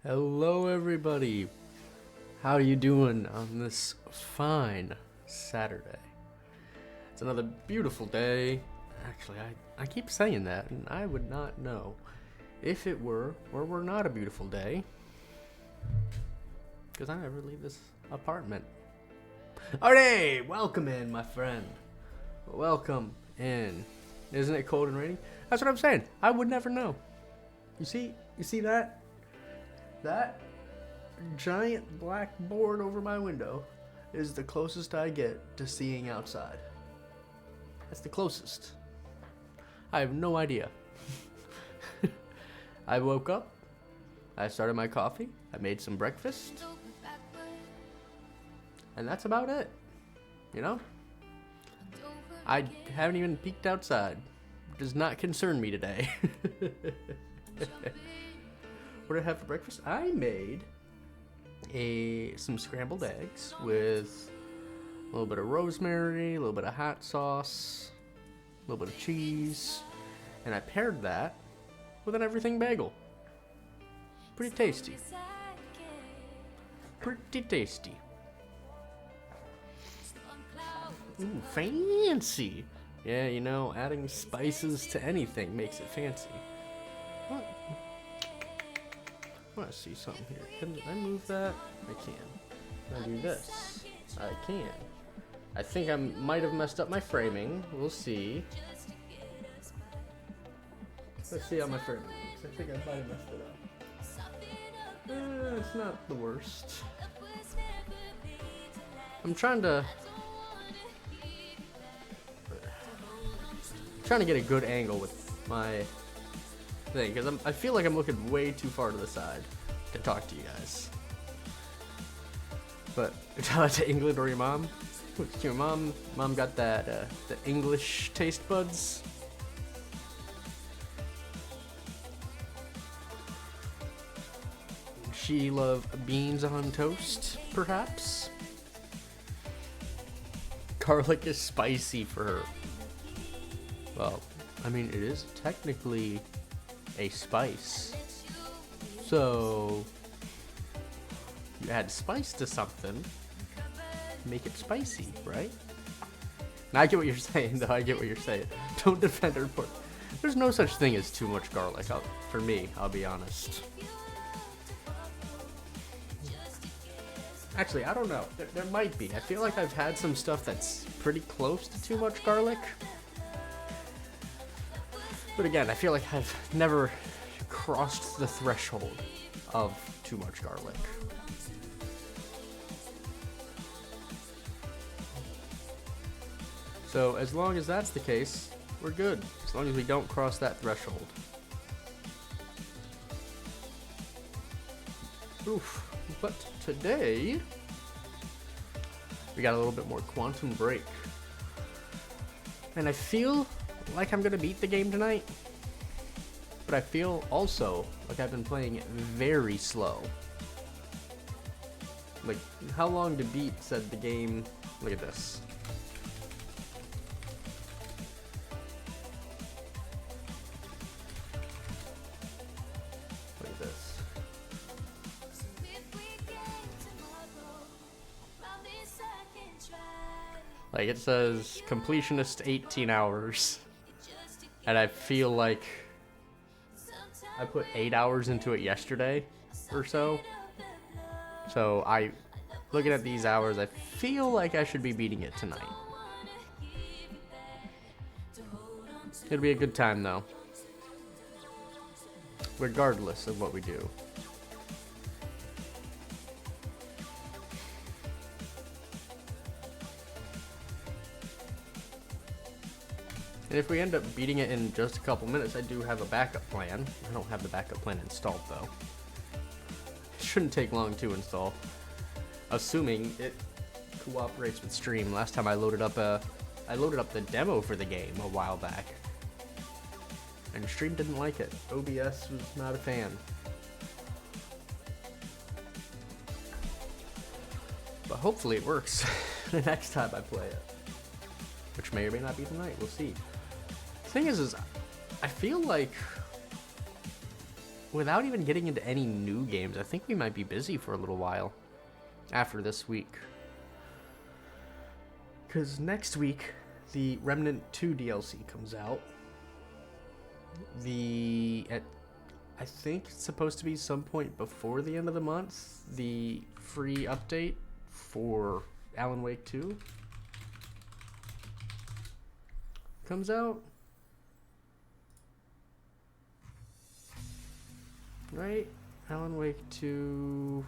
Hello everybody, how are you doing on this fine Saturday? It's another beautiful day. Actually, I keep saying that and I would not know if it were or were not a beautiful day, because I never leave this apartment. Alright, welcome in, my friend. Welcome in. Isn't it cold and rainy? That's what I'm saying. I would never know. You see that? That giant black board over my window is the closest I get to seeing outside. That's the closest. I have no idea. I woke up, I started my coffee, I made some breakfast, and that's about it. You know? I haven't even peeked outside. It does not concern me today. What did I have for breakfast? I made some scrambled eggs with a little bit of rosemary, a little bit of hot sauce, a little bit of cheese, and I paired that with an everything bagel. Pretty tasty. Pretty tasty. Ooh, fancy. Yeah, you know, adding spices to anything makes it fancy. What? I want to see something here. Can I move that? I can. Can I do this? I can. I think I might have messed up my framing. We'll see. Let's see how my framing looks. I think I might have messed it up. It's not the worst. I'm trying to get a good angle with my thing, because I feel like I'm looking way too far to the side to talk to you guys. But tell that to England or your mom. What's your mom? Mom got that the English taste buds. She love beans on toast, perhaps. Garlic is spicy for her. Well, I mean, it is technically a spice. So, you add spice to something, make it spicy, right? Now, I get what you're saying, though. I get what you're saying. Don't defend her. There's no such thing as too much garlic, for me, I'll be honest. Actually, I don't know. There might be. I feel like I've had some stuff that's pretty close to too much garlic. But again, I feel like I've never crossed the threshold of too much garlic. So as long as that's the case, we're good. As long as we don't cross that threshold. Oof. But today, we got a little bit more Quantum Break. And I feel like I'm gonna beat the game tonight, but I feel also like I've been playing it very slow. Like, how long to beat said the game. Look at this. Look at this. Like, it says completionist 18 hours. And I feel like I put 8 hours into it yesterday or so. So looking at these hours, I feel like I should be beating it tonight. It'll be a good time though, regardless of what we do. And if we end up beating it in just a couple minutes, I do have a backup plan. I don't have the backup plan installed though. It shouldn't take long to install, assuming it cooperates with Stream. Last time I loaded up the demo for the game a while back, and Stream didn't like it. OBS was not a fan. But hopefully it works the next time I play it, which may or may not be tonight. We'll see. The thing is I feel like without even getting into any new games, I think we might be busy for a little while after this week. Because next week, the Remnant 2 DLC comes out. I think it's supposed to be some point before the end of the month, the free update for Alan Wake 2 comes out. Right? Alan Wake 2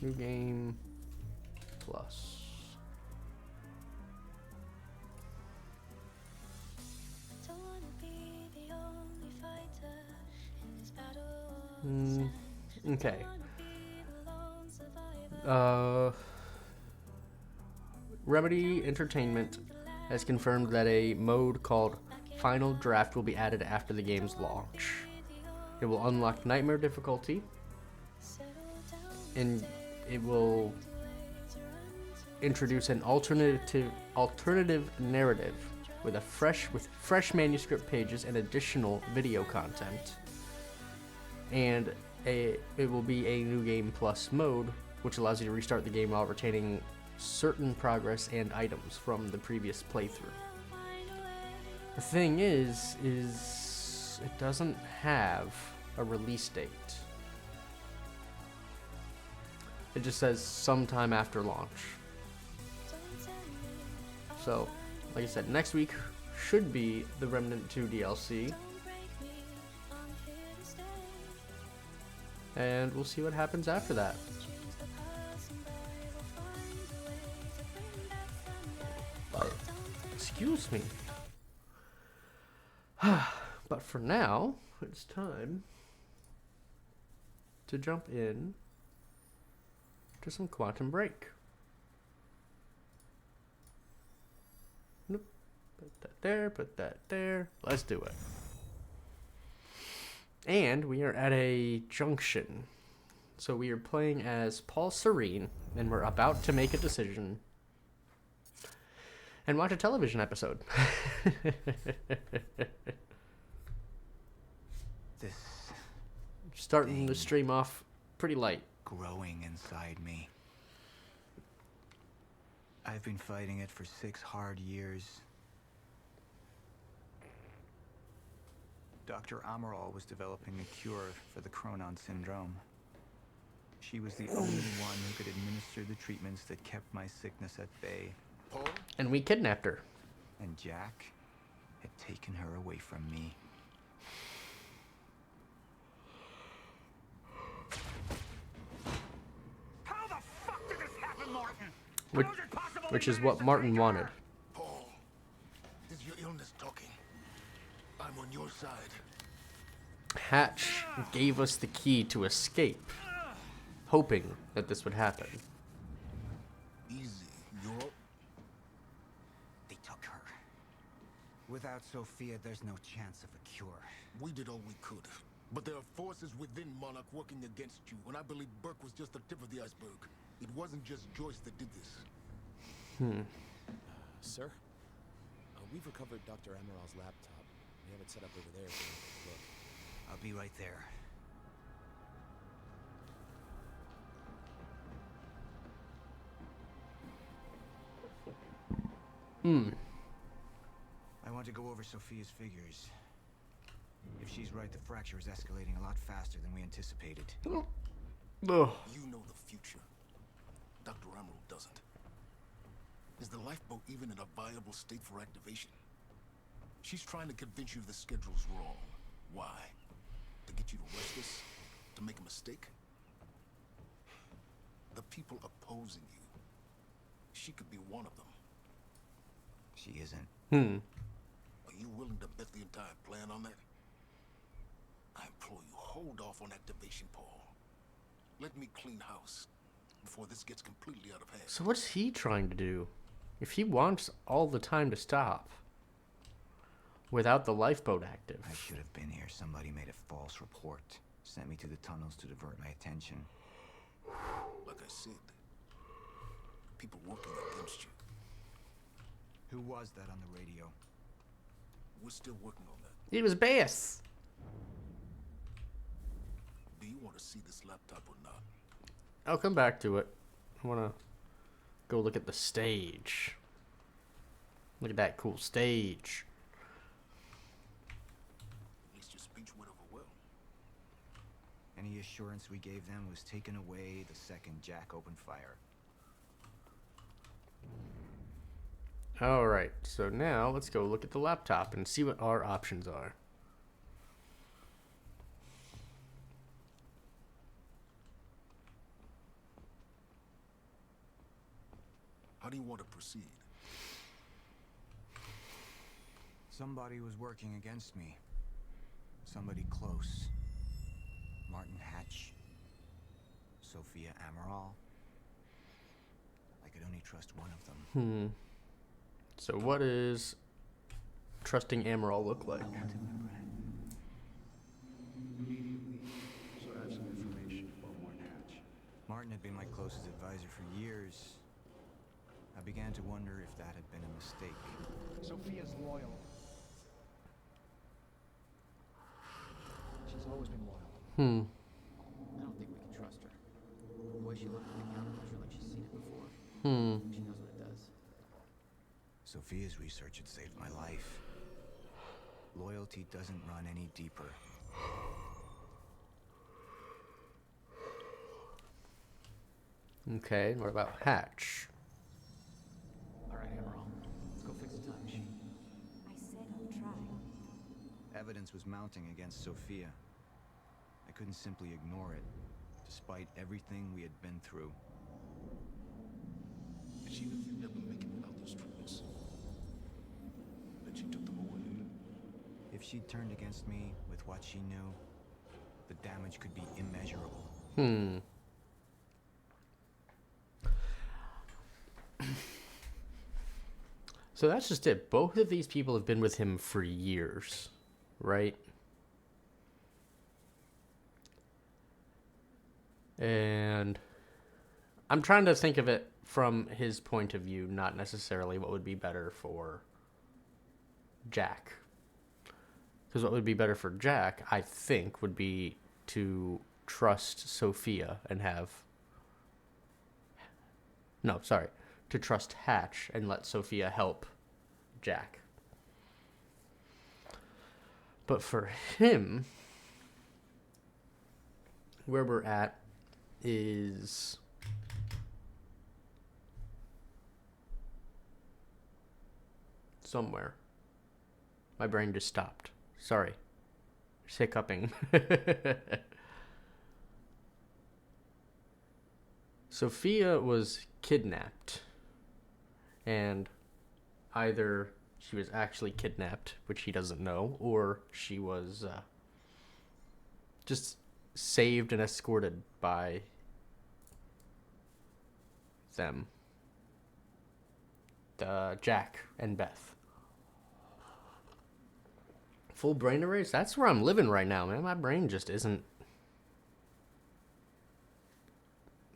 New Game Plus. Okay. Remedy Entertainment has confirmed that a mode called Final Draft will be added after the game's launch. It will unlock Nightmare difficulty, and it will introduce an alternative narrative with fresh manuscript pages and additional video content. And it will be a New Game Plus mode, which allows you to restart the game while retaining certain progress and items from the previous playthrough. The thing is it doesn't have a release date. It just says sometime after launch. So, like I said, next week should be the Remnant 2 DLC. And we'll see what happens after that. Excuse me. But for now, it's time to jump in to some Quantum Break. Nope. Put that there. Let's do it. And we are at a junction. So we are playing as Paul Serene, and we're about to make a decision and watch a television episode. This starting the stream off pretty light. Growing inside me. I've been fighting it for 6 hard years. Dr. Amaral was developing a cure for the Cronon syndrome. She was the only one who could administer the treatments that kept my sickness at bay. Paul? And we kidnapped her. And Jack had taken her away from me. How the fuck did this happen, Martin? Which is what Martin wanted. Paul, is your illness talking? I'm on your side. Hatch gave us the key to escape, hoping that this would happen. Easy, you're... They took her. Without Sophia, there's no chance of a cure. We did all we could. But there are forces within Monarch working against you, and I believe Burke was just the tip of the iceberg. It wasn't just Joyce that did this. Sir? We've recovered Dr. Amaral's laptop. We have it set up over there for you to take a look. I'll be right there. I want to go over Sophia's figures. If she's right, the fracture is escalating a lot faster than we anticipated. Ugh. You know the future. Dr. Amaral doesn't. Is the lifeboat even in a viable state for activation? She's trying to convince you the schedule's wrong. Why? To get you to rush this? To make a mistake? The people opposing you. She could be one of them. She isn't. Are you willing to bet the entire plan on that? I implore you, hold off on activation, Paul. Let me clean house before this gets completely out of hand. So what's he trying to do? If he wants all the time to stop without the lifeboat active. I should have been here. Somebody made a false report. Sent me to the tunnels to divert my attention. Like I said, people working against you. Who was that on the radio? We're still working on that. It was Bass. Do you want to see this laptop or not? I'll come back to it. I want to go look at the stage. Look at that cool stage. At least your speech went over well. Any assurance we gave them was taken away the second Jack opened fire. Alright, so now let's go look at the laptop and see what our options are. How do you want to proceed? Somebody was working against me. Somebody close. Martin Hatch. Sophia Amaral. I could only trust one of them. So what does trusting Amaral look like? Immediately, so I have some information about Martin Hatch. Martin had been my closest advisor for years. I began to wonder if that had been a mistake. Sophia's loyal. She's always been loyal. I don't think we can trust her. The way she looked at the countermeasure like she's seen it before. She knows what it does. Sophia's research had saved my life. Loyalty doesn't run any deeper. Okay, what about Hatch? Alright, Amaral. Let's go fix the time machine. I said I'll try. Evidence was mounting against Sophia. I couldn't simply ignore it, despite everything we had been through. Did she even end up making it without those treatments? Then she took them away. If she'd turned against me with what she knew, the damage could be immeasurable. So that's just it. Both of these people have been with him for years, right? And I'm trying to think of it from his point of view, not necessarily what would be better for Jack. Because what would be better for Jack, I think, would be to trust Sophia and have... No, sorry. To trust Hatch and let Sophia help Jack. But for him, where we're at is somewhere. My brain just stopped. Sorry. Just hiccuping. Sophia was kidnapped. And either she was actually kidnapped, which he doesn't know, or she was just saved and escorted by them. Jack and Beth. Full brain erase? That's where I'm living right now, man. My brain just isn't...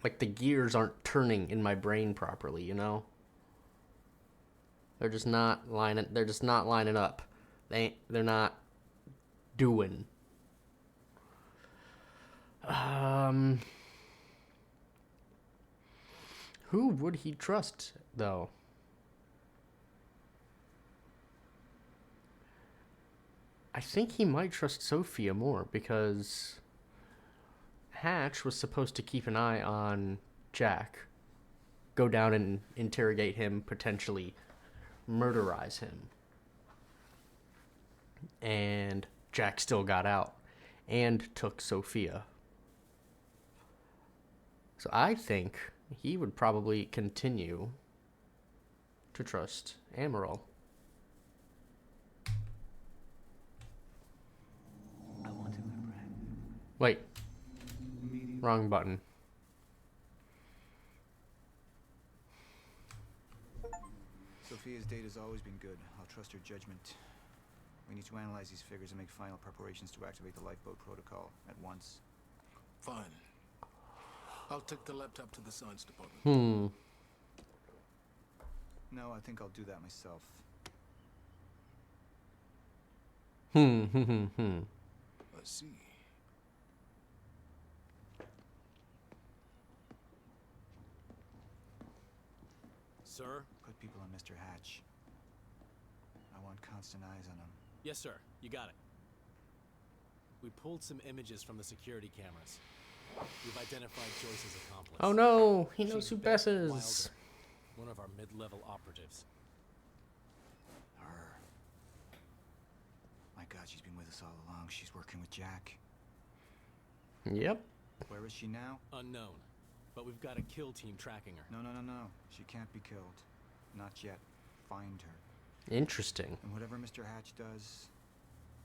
Like, the gears aren't turning in my brain properly, you know? They're just not lining up. They're not doing. Who would he trust, though? I think he might trust Sophia more, because Hatch was supposed to keep an eye on Jack, go down and interrogate him, potentially murderize him. And Jack still got out and took Sophia. So I think he would probably continue to trust Amaral. I want to remember. Wait. Wrong button. Sophia's data's always been good. I'll trust her judgment. We need to analyze these figures and make final preparations to activate the lifeboat protocol at once. Fine. I'll take the laptop to the science department. No, I think I'll do that myself. I see. Sir? Put people on Mr. Hatch. I want constant eyes on him. Yes, sir. You got it. We pulled some images from the security cameras. We've identified Joyce's accomplice. Oh no, he knows She's who Beth Bess is. Wilder, one of our mid-level operatives. Her. My God, she's been with us all along. She's working with Jack. Yep. Where is she now? Unknown. But we've got a kill team tracking her. No. She can't be killed. Not yet. Find her. Interesting. And whatever Mr. Hatch does,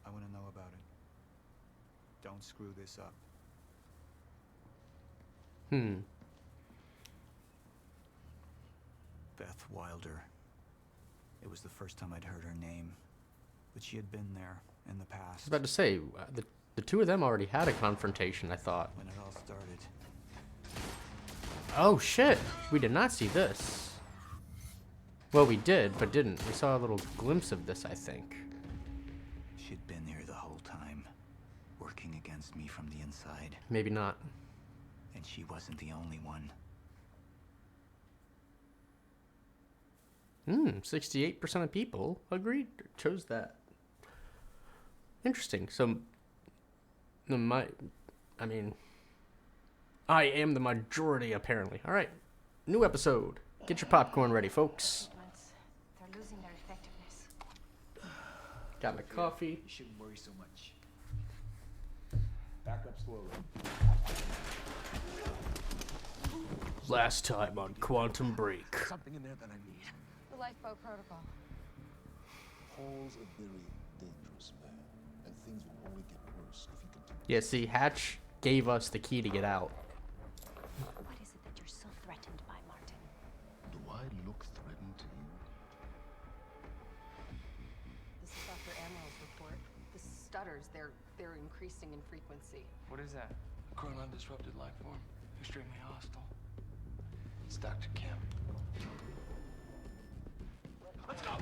I want to know about it. Don't screw this up. Beth Wilder. It was the first time I'd heard her name, but she had been there in the I was past. about to say, the two of them already had a confrontation, I thought. When it all started. Oh shit, we did not see this. Well, we did, but didn't. We saw a little glimpse of this, I think. She'd been there the whole time, working against me from the inside. Maybe not. And she wasn't the only one. 68% of people agreed, chose that. Interesting. So, I am the majority, apparently. All right, new episode. Get your popcorn ready, folks. They're losing their effectiveness. Got my coffee. You shouldn't worry so much. Back up slowly. Last time on Quantum Break. Something in there that I need. The lifeboat protocol. Holes are very dangerous, man. And things will only get worse if you continue. Yeah, see, Hatch gave us the key to get out. What is it that you're so threatened by, Martin? Do I look threatened to you? This is Dr. Amaril's report. The stutters, they're increasing in frequency. What is that? Current undisrupted life form. Extremely hostile. It's Dr. Kim. Let's go!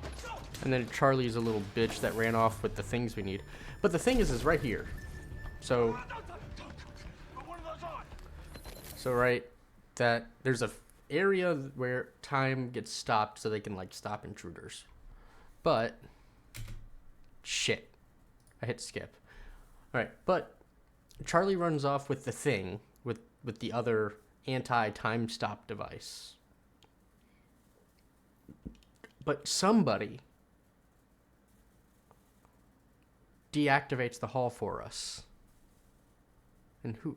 And then Charlie's a little bitch that ran off with the things we need. But the thing is right here. So right, that there's a area where time gets stopped so they can like stop intruders. But shit, I hit skip. All right, but Charlie runs off with the thing with the other anti-time stop device. But somebody deactivates the hall for us. And who?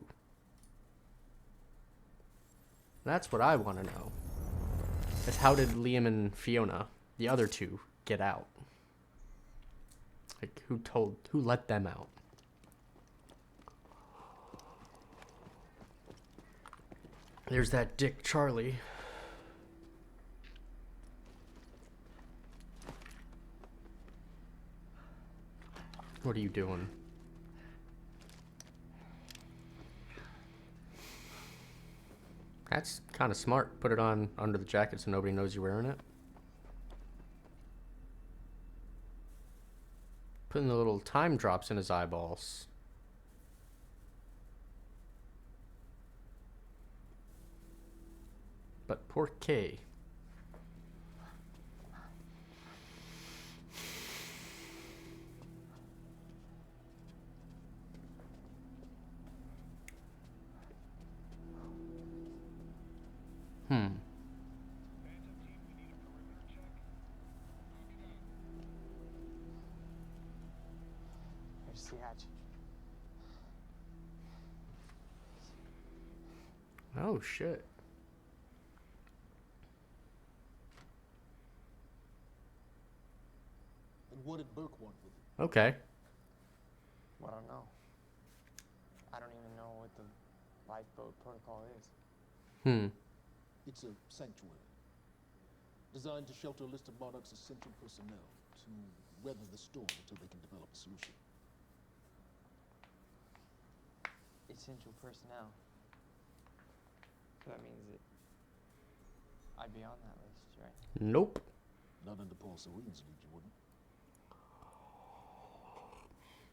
That's what I want to know. Is how did Liam and Fiona, the other two, get out? Like, who let them out? There's that dick Charlie. What are you doing? That's kind of smart. Put it on under the jacket so nobody knows you're wearing it. Putting the little time drops in his eyeballs. But poor Kay. Here's the hatch. Oh shit. And what did Burke want with it? Okay. Well, I don't know. I don't even know what the lifeboat protocol is. It's a sanctuary. Designed to shelter a list of Monarch's essential personnel to weather the storm until they can develop a solution. Essential personnel. So that means that I'd be on that list, right? Nope. Not under Paul Serene's lead, you wouldn't.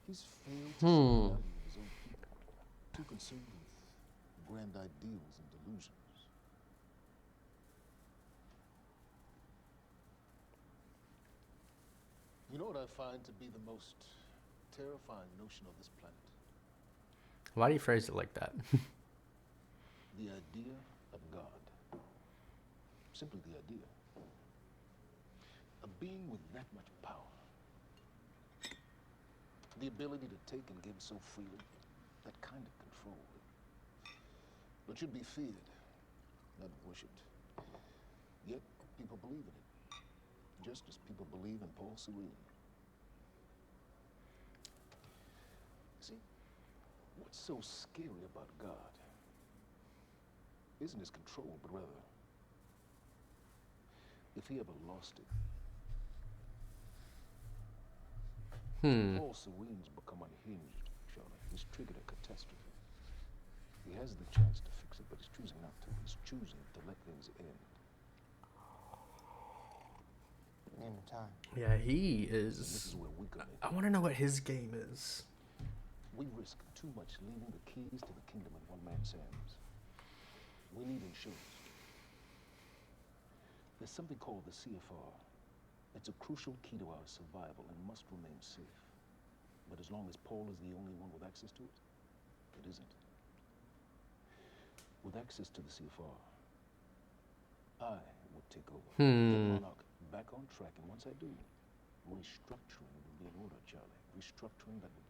He's failed to see the value of his own people. Too consumed with grand ideals and delusions. know what I find to be the most terrifying notion of this planet? Why do you phrase it like that? The idea of God. Simply the idea. A being with that much power. The ability to take and give so freely. That kind of control. But should be feared, not worshipped. Yet, people believe in it. Just as people believe in Paul Serene. See, what's so scary about God isn't his control, but rather, if he ever lost it. Paul Serene's become unhinged, Charlie. He's triggered a catastrophe. He has the chance to fix it, but he's choosing not to. He's choosing to let things end. Name of time. Yeah, he This is. is where we come in. I want to know what his game is. We risk too much leaving the keys to the kingdom in one man's hands. We need insurance. There's something called the CFR. It's a crucial key to our survival and must remain safe. But as long as Paul is the only one with access to it, it isn't. With access to the CFR, I would take over. Get Monarch back on track, and once I do, restructuring will be in order, Charlie. Restructuring that would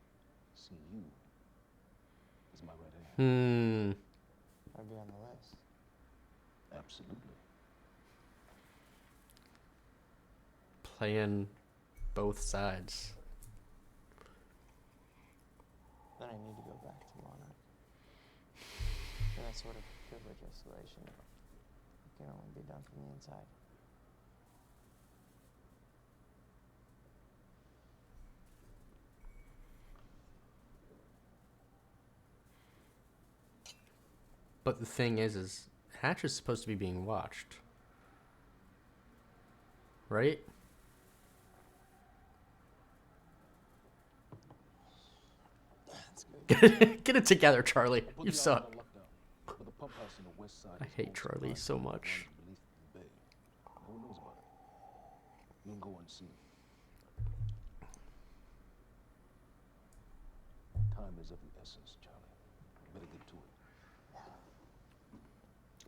see you as my right hand. I'd be on the list. Absolutely. Playing both sides. Then I need to go back to Monarch. And that sort of privilege isolation can only be done from the inside. But the thing is Hatch is supposed to be being watched. Right? Get it together, Charlie. Put You the suck. island on lockdown, but the pump house on the west side I is hate home to Charlie clients so who much. run beneath the bay. No one knows about it. You'll go unseen. Time is of the essence, Charlie. Better get to it.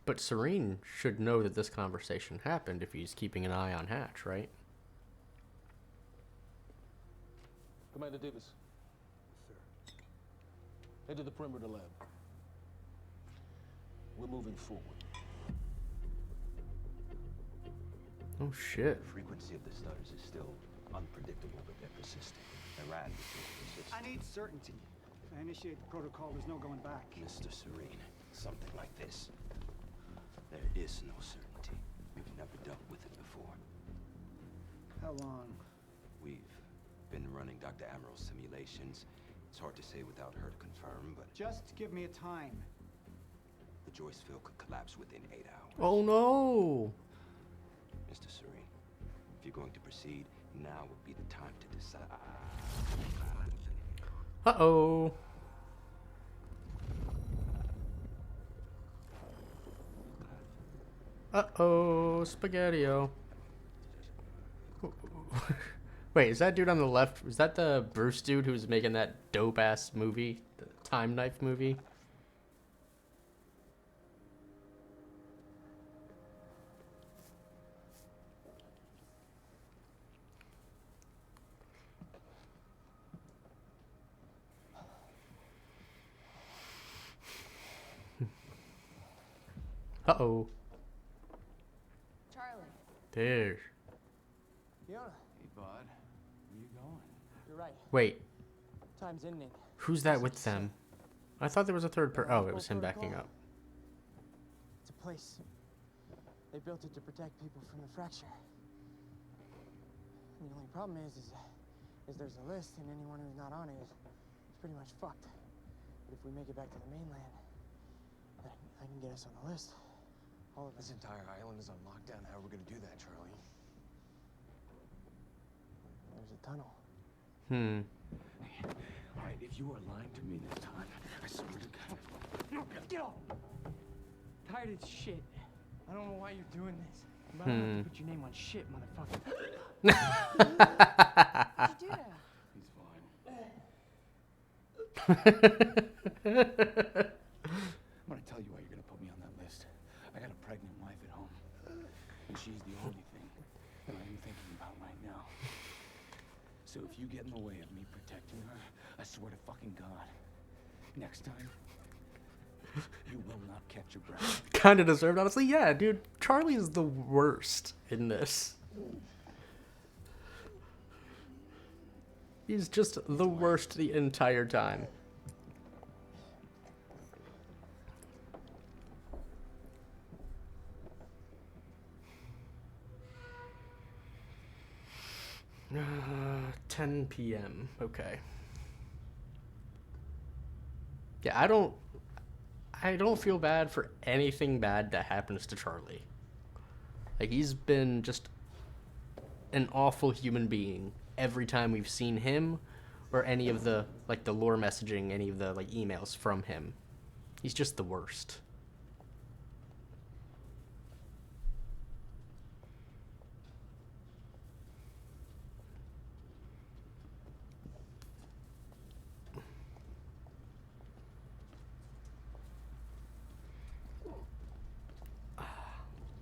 But Serene should know that this conversation happened if he's keeping an eye on Hatch, right? Commander Davis. Sir. Head to the perimeter lab. We're moving forward. Oh shit. The frequency of the stutters is still unpredictable, but they're persistent. Iran is persistent. I need certainty. If I initiate the protocol, there's no going back. Mr. Serene, something like this. There is no certainty. We've never dealt with it before. How long? We've been running Dr. Amaril's simulations. It's hard to say without her to confirm, but Just give me a time. the Joyce field could collapse within 8 hours. Oh no. Mr. Serene, if you're going to proceed, now would be the time to decide. Uh-oh. Uh-oh, Spaghetti-O. Wait, is that dude on the left? Was that the Bruce dude who was making that dope-ass movie? The Time Knife movie? Uh-oh. Charlie. There. Fiona, Hey, bud. Where you going? you're right. Wait, Time's ending. who's that with them? I thought there was a third Oh, it was him backing up. It's a place. They built it to protect people from the fracture. And the only problem is there's a list, and anyone who's not on it is pretty much fucked. But if we make it back to the mainland, I can get us on the list. All of This us. entire island is on lockdown. How are we gonna do that, Charlie? There's a tunnel. All right, if you are lying to me this time, I swear to God. Get off! Tired of this shit. I don't know why you're doing this. But I don't have to put your name on shit, motherfucker. He's fine. I'm gonna tell you why you're gonna put me on that list. I got a pregnant wife at home, and she's the only thing that I'm thinking about right now. So if you get in the way of me protecting her, I swear to fucking God, next time, you will not catch your breath. Kind of deserved, honestly. Yeah, dude. Charlie is the worst in this. He's just the worst the entire time. Uh, 10 p.m. Okay. Yeah, I don't feel bad for anything bad that happens to Charlie. Like, he's been just an awful human being every time we've seen him or any of the, like, the lore messaging, any of the, like, emails from him. He's just the worst.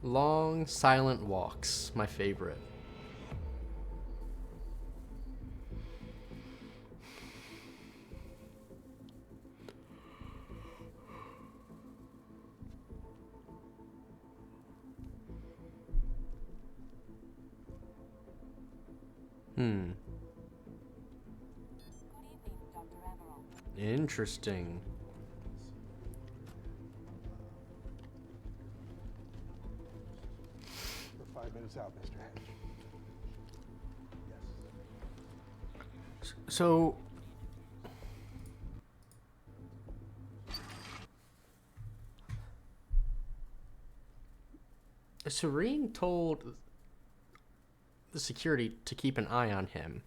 Long, silent walks, my favorite. Interesting. We're 5 minutes out, Mr. Hedge. Yes. So, Serene told the security to keep an eye on him.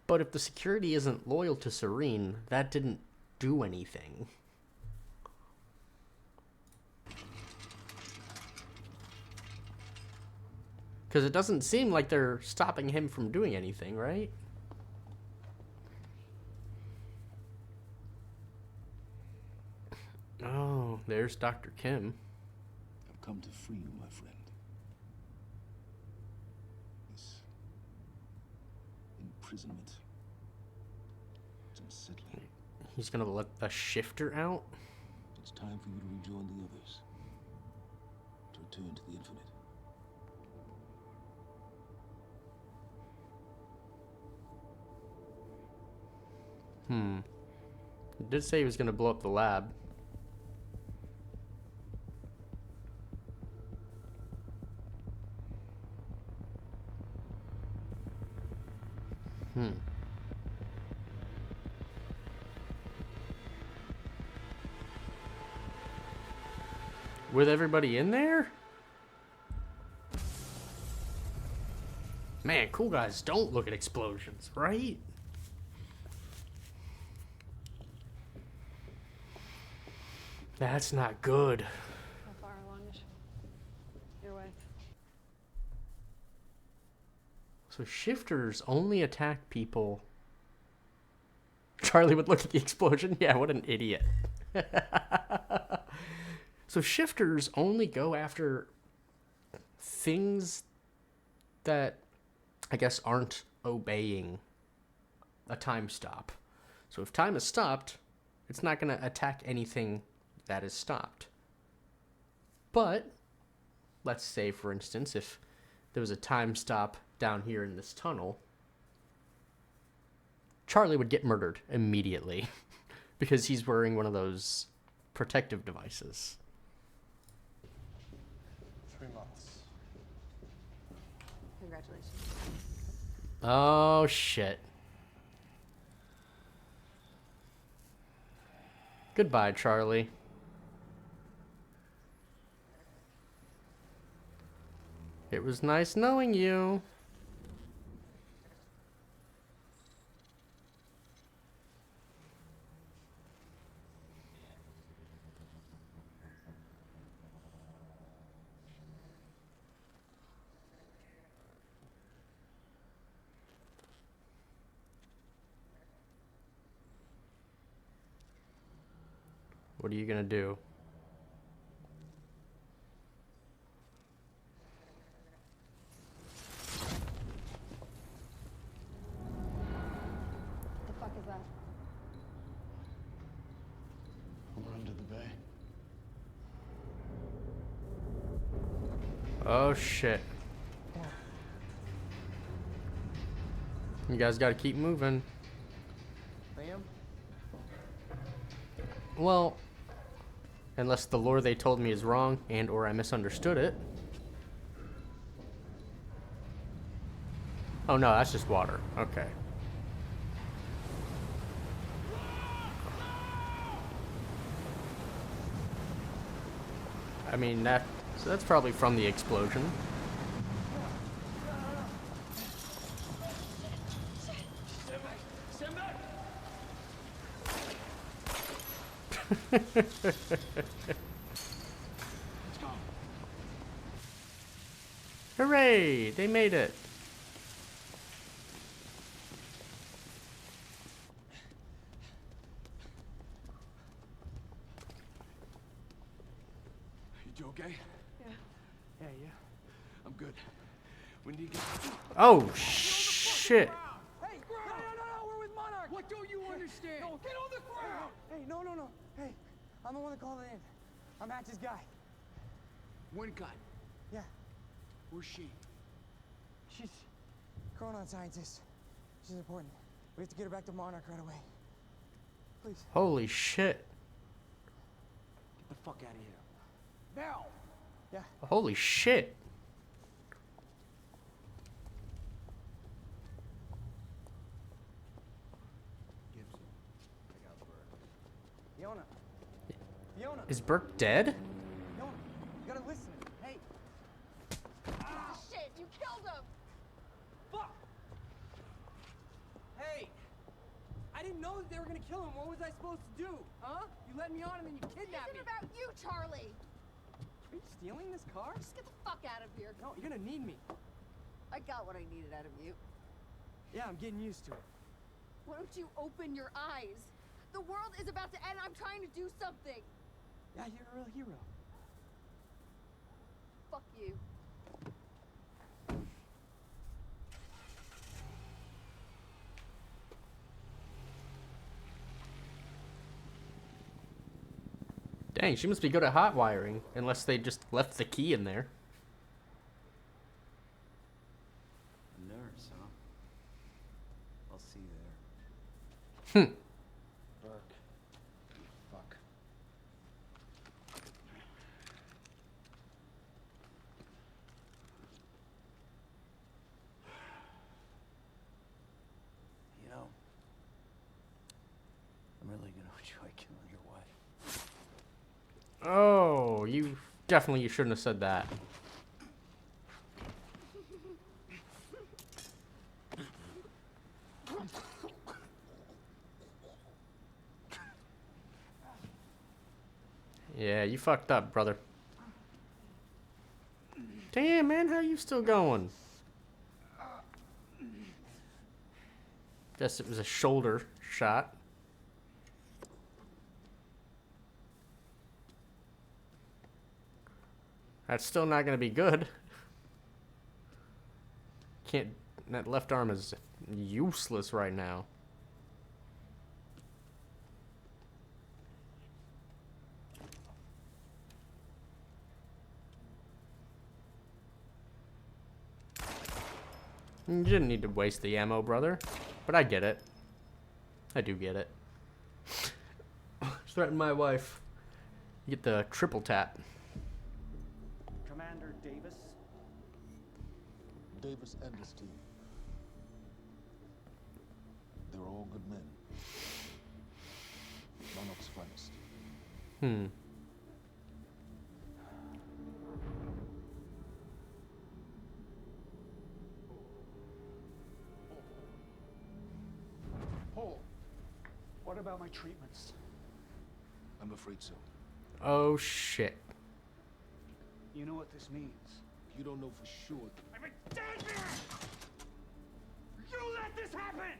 But if the security isn't loyal to Serene, that didn't do anything. Because it doesn't seem like they're stopping him from doing anything, right? Oh, there's Dr. Kim. I've come to free you, my friend. This imprisonment. It's unsettling. He's gonna let a shifter out? It's time for you to rejoin the others. To return to the infinite. He did say he was gonna blow up the lab. With everybody in there? Man, cool guys don't look at explosions, right? That's not good. How far along is your way? So shifters only attack people. Charlie would look at the explosion. Yeah, what an idiot. So shifters only go after things that I guess aren't obeying a time stop. So if time is stopped, it's not going to attack anything that is stopped. But let's say, for instance, if there was a time stop down here in this tunnel, Charlie would get murdered immediately because he's wearing one of those protective devices. 3 months. Congratulations. Oh, shit. Goodbye, Charlie. It was nice knowing you. What are you gonna do? The fuck is that? We're under the bay. Oh shit. You guys gotta keep moving. Liam? Well, unless the lore they told me is wrong and or I misunderstood it. Oh no, that's just water. Okay. I mean, so that's probably from the explosion. Hooray! They made it. You okay? Yeah, I'm good. We need to get... Oh shit! Hey, no, we're with Monarch! What don't you understand? No, get on the ground! Hey, no. Hey, I'm the one that called it in. I'm Hatch's guy. Wincott. Yeah, Where's she? she's a chronon scientist. She's important. We have to get her back to Monarch right away. Please. Holy shit! Get the fuck out of here. Now! Yeah. Holy shit! Gibson, check out Burke. Fiona! Is Burke dead? Fiona, you gotta listen. Hey! Shit, you killed him! Fuck! Hey! I didn't know that they were gonna kill him. What was I supposed to do? Huh? You let me on and then you kidnapped This me. is about you, Charlie! Are you stealing this car? Just get the fuck out of here. No, you're gonna need me. I got what I needed out of you. Yeah, I'm getting used to it. Why don't you open your eyes? The world is about to end. I'm trying to do something. Yeah, you're a real hero. Fuck you. Dang, she must be good at hot wiring, unless they just left the key in there. A nurse, huh? I'll see you there. Burke. Fuck. You know, I'm really gonna enjoy killing your wife. Oh, you shouldn't have said that. Yeah, you fucked up, brother. Damn, man, how you still going? Guess it was a shoulder shot. That's still not gonna be good. Can't. That left arm is useless right now. You didn't need to waste the ammo, brother. But I get it. I do get it. Threaten my wife. You get the triple tap. Commander Davis? Davis and his team. They were all good men. Monarch's finest. Paul, what about my treatments? I'm afraid so. Oh shit. You know what this means? You don't know for sure. I'm a dead man! You let this happen!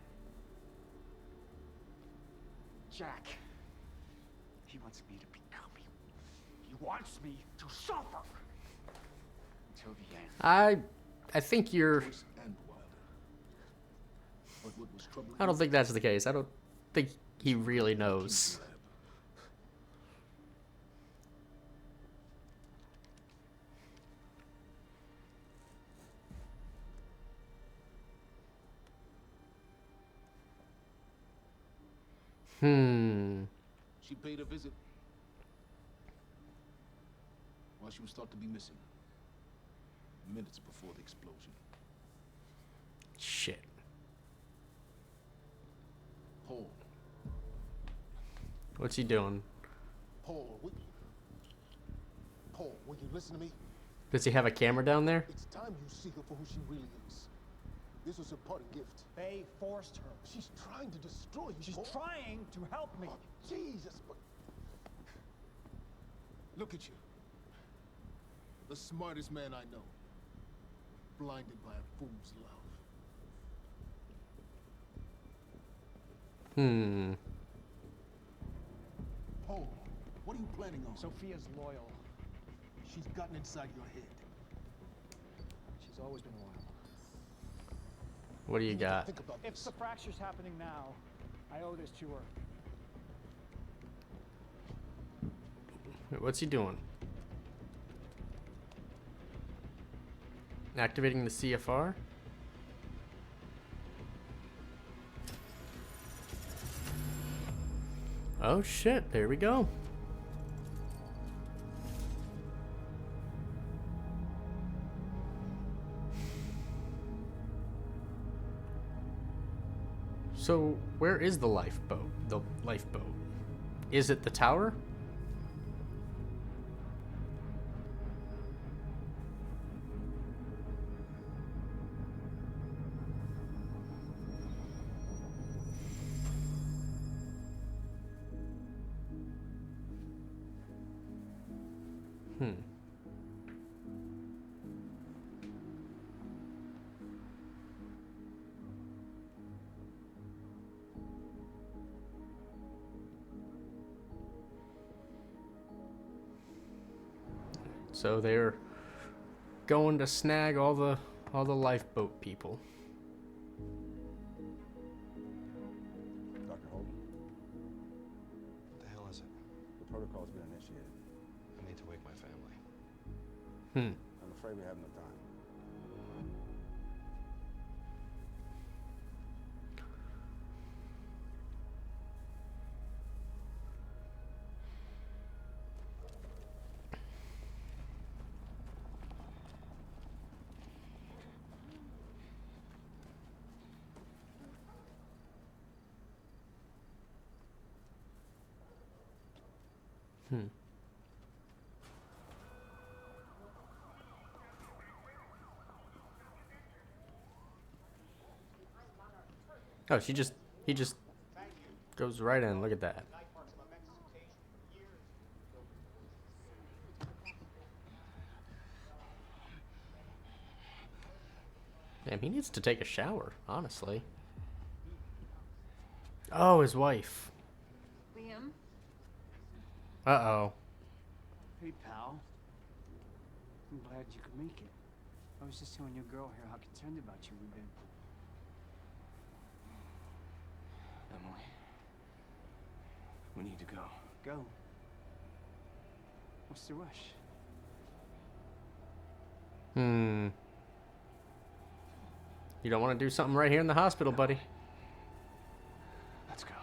Jack. He wants me to become him. He wants me to suffer until the end. I think you're. Joyce and Wilder. But what was troubling I don't you think that's the case. I don't think he really knows. She paid a visit while she was thought to be missing, minutes before the explosion. Shit. Paul. What's he doing? Paul, will you listen to me? Does he have a camera down there? It's time you see her for who she really is. This was her parting gift. They forced her. She's trying to destroy you. She's Paul. trying to help me. Oh, Jesus, but look at you. The smartest man I know. Blinded by a fool's love. Paul, what are you planning on? Sophia's loyal. She's gotten inside your head. She's always been loyal. What do you got? Think about If this. the fracture's happening now, I owe this to her. Wait, what's he doing? Activating the CFR? Oh shit, there we go. So, where is the lifeboat? The lifeboat. Is it the tower? So they're going to snag all the lifeboat people. Dr. Holden, What the hell is it? the protocol's been initiated. I need to wake my family. I'm afraid we have no time. Oh, he just goes right in. Look at that. Damn, he needs to take a shower, honestly. Oh, his wife. Liam? Uh-oh. Hey, pal. I'm glad you could make it. I was just telling your girl here how concerned about you we've been. Emily, we need to go. Go. What's the rush? You don't want to do something right here in the hospital, buddy. Let's go.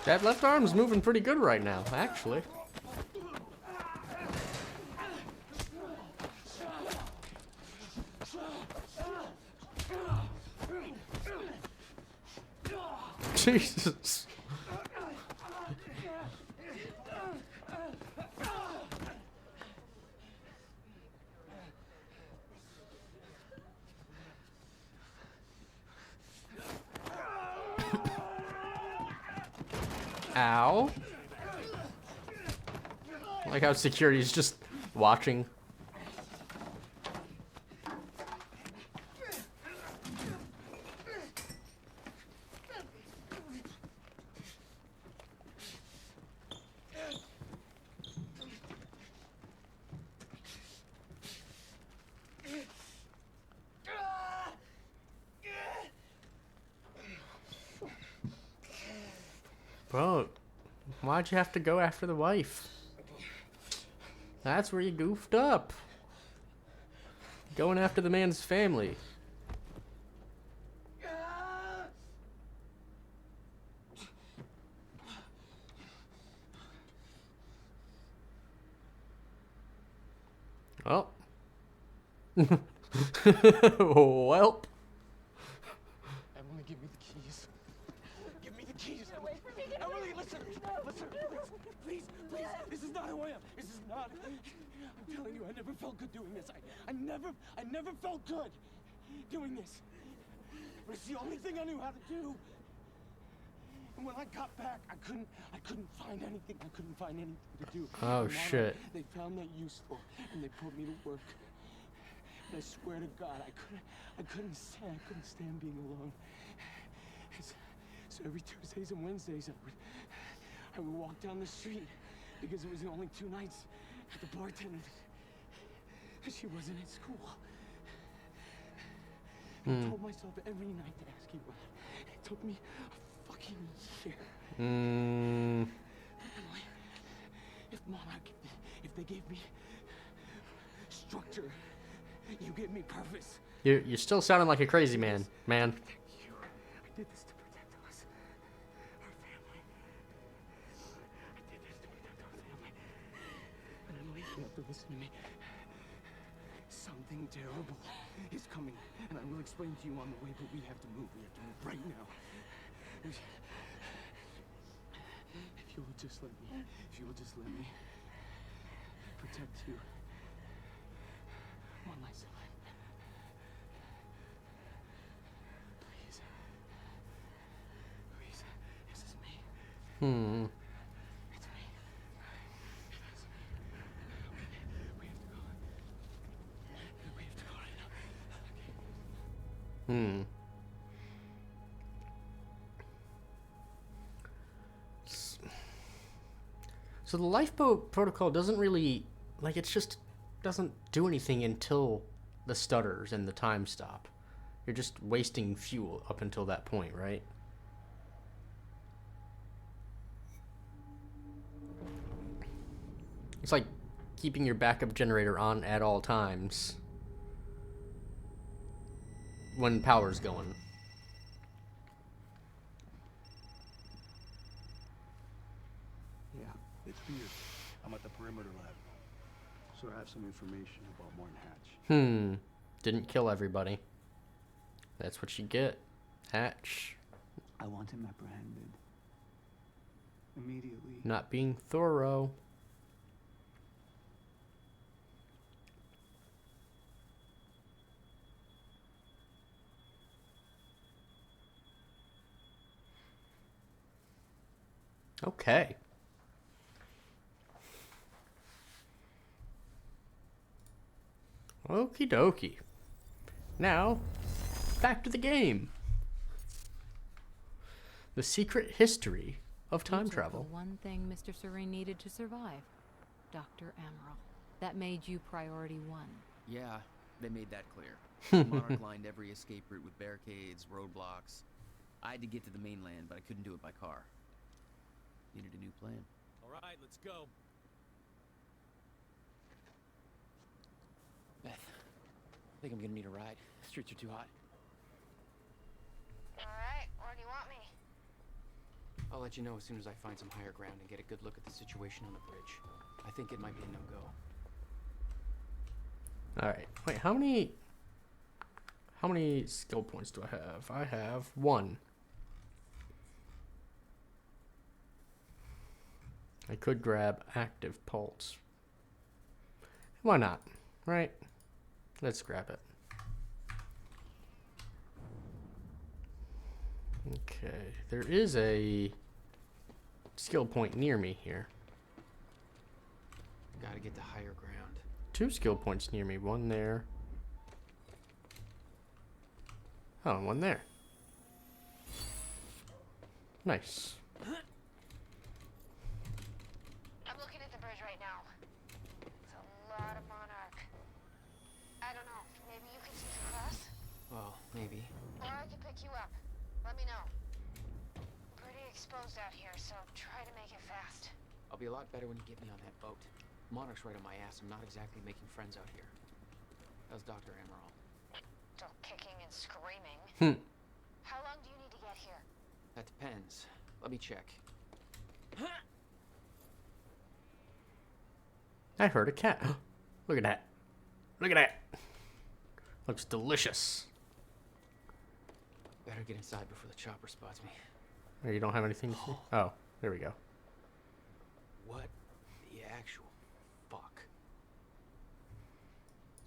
That left arm's moving pretty good right now, actually. Jesus. Ow. Like how security's just watching Bro, why'd you have to go after the wife? That's where you goofed up. Going after the man's family. Oh. Welp. Emily, give me the keys. Give me the keys. Get away from me. Emily, listen. Listen. Please. This is not who I am. This is not. I'm telling you, I never felt good doing this. I never felt good doing this. But it's the only thing I knew how to do. And when I got back, I couldn't find anything. I couldn't find anything to do. Oh, Mama, shit. They found that useful, and they put me to work. And I swear to God, I couldn't stand being alone. So every Tuesdays and Wednesdays, I would walk down the street because it was the only 2 nights that the bartender, she wasn't at school. I told myself every night to ask you why. It took me a fucking year. Emily, if Monarch, if they gave me structure, you give me purpose. You're still sounding like a crazy man, man. You. I did this to protect us, our family. I did this to protect our family. And Emily, you have to listen to me. Something terrible is coming, and I will explain to you on the way, but we have to move. We have to move right now. If you will just let me protect you one last time. Please. This is me. It's me. It's me. We have to go. We have to go right now. Okay. So the lifeboat protocol doesn't really, like, it's just doesn't do anything until the stutters and the time stop. You're just wasting fuel up until that point, right? It's like keeping your backup generator on at all times when power's going. Yeah, it's weird. I'm at the perimeter lab. So I have some information about Martin Hatch. Didn't kill everybody. That's what you get. Hatch. I want him apprehended. Immediately. Not being thorough. Okay. Okie dokie. Now, back to the game. The secret history of time travel. The one thing Mr. Serene needed to survive. Dr. Amaral. That made you priority 1. Yeah, they made that clear. Monarch lined every escape route with barricades, roadblocks. I had to get to the mainland, but I couldn't do it by car. Needed a new plan. All right, let's go. Beth, I think I'm gonna need a ride. The streets are too hot. All right, where do you want me? I'll let you know as soon as I find some higher ground and get a good look at the situation on the bridge. I think it might be a no-go. Alright. Wait, how many skill points do I have? I have 1. I could grab active pulse. Why not? Right? Let's grab it. Okay. There is a skill point near me here. Gotta get to higher ground. 2 skill points near me. 1 there. Oh, and 1 there. Nice. I'm looking at the bridge right now. It's a lot of Monarch. I don't know. Maybe you can sneak across? Well, maybe. Or I can pick you up. Let me know. I'm pretty exposed out here, so try to make it fast. I'll be a lot better when you get me on that boat. Monarch's right on my ass. I'm not exactly making friends out here. How's Dr. Emerald? Still kicking and screaming. How long do you need to get here? That depends. Let me check. I heard a cat. Look at that. Look at that. Looks delicious. Better get inside before the chopper spots me. Oh, you don't have anything to see? Oh, there we go. What the actual fuck?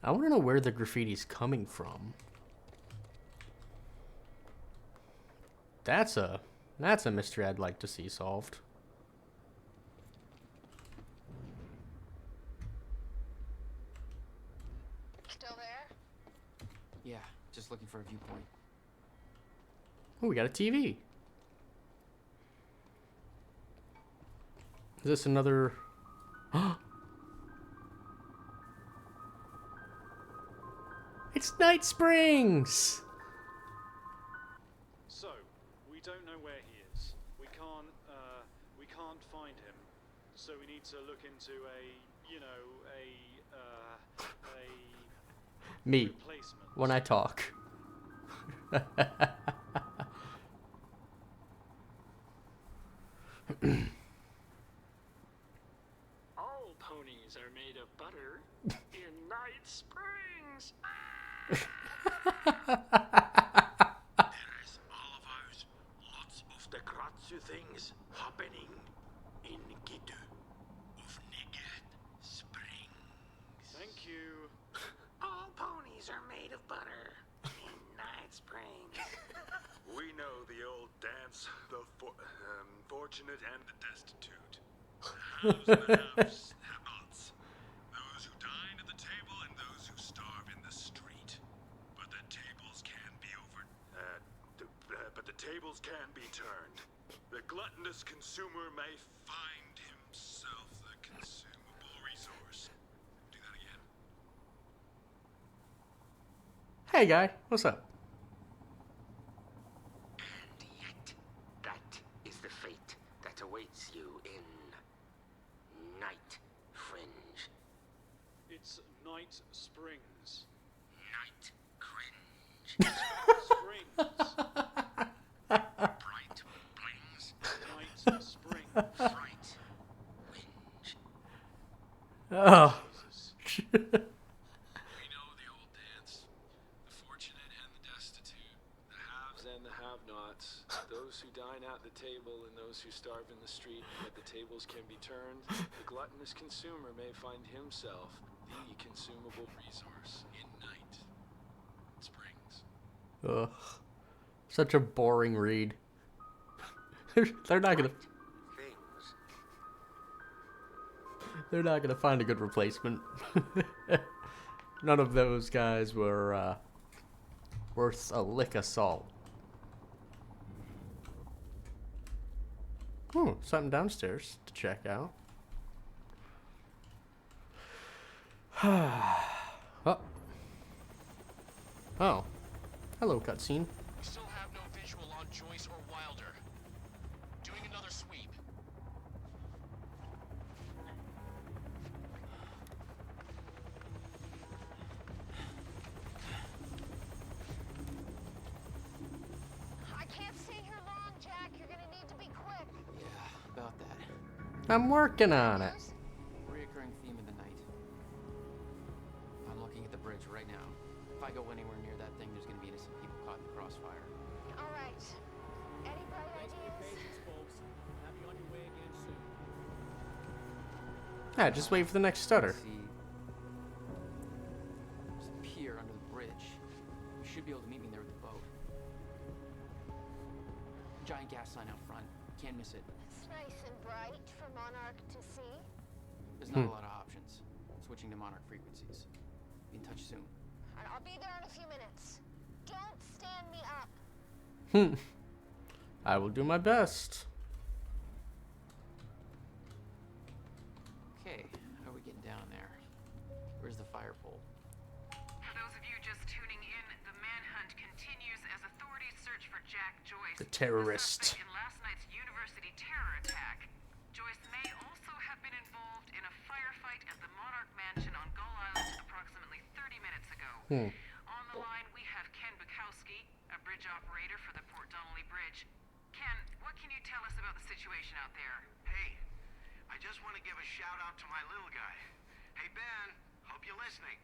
I want to know where the graffiti's coming from. That's a mystery I'd like to see solved. Still there? Yeah, just looking for a viewpoint. Oh, we got a TV. Is this another... It's Night Springs! So, we don't know where he is. We can't find him. So we need to look into Me, replacement. when I talk. All ponies are made of butter in Night Springs. There's always lots of the Gratsu things happening in Gitu of Nigat Springs. Thank you. All ponies are made of butter in Night Springs. We know the old dance, the fortunate and the destitute. The haves and the have-nots. Those who dine at the table and those who starve in the street. But the tables can be turned. The gluttonous consumer may find himself the consumable resource. Do that again. Hey, guy. What's up? And yet, that is the fate that awaits you in Night Fringe. It's Night Springs. Night Cringe. Springs. Bright Blings. Night Springs. Fright. Winge. Oh. We know the old dance. The fortunate and the destitute. The haves And the have-nots. Those who dine at the table and those who starve in the street. But the tables can be turned. The gluttonous consumer may find himself the consumable resource in Night Springs. Ugh. Such a boring read. They're not gonna... Things. They're not gonna find a good replacement. None of those guys were worth a lick of salt. Oh, something downstairs to check out. Oh. Oh. Hello, cutscene. We still have no visual on Joyce or Wilder. Doing another sweep. I can't stay here long, Jack. You're gonna need to be quick. Yeah, about that. I'm working on it. Reoccurring theme of the night. I'm looking at the bridge right now. If I go anywhere near that thing, there's gonna be innocent people caught in the crossfire. All right. Any bright Thanks for your ideas? patience, folks. Have you on your way again soon. Yeah, just wait for the next stutter. See, there's a pier under the bridge. You should be able to meet me there with the boat. Giant gas sign out front. Can't miss it. It's nice and bright for Monarch to see. There's not a lot of options. Switching to Monarch frequencies. Be in touch soon. I'll be there in a few minutes. Don't stand me up. I will do my best. Okay, how are we getting down there? Where's the fire pole? For those of you just tuning in, the manhunt continues as authorities search for Jack Joyce, The terrorist. suspect in last night's On the line, we have Ken Bukowski, a bridge operator for the Port Donnelly Bridge. Ken, what can you tell us about the situation out there? Hey, I just want to give a shout out to my little guy. Hey, Ben, hope you're listening.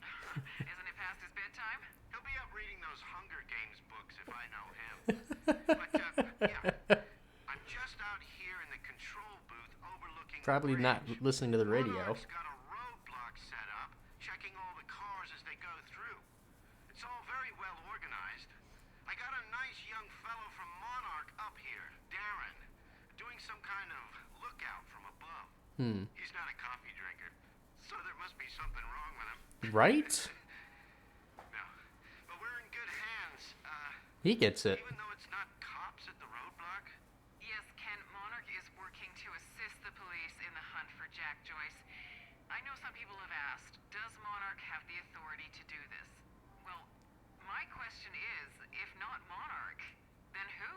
Isn't it past his bedtime? He'll be up reading those Hunger Games books if I know him. But, yeah, I'm just out here in the control booth overlooking Probably the not bridge. listening to the radio. Monarch's got a roadblock set up, checking all the cars as they go through. It's all very well organized. I got a nice young fellow from Monarch up here, Darren, doing some kind of lookout from above. He's not a coffee drinker, so there must be something wrong with him. Right? No, but we're in good hands. He gets it. Even though it's not cops at the roadblock. Yes, Ken, Monarch is working to assist the police in the hunt for Jack Joyce. I know some people have asked, does Monarch have the authority to do this? Well, my question is, if not Monarch, then who?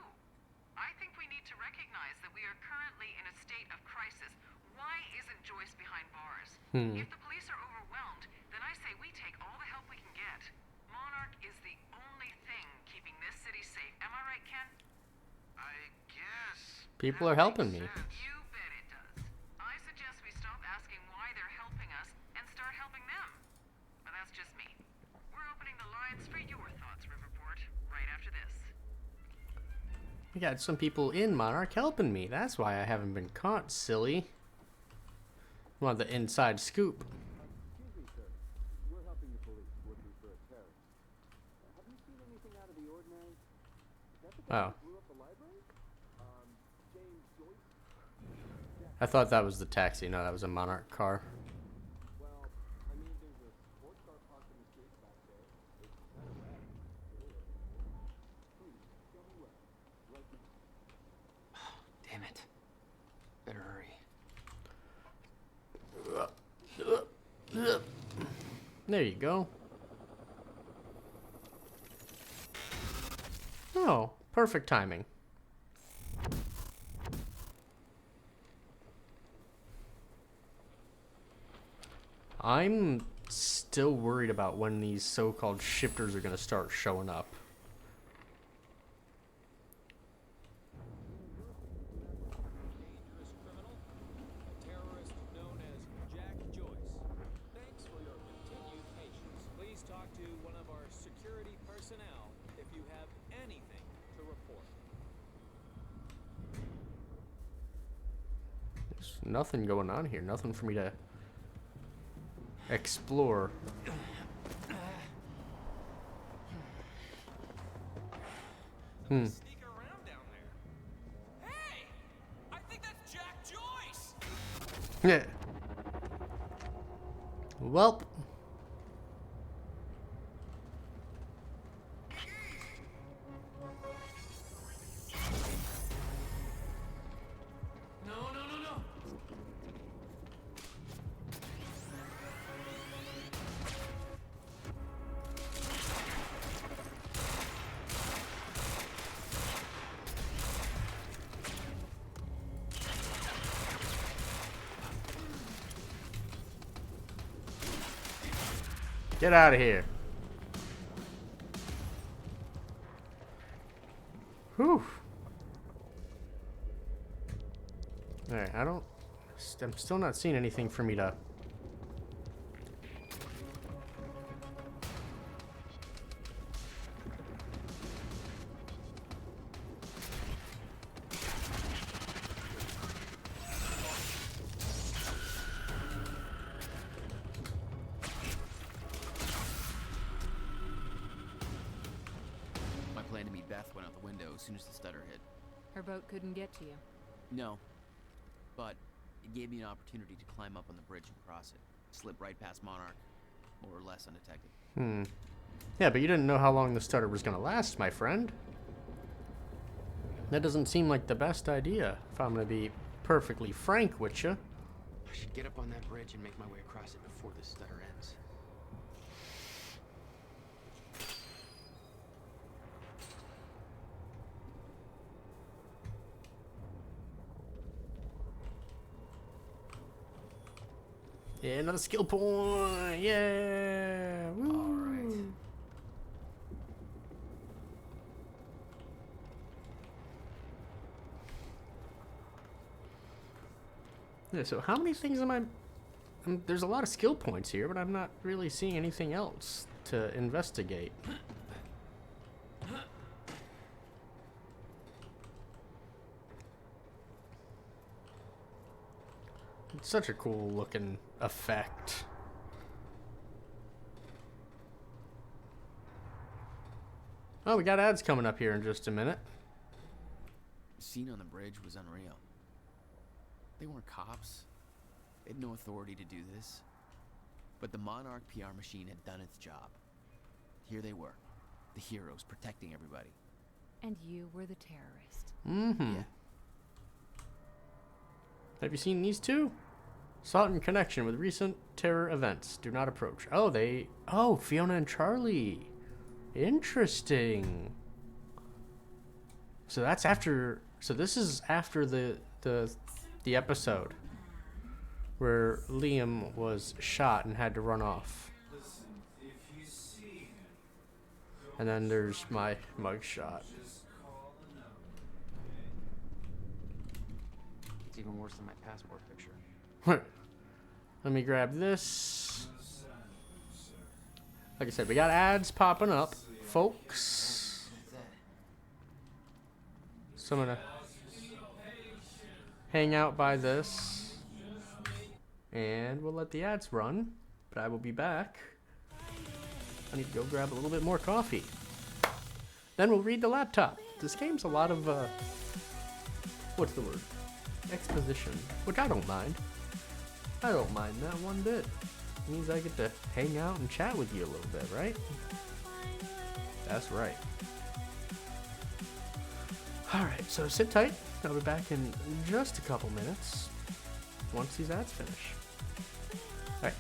I think we need to recognize that we are currently in a state of crisis. Why isn't Joyce behind bars? If the police are overwhelmed, then I say we take all the help we can get. Monarch is the only thing keeping this city safe. Am I right, Ken? I guess. People are helping me. You bet it does. I suggest we stop asking why they're helping us and start helping them. But that's just me. We're opening the lines for your thoughts, Riverport, right after this. We got some people in Monarch helping me. That's why I haven't been caught, silly. Want the inside scoop. Excuse me, sir. We're helping the police looking for a terrorist. Have you seen anything out of the ordinary? Is that the guy who blew up the library? James Joyce? I thought that was the taxi. No, that was a Monarch car. Well, I mean, there's a sports car parked in the street back there. It's kind of rad. Please, show me where. Right now. Damn it. Better hurry. There you go. Oh, perfect timing. I'm still worried about when these so-called shifters are going to start showing up. Dangerous criminal, a terrorist known as Jack Joyce. Thanks for your continued patience. Please talk to one of our security personnel if you have anything to report. There's nothing going on here. Nothing for me to explore. Sneak around down there. Hey! I think that's Jack Joyce! Yeah. Welp. No, no, no, no! Get out of here. Whew. Alright, I'm still not seeing anything for me to... My plan to meet Beth went out the window as soon as the stutter hit. Her boat couldn't get to you. No. But it gave me an opportunity to climb up on the bridge and cross it. Slip right past Monarch, more or less undetected. Yeah, but you didn't know how long the stutter was going to last, my friend. That doesn't seem like the best idea, if I'm going to be perfectly frank with you. I should get up on that bridge and make my way across it before the stutter ends. Yeah, another skill point. Yeah. Woo. All right. Yeah, so how many things am I... there's a lot of skill points here, but I'm not really seeing anything else to investigate. It's such a cool looking effect. Oh, we got ads coming up here in just a minute. The scene on the bridge was unreal. They weren't cops. They had no authority to do this. But the Monarch PR machine had done its job. Here they were, the heroes protecting everybody. And you were the terrorist. Mm-hmm. Yeah. Have you seen these two? Sought in connection with recent terror events. Do not approach. Oh, they... Oh, Fiona and Charlie. Interesting. So that's after... So this is after the episode where Liam was shot and had to run off. And then there's my mugshot. It's even worse than my passport picture. Let me grab this. Like I said, we got ads popping up, folks. So I'm gonna hang out by this, and we'll let the ads run. But I will be back. I need to go grab a little bit more coffee. Then we'll read the laptop. This game's a lot of what's the word? Exposition, which I don't mind. I don't mind that one bit. It means I get to hang out and chat with you a little bit, right? That's right. Alright, so sit tight. I'll be back in just a couple minutes once these ads finish. Alright.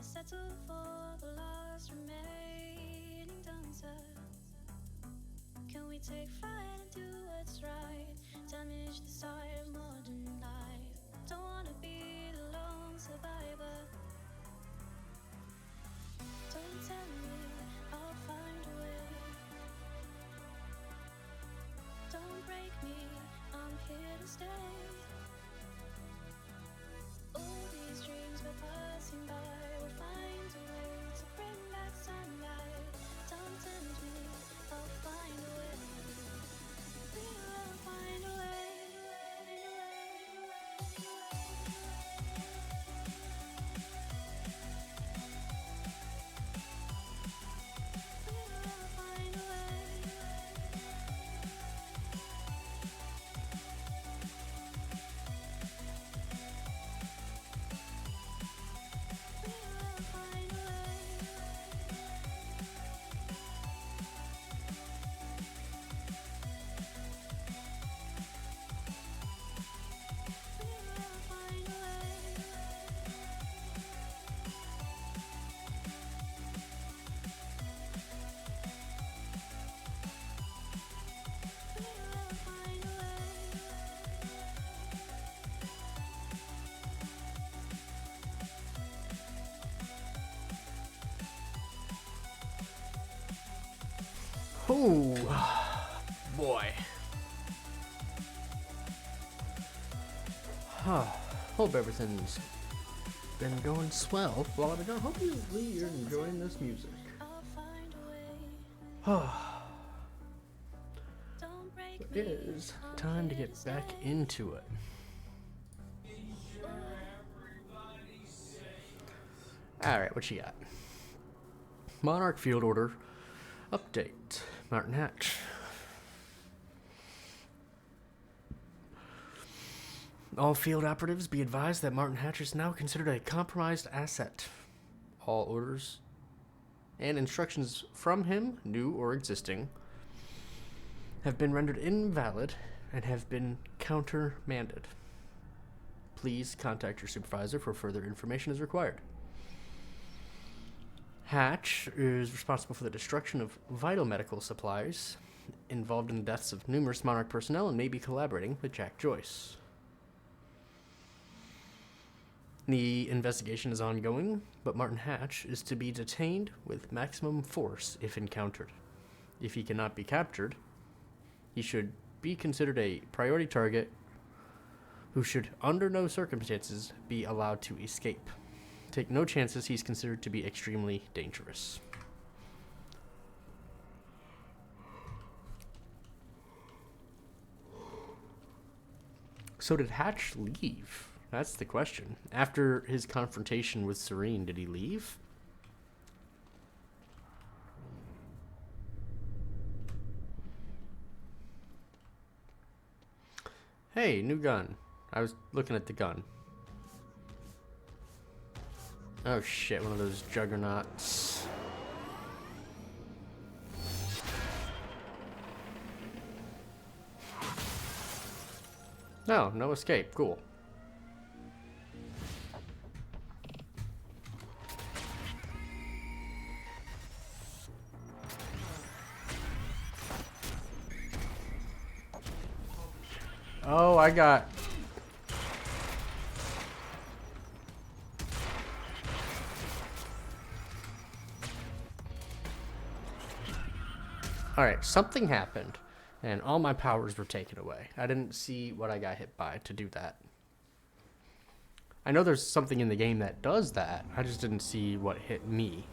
Settle for the last remaining dancer. Can we take flight and do what's right? Damage the side of modern life. Don't wanna be the lone survivor. Don't tell me I'll find a way. Don't break me, I'm here to stay. All these dreams we're passing by. Find a way to bring back sunlight. Don't tempt me, I'll find a way. We will find a way. Oh, boy. Hope everything's been going swell while I've been gone. Hopefully you're enjoying this music. It is time to get back into it. Alright, what you got? Monarch Field Order Update. Martin Hatch. All field operatives be advised that Martin Hatch is now considered a compromised asset. All orders and instructions from him, new or existing, have been rendered invalid and have been countermanded. Please contact your supervisor for further information as required. Hatch is responsible for the destruction of vital medical supplies, involved in the deaths of numerous Monarch personnel, and may be collaborating with Jack Joyce. The investigation is ongoing, but Martin Hatch is to be detained with maximum force if encountered. If he cannot be captured, he should be considered a priority target who should, under no circumstances, be allowed to escape. Take no chances. He's considered to be extremely dangerous. So did Hatch leave? That's the question. After his confrontation with Serene, did he leave? Hey, new gun. I was looking at the gun. Oh shit, one of those juggernauts. No, no escape. Cool. Oh, I got... Alright, something happened, and all my powers were taken away. I didn't see what I got hit by to do that. I know there's something in the game that does that, I just didn't see what hit me.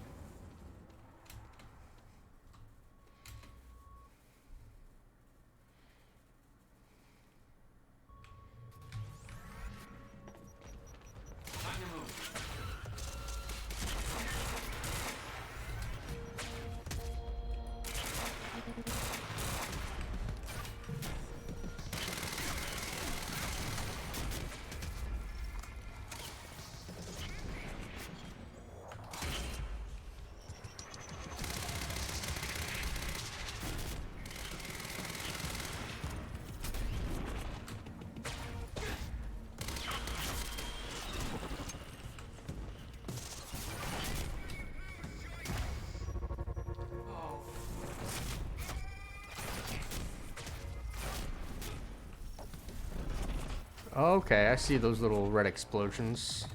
Okay, I see those little red explosions.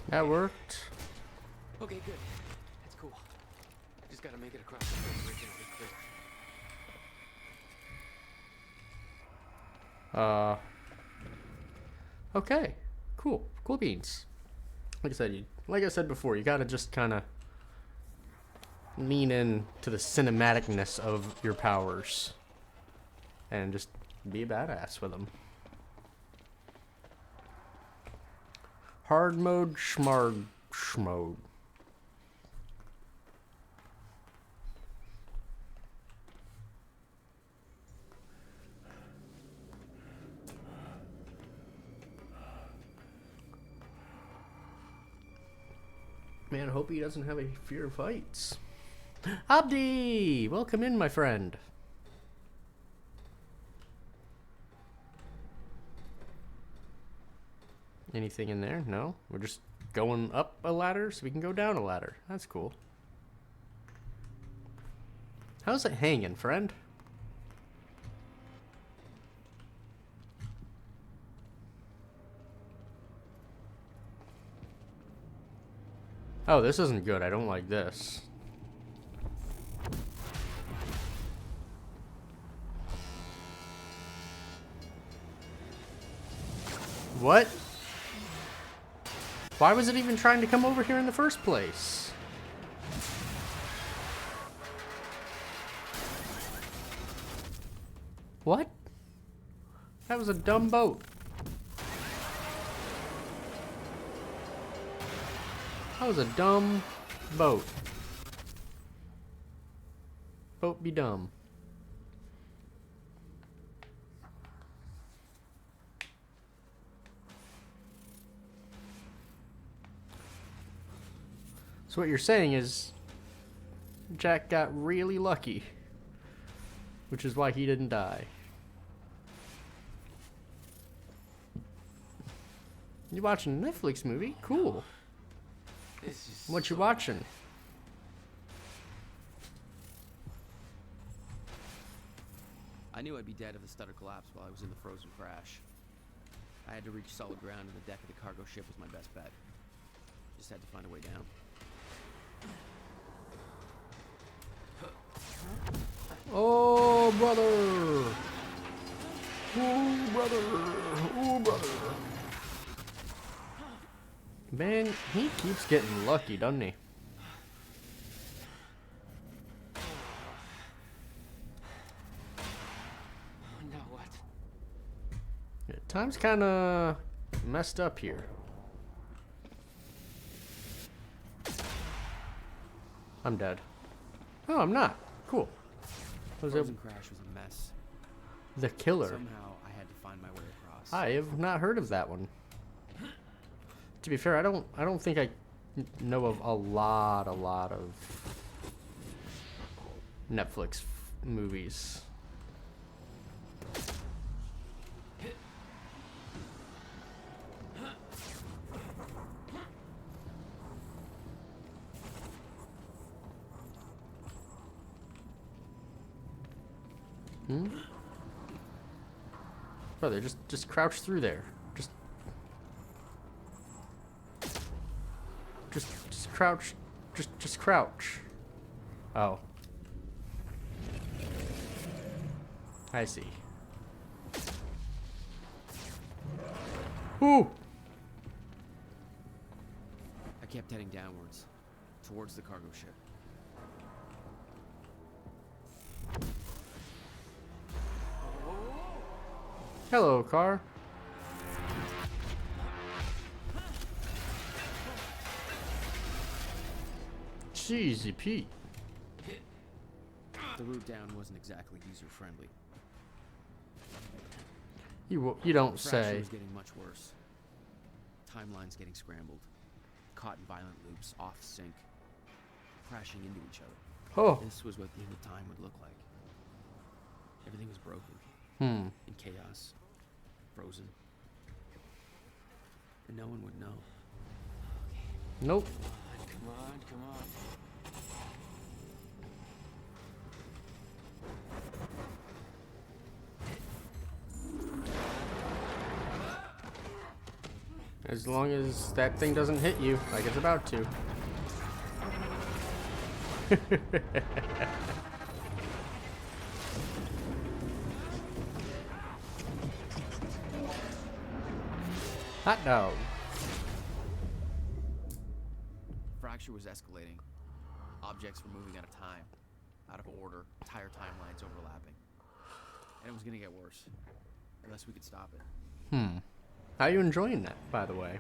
That worked. Okay, good. That's cool. Just gotta make it across the bridge and it'll be clear. Okay. Cool. Cool beans. Like I said before, you gotta just kind of lean in to the cinematicness of your powers and just be a badass with them. Hard mode, schmard, schmode. Man, I hope he doesn't have a fear of heights. Abdi! Welcome in, my friend. Anything in there? No? We're just going up a ladder so we can go down a ladder. That's cool. How's it hanging, friend? Oh, this isn't good. I don't like this. What? Why was it even trying to come over here in the first place? What? That was a dumb boat. That was a dumb boat. Boat be dumb. So what you're saying is Jack got really lucky, which is why he didn't die. You watching a Netflix movie? Cool. What you watching? I knew I'd be dead if the stutter collapsed while I was in the frozen crash. I had to reach solid ground, and the deck of the cargo ship was my best bet. Just had to find a way down. Oh, brother! Oh, brother! Oh, brother! Man, he keeps getting lucky, doesn't he? Now what? Yeah, time's kind of messed up here. I'm dead. Oh, I'm not. Cool. Was Frozen crash was a mess. The Killer? Somehow I had to find my way across. I have not heard of that one. To be fair, I don't think I know of a lot of Netflix movies. Brother, just crouch through there. Just crouch. Just crouch. Oh. I see. Ooh! I kept heading downwards, towards the cargo ship. Hello, car. Jeezy Pete. The route down wasn't exactly user-friendly. You don't The fracture say. was getting much worse. Timelines getting scrambled. Caught in violent loops, off sync. Crashing into each other. Oh. This was what the end of time would look like. Everything was broken. In chaos. Frozen. And no one would know. Nope. Come on, come on. As long as that thing doesn't hit you like it's about to. Hot dog. Fracture was escalating. Objects were moving out of time, out of order, entire timelines overlapping. And it was gonna get worse, unless we could stop it. How you enjoying that, by the way? You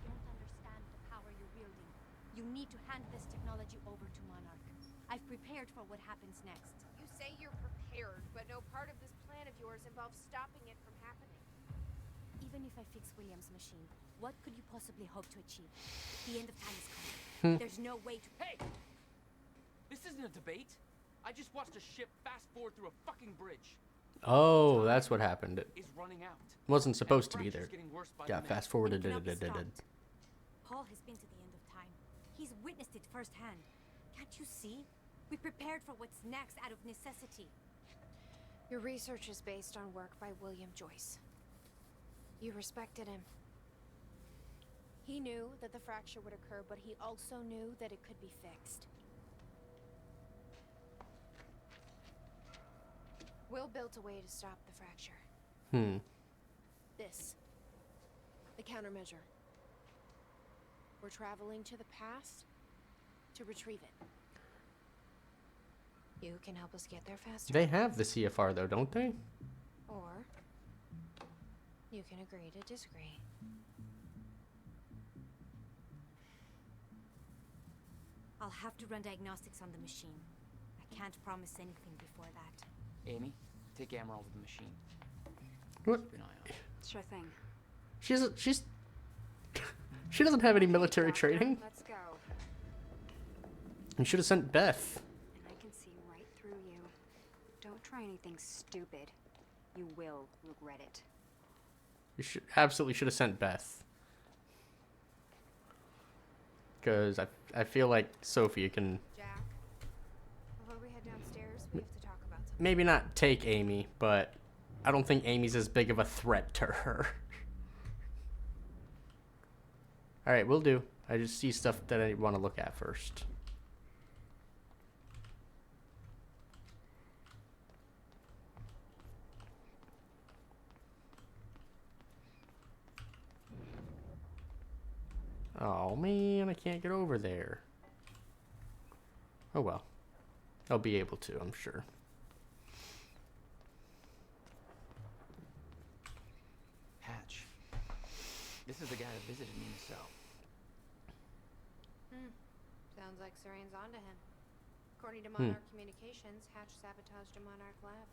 don't understand the power you're wielding. You need to hand this technology over to Monarch. I've prepared for what happens next. You say you're prepared, but no part of this plan of yours involves stopping it from happening. Even if I fix William's machine, what could you possibly hope to achieve? The end of time is coming. There's no way to... Hey! This isn't a debate. I just watched a ship fast forward through a fucking bridge. Oh, that's what happened. It Is running out. wasn't supposed to be there. Getting worse by Yeah, the fast minute. forwarded. It cannot be stopped. Paul has been to the end of time. He's witnessed it firsthand. Can't you see? We prepared for what's next out of necessity. Your research is based on work by William Joyce. You respected him. He knew that the fracture would occur, but he also knew that it could be fixed. Will built a way to stop the fracture. This. The countermeasure. We're traveling to the past to retrieve it. You can help us get there faster. They have the CFR though, don't they? Or you can agree to disagree. I'll have to run diagnostics on the machine. I can't promise anything before that. Amy, take Amaral to the machine. What? Keep an eye on it. Sure thing. She doesn't have any military training. Let's go. You should have sent Beth. And I can see right through you. Don't try anything stupid. You will regret it. You absolutely should have sent Beth. Because I feel like Sophia can Jack, before we head downstairs, we have to talk about something. maybe not take Amy, but I don't think Amy's as big of a threat to her. Alright, we'll do. I just see stuff that I want to look at first. Oh man, I can't get over there. Oh well. I'll be able to, I'm sure. Hatch. This is the guy that visited me in the cell. Sounds like Serene's onto him. According to Monarch Communications, Hatch sabotaged a Monarch lab.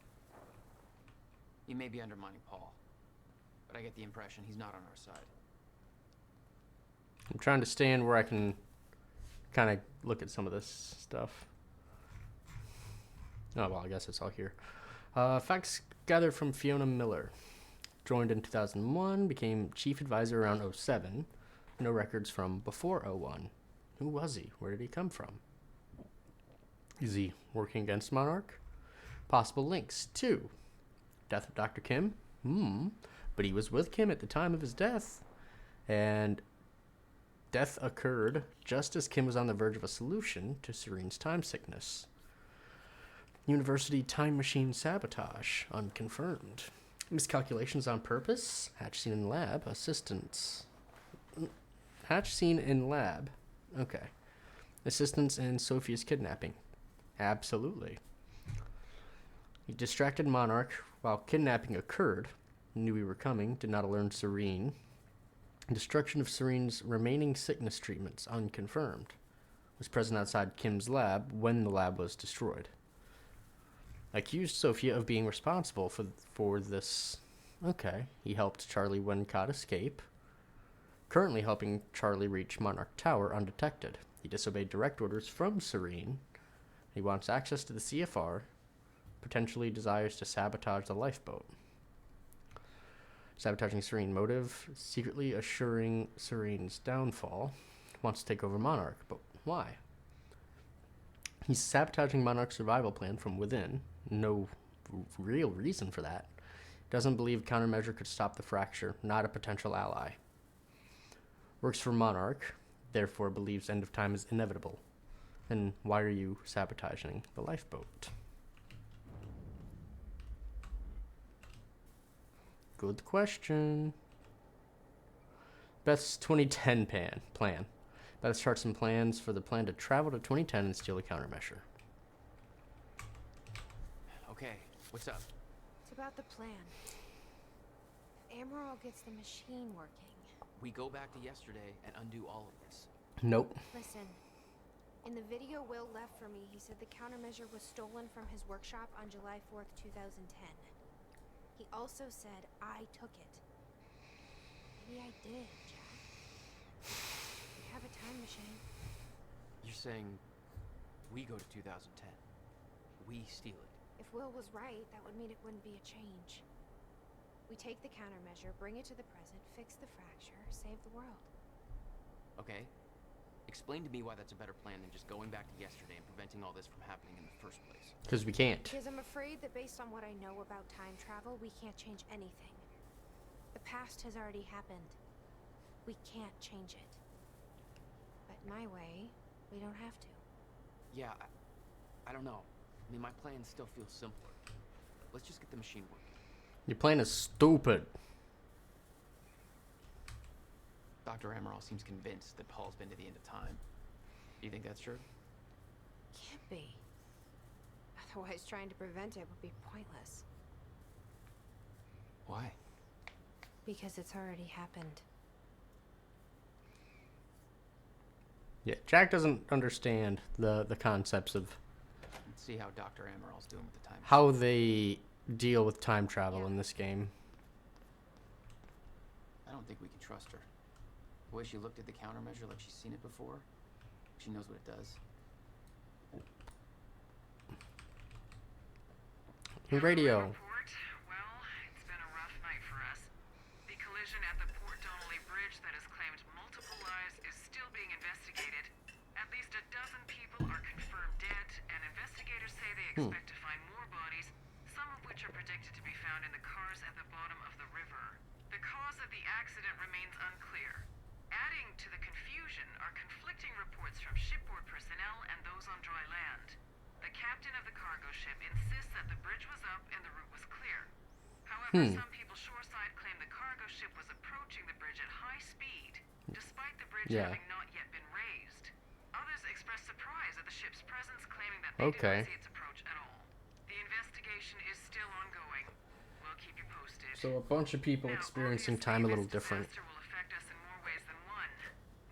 He may be undermining Paul, but I get the impression he's not on our side. I'm trying to stand where I can kind of look at some of this stuff. Oh, well, I guess it's all here. Facts gathered from Fiona Miller. Joined in 2001, became chief advisor around 07. No records from before 01. Who was he? Where did he come from? Is he working against Monarch? Possible links. 2. Death of Dr. Kim? But he was with Kim at the time of his death. And death occurred just as Kim was on the verge of a solution to Serene's time sickness. University time machine sabotage. Unconfirmed. Miscalculations on purpose? Hatch seen in lab. Assistance. Hatch seen in lab. Okay. Assistance in Sophia's kidnapping. Absolutely. He distracted Monarch while kidnapping occurred. Knew we were coming. Did not alert Serene. Destruction of Serene's remaining sickness treatments. Unconfirmed. Was present outside Kim's lab when the lab was destroyed. Accused Sophia of being responsible for this. Okay. He helped Charlie Wincott escape. Currently helping Charlie reach Monarch Tower undetected. He disobeyed direct orders from Serene. He wants access to the CFR. Potentially desires to sabotage the lifeboat. Sabotaging Serene motive. Secretly assuring Serene's downfall. Wants to take over Monarch. But why? He's sabotaging Monarch's survival plan from within. No real reason for that. Doesn't believe countermeasure could stop the fracture. Not a potential ally. Works for Monarch. Therefore believes end of time is inevitable. Then why are you sabotaging the lifeboat? Good question. Beth's 2010 plan. Beth charts some plans for the plan to travel to 2010 and steal a countermeasure. Okay, what's up? It's about the plan. If Amaral gets the machine working. We go back to yesterday and undo all of this. Nope. Listen, in the video Will left for me, he said the countermeasure was stolen from his workshop on July 4th, 2010. He also said I took it. Maybe I did, Jack. We have a time machine. You're saying we go to 2010. We steal it. If Will was right, that would mean it wouldn't be a change. We take the countermeasure, bring it to the present, fix the fracture, save the world. Okay. Explain to me why that's a better plan than just going back to yesterday and preventing all this from happening in the first place. Because we can't. Because I'm afraid that based on what I know about time travel, we can't change anything. The past has already happened. We can't change it. But my way, we don't have to. Yeah, I don't know. I mean, my plan still feels simpler. Let's just get the machine working. Your plan is stupid. Dr. Amaral seems convinced that Paul's been to the end of time. Do you think that's true? Can't be. Otherwise, trying to prevent it would be pointless. Why? Because it's already happened. Yeah, Jack doesn't understand the concepts of Let's see how Dr. Amaral's doing with the time. how they deal with time travel in this game. I don't think we can trust her. The way she looked at the countermeasure like she's seen it before, she knows what it does. Radio. Well, it's been a rough night for us. The collision at the Port Donnelly Bridge that has claimed multiple lives is still being investigated. At least a dozen people are confirmed dead, and investigators say they expect to find more bodies, some of which are predicted to be found in the cars at the bottom of the river. The cause of the accident remains unclear. Adding to the confusion are conflicting reports from shipboard personnel and those on dry land. The captain of the cargo ship insists that the bridge was up and the route was clear. However, some people shoreside claim the cargo ship was approaching the bridge at high speed, despite the bridge having not yet been raised. Others express surprise at the ship's presence, claiming that they didn't see its approach at all. The investigation is still ongoing. We'll keep you posted. So a bunch of people experiencing time a little different. Will affect us in more ways than one.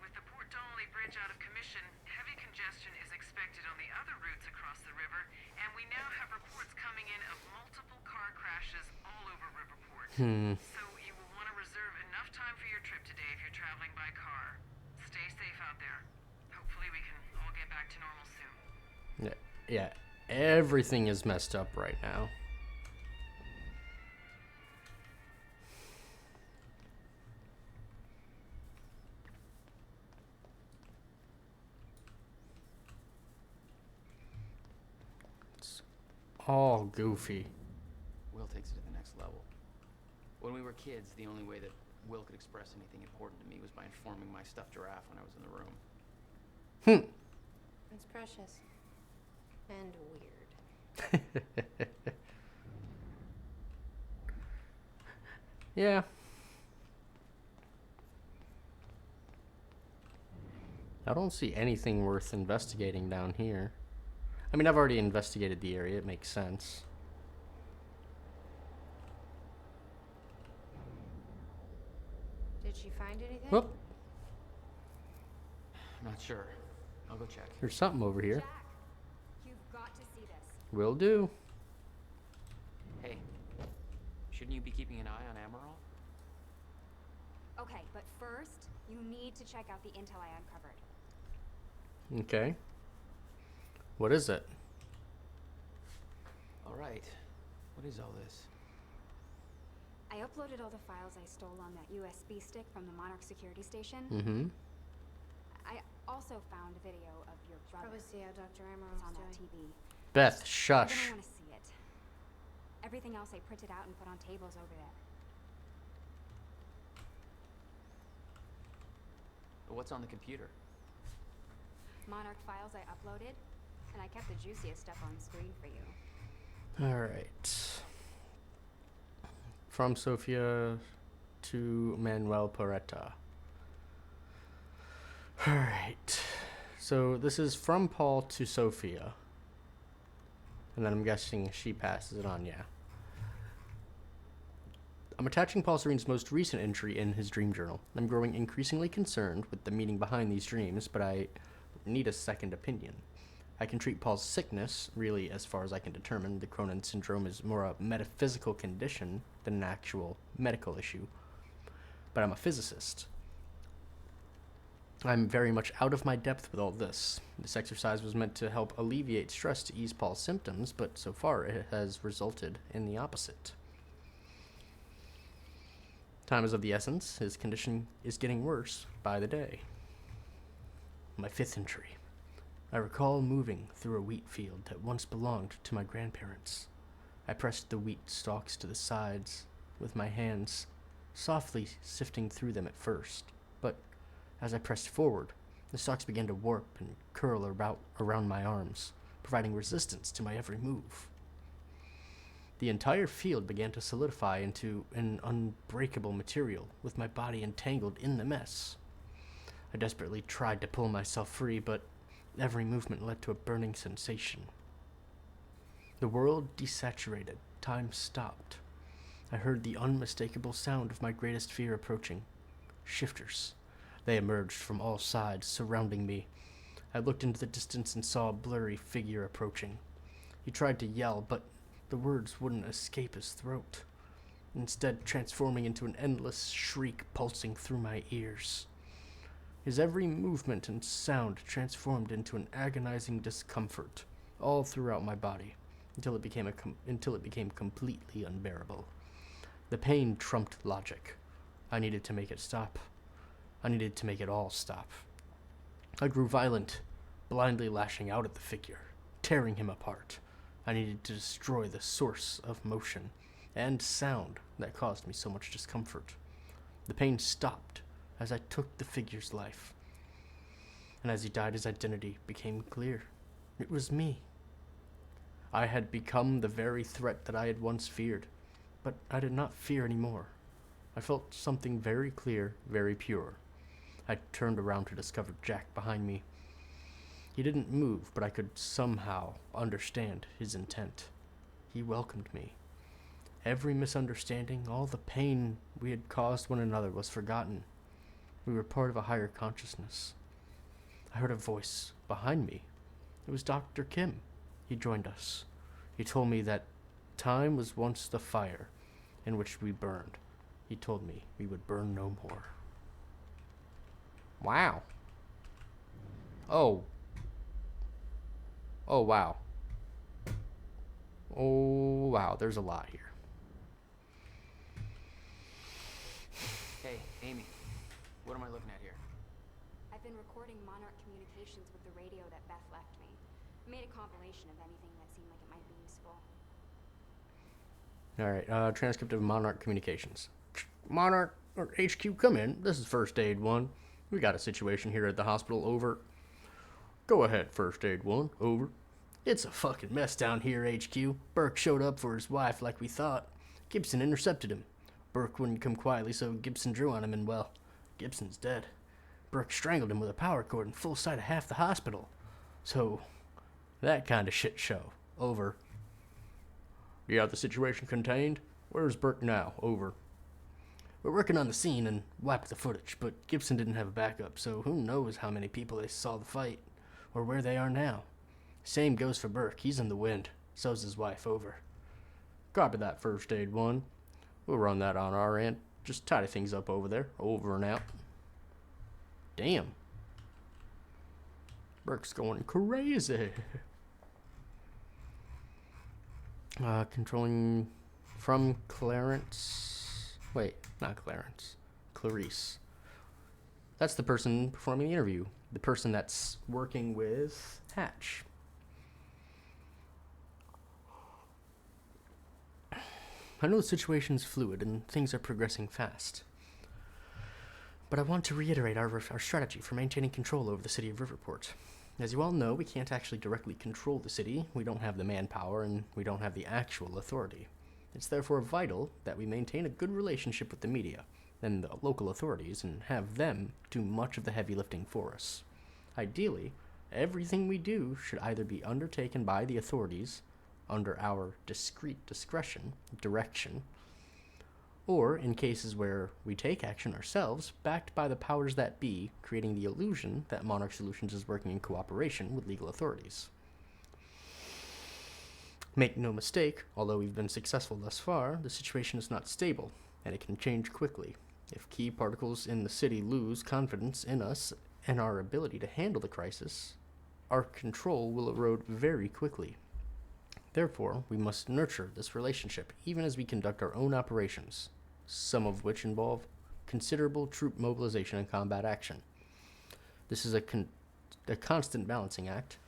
With the Port Donnelly Bridge out of commission, heavy congestion is expected on the other routes across the river, and we now have reports coming in of multiple car crashes all over Riverport. So you will want to reserve enough time for your trip today if you're traveling by car. Stay safe out there. Hopefully we can all get back to normal soon. Yeah, everything is messed up right now. It's all goofy. Will takes it to the next level. When we were kids, the only way that Will could express anything important to me was by informing my stuffed giraffe when I was in the room. It's precious. And weird. Yeah. I don't see anything worth investigating down here. I mean, I've already investigated the area. It makes sense. Did she find anything? Whoop. I'm not sure. I'll go check. There's something over here. Jack, you've got to see this. Will do. Hey, shouldn't you be keeping an eye on Amaral? Okay, but first, you need to check out the intel I uncovered. Okay. What is it? All right. What is all this? I uploaded all the files I stole on that USB stick from the Monarch security station. Mm-hmm. I also found a video of your brother. Probably see how Dr. Amaral It's on is that doing. TV. Beth, You're shush. gonna want to see it. Everything else I printed out and put on tables over there. What's on the computer? Monarch files I uploaded, and I kept the juiciest stuff on screen for you. All right. From Sofia to Manuel Porretta. All right. So this is from Paul to Sofia. And then I'm guessing she passes it on, yeah. I'm attaching Paul Serene's most recent entry in his dream journal. I'm growing increasingly concerned with the meaning behind these dreams, but I need a second opinion. I can treat Paul's sickness, really, as far as I can determine. The Cronin syndrome is more a metaphysical condition than an actual medical issue. But I'm a physicist. I'm very much out of my depth with all this. This exercise was meant to help alleviate stress to ease Paul's symptoms, but so far it has resulted in the opposite. Time is of the essence. His condition is getting worse by the day. my 5th entry. I recall moving through a wheat field that once belonged to my grandparents. I pressed the wheat stalks to the sides with my hands, softly sifting through them at first, but as I pressed forward, the stalks began to warp and curl around my arms, providing resistance to my every move. The entire field began to solidify into an unbreakable material, with my body entangled in the mess. I desperately tried to pull myself free, but every movement led to a burning sensation. The world desaturated. Time stopped. I heard the unmistakable sound of my greatest fear approaching. Shifters. They emerged from all sides, surrounding me. I looked into the distance and saw a blurry figure approaching. He tried to yell, but the words wouldn't escape his throat, instead transforming into an endless shriek pulsing through my ears. His every movement and sound transformed into an agonizing discomfort all throughout my body, until it became completely unbearable. The pain trumped logic. I needed to make it stop. I needed to make it all stop. I grew violent, blindly lashing out at the figure, tearing him apart. I needed to destroy the source of motion and sound that caused me so much discomfort. The pain stopped as I took the figure's life. And as he died, his identity became clear. It was me. I had become the very threat that I had once feared, but I did not fear anymore. I felt something very clear, very pure. I turned around to discover Jack behind me. He didn't move, but I could somehow understand his intent. He welcomed me. Every misunderstanding, all the pain we had caused one another was forgotten. We were part of a higher consciousness. I heard a voice behind me. It was Dr. Kim. He joined us. He told me that time was once the fire in which we burned. He told me we would burn no more. Wow. Oh, wow. Oh, wow. There's a lot here. Hey, Amy. What am I looking at here? I've been recording Monarch communications with the radio that Beth left me. I made a compilation of anything that seemed like it might be useful. Alright, transcript of Monarch communications. Monarch, or HQ, come in. This is First Aid 1. We got a situation here at the hospital, over. Go ahead, First Aid 1, over. It's a fucking mess down here, HQ. Burke showed up for his wife like we thought. Gibson intercepted him. Burke wouldn't come quietly, so Gibson drew on him, and well, Gibson's dead. Burke strangled him with a power cord in full sight of half the hospital. So, that kind of shit show. Over. You got the situation contained? Where's Burke now? Over. We're working on the scene and wiped the footage, but Gibson didn't have a backup, so who knows how many people they saw the fight, or where they are now. Same goes for Burke. He's in the wind. So's his wife. Over. Copy that, First Aid 1. We'll run that on our end. Just tidy things up over there. Over and out. Damn. Burke's going crazy. Controlling from Clarence. Wait, not Clarence. Clarice. That's the person performing the interview. The person that's working with Hatch. I know the situation's fluid and things are progressing fast. But I want to reiterate our strategy for maintaining control over the city of Riverport. As you all know, we can't actually directly control the city. We don't have the manpower and we don't have the actual authority. It's therefore vital that we maintain a good relationship with the media and the local authorities and have them do much of the heavy lifting for us. Ideally, everything we do should either be undertaken by the authorities under our discreet direction, or in cases where we take action ourselves, backed by the powers that be, creating the illusion that Monarch Solutions is working in cooperation with legal authorities. Make no mistake, although we've been successful thus far, the situation is not stable, and it can change quickly. If key particles in the city lose confidence in us and our ability to handle the crisis, our control will erode very quickly. Therefore, we must nurture this relationship even as we conduct our own operations, some of which involve considerable troop mobilization and combat action. This is a a constant balancing act,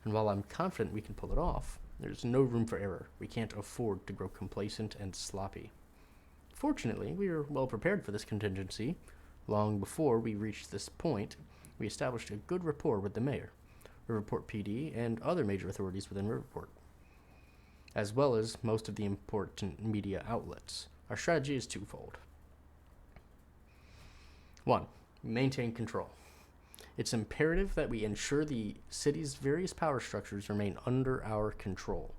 and while I'm confident we can pull it off, there's no room for error. We can't afford to grow complacent and sloppy. Fortunately, we were well prepared for this contingency. Long before we reached this point, we established a good rapport with the mayor, Riverport PD, and other major authorities within Riverport, as well as most of the important media outlets. Our strategy is twofold. 1. Maintain control. It's imperative that we ensure the city's various power structures remain under our control.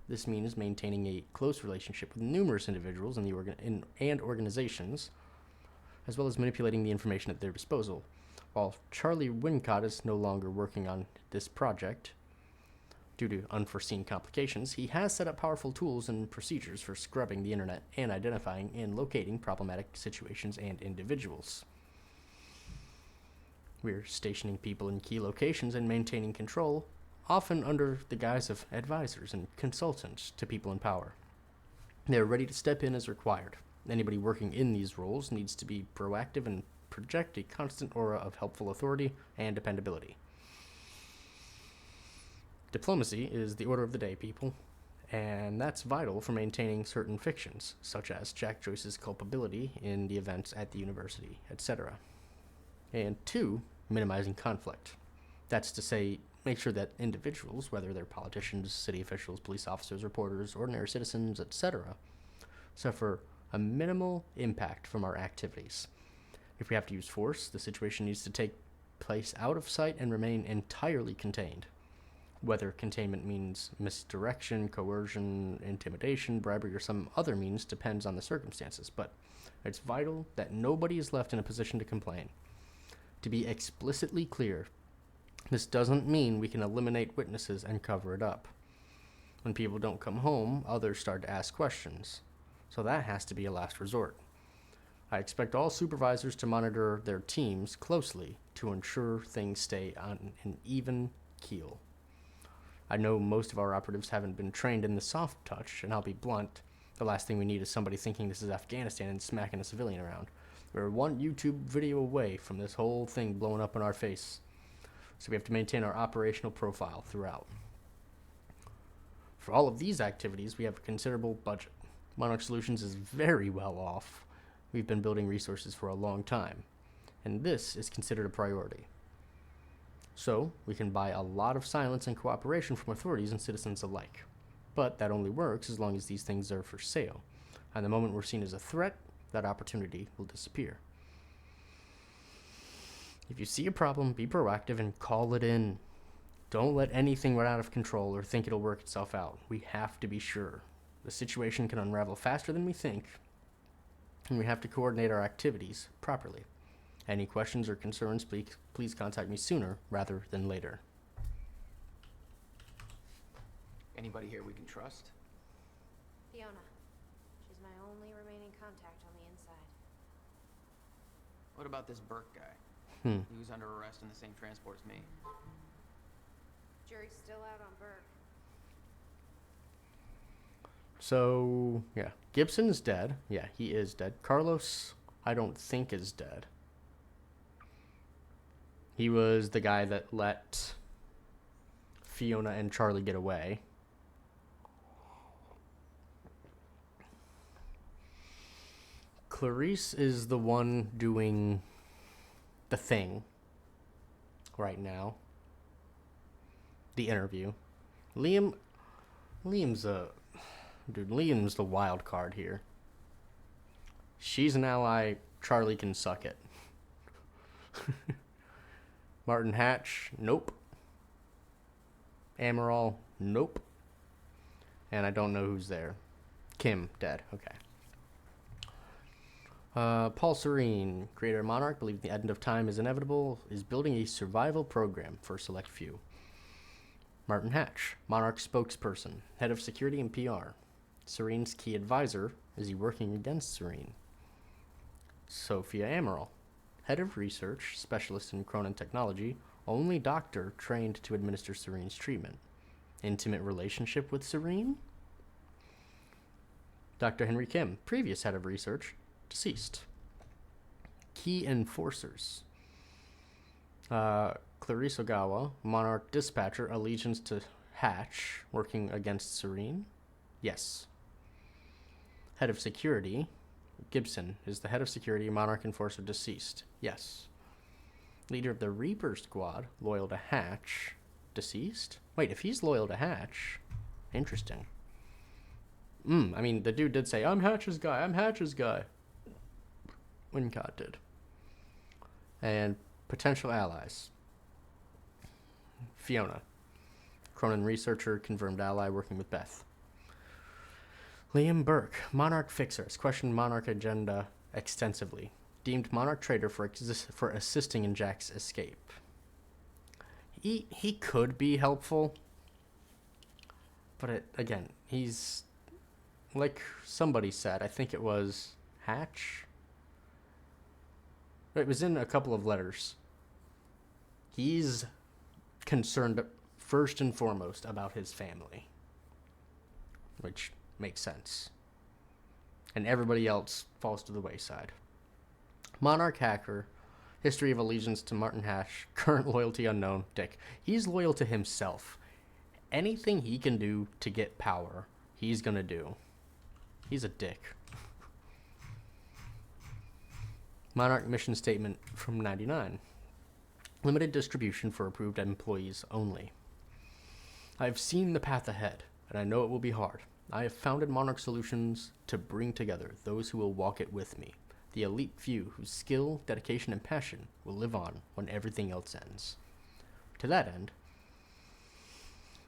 This means maintaining a close relationship with numerous individuals and organizations, as well as manipulating the information at their disposal. While Charlie Wincott is no longer working on this project due to unforeseen complications, he has set up powerful tools and procedures for scrubbing the internet and identifying and locating problematic situations and individuals. We're stationing people in key locations and maintaining control, often under the guise of advisors and consultants to people in power. They're ready to step in as required. Anybody working in these roles needs to be proactive and project a constant aura of helpful authority and dependability. Diplomacy is the order of the day, people, and that's vital for maintaining certain fictions, such as Jack Joyce's culpability in the events at the university, etc. And 2, minimizing conflict. That's to say, make sure that individuals, whether they're politicians, city officials, police officers, reporters, ordinary citizens, etc., suffer a minimal impact from our activities. If we have to use force, the situation needs to take place out of sight and remain entirely contained. Whether containment means misdirection, coercion, intimidation, bribery, or some other means depends on the circumstances, but it's vital that nobody is left in a position to complain. To be explicitly clear, this doesn't mean we can eliminate witnesses and cover it up. When people don't come home, others start to ask questions, so that has to be a last resort. I expect all supervisors to monitor their teams closely to ensure things stay on an even keel. I know most of our operatives haven't been trained in the soft touch, and I'll be blunt, the last thing we need is somebody thinking this is Afghanistan and smacking a civilian around. We're one YouTube video away from this whole thing blowing up in our face, so we have to maintain our operational profile throughout. For all of these activities, we have a considerable budget. Monarch Solutions is very well off. We've been building resources for a long time, and this is considered a priority. So, we can buy a lot of silence and cooperation from authorities and citizens alike. But that only works as long as these things are for sale. And the moment we're seen as a threat, that opportunity will disappear. If you see a problem, be proactive and call it in. Don't let anything run out of control or think it'll work itself out. We have to be sure. The situation can unravel faster than we think, and we have to coordinate our activities properly. Any questions or concerns, please contact me sooner rather than later. Anybody here we can trust? Fiona. She's my only remaining contact on the inside. What about this Burke guy? He was under arrest in the same transport as me. Jury's still out on Burke. So, yeah. Gibson's dead. Yeah, he is dead. Carlos, I don't think is dead. He was the guy that let Fiona and Charlie get away. Clarice is the one doing the thing right now. The interview. Liam's the wild card here. She's an ally. Charlie can suck it. Martin Hatch, nope. Amaral, nope. And I don't know who's there. Kim, dead. Okay. Paul Serene, creator of Monarch, believes the end of time is inevitable, is building a survival program for a select few. Martin Hatch, Monarch spokesperson, head of security and PR. Serene's key advisor, is he working against Serene? Sophia Amaral, head of research, specialist in Cronin technology, only doctor trained to administer Serene's treatment. Intimate relationship with Serene? Dr. Henry Kim, previous head of research, deceased. Key enforcers. Clarice Ogawa, Monarch Dispatcher, allegiance to Hatch, working against Serene? Yes. Head of Security, Gibson, is the head of security, Monarch Enforcer, deceased? Yes. Leader of the Reaper Squad, loyal to Hatch, deceased? Wait, if he's loyal to Hatch, interesting. I mean, the dude did say, I'm Hatch's guy, I'm Hatch's guy. Wincott did. And potential allies. Fiona, Cronin researcher, confirmed ally, working with Beth. Liam Burke, Monarch Fixer, has questioned Monarch agenda extensively. Deemed Monarch traitor for assisting in Jack's escape. He could be helpful, but again, he's like somebody said. I think it was Hatch. It was in a couple of letters. He's concerned first and foremost about his family, which makes sense. And everybody else falls to the wayside. Monarch Hacker, history of allegiance to Martin Hash, current loyalty unknown, dick. He's loyal to himself. Anything he can do to get power, he's gonna do. He's a dick. Monarch mission statement from 99. Limited distribution for approved employees only. I have seen the path ahead, and I know it will be hard. I have founded Monarch Solutions to bring together those who will walk it with me, the elite few whose skill, dedication, and passion will live on when everything else ends. To that end,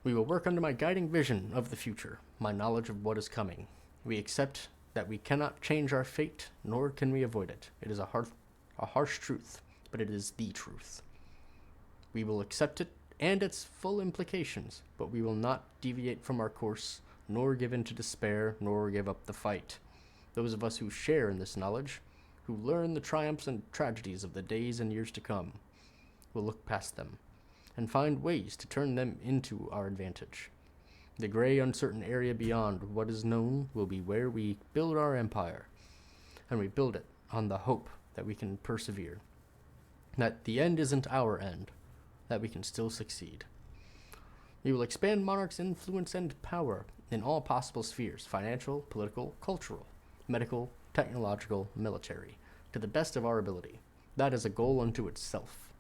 we will work under my guiding vision of the future, my knowledge of what is coming. We accept that we cannot change our fate, nor can we avoid it. It is a harsh truth, but it is the truth. We will accept it and its full implications, but we will not deviate from our course, nor give in to despair, nor give up the fight. Those of us who share in this knowledge, who learn the triumphs and tragedies of the days and years to come, will look past them, and find ways to turn them into our advantage. The gray, uncertain area beyond what is known will be where we build our empire, and we build it on the hope that we can persevere, that the end isn't our end, that we can still succeed. We will expand Monarch's influence and power in all possible spheres, financial, political, cultural, medical, technological, military, to the best of our ability. That is a goal unto itself.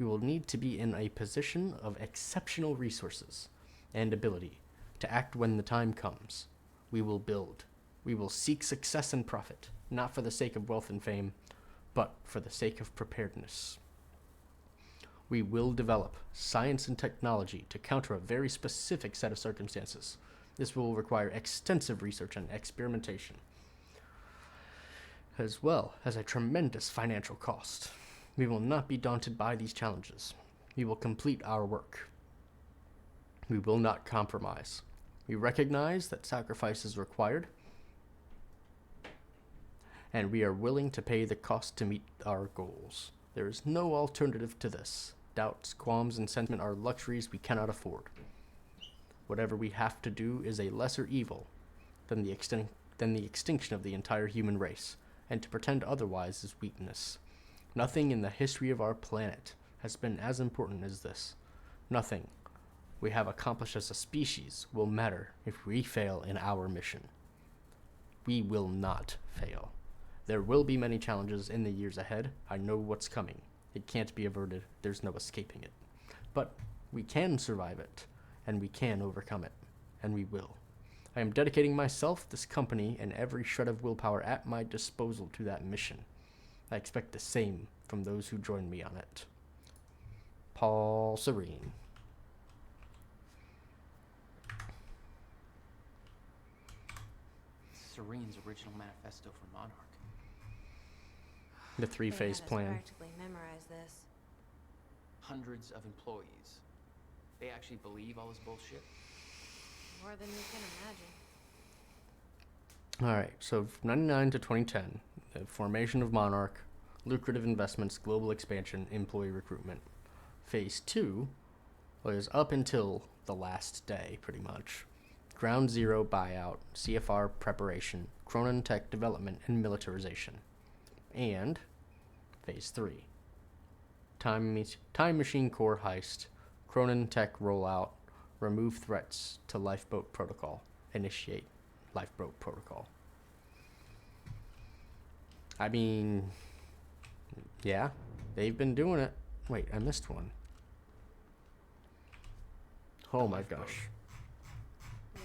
We will need to be in a position of exceptional resources and ability to act when the time comes. We will build. We will seek success and profit, not for the sake of wealth and fame, but for the sake of preparedness. We will develop science and technology to counter a very specific set of circumstances. This will require extensive research and experimentation, as well as a tremendous financial cost. We will not be daunted by these challenges. We will complete our work. We will not compromise. We recognize that sacrifice is required, and we are willing to pay the cost to meet our goals. There is no alternative to this. Doubts, qualms, and sentiment are luxuries we cannot afford. Whatever we have to do is a lesser evil than the extinction of the entire human race, and to pretend otherwise is weakness. Nothing in the history of our planet has been as important as this. Nothing we have accomplished as a species will matter if we fail in our mission. We will not fail. There will be many challenges in the years ahead. I know what's coming. It can't be averted. There's no escaping it. But we can survive it, and we can overcome it, and we will. I am dedicating myself, this company, and every shred of willpower at my disposal to that mission. I expect the same from those who join me on it. Paul Serene. Serene's original manifesto for Monarch. The three-phase plan. Practically memorize this. Hundreds of employees. They actually believe all this bullshit? More than you can imagine. Alright, so 99 to 2010, the formation of Monarch, lucrative investments, global expansion, employee recruitment. Phase 2 was up until the last day, pretty much. Ground Zero buyout, CFR preparation, Cronin tech development, and militarization. And Phase 3. time machine core heist, Cronin tech rollout, remove threats to lifeboat protocol, initiate lifeboat protocol. I mean, yeah, they've been doing it. Wait, I missed one. Oh my gosh. Yeah.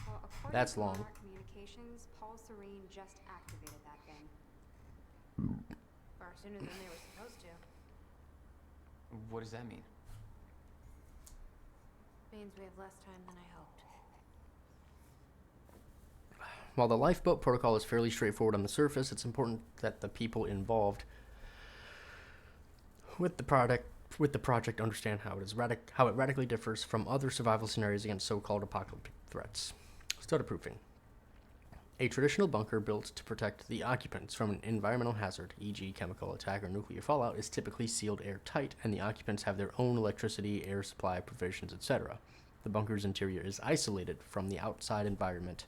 Well, according That's to long. Monarch Communications, Paul Serene just activated that thing. Far sooner than they were supposed to. What does that mean? Means we have less time than I hoped. While the lifeboat protocol is fairly straightforward on the surface, it's important that the people involved with the project understand how it radically differs from other survival scenarios against so-called apocalyptic threats. Stutter-proofing. A traditional bunker built to protect the occupants from an environmental hazard, e.g. chemical attack or nuclear fallout, is typically sealed airtight, and the occupants have their own electricity, air supply, provisions, etc. The bunker's interior is isolated from the outside environment,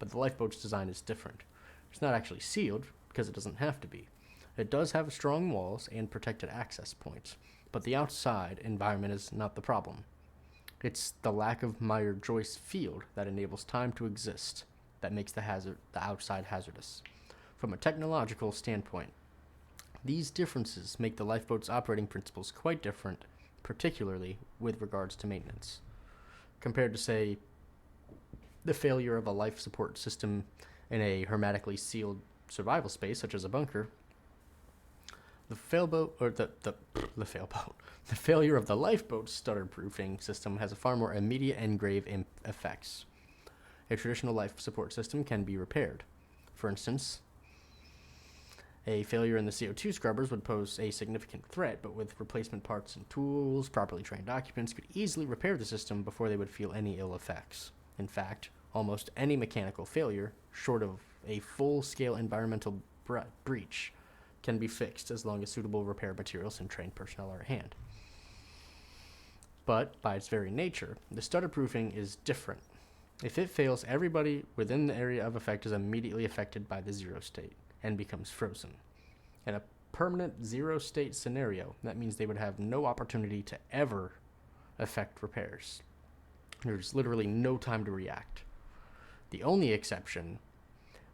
but the lifeboat's design is different. It's not actually sealed, because it doesn't have to be. It does have strong walls and protected access points, but the outside environment is not the problem. It's the lack of Meyer-Joyce field that enables time to exist that makes the outside hazardous. From a technological standpoint, these differences make the lifeboat's operating principles quite different, particularly with regards to maintenance. Compared to, say, the failure of a life support system in a hermetically sealed survival space, such as a bunker, the failure of the lifeboat's stutter-proofing system has a far more immediate and grave effects. A traditional life support system can be repaired. For instance, a failure in the CO2 scrubbers would pose a significant threat, but with replacement parts and tools, properly trained occupants could easily repair the system before they would feel any ill effects. In fact, almost any mechanical failure, short of a full-scale environmental breach, can be fixed as long as suitable repair materials and trained personnel are at hand. But, by its very nature, the stutter-proofing is different. If it fails, everybody within the area of effect is immediately affected by the zero state and becomes frozen. In a permanent zero state scenario, that means they would have no opportunity to ever effect repairs. There's literally no time to react. The only exception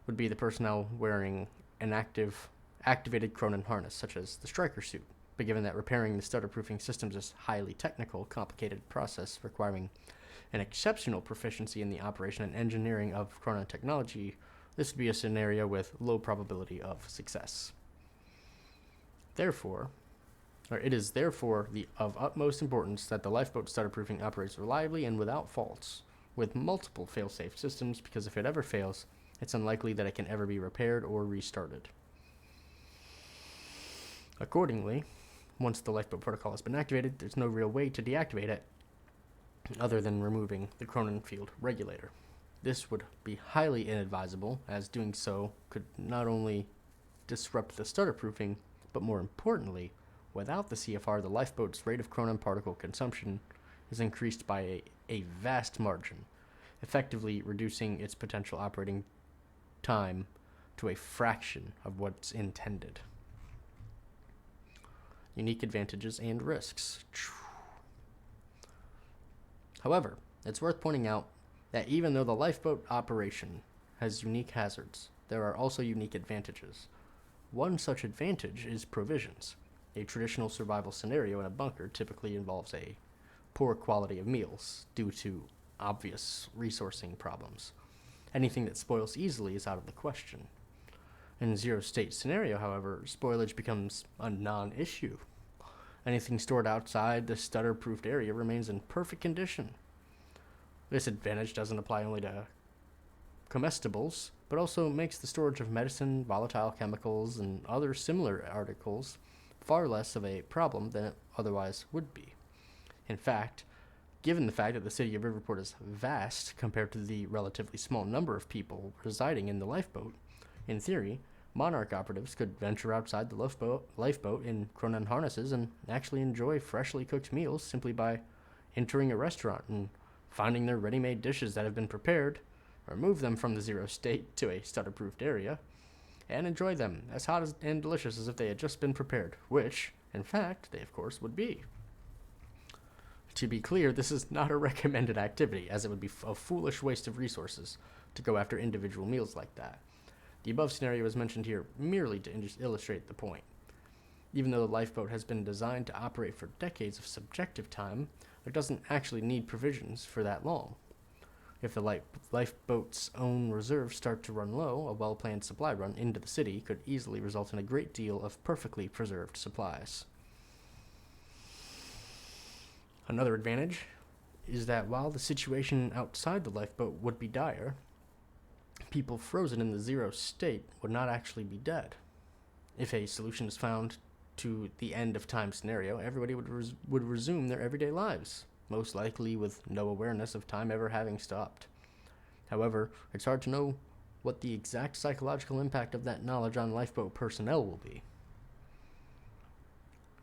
would be the personnel wearing an activated Cronin harness, such as the striker suit. But given that repairing the stutter-proofing systems is a highly technical, complicated process requiring an exceptional proficiency in the operation and engineering of Cronin technology, this would be a scenario with low probability of success. It is therefore of utmost importance that the lifeboat stutter-proofing operates reliably and without faults, with multiple fail-safe systems, because if it ever fails, it's unlikely that it can ever be repaired or restarted. Accordingly, once the lifeboat protocol has been activated, there's no real way to deactivate it other than removing the Cronin field regulator. This would be highly inadvisable, as doing so could not only disrupt the stutter-proofing, but more importantly, without the CFR, the lifeboat's rate of Cronin particle consumption is increased by a vast margin, effectively reducing its potential operating time to a fraction of what's intended. Unique advantages and risks. However, it's worth pointing out that even though the lifeboat operation has unique hazards, there are also unique advantages. One such advantage is provisions. A traditional survival scenario in a bunker typically involves a poor quality of meals due to obvious resourcing problems. Anything that spoils easily is out of the question. In a zero-state scenario, however, spoilage becomes a non-issue. Anything stored outside the stutter-proofed area remains in perfect condition. This advantage doesn't apply only to comestibles, but also makes the storage of medicine, volatile chemicals, and other similar articles far less of a problem than it otherwise would be. In fact, given the fact that the city of Riverport is vast compared to the relatively small number of people residing in the lifeboat, in theory, Monarch operatives could venture outside the lifeboat in Cronin harnesses and actually enjoy freshly cooked meals simply by entering a restaurant and finding their ready-made dishes that have been prepared, remove them from the zero state to a stutter-proofed area, and enjoy them as hot and delicious as if they had just been prepared, which, in fact, they of course would be. To be clear, this is not a recommended activity, as it would be a foolish waste of resources to go after individual meals like that. The above scenario is mentioned here merely to illustrate the point. Even though the lifeboat has been designed to operate for decades of subjective time, it doesn't actually need provisions for that long. If the lifeboat's own reserves start to run low, a well-planned supply run into the city could easily result in a great deal of perfectly preserved supplies. Another advantage is that while the situation outside the lifeboat would be dire, people frozen in the zero state would not actually be dead. If a solution is found to the end of time scenario, everybody would resume their everyday lives, most likely with no awareness of time ever having stopped. However, it's hard to know what the exact psychological impact of that knowledge on lifeboat personnel will be.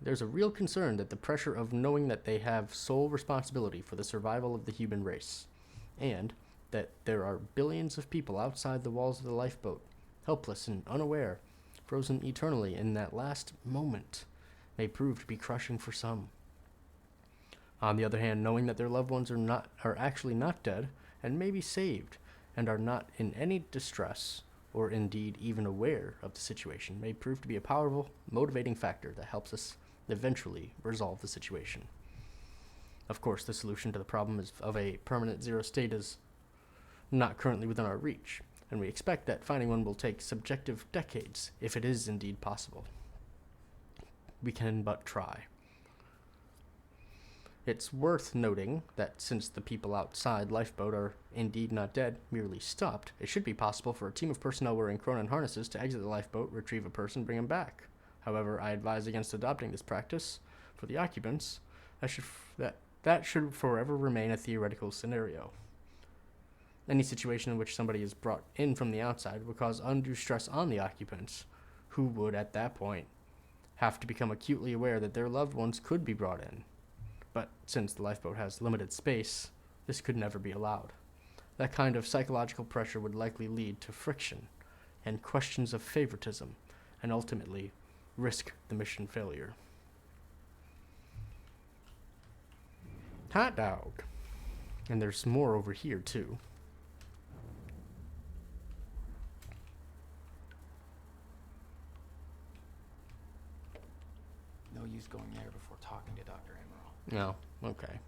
There's a real concern that the pressure of knowing that they have sole responsibility for the survival of the human race, and that there are billions of people outside the walls of the lifeboat, helpless and unaware, frozen eternally in that last moment, may prove to be crushing for some. On the other hand, knowing that their loved ones are actually not dead and may be saved and are not in any distress or indeed even aware of the situation may prove to be a powerful, motivating factor that helps us eventually resolve the situation. Of course, the solution to the problem of a permanent zero state is not currently within our reach, and we expect that finding one will take subjective decades if it is indeed possible. We can but try. It's worth noting that since the people outside lifeboat are indeed not dead, merely stopped, it should be possible for a team of personnel wearing Cronon harnesses to exit the lifeboat, retrieve a person, bring him back. However, I advise against adopting this practice for the occupants. That should forever remain a theoretical scenario. Any situation in which somebody is brought in from the outside would cause undue stress on the occupants, who would, at that point, have to become acutely aware that their loved ones could be brought in. But since the lifeboat has limited space, this could never be allowed. That kind of psychological pressure would likely lead to friction and questions of favoritism, and ultimately risk the mission failure. Hot dog. And there's more over here, too. No use going there before talking to Dr. Emerald. No, okay.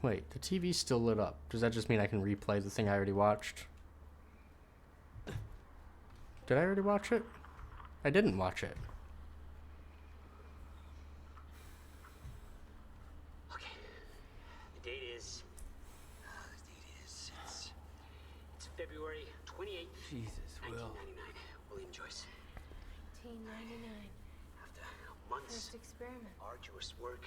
Wait, the TV's still lit up. Does that just mean I can replay the thing I already watched? Did I already watch it? I didn't watch it. Okay. The date is... it's February 28th, Jesus, Will. 1999. William Joyce. 1999. After months First experiment. arduous work,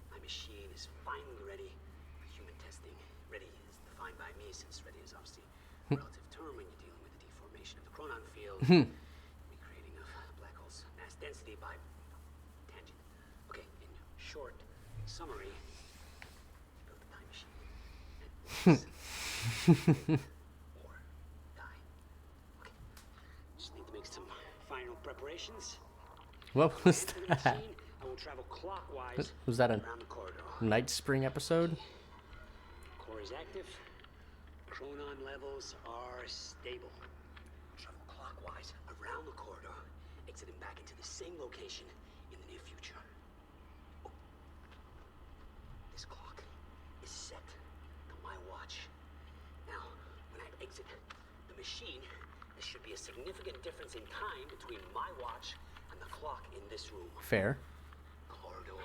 my machine is finally ready for human testing. Ready is defined by me, since ready is obviously a relative term when you're dealing with the deformation of the Cronon field, recreating of black holes mass density by tangent. Okay, in short summary, build a time machine. Or die. Okay. Just need to make some final preparations. What was Enter the that? machine. I will travel clockwise Was that a around the corridor. Night Spring episode? Core is active. Cronon levels are stable. Travel clockwise around the corridor, exiting back into the same location in the near future. Oh. This clock is set to my watch. Now, when I exit the machine, there should be a significant difference in time between my watch and the clock in this room. Fair. Corridor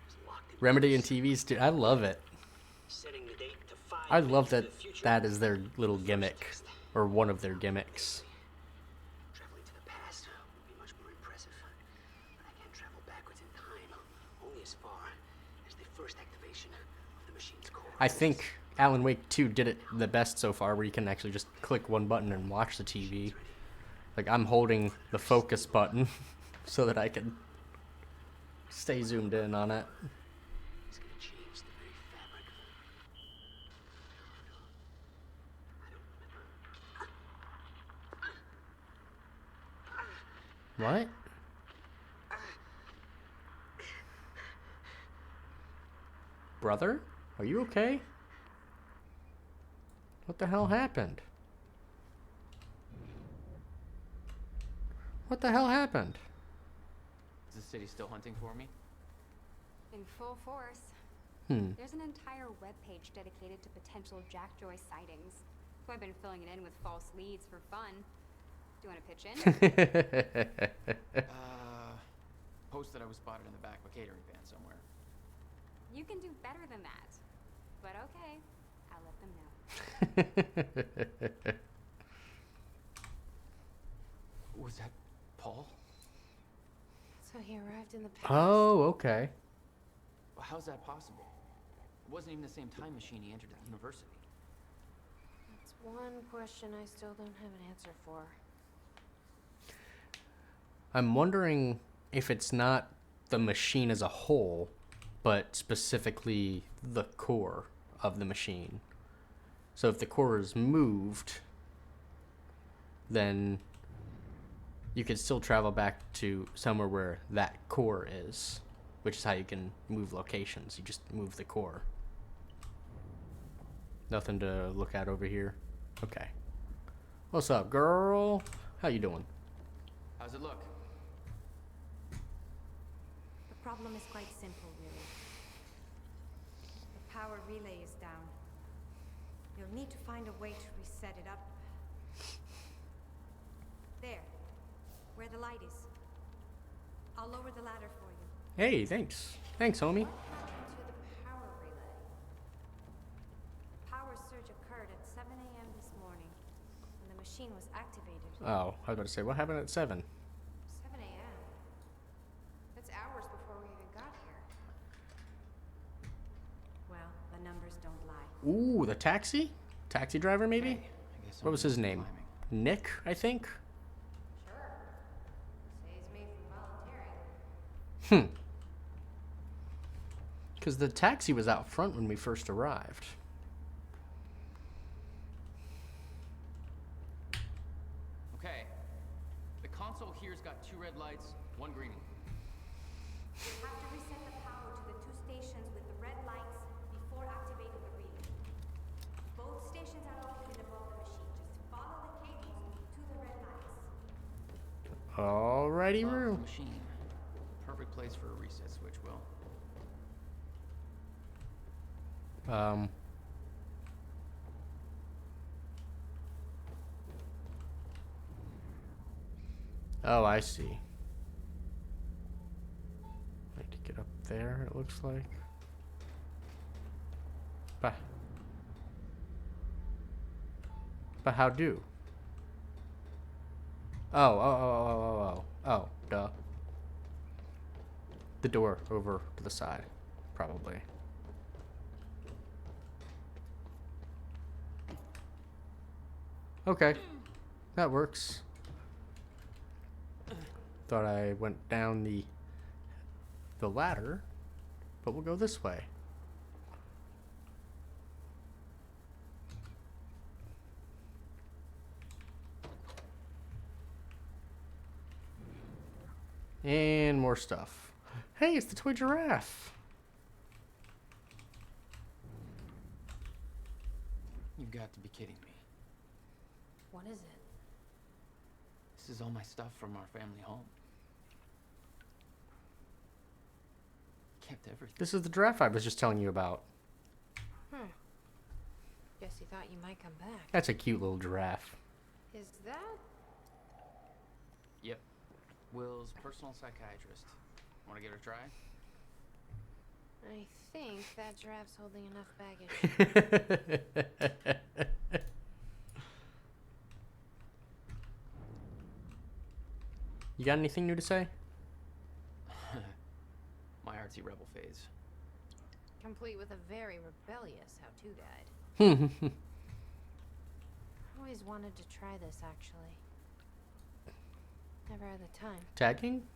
is locked in Remedy and place. TVs, dude, I love it. Setting the date to 5 I love minutes that into the future. that is their little gimmick, or one of their gimmicks. Traveling to the past would be much more impressive, but I can't travel backwards in time, only as far as the first activation of the machine's core. I think Alan Wake 2 did it the best so far, where you can actually just click one button and watch the TV. Like, I'm holding the focus button so that I can stay zoomed in on it. It's gonna change What? Brother? Are you okay? What the hell happened? What the hell happened? Is the city still hunting for me? In full force. There's an entire webpage dedicated to potential Jack Joyce sightings. So I've been filling it in with false leads for fun. Do you want to pitch in? Post that I was spotted in the back of a catering van somewhere. You can do better than that. But okay, I'll let them know. Was that Paul? So he arrived in the past. Oh, okay. How's that possible? It wasn't even the same time machine he entered at the university. That's one question I still don't have an answer for. I'm wondering if it's not the machine as a whole, but specifically the core of the machine. So if the core is moved, then you could still travel back to somewhere where that core is, which is how you can move locations. You just move the core. Nothing to look at over here. Okay. What's up, girl? How you doing? How's it look? The problem is quite simple, really. The power relay is down. You'll need to find a way to reset it up. There. Where the light is. I'll lower the ladder for you. Hey, thanks. Thanks, homie. What happened to the power relay? The power surge occurred at 7 a.m. this morning, when the machine was activated. Oh, I was about to say, what happened at 7? 7 a.m. That's hours before we even got here. Well, the numbers don't lie. Ooh, the taxi? Taxi driver, maybe? Hey, I guess What was his name? Nick, I think? Sure. Saves me from volunteering. Because the taxi was out front when we first arrived. Okay. The console here's got 2 red lights, 1 green one. You have to reset the power to the 2 stations with the red lights before activating the relay. Both stations are located above the machine. Just follow the cables to the red lights. Alrighty, Above the room. machine. Perfect place for a reset switch, Will. Oh, I see. Like to get up there, it looks like. But how do? Oh, duh. The door over to the side, probably. Okay, that works. Thought I went down the ladder, but we'll go this way. And more stuff. Hey, it's the toy giraffe. You've got to be kidding me. What is it? This is all my stuff from our family home. Kept everything. This is the giraffe I was just telling you about. Guess he thought you might come back. That's a cute little giraffe. Is that? Yep. Will's personal psychiatrist. Want to give it a try? I think that giraffe's holding enough baggage. You got anything new to say? My artsy rebel phase. Complete with a very rebellious how-to guide. Always wanted to try this, actually. Never had the time. Tagging?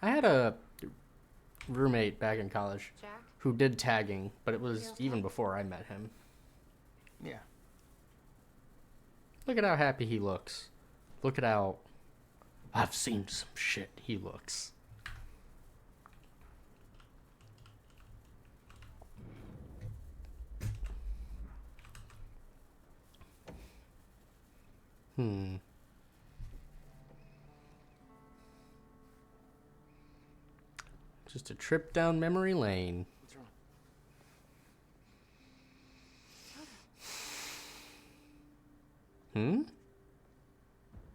I had a roommate back in college Jack? who did tagging, but it was even before I met him. Yeah. Look at how happy he looks. Look at how I've seen some shit he looks. Just a trip down memory lane. What's wrong?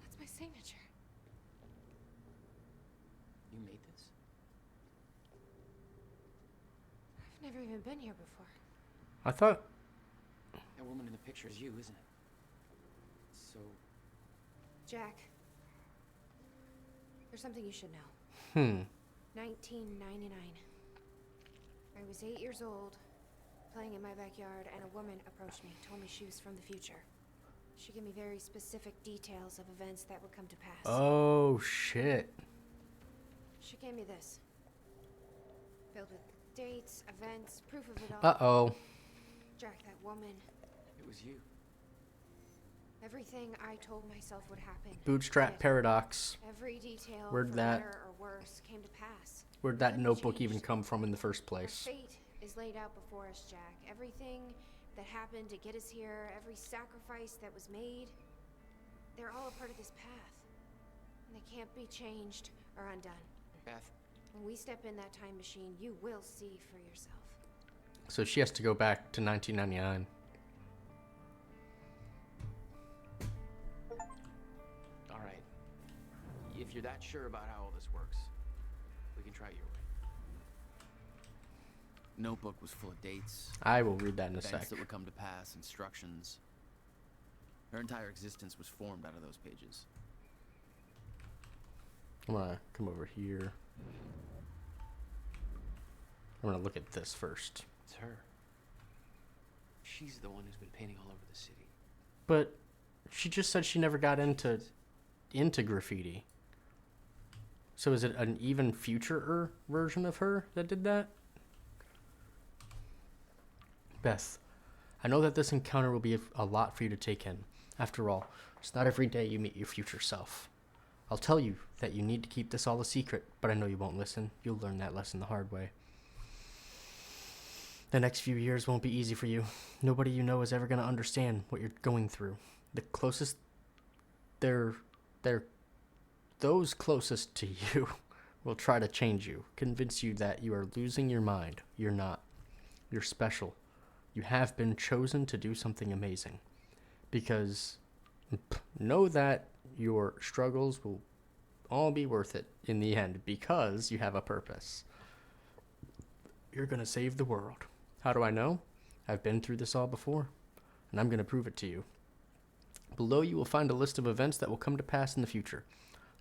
That's my signature. You made this? I've never even been here before. I thought... That woman in the picture is you, isn't it? So... Jack, there's something you should know. 1999. I was 8 years old, playing in my backyard, and a woman approached me, told me she was from the future. She gave me very specific details of events that would come to pass. Oh, shit. She gave me this. Filled with dates, events, proof of it all. Uh-oh. Jack, that woman. It was you. Everything I told myself would happen. Bootstrap paradox. Every detail, Where'd for that... better or worse, came to pass. Where'd that notebook even come from in the first place? Our fate is laid out before us, Jack. Everything that happened to get us here, every sacrifice that was made, they're all a part of this path. And they can't be changed or undone. Beth. When we step in that time machine, you will see for yourself. So she has to go back to 1999. All right. If you're that sure about how all this works, we can try your way. Notebook was full of dates. I will read that in a events sec. that would come to pass, instructions. Her entire existence was formed out of those pages. I'm gonna come over here. I'm gonna look at this first. It's her. She's the one who's been painting all over the city. But she just said she never got into graffiti. So is it an even future version of her that did that? Beth, I know that this encounter will be a lot for you to take in. After all, it's not every day you meet your future self. I'll tell you that you need to keep this all a secret, but I know you won't listen. You'll learn that lesson the hard way. The next few years won't be easy for you. Nobody you know is ever going to understand what you're going through. The closest... Those closest to you will try to change you, convince you that you are losing your mind. You're not. You're special. You have been chosen to do something amazing. Because know that your struggles will all be worth it in the end, because you have a purpose. You're going to save the world. How do I know? I've been through this all before, and I'm going to prove it to you. Below you will find a list of events that will come to pass in the future.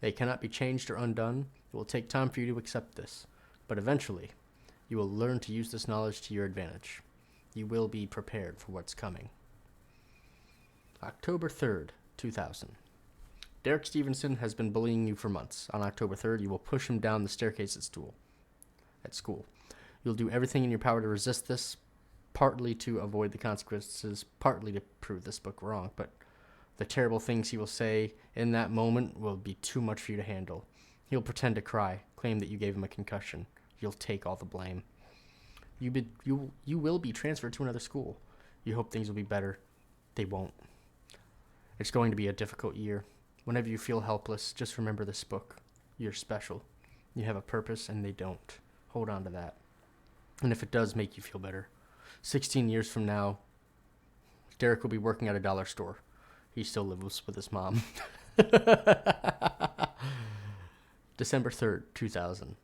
They cannot be changed or undone. It will take time for you to accept this, but eventually, you will learn to use this knowledge to your advantage. You will be prepared for what's coming. October 3rd, 2000. Derek Stevenson has been bullying you for months. On October 3rd, you will push him down the staircase at school. You'll do everything in your power to resist this, partly to avoid the consequences, partly to prove this book wrong, but the terrible things he will say in that moment will be too much for you to handle. He'll pretend to cry, claim that you gave him a concussion. You'll take all the blame. You will be transferred to another school. You hope things will be better. They won't. It's going to be a difficult year. Whenever you feel helpless, just remember this book. You're special. You have a purpose, and they don't. Hold on to that. And if it does make you feel better, 16 years from now, Derek will be working at a dollar store. He still lives with his mom. December 3rd, 2000.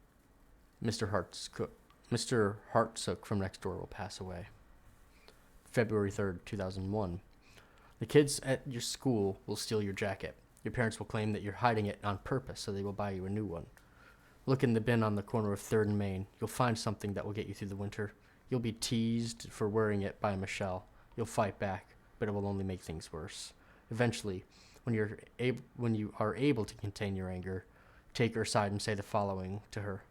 Mr. Hartsook from next door will pass away. February 3rd, 2001. The kids at your school will steal your jacket. Your parents will claim that you're hiding it on purpose, so they will buy you a new one. Look in the bin on the corner of 3rd and Main. You'll find something that will get you through the winter. You'll be teased for wearing it by Michelle. You'll fight back, but it will only make things worse. Eventually, when you are able to contain your anger, take her aside and say the following to her.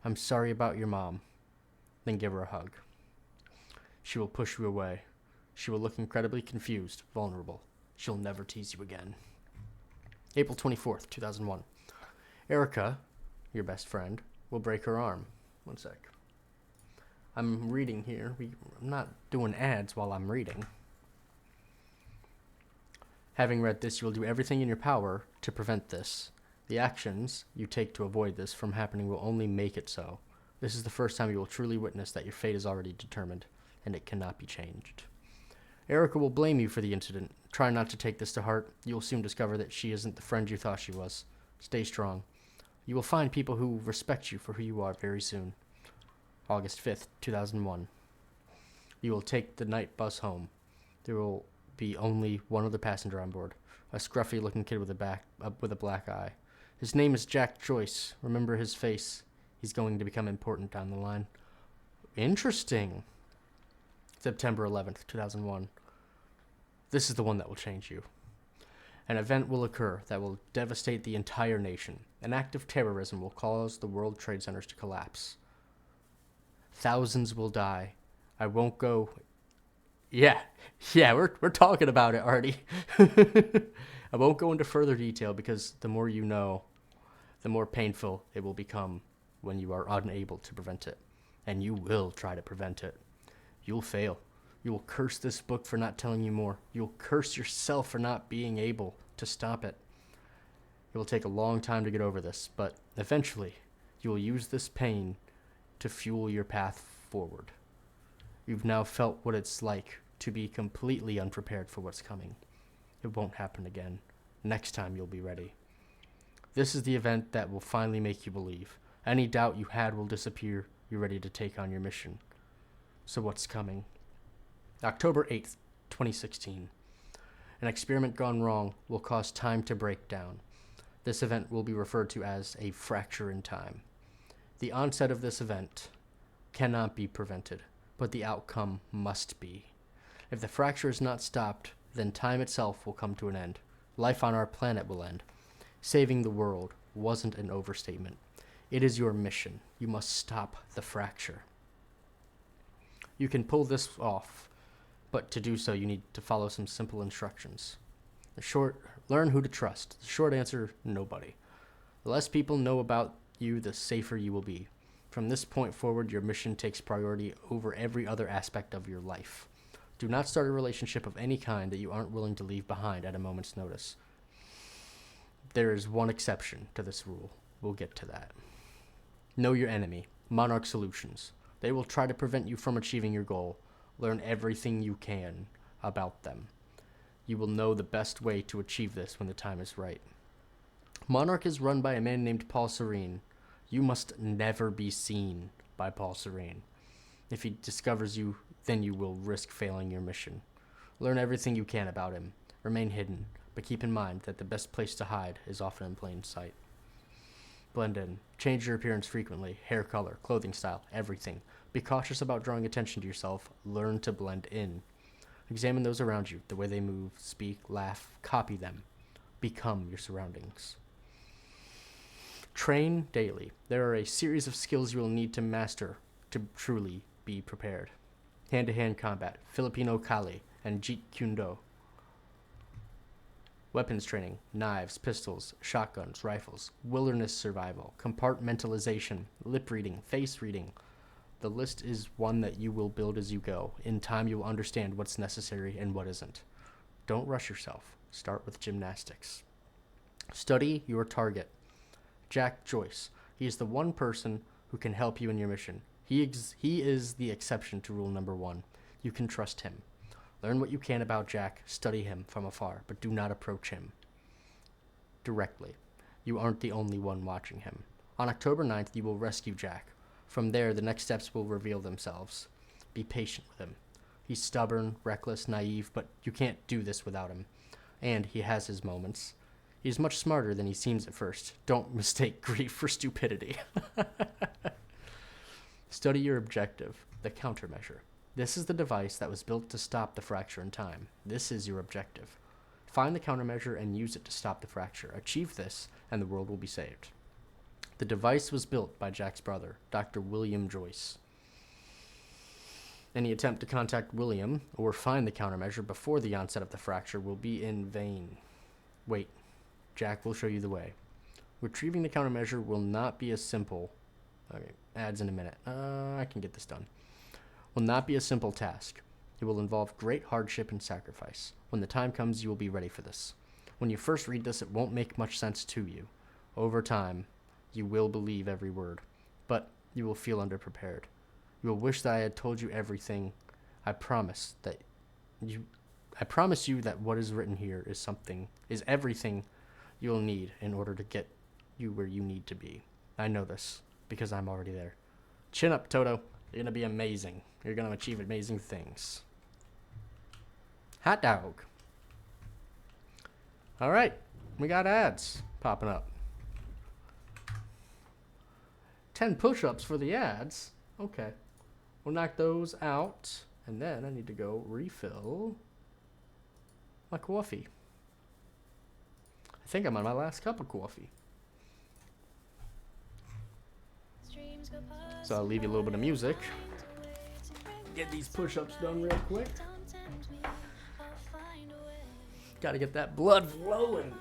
I'm sorry about your mom. Then give her a hug. She will push you away. She will look incredibly confused, vulnerable. She'll never tease you again. April 24th, 2001. Erica, your best friend, will break her arm. One sec. I'm reading here. I'm not doing ads while I'm reading. Having read this, you will do everything in your power to prevent this. The actions you take to avoid this from happening will only make it so. This is the first time you will truly witness that your fate is already determined, and it cannot be changed. Erica will blame you for the incident. Try not to take this to heart. You will soon discover that she isn't the friend you thought she was. Stay strong. You will find people who respect you for who you are very soon. August 5th, 2001. You will take the night bus home. There will be only one other passenger on board, a scruffy-looking kid with a black eye. His name is Jack Joyce. Remember his face. He's going to become important down the line. Interesting. September 11th, 2001. This is the one that will change you. An event will occur that will devastate the entire nation. An act of terrorism will cause the World Trade Centers to collapse. Thousands will die. I won't go... Yeah, we're talking about it, Artie. I won't go into further detail because the more you know, the more painful it will become when you are unable to prevent it. And you will try to prevent it. You'll fail. You will curse this book for not telling you more. You'll curse yourself for not being able to stop it. It will take a long time to get over this, but eventually you will use this pain to fuel your path forward. You've now felt what it's like to be completely unprepared for what's coming. It won't happen again. Next time you'll be ready. This is the event that will finally make you believe. Any doubt you had will disappear. You're ready to take on your mission. So what's coming? October 8th, 2016. An experiment gone wrong will cause time to break down. This event will be referred to as a fracture in time. The onset of this event cannot be prevented, but the outcome must be. If the fracture is not stopped, then time itself will come to an end. Life on our planet will end. Saving the world wasn't an overstatement. It is your mission. You must stop the fracture. You can pull this off, but to do so you need to follow some simple instructions. Learn who to trust. The short answer, nobody. The less people know about you, the safer you will be. From this point forward, your mission takes priority over every other aspect of your life. Do not start a relationship of any kind that you aren't willing to leave behind at a moment's notice. There is one exception to this rule. We'll get to that. Know your enemy. Monarch Solutions. They will try to prevent you from achieving your goal. Learn everything you can about them. You will know the best way to achieve this when the time is right. Monarch is run by a man named Paul Serene. You must never be seen by Paul Serene. If he discovers you, then you will risk failing your mission. Learn everything you can about him. Remain hidden, but keep in mind that the best place to hide is often in plain sight. Blend in. Change your appearance frequently. Hair color, clothing style, everything. Be cautious about drawing attention to yourself. Learn to blend in. Examine those around you, the way they move, speak, laugh, copy them. Become your surroundings. Train daily. There are a series of skills you will need to master to truly be prepared. Hand-to-hand combat, Filipino Kali, and Jeet Kune Do. Weapons training, knives, pistols, shotguns, rifles, wilderness survival, compartmentalization, lip reading, face reading. The list is one that you will build as you go. In time, you will understand what's necessary and what isn't. Don't rush yourself. Start with gymnastics. Study your target. Jack Joyce. He is the one person who can help you in your mission. He is the exception to rule number 1. You can trust him. Learn what you can about Jack. Study him from afar, but do not approach him directly. You aren't the only one watching him. On October 9th, you will rescue Jack. From there, the next steps will reveal themselves. Be patient with him. He's stubborn, reckless, naive, but you can't do this without him. And he has his moments. He's much smarter than he seems at first. Don't mistake grief for stupidity. Study your objective, the countermeasure. This is the device that was built to stop the fracture in time. This is your objective. Find the countermeasure and use it to stop the fracture. Achieve this, and the world will be saved. The device was built by Jack's brother, Dr. William Joyce. Any attempt to contact William or find the countermeasure before the onset of the fracture will be in vain. Wait, Jack will show you the way. Retrieving the countermeasure will not be as simple. Okay, ads in a minute. I can get this done. Will not be a simple task. It will involve great hardship and sacrifice. When the time comes, you will be ready for this. When you first read this, it won't make much sense to you. Over time, you will believe every word, but you will feel underprepared. You will wish that I had told you everything. I promise you that what is written here is everything you'll need in order to get you where you need to be. I know this because I'm already there. Chin up, Toto. You're gonna be amazing. You're gonna achieve amazing things. Hot dog. All right, we got ads popping up. 10 push-ups for the ads. Okay. We'll knock those out. And then I need to go refill my coffee. I think I'm on my last cup of coffee. So I'll leave you a little bit of music. Get these push-ups done real quick. Gotta get that blood flowing.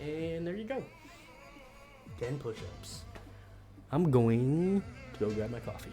And there you go. 10 push-ups. I'm going to go grab my coffee.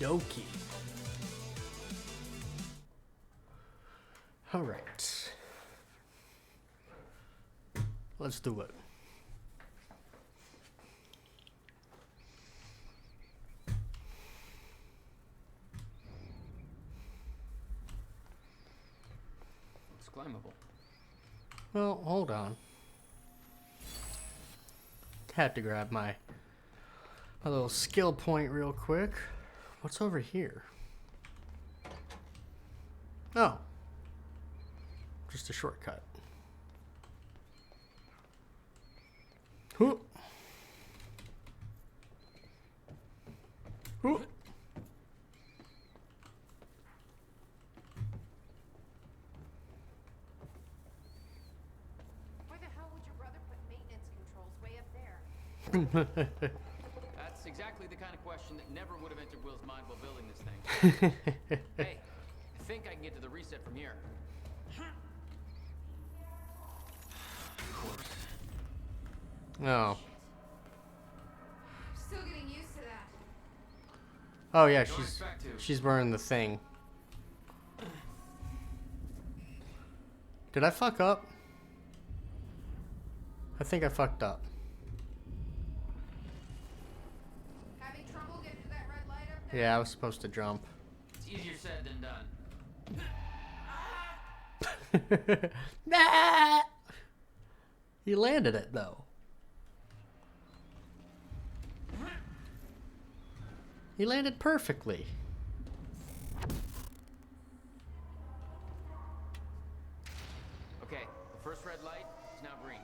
dokie. All right. Let's do it. It's climbable. Well, hold on. Had to grab my little skill point real quick. What's over here? Oh. Just a shortcut. Whoop. Whoop. Where the hell would your brother put maintenance controls way up there? That's exactly the kind of question that never would have entered Will's mind while building this thing. Hey, I think I can get to the reset from here. Oh. Still getting used to that. Oh yeah, she's wearing the thing. Did I fuck up? I think I fucked up. Having trouble getting to that red light up there? Yeah, I was supposed to jump. It's easier said than done. Nah! You landed it though. He landed perfectly. Okay, the first red light is now green.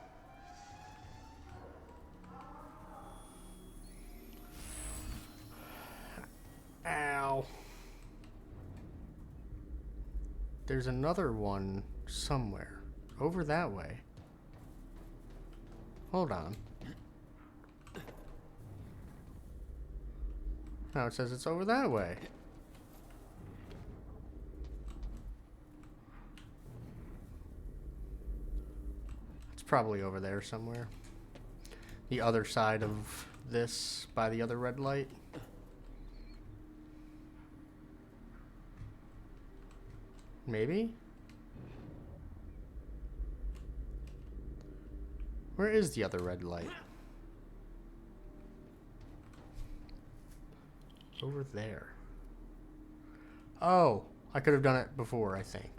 Ow. There's another one somewhere. Over that way. Hold on. Now it says it's over that way. It's probably over there somewhere. The other side of this, by the other red light. Maybe? Where is the other red light? Over there. Oh, I could have done it before, I think.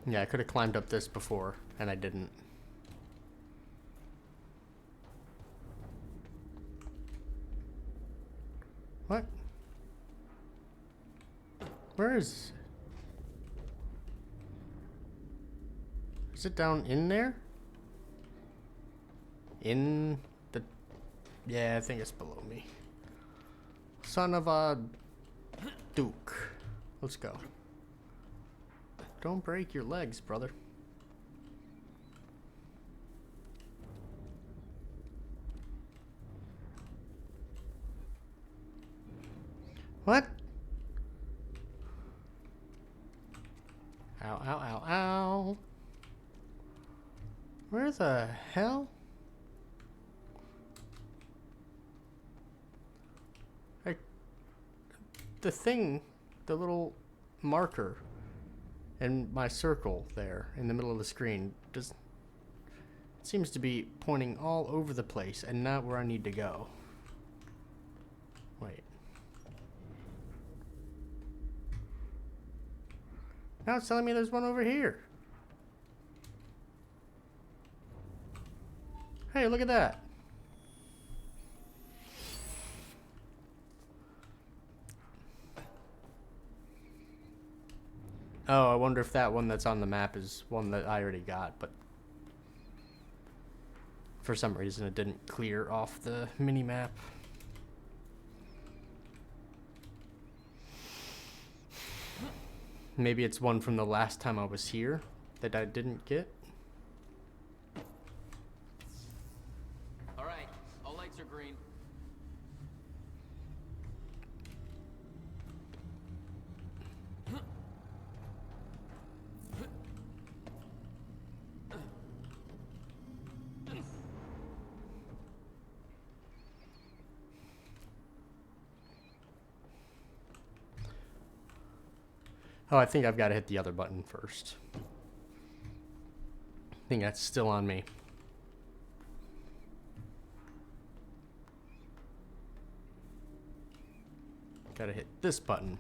Yeah, I could have climbed up this before, and I didn't. What? Where is... Is it down in there? In the... Yeah, I think it's below me. Son of a... Duke. Let's go. Don't break your legs, brother. What? Ow, ow, ow, ow. Where the hell? The thing, the little marker in my circle there in the middle of the screen seems to be pointing all over the place and not where I need to go. Wait. Now it's telling me there's one over here. Hey, look at that. Oh, I wonder if that one that's on the map is one that I already got, but for some reason it didn't clear off the mini-map. Maybe it's one from the last time I was here that I didn't get. Alright, all lights are green. Oh, I think I've got to hit the other button first. I think that's still on me. Gotta hit this button.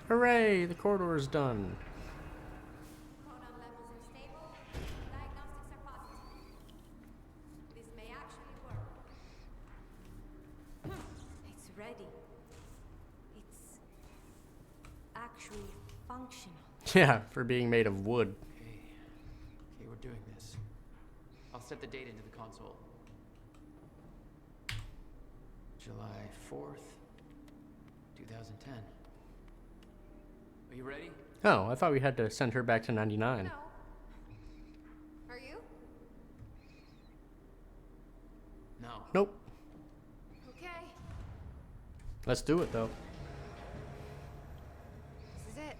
Hooray! The corridor is done. Proton levels are stable. Diagnostics are positive. This may actually work. It's ready. It's actually functional. Yeah, for being made of wood. Okay, we're doing this. I'll set the date into the console. July 4th, 2010. Are you ready? Oh, I thought we had to send her back to 99. No. Are you? No. Nope. Okay. Let's do it, though. This is it.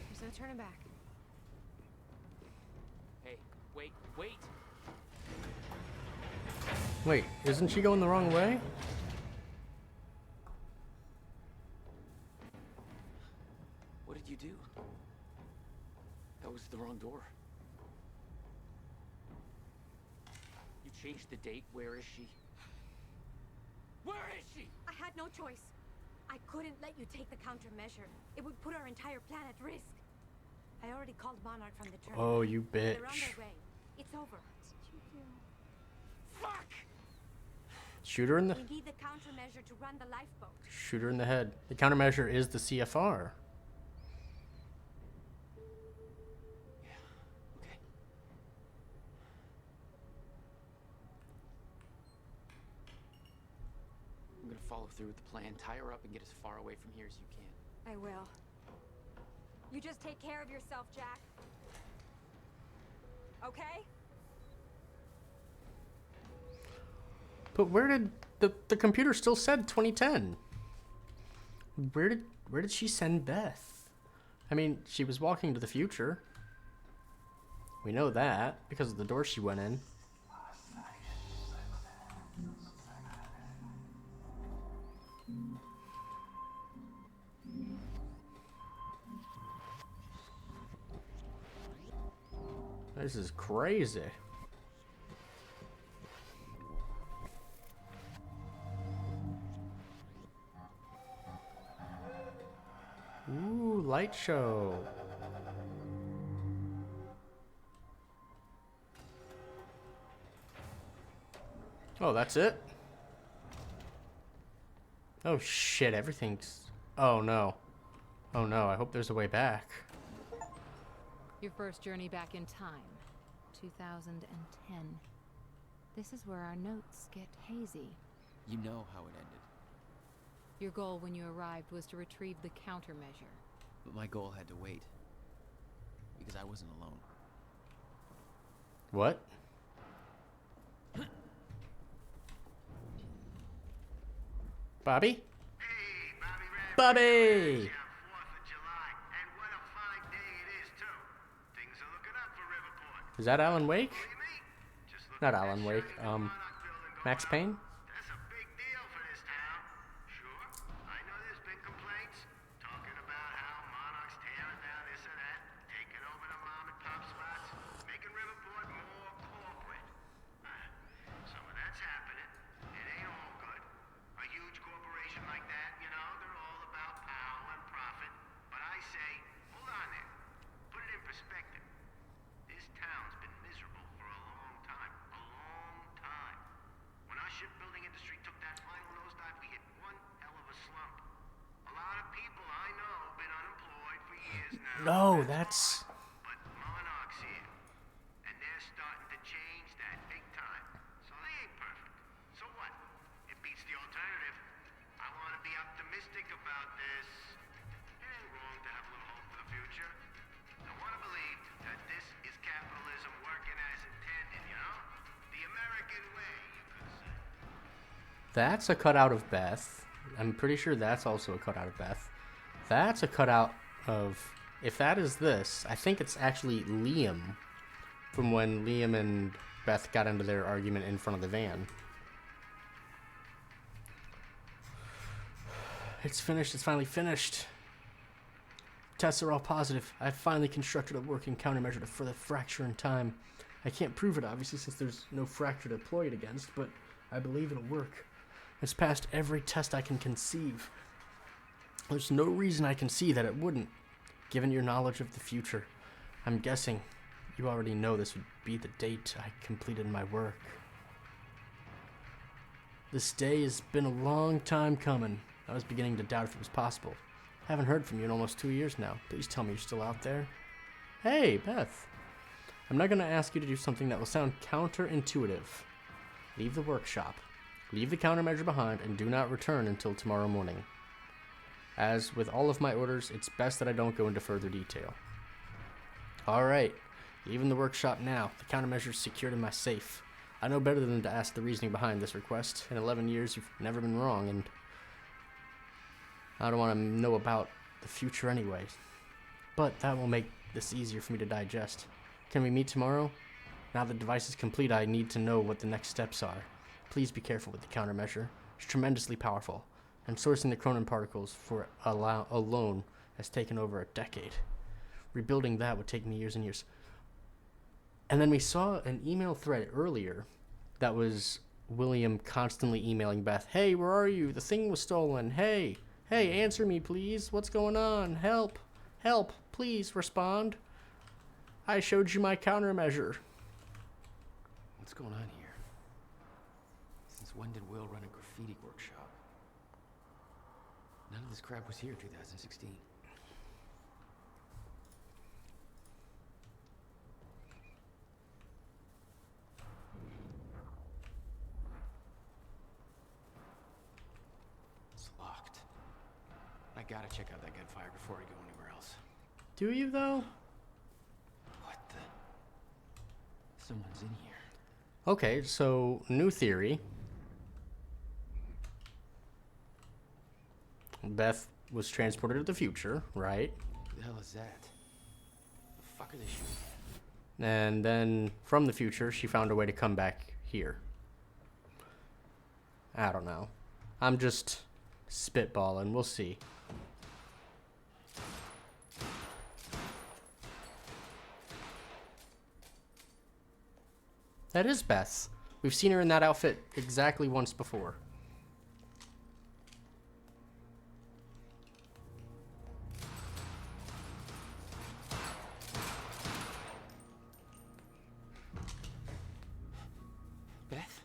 There's no turning back. Hey, wait. Wait, isn't she going the wrong way? What did you do? That was the wrong door. You changed the date. Where is she? Where is she? I had no choice. I couldn't let you take the countermeasure. It would put our entire plan at risk. I already called Monarch from the terminal. Oh, you They're on bitch. their way. It's over. Fuck! Shoot her in the... We need the countermeasure to run the lifeboat. Shoot her in the head. The countermeasure is the CFR. I'm gonna follow through with the plan. Tie her up and get as far away from here as you can. I will. You just take care of yourself, Jack. Okay? But where did the computer still said 2010? Where did she send Beth? I mean, she was walking to the future. We know that because of the door she went in. This is crazy. Ooh, light show. Oh, that's it? Oh shit, everything's... Oh no. Oh no, I hope there's a way back. Your first journey back in time, 2010. This is where our notes get hazy. You know how it ended. Your goal when you arrived was to retrieve the countermeasure. But my goal had to wait. Because I wasn't alone. What? Bobby? Bobby! Is that Alan Wake? Not Alan Wake, Max Payne? No, that's... That's a cutout of Beth. I'm pretty sure that's also a cutout of Beth. That's a cutout of... If that is this, I think it's actually Liam. From when Liam and Beth got into their argument in front of the van. It's finished. It's finally finished. Tests are all positive. I've finally constructed a working countermeasure for the fracture in time. I can't prove it, obviously, since there's no fracture to deploy it against, but I believe it'll work. It's passed every test I can conceive. There's no reason I can see that it wouldn't, given your knowledge of the future. I'm guessing you already know this would be the date I completed my work. This day has been a long time coming. I was beginning to doubt if it was possible. I haven't heard from you in almost 2 years now. Please tell me you're still out there. Hey, Beth. I'm not going to ask you to do something that will sound counterintuitive. Leave the workshop. Leave the countermeasure behind and do not return until tomorrow morning. As with all of my orders, it's best that I don't go into further detail. Alright, leaving the workshop now. The countermeasure is secured in my safe. I know better than to ask the reasoning behind this request. In 11 years, you've never been wrong, and I don't want to know about the future anyway. But that will make this easier for me to digest. Can we meet tomorrow? Now the device is complete, I need to know what the next steps are. Please be careful with the countermeasure. It's tremendously powerful, and sourcing the Cronin particles for alone has taken over a decade. Rebuilding that would take me years and years. And then we saw an email thread earlier that was William constantly emailing Beth. Hey, where are you? The thing was stolen. Hey, answer me, please. What's going on? Help, please respond. I showed you my countermeasure. What's going on here? Since when did Will run a graffiti workshop? None of this crap was here in 2016. It's locked. I gotta check out that gunfire before I go anywhere else. Do you, though? What the? Someone's in here. Okay, so new theory. Beth was transported to the future, right? Who the hell is that? The fuck are they shooting at? And then from the future, she found a way to come back here. I don't know. I'm just spitballing. We'll see. That is Beth. We've seen her in that outfit exactly once before. Beth?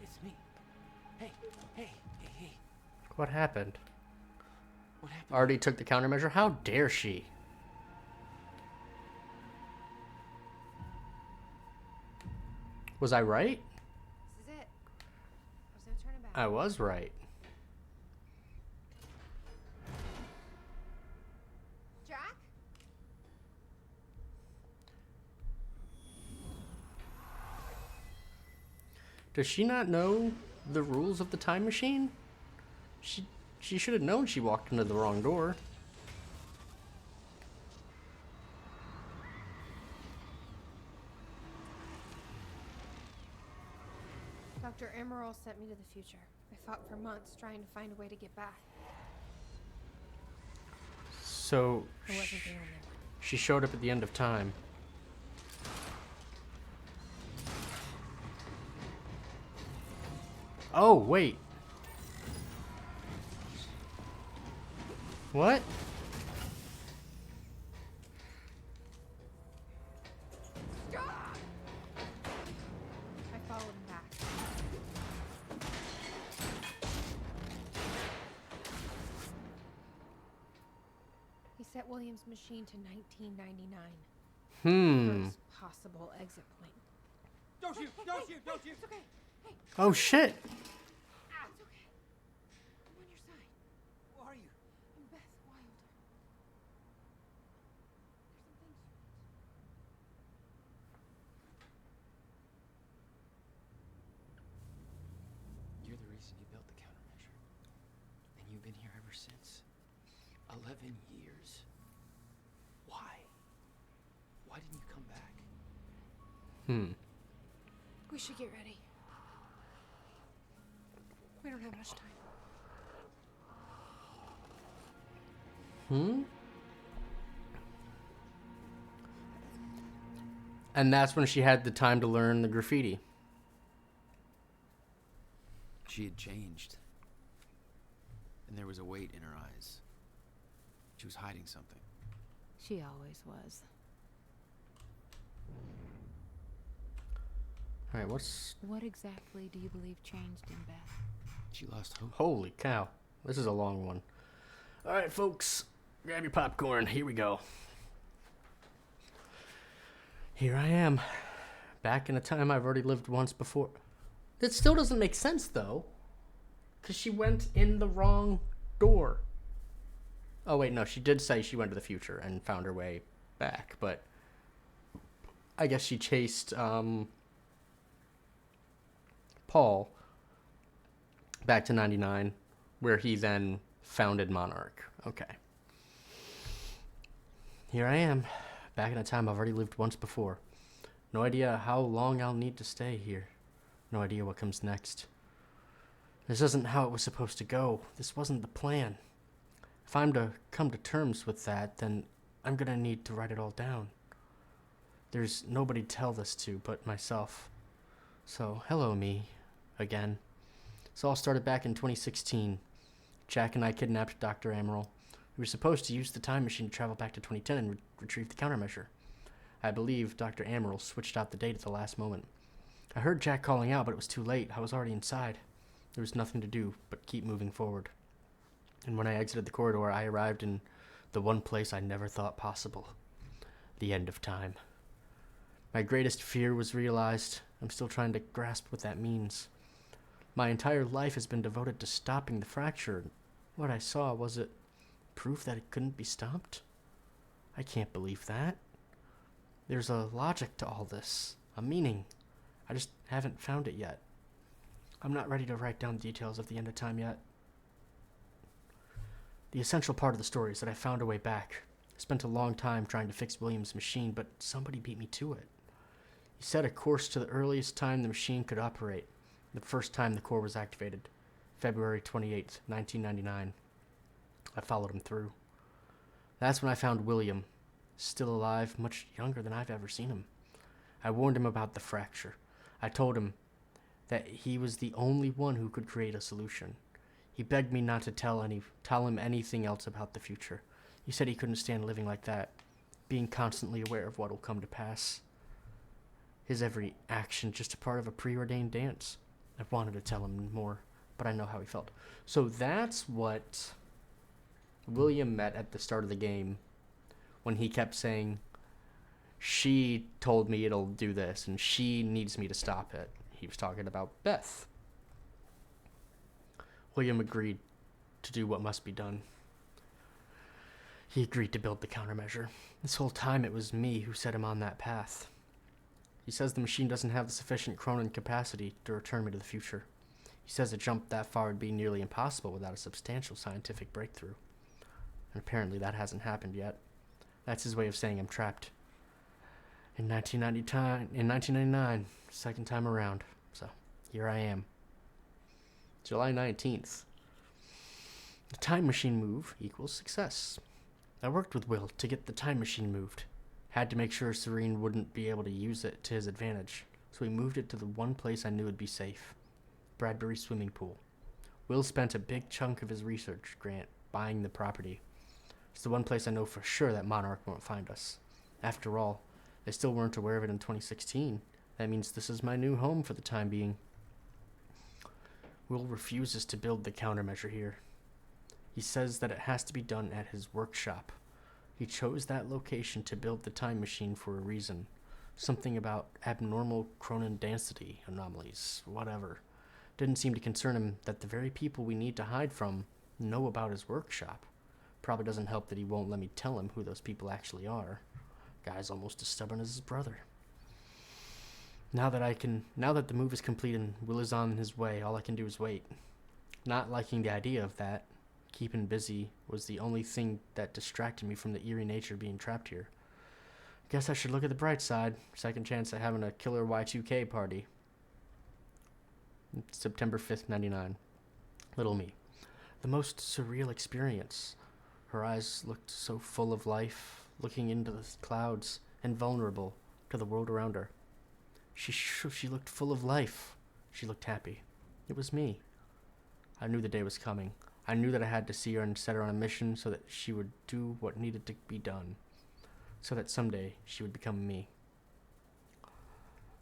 It's me. Hey. What happened? What happened? Already took the countermeasure? How dare she? Was I right? This is it. There's no turning back. I was right. Jack? Does she not know the rules of the time machine? She should have known she walked into the wrong door. Dr. Emerald sent me to the future. I fought for months trying to find a way to get back. So I wasn't the only one. she showed up at the end of time. Oh, wait. What? I followed him back. He set William's machine to 1999. First possible exit point. Don't shoot! Don't shoot! Don't shoot! It's okay. Hey, Oh, shit. it's okay. I'm on your side. Who are you? I'm Beth Wilder. There's some things You're the reason you built the countermeasure. And you've been here ever since. 11 years. Why? Why didn't you come back? We should get ready. We don't have much time. And that's when she had the time to learn the graffiti. She had changed. And there was a weight in her eyes. She was hiding something. She always was. Alright, what exactly do you believe changed in Beth? She lost hope. Holy cow. This is a long one. Alright, folks. Grab your popcorn. Here we go. Here I am. Back in a time I've already lived once before. That still doesn't make sense, though. Because she went in the wrong door. Oh, wait, no. She did say she went to the future and found her way back. But I guess she chased Paul back to 99, where he then founded Monarch. Okay. Here I am, back in a time I've already lived once before. No idea how long I'll need to stay here. No idea what comes next. This isn't how it was supposed to go. This wasn't the plan. If I'm to come to terms with that, then I'm gonna need to write it all down. There's nobody to tell this to but myself. So, hello me, again. This all started back in 2016. Jack and I kidnapped Dr. Amaral. We were supposed to use the time machine to travel back to 2010 and retrieve the countermeasure. I believe Dr. Amaral switched out the date at the last moment. I heard Jack calling out, but it was too late. I was already inside. There was nothing to do but keep moving forward. And when I exited the corridor, I arrived in the one place I never thought possible. The end of time. My greatest fear was realized. I'm still trying to grasp what that means. My entire life has been devoted to stopping the fracture. What I saw, was it proof that it couldn't be stopped? I can't believe that. There's a logic to all this, a meaning. I just haven't found it yet. I'm not ready to write down details of the end of time yet. The essential part of the story is that I found a way back. I spent a long time trying to fix William's machine, but somebody beat me to it. He set a course to the earliest time the machine could operate, the first time the core was activated, February 28th, 1999. I followed him through. That's when I found William, still alive, much younger than I've ever seen him. I warned him about the fracture. I told him that he was the only one who could create a solution. He begged me not to tell him anything else about the future. He said he couldn't stand living like that, being constantly aware of what will come to pass. His every action just a part of a preordained dance. I wanted to tell him more, but I know how he felt. So that's what William met at the start of the game when he kept saying, she told me it'll do this, and she needs me to stop it. He was talking about Beth. William agreed to do what must be done. He agreed to build the countermeasure. This whole time it was me who set him on that path. He says the machine doesn't have the sufficient Cronin capacity to return me to the future. He says a jump that far would be nearly impossible without a substantial scientific breakthrough. And apparently that hasn't happened yet. That's his way of saying I'm trapped. In 1999, second time around. So, here I am. July 19th. The time machine move equals success. I worked with Will to get the time machine moved. Had to make sure Serene wouldn't be able to use it to his advantage, so we moved it to the one place I knew would be safe. Bradbury swimming pool. Will spent a big chunk of his research grant buying the property. It's the one place I know for sure that Monarch won't find us. After all, they still weren't aware of it in 2016. That means this is my new home for the time being. Will refuses to build the countermeasure here. He says that it has to be done at his workshop. He chose that location to build the time machine for a reason. Something about abnormal Cronin density anomalies, whatever. Didn't seem to concern him that the very people we need to hide from know about his workshop. Probably doesn't help that he won't let me tell him who those people actually are. Guy's almost as stubborn as his brother. Now that the move is complete and Will is on his way, all I can do is wait. Not liking the idea of that, keeping busy was the only thing that distracted me from the eerie nature of being trapped here. Guess I should look at the bright side. Second chance at having a killer Y2K party. September 5th, 99. Little me. The most surreal experience. Her eyes looked so full of life, looking into the clouds and vulnerable to the world around her. She looked full of life. She looked happy. It was me. I knew the day was coming. I knew that I had to see her and set her on a mission so that she would do what needed to be done. So that someday she would become me.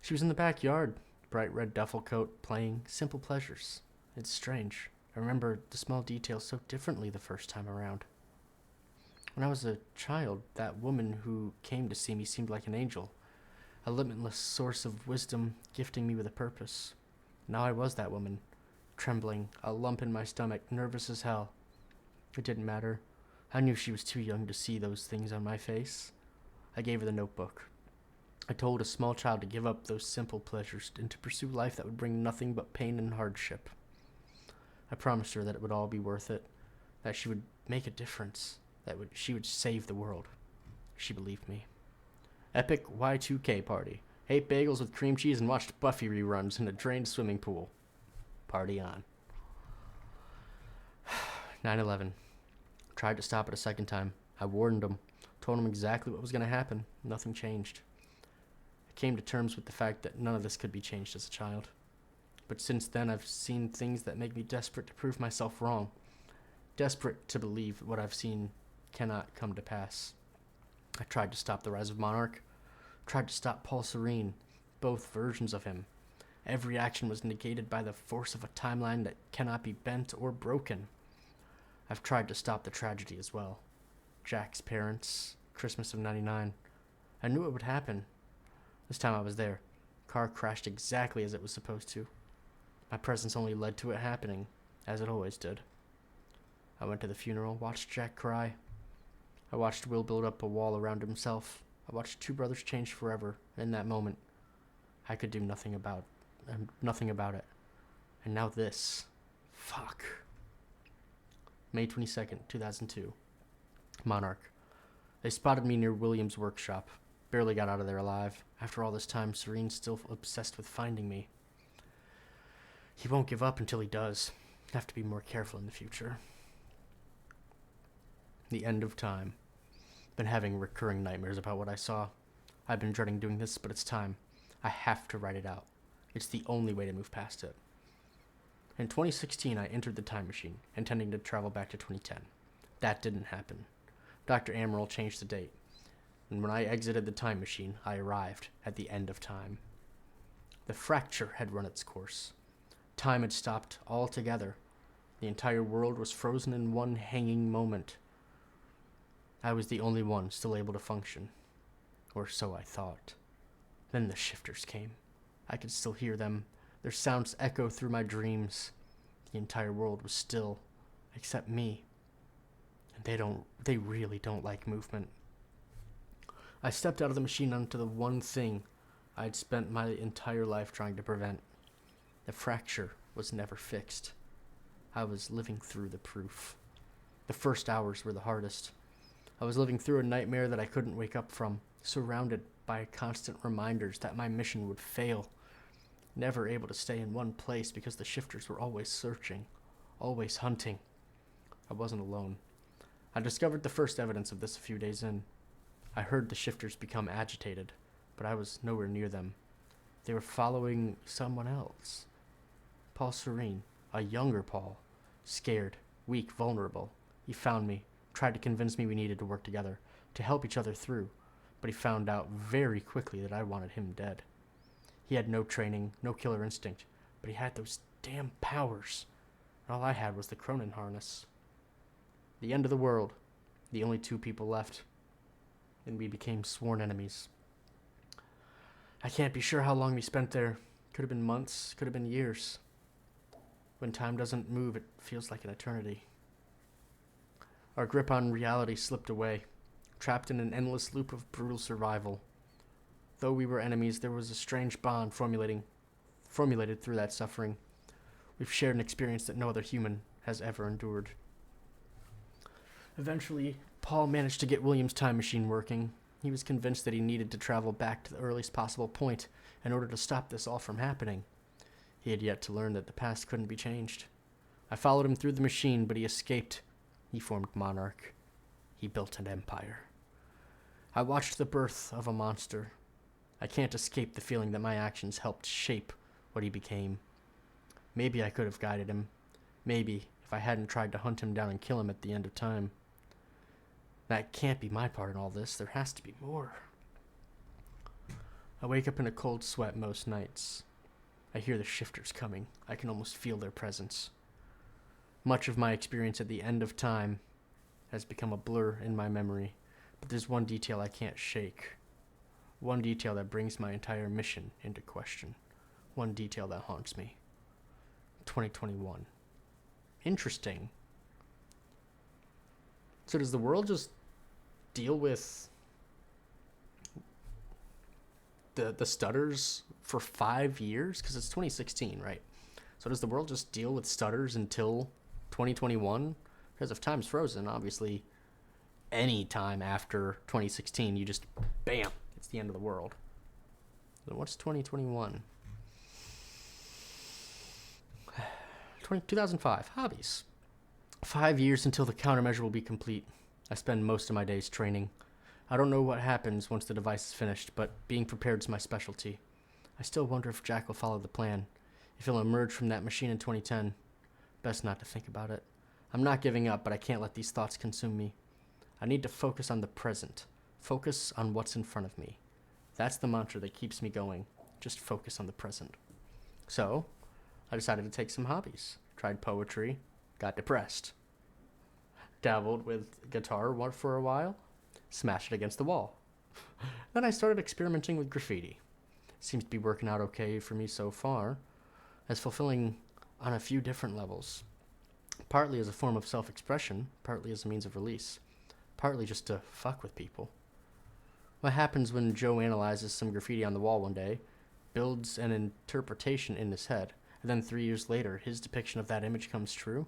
She was in the backyard, bright red duffel coat, playing simple pleasures. It's strange. I remember the small details so differently the first time around. When I was a child, that woman who came to see me seemed like an angel, a limitless source of wisdom gifting me with a purpose. Now I was that woman, trembling, a lump in my stomach, nervous as hell. It didn't matter. I knew she was too young to see those things on my face. I gave her the notebook. I told a small child to give up those simple pleasures and to pursue life that would bring nothing but pain and hardship. I promised her that it would all be worth it, that she would make a difference, she would save the world. She believed me. Epic Y2K party. Ate bagels with cream cheese and watched Buffy reruns in a drained swimming pool. Party on. 9/11. Tried to stop it a second time. I warned him. Told him exactly what was going to happen. Nothing changed. I came to terms with the fact that none of this could be changed as a child. But since then, I've seen things that make me desperate to prove myself wrong. Desperate to believe what I've seen cannot come to pass. I tried to stop the rise of Monarch. Tried to stop Paul Serene. Both versions of him. Every action was negated by the force of a timeline that cannot be bent or broken. I've tried to stop the tragedy as well. Jack's parents, Christmas of '99. I knew it would happen. This time I was there. Car crashed exactly as it was supposed to. My presence only led to it happening, as it always did. I went to the funeral, watched Jack cry. I watched Will build up a wall around himself. I watched two brothers change forever. In that moment, I could do nothing about it. And now this. Fuck. May 22nd, 2002. Monarch. They spotted me near William's workshop. Barely got out of there alive. After all this time, Serene's still obsessed with finding me. He won't give up until he does. Have to be more careful in the future. The end of time. Been having recurring nightmares about what I saw. I've been dreading doing this, but it's time. I have to write it out. It's the only way to move past it. In 2016, I entered the time machine, intending to travel back to 2010. That didn't happen. Dr. Amaral changed the date. And when I exited the time machine, I arrived at the end of time. The fracture had run its course. Time had stopped altogether. The entire world was frozen in one hanging moment. I was the only one still able to function. Or so I thought. Then the shifters came. I could still hear them. Their sounds echo through my dreams. The entire world was still, except me. And they really don't like movement. I stepped out of the machine onto the one thing I'd spent my entire life trying to prevent. The fracture was never fixed. I was living through the proof. The first hours were the hardest. I was living through a nightmare that I couldn't wake up from, surrounded by constant reminders that my mission would fail. Never able to stay in one place because the shifters were always searching, always hunting. I wasn't alone. I discovered the first evidence of this a few days in. I heard the shifters become agitated, but I was nowhere near them. They were following someone else. Paul Serene, a younger Paul, scared, weak, vulnerable. He found me, tried to convince me we needed to work together, to help each other through, but he found out very quickly that I wanted him dead. He had no training, no killer instinct, but he had those damn powers. And all I had was the Cronin harness. The end of the world, the only two people left, and we became sworn enemies. I can't be sure how long we spent there. Could have been months, could have been years. When time doesn't move, it feels like an eternity. Our grip on reality slipped away, trapped in an endless loop of brutal survival. Though we were enemies, there was a strange bond formulated through that suffering. We've shared an experience that no other human has ever endured. Eventually, Paul managed to get William's time machine working. He was convinced that he needed to travel back to the earliest possible point in order to stop this all from happening. He had yet to learn that the past couldn't be changed. I followed him through the machine, but he escaped. He formed Monarch. He built an empire. I watched the birth of a monster. I can't escape the feeling that my actions helped shape what he became. Maybe I could have guided him. Maybe if I hadn't tried to hunt him down and kill him at the end of time. That can't be my part in all this. There has to be more. I wake up in a cold sweat most nights. I hear the shifters coming. I can almost feel their presence. Much of my experience at the end of time has become a blur in my memory, but there's one detail I can't shake. One detail that brings my entire mission into question. One detail that haunts me. 2021. Interesting. So does the world just deal with the stutters for 5 years? Because it's 2016, right? So does the world just deal with stutters until 2021? Because if time's frozen, obviously any time after 2016, you just, bam, it's the end of the world. So what's 2021? 2005, hobbies. 5 years until the countermeasure will be complete. I spend most of my days training. I don't know what happens once the device is finished, but being prepared is my specialty. I still wonder if Jack will follow the plan, if he'll emerge from that machine in 2010. Best not to think about it. I'm not giving up, but I can't let these thoughts consume me. I need to focus on the present. Focus on what's in front of me. That's the mantra that keeps me going. Just focus on the present. So, I decided to take some hobbies. Tried poetry, got depressed. Dabbled with guitar for a while, smashed it against the wall. Then I started experimenting with graffiti. Seems to be working out okay for me so far, as fulfilling on a few different levels. Partly as a form of self-expression, partly as a means of release, partly just to fuck with people. What happens when Joe analyzes some graffiti on the wall one day, builds an interpretation in his head, and then 3 years later, his depiction of that image comes true?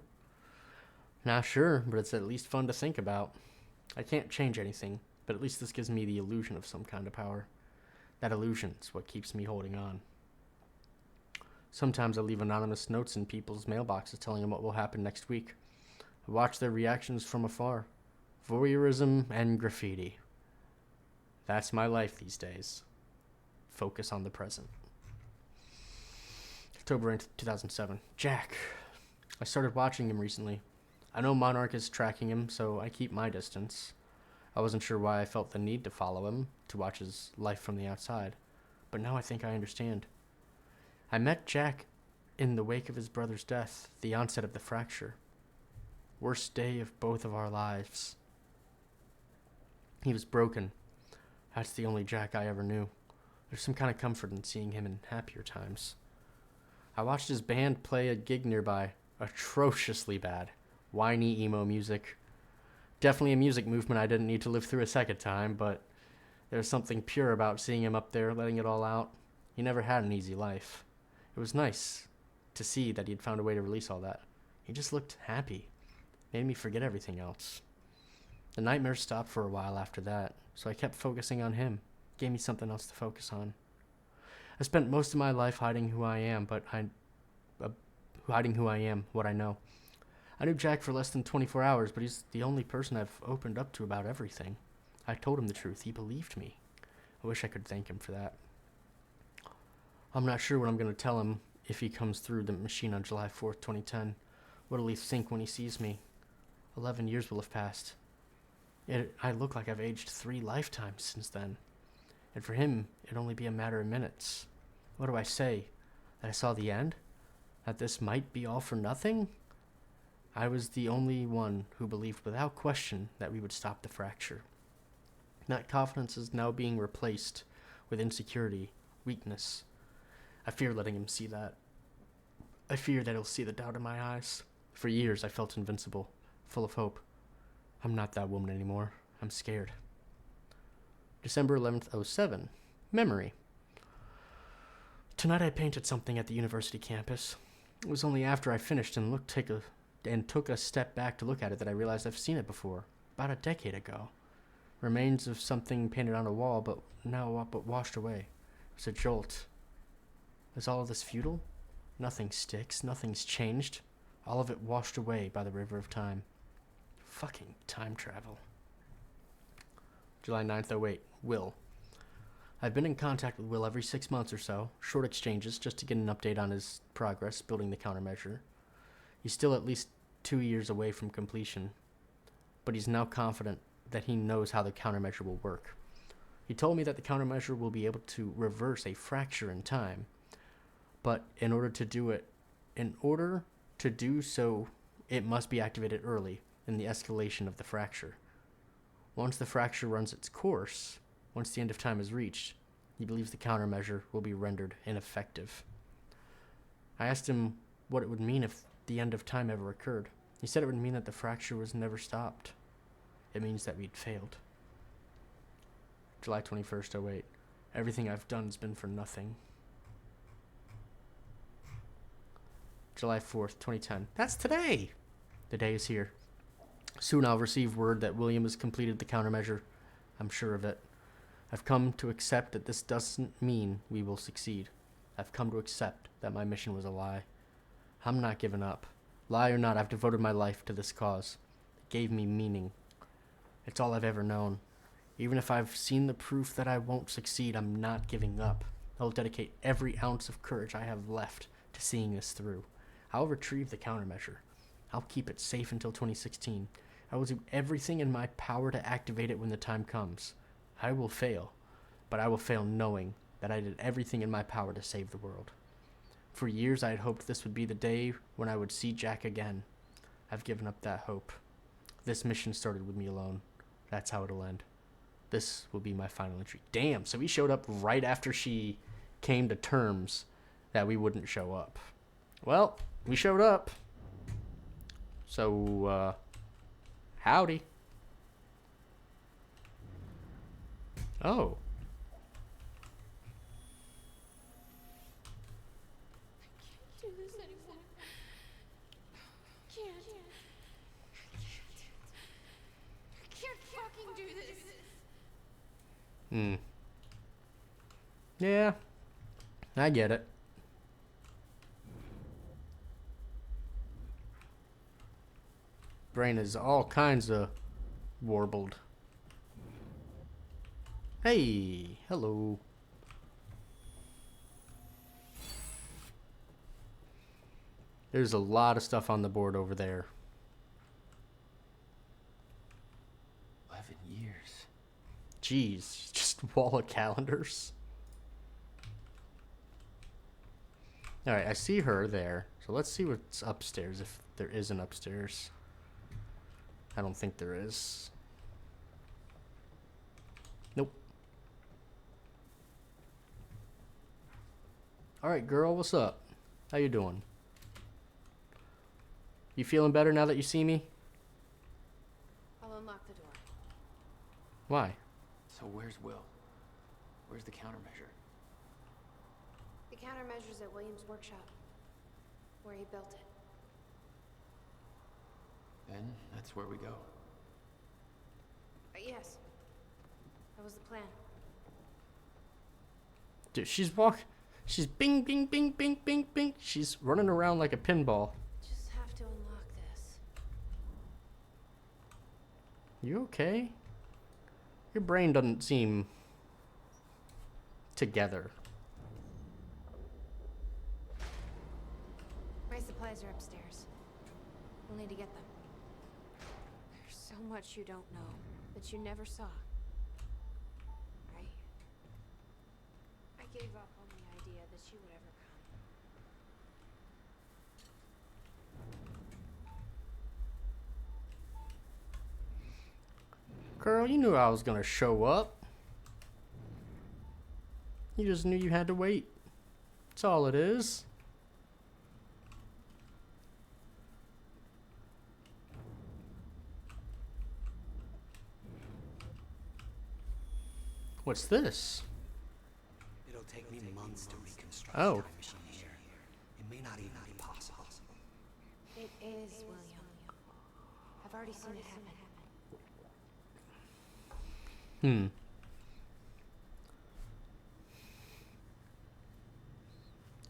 Not sure, but it's at least fun to think about. I can't change anything, but at least this gives me the illusion of some kind of power. That illusion's what keeps me holding on. Sometimes I leave anonymous notes in people's mailboxes telling them what will happen next week. I watch their reactions from afar. Voyeurism and graffiti. That's my life these days. Focus on the present. October 2007. Jack. I started watching him recently. I know Monarch is tracking him, so I keep my distance. I wasn't sure why I felt the need to follow him, to watch his life from the outside, but now I think I understand. I met Jack in the wake of his brother's death, the onset of the fracture. Worst day of both of our lives. He was broken. That's the only Jack I ever knew. There's some kind of comfort in seeing him in happier times. I watched his band play a gig nearby. Atrociously bad. Whiny emo music. Definitely a music movement I didn't need to live through a second time, but there's something pure about seeing him up there, letting it all out. He never had an easy life. It was nice to see that he'd found a way to release all that. He just looked happy. Made me forget everything else. The nightmares stopped for a while after that, so I kept focusing on him. Gave me something else to focus on. I spent most of my life hiding who I am, what I know. I knew Jack for less than 24 hours, but he's the only person I've opened up to about everything. I told him the truth. He believed me. I wish I could thank him for that. I'm not sure what I'm going to tell him if he comes through the machine on July 4th, 2010. What'll he think when he sees me? 11 years will have passed. I look like I've aged 3 lifetimes since then. And for him, it'd only be a matter of minutes. What do I say? That I saw the end? That this might be all for nothing? I was the only one who believed without question that we would stop the fracture. That confidence is now being replaced with insecurity, weakness. I fear letting him see that. I fear that he'll see the doubt in my eyes. For years, I felt invincible, full of hope. I'm not that woman anymore. I'm scared. December 11th, 2007. Memory. Tonight I painted something at the university campus. It was only after I finished and took a step back to look at it that I realized I've seen it before, about a decade ago. Remains of something painted on a wall, but washed away. It was a jolt. Is all of this futile? Nothing sticks. Nothing's changed. All of it washed away by the river of time. Fucking time travel. July 9th, 08. Will. I've been in contact with Will every 6 months or so, short exchanges just to get an update on his progress building the countermeasure. He's still at least 2 years away from completion, but he's now confident that he knows how the countermeasure will work. He told me that the countermeasure will be able to reverse a fracture in time, but in order to do so, it must be activated early in the escalation of the fracture. Once the fracture runs its course, once the end of time is reached, he believes the countermeasure will be rendered ineffective. I asked him what it would mean if the end of time ever occurred. He said it would mean that the fracture was never stopped. It means that we'd failed. July 21st, 08. Everything I've done has been for nothing. July 4th, 2010. That's today! The day is here. Soon I'll receive word that William has completed the countermeasure. I'm sure of it. I've come to accept that this doesn't mean we will succeed. I've come to accept that my mission was a lie. I'm not giving up. Lie or not, I've devoted my life to this cause. It gave me meaning. It's all I've ever known. Even if I've seen the proof that I won't succeed, I'm not giving up. I'll dedicate every ounce of courage I have left to seeing this through. I'll retrieve the countermeasure. I'll keep it safe until 2016. I will do everything in my power to activate it when the time comes. I will fail, but I will fail knowing that I did everything in my power to save the world. For years I had hoped this would be the day when I would see Jack again. I've given up that hope. This mission started with me alone. That's how it'll end. This will be my final entry. Damn, so he showed up right after she came to terms that we wouldn't show up. Well, we showed up. So, howdy. Oh. Do this anymore. I can't fucking do this. Yeah. I get it. Brain is all kinds of warbled. Hey, hello. There's a lot of stuff on the board over there. 11 years. Jeez, just wall of calendars. Alright, I see her there. So let's see what's upstairs, if there is an upstairs. I don't think there is. Nope. Alright, girl, what's up? How you doing? You feeling better now that you see me? I'll unlock the door. Why? So where's Will? Where's the countermeasure? The countermeasure's at William's workshop, where he built it. Then that's where we go. Yes. That was the plan. Dude, she's bing, bing, bing, bing, bing, bing. She's running around like a pinball. Just have to unlock this. You okay? Your brain doesn't seem together. My supplies are upstairs. We'll need to get them. There's so much you don't know, that you never saw. I gave up on the idea that she would ever come. Girl, you knew I was gonna show up. You just knew you had to wait. That's all it is. What's this? It'll take me months to reconstruct Oh. the time machine here. It may not even be possible. It is, William. I've already seen it happen.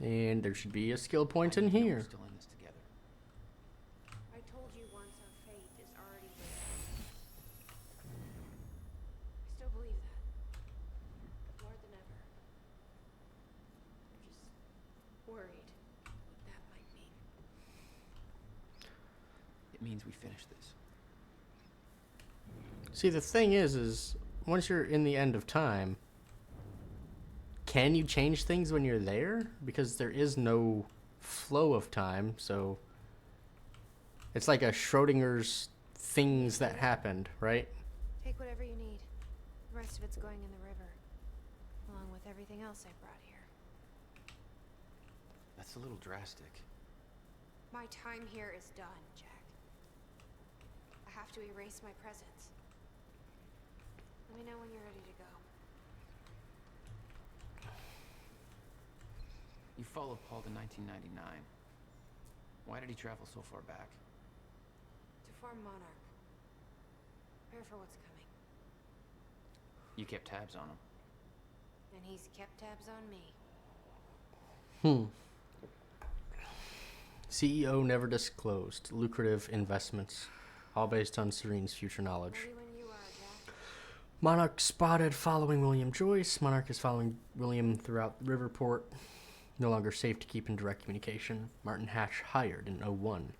And there should be a skill point in here. Still in this together. worried what that might mean. It means we finish this. See, the thing is once you're in the end of time, can you change things when you're there? Because there is no flow of time, so it's like a Schrodinger's things that happened, right? Take whatever you need. The rest of it's going in the river, along with everything else I brought here. That's a little drastic. My time here is done, Jack. I have to erase my presence. Let me know when you're ready to go. You followed Paul to 1999. Why did he travel so far back? To form Monarch. Prepare for what's coming. You kept tabs on him. And he's kept tabs on me. CEO never disclosed. Lucrative investments. All based on Serene's future knowledge. Ready when you are, Jack. Monarch spotted following William Joyce. Monarch is following William throughout Riverport. No longer safe to keep in direct communication. Martin Hatch hired in 01.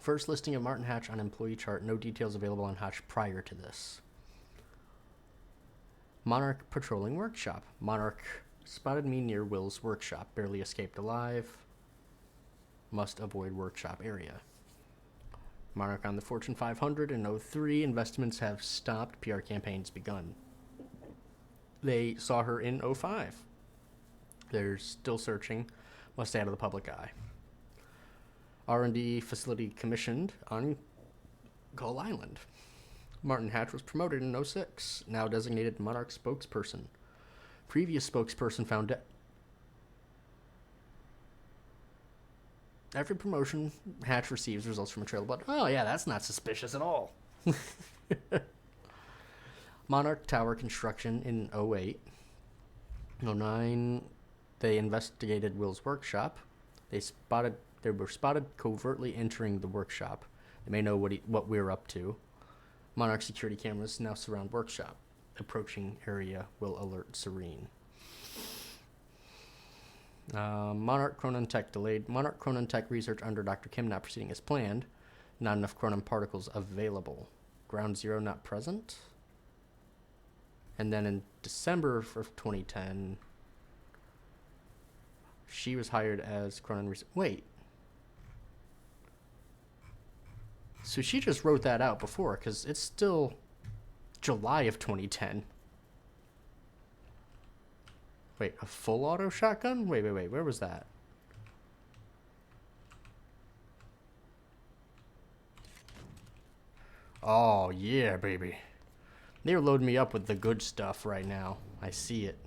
First listing of Martin Hatch on employee chart. No details available on Hatch prior to this. Monarch patrolling workshop. Monarch spotted me near Will's workshop. Barely escaped alive. Must avoid workshop area. Monarch on the Fortune 500 in 03. Investments have stopped. PR campaigns begun. They saw her in 05. They're still searching. Must stay out of the public eye. R&D facility commissioned on Gull Island. Martin Hatch was promoted in 06. Now designated Monarch spokesperson. Previous spokesperson found dead. Every promotion, Hatch receives results from a trail of blood. Oh yeah, that's not suspicious at all. Monarch Tower construction in 08. 09, they investigated Will's workshop. They were spotted covertly entering the workshop. They may know what we're up to. Monarch security cameras now surround workshop. Approaching area will alert Serene. Monarch Cronon Tech delayed. Monarch Cronon Tech research under Dr. Kim not proceeding as planned. Not enough Cronon particles available. Ground Zero not present. And then in December of 2010, she was hired as Cronon research. Wait. So she just wrote that out before, because it's still July of 2010. Wait, a full auto shotgun? Wait, where was that? Oh, yeah, baby. They're loading me up with the good stuff right now. I see it.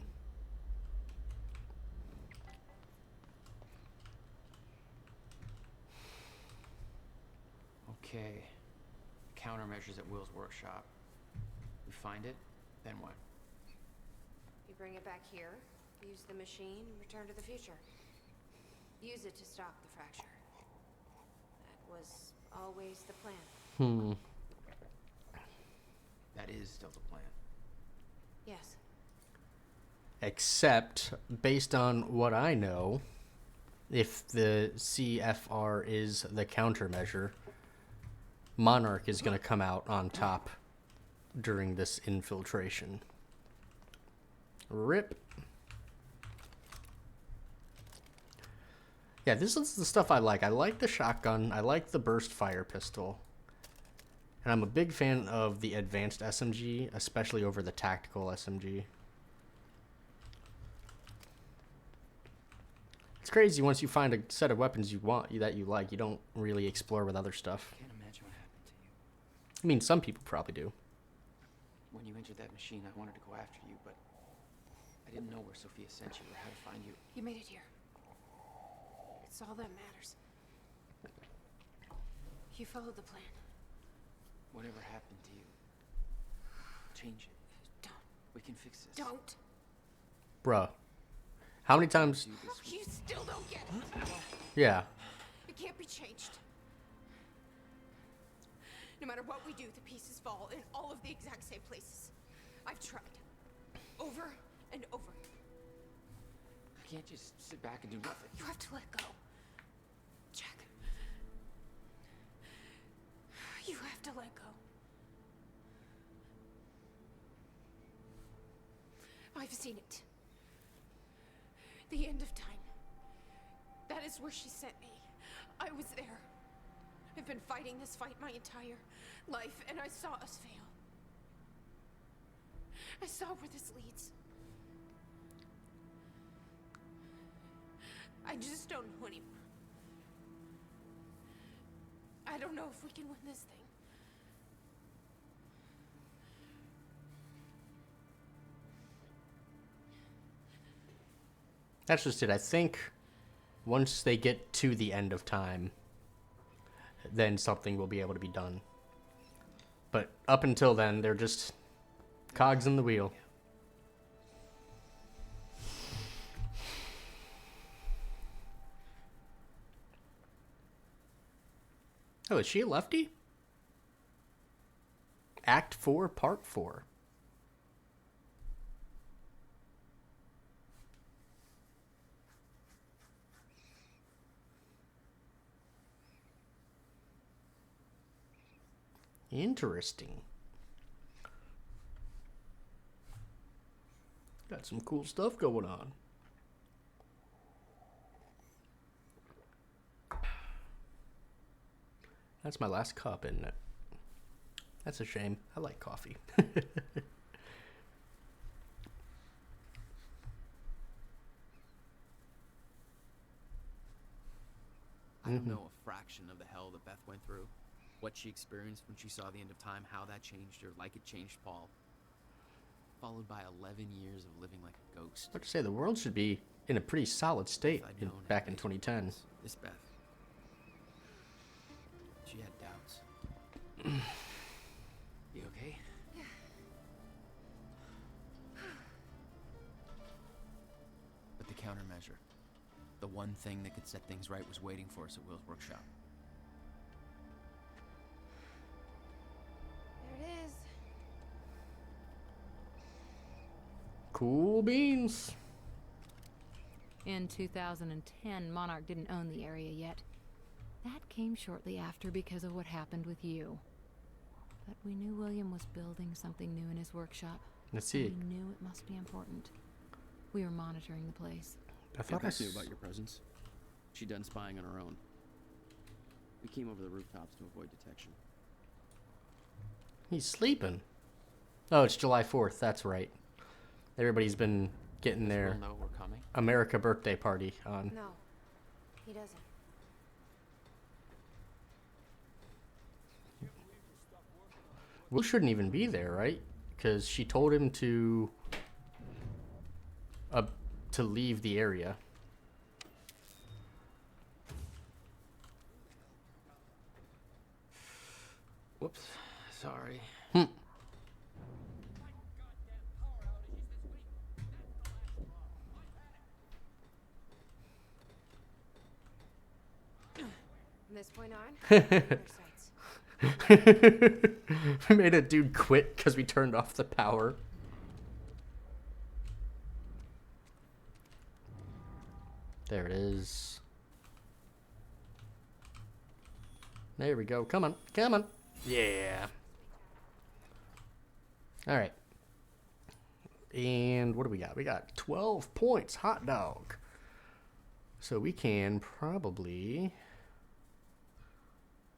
Okay. Countermeasures at Will's workshop. We find it, then what? You bring it back here, use the machine, return to the future. Use it to stop the fracture. That was always the plan. That is still the plan. Yes. Except, based on what I know, if the CFR is the countermeasure, Monarch is going to come out on top during this infiltration. RIP. Yeah, this is the stuff I like. I like the shotgun. I like the burst fire pistol. And I'm a big fan of the advanced SMG, especially over the tactical SMG. It's crazy once you find a set of weapons you want, that you like, you don't really explore with other stuff. I can't imagine what happened to you. I mean, some people probably do. When you entered that machine, I wanted to go after you, but I didn't know where Sophia sent you or how to find you. You made it here. It's all that matters. You followed the plan. Whatever happened to you, change it. Don't. We can fix this. Don't. Bruh. How many times... You still don't get it. Yeah. It can't be changed. No matter what we do, the pieces fall in all of the exact same places. I've tried. Over and over. I can't just sit back and do nothing. You have to let go. Jack. You have to let go. I've seen it. The end of time. That is where she sent me. I was there. I've been fighting this fight my entire life, and I saw us fail. I saw where this leads. I just don't know anymore. I don't know if we can win this thing. That's just it. I think once they get to the end of time, then something will be able to be done. But up until then, they're just cogs in the wheel. Oh, is she a lefty? Act 4, Part 4. Interesting. Got some cool stuff going on. That's my last cup, isn't it? That's a shame. I like coffee. I don't know a fraction of the hell that Beth went through. What she experienced when she saw the end of time, how that changed her, like it changed Paul. Followed by 11 years of living like a ghost. I have to say, the world should be in a pretty solid state back in 2010. This Beth. She had doubts. You okay? Yeah. But the countermeasure, the one thing that could set things right, was waiting for us at Will's workshop. There it is. Cool beans. In 2010, Monarch didn't own the area yet. That came shortly after because of what happened with you. But we knew William was building something new in his workshop. Let's see. We knew it must be important. We were monitoring the place. I thought I knew about your presence. She'd done spying on her own. We came over the rooftops to avoid detection. He's sleeping. Oh, it's July 4th. That's right. Everybody's been getting their Will know we're coming? America birthday party on. No, he doesn't. Will shouldn't even be there, right? Because she told him to leave the area. Whoops. Sorry. From this point on, We made a dude quit because we turned off the power. There it is. There we go. Come on. Come on. Yeah. All right. And what do we got? We got 12 points. Hot dog. So we can probably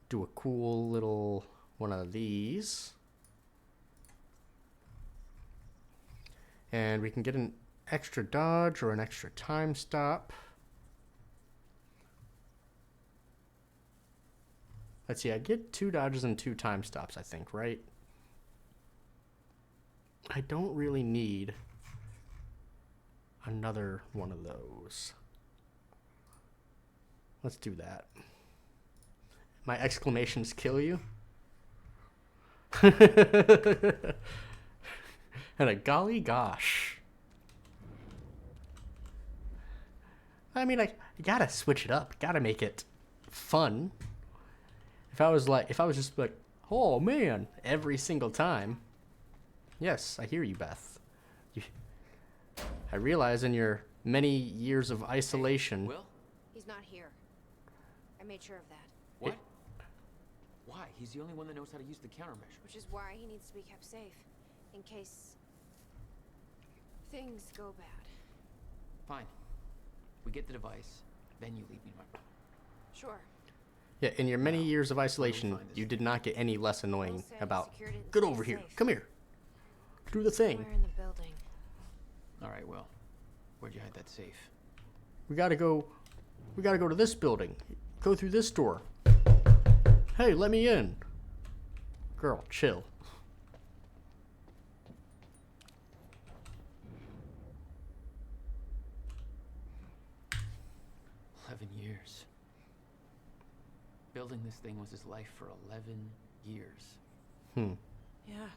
do a cool little one of these. And we can get an extra dodge or an extra time stop. Let's see, I get 2 dodges and 2 time stops, I think, right? I don't really need another one of those. Let's do that. My exclamations kill you? And a golly gosh. I mean, you gotta switch it up. Gotta make it fun. If I was just like, oh man, every single time. Yes, I hear you, Beth. I realize in your many years of isolation. Will? He's not here. I made sure of that. What? Why? He's the only one that knows how to use the countermeasure. Which is why he needs to be kept safe. In case things go bad. Fine. We get the device, then you leave me my room. Sure. Yeah, in your many years of isolation, you did not get any less annoying about, get over here, come here, do the thing. Somewhere in the building. All right, Will. Where'd you hide that safe? We gotta go to this building. Go through this door. Hey, let me in. Girl, chill. Years. Building this thing was his life for 11 years. Yeah.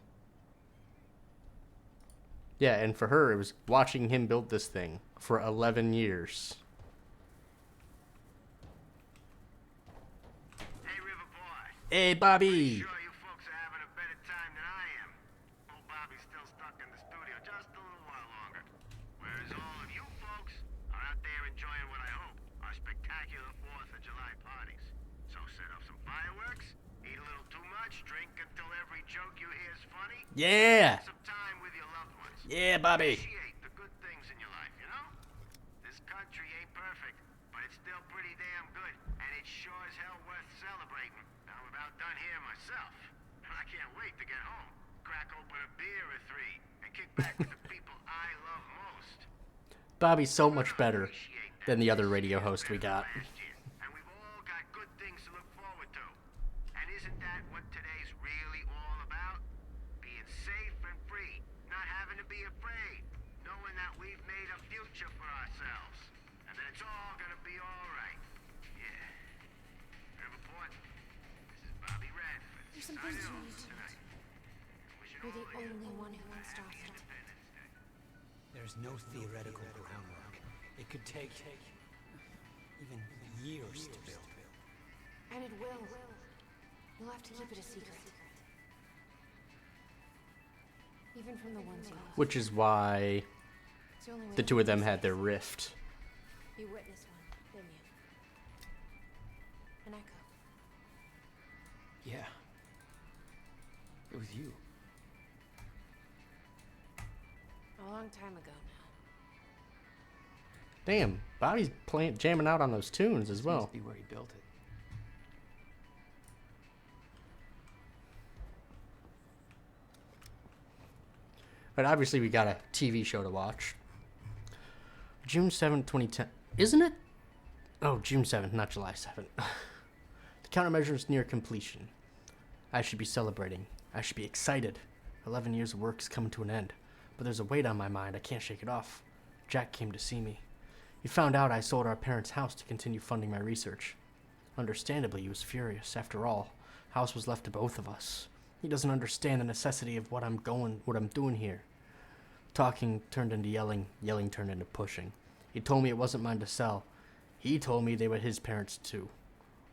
Yeah, and for her, it was watching him build this thing for 11 years. Hey, River Boy. Hey, Bobby. Sure you folks are having a better time than I am. Old Bobby's still stuck in the studio just a little while longer. Whereas all of you folks are out there enjoying what I hope are spectacular 4th of July parties. So set up some fireworks, eat a little too much, drink until every joke you hear is funny. Yeah. Spend some time with your loved ones. Yeah, Bobby. Appreciate the good things in your life, you know? This country ain't perfect, but it's still pretty damn good, and it's sure as hell worth celebrating. I'm about done here myself, and I can't wait to get home, crack open a beer or 3, and kick back with the people I love most. Bobby's so much better than the other radio host we got. And we've all got good things to look forward to. And isn't that what today's really all about? Being safe and free, not having to be afraid, knowing that we've made a future for ourselves, and that it's all gonna be all right. Yeah. Riverport, this is Bobby Radford. There's some things you need to know. You're the only one who can stop it. There's no theoretical groundwork. It could take even years to build. And it will. You'll have to keep it a secret. Even from the ones you love. Which is why It's the only way the to two of keep them it had their safe. rift. You witnessed one, didn't you? An echo. Yeah. It was you. A long time ago now. Damn, Bobby's jamming out on those tunes as well. Must be where he built it. But obviously we got a TV show to watch. June 7th, 2010. Isn't it? Oh, June 7th, not July 7th. The countermeasure is near completion. I should be celebrating. I should be excited. 11 years of work is coming to an end. But there's a weight on my mind. I can't shake it off. Jack came to see me. He found out I sold our parents' house to continue funding my research. Understandably, he was furious. After all, house was left to both of us. He doesn't understand the necessity of what I'm doing here. Talking turned into yelling. Yelling turned into pushing. He told me it wasn't mine to sell. He told me they were his parents too.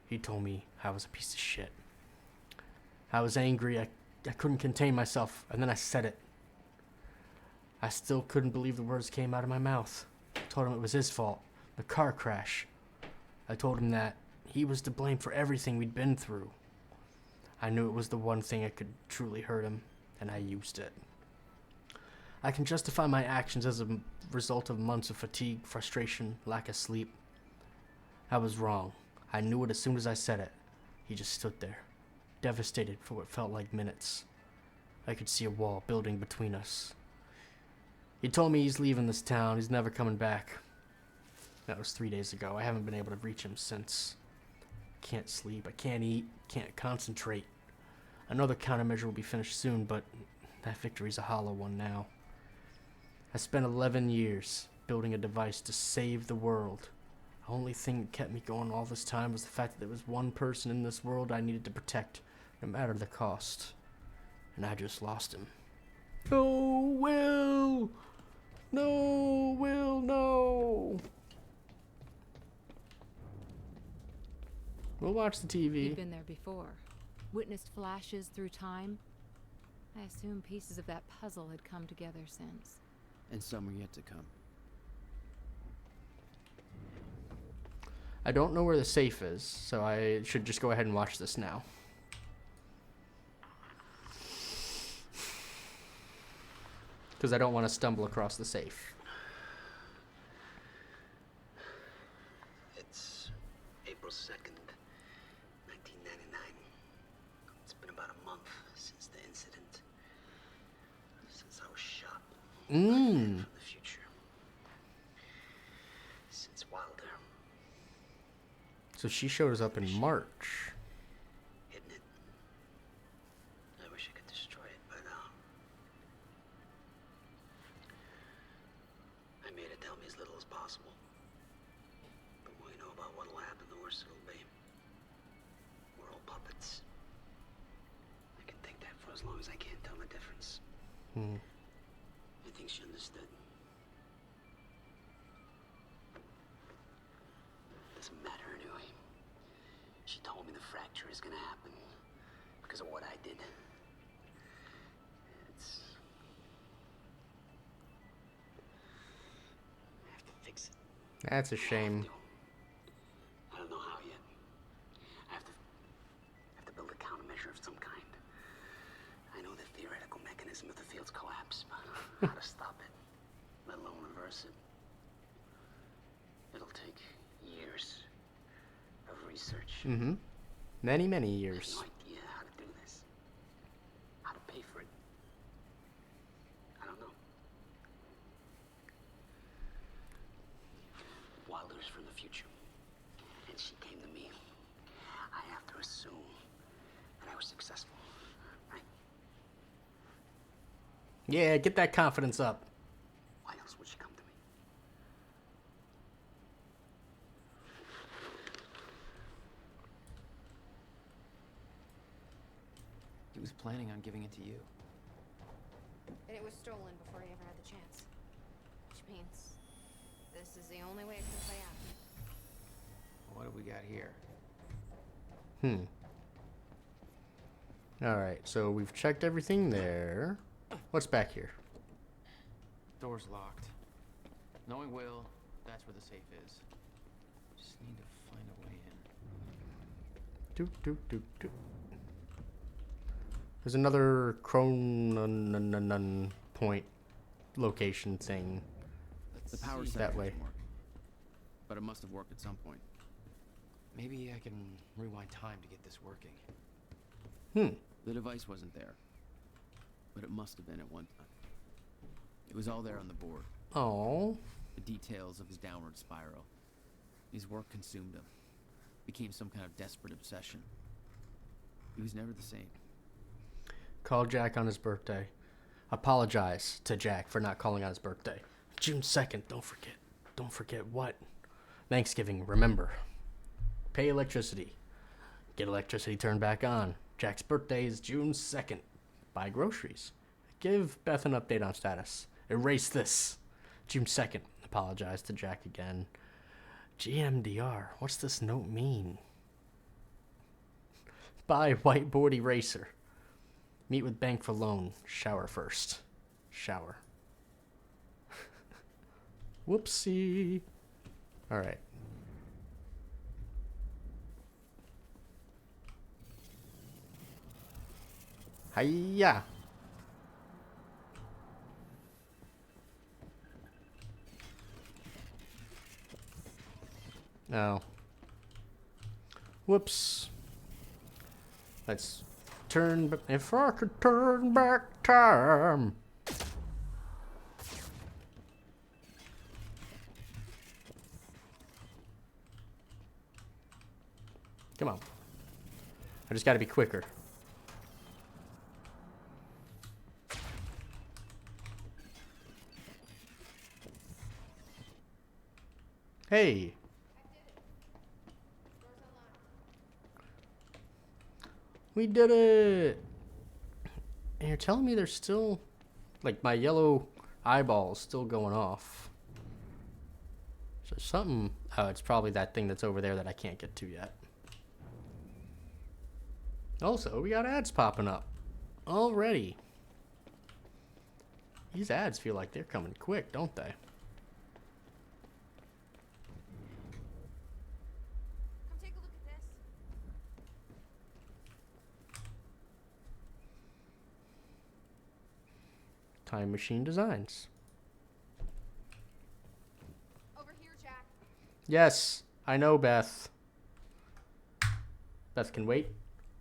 He told me I was a piece of shit. I was angry. I couldn't contain myself, and then I said it. I still couldn't believe the words came out of my mouth. I told him it was his fault. The car crash. I told him that he was to blame for everything we'd been through. I knew it was the one thing that could truly hurt him, and I used it. I can justify my actions as a result of months of fatigue, frustration, lack of sleep. I was wrong. I knew it as soon as I said it. He just stood there, devastated for what felt like minutes. I could see a wall building between us. He told me he's leaving this town. He's never coming back. That was 3 days ago. I haven't been able to reach him since. Can't sleep. I can't eat. Can't concentrate. I know the countermeasure will be finished soon, but that victory's a hollow one now. I spent 11 years building a device to save the world. The only thing that kept me going all this time was the fact that there was one person in this world I needed to protect, no matter the cost. And I just lost him. No, Will! No, Will, no! We'll watch the TV. You've been there before. Witnessed flashes through time. I assume pieces of that puzzle had come together since. And some are yet to come. I don't know where the safe is, so I should just go ahead and watch this now. Because I don't want to stumble across the safe. It's April 2nd, 1999. It's been about a month since the incident. Since I was shot. From the future. Since Wilder. So she shows up in March. Hidden it. I wish I could destroy it, but I made it tell me as little as possible. The more you know about what'll happen, the worse it'll be. We're all puppets. I can think that for as long as I can tell the difference. I think she understood. Doesn't matter anyway. She told me the fracture is gonna happen because of what I did. It's... I have to fix it. That's a shame. I don't know how yet. I have to build a countermeasure of some kind. I know the theoretical mechanism of the field's collapse, but how to stop it, let alone reverse it. It'll take years of research. Many, many I years. have no idea how to do this. How to pay for it. I don't know. Wilder's from the future. And she came to me. I have to assume that I was successful. Right? Yeah, get that confidence up. Why else would she come to me? He was planning on giving it to you. And it was stolen before he ever had the chance. Which means this is the only way it can play out. What do we got here? Alright, so we've checked everything there. What's back here? Door's locked. Knowing Will, that's where the safe is. Just need to find a way in. There's another Cronin point location thing. The power that center way. doesn't work, but it must have worked at some point. Maybe I can rewind time to get this working. The device wasn't there, but it must have been at one time. It was all there on the board. Oh. The details of his downward spiral. His work consumed him. Became some kind of desperate obsession. He was never the same. Call Jack on his birthday. Apologize to Jack for not calling on his birthday. June 2nd, don't forget. Don't forget what? Thanksgiving, remember. Pay electricity. Get electricity turned back on. Jack's birthday is June 2nd. Buy groceries. Give Beth an update on status. Erase this. June 2nd. Apologize to Jack again. GMDR. What's this note mean? Buy whiteboard eraser. Meet with bank for loan. Shower first. Shower. Whoopsie. Alright. Hiya. Oh. Whoops. Let's turn. If I could turn back time. Come on. I just gotta be quicker. Hey. We did it. And you're telling me there's still, like, my yellow eyeball's still going off. So something, oh, it's probably that thing that's over there that I can't get to yet. Also, we got ads popping up already. These ads feel like they're coming quick, don't they? time machine designs. Over here, Jack. Yes, I know, Beth. Beth can wait.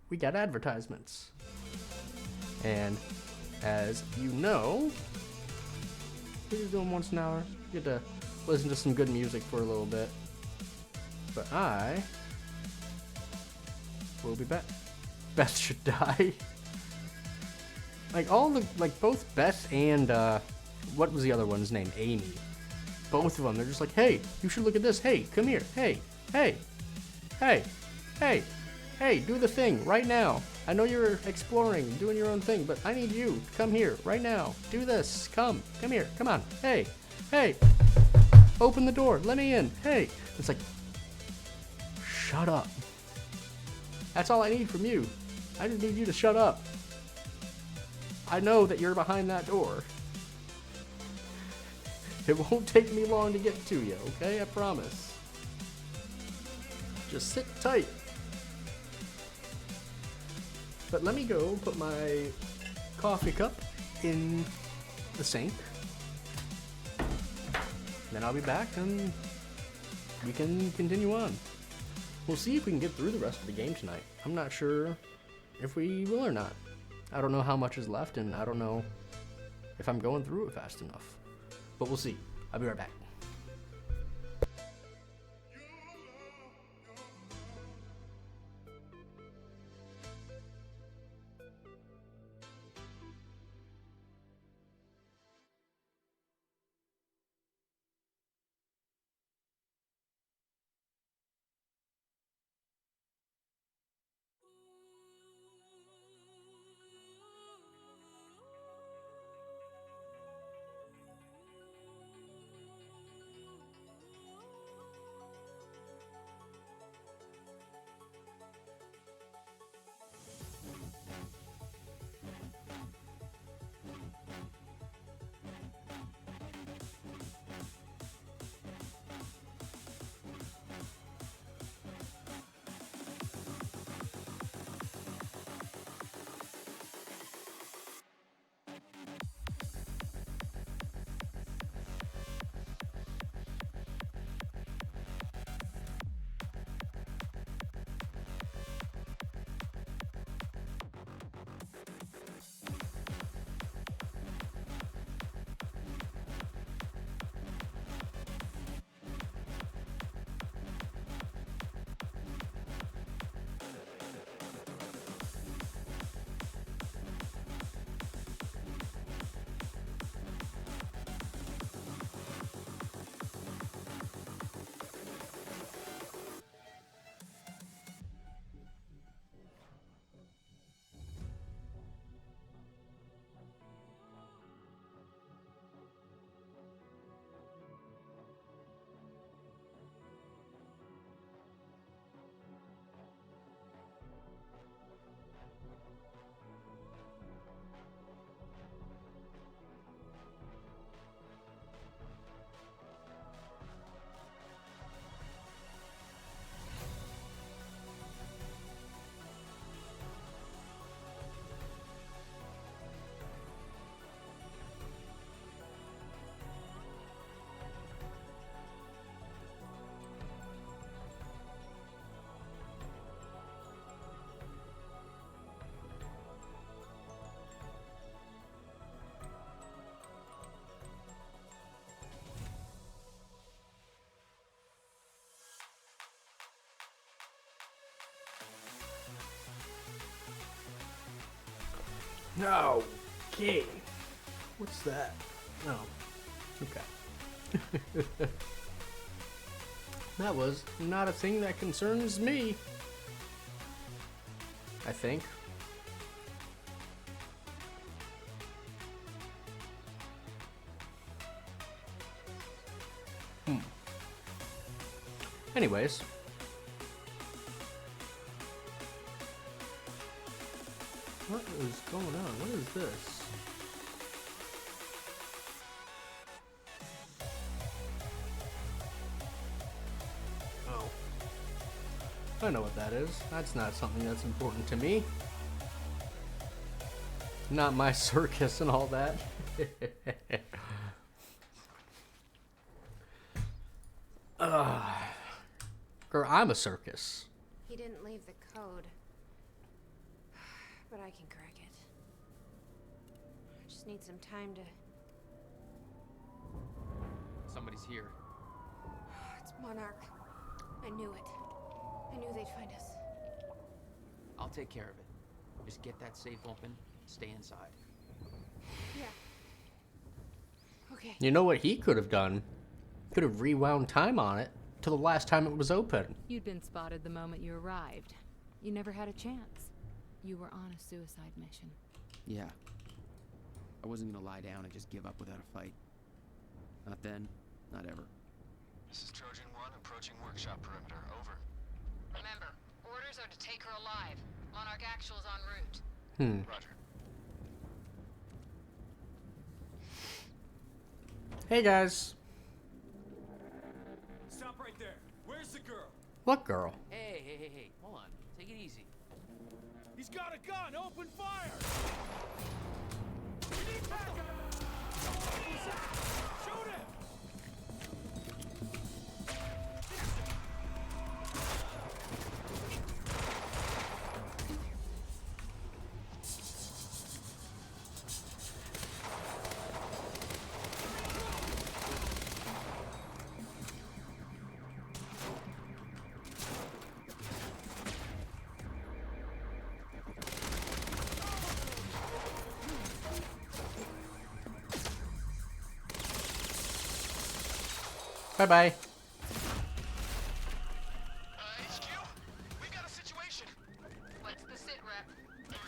We got advertisements. And as you know, we're doing once an hour. You get to listen to some good music for a little bit. But I will be back. Beth should die. Like both Beth and what was the other one's name? Amy. Both of them. They're just like, hey, you should look at this. Hey, come here. Hey, hey, hey, hey, hey, do the thing right now. I know you're exploring, doing your own thing, but I need you to come here right now. Do this. Come here. Come on. Hey, hey. Open the door. Let me in. Hey. It's like, shut up. That's all I need from you. I just need you to shut up. I know that you're behind that door. It won't take me long to get to you, okay? I promise. Just sit tight. But let me go put my coffee cup in the sink. Then I'll be back and we can continue on. We'll see if we can get through the rest of the game tonight. I'm not sure if we will or not. I don't know how much is left, and I don't know if I'm going through it fast enough. But we'll see. I'll be right back. No. Okay. What's that? Oh. Okay. That was not a thing that concerns me. I think. Anyways. What is going on? What is this? Oh. I know what that is. That's not something that's important to me. Not my circus and all that. Girl, I'm a circus. He didn't leave the code. But I can crack it. I just need some time to... Somebody's here. It's Monarch. I knew it. I knew they'd find us. I'll take care of it. Just get that safe open, stay inside. Yeah. Okay. You know what he could have done? Could have rewound time on it to the last time it was open. You'd been spotted the moment you arrived. You never had a chance. You were on a suicide mission. Yeah. I wasn't gonna lie down and just give up without a fight. Not then, not ever. This is Trojan 1 approaching workshop perimeter. Over. Remember, orders are to take her alive. Monarch Actual's en route. Roger. Hey guys. Stop right there. Where's the girl? What girl? Hey, hold on. Take it easy. He's got a gun. Open fire. We need backup. Shoot him. Bye-bye. HQ, we've got a situation. What's the sit rep?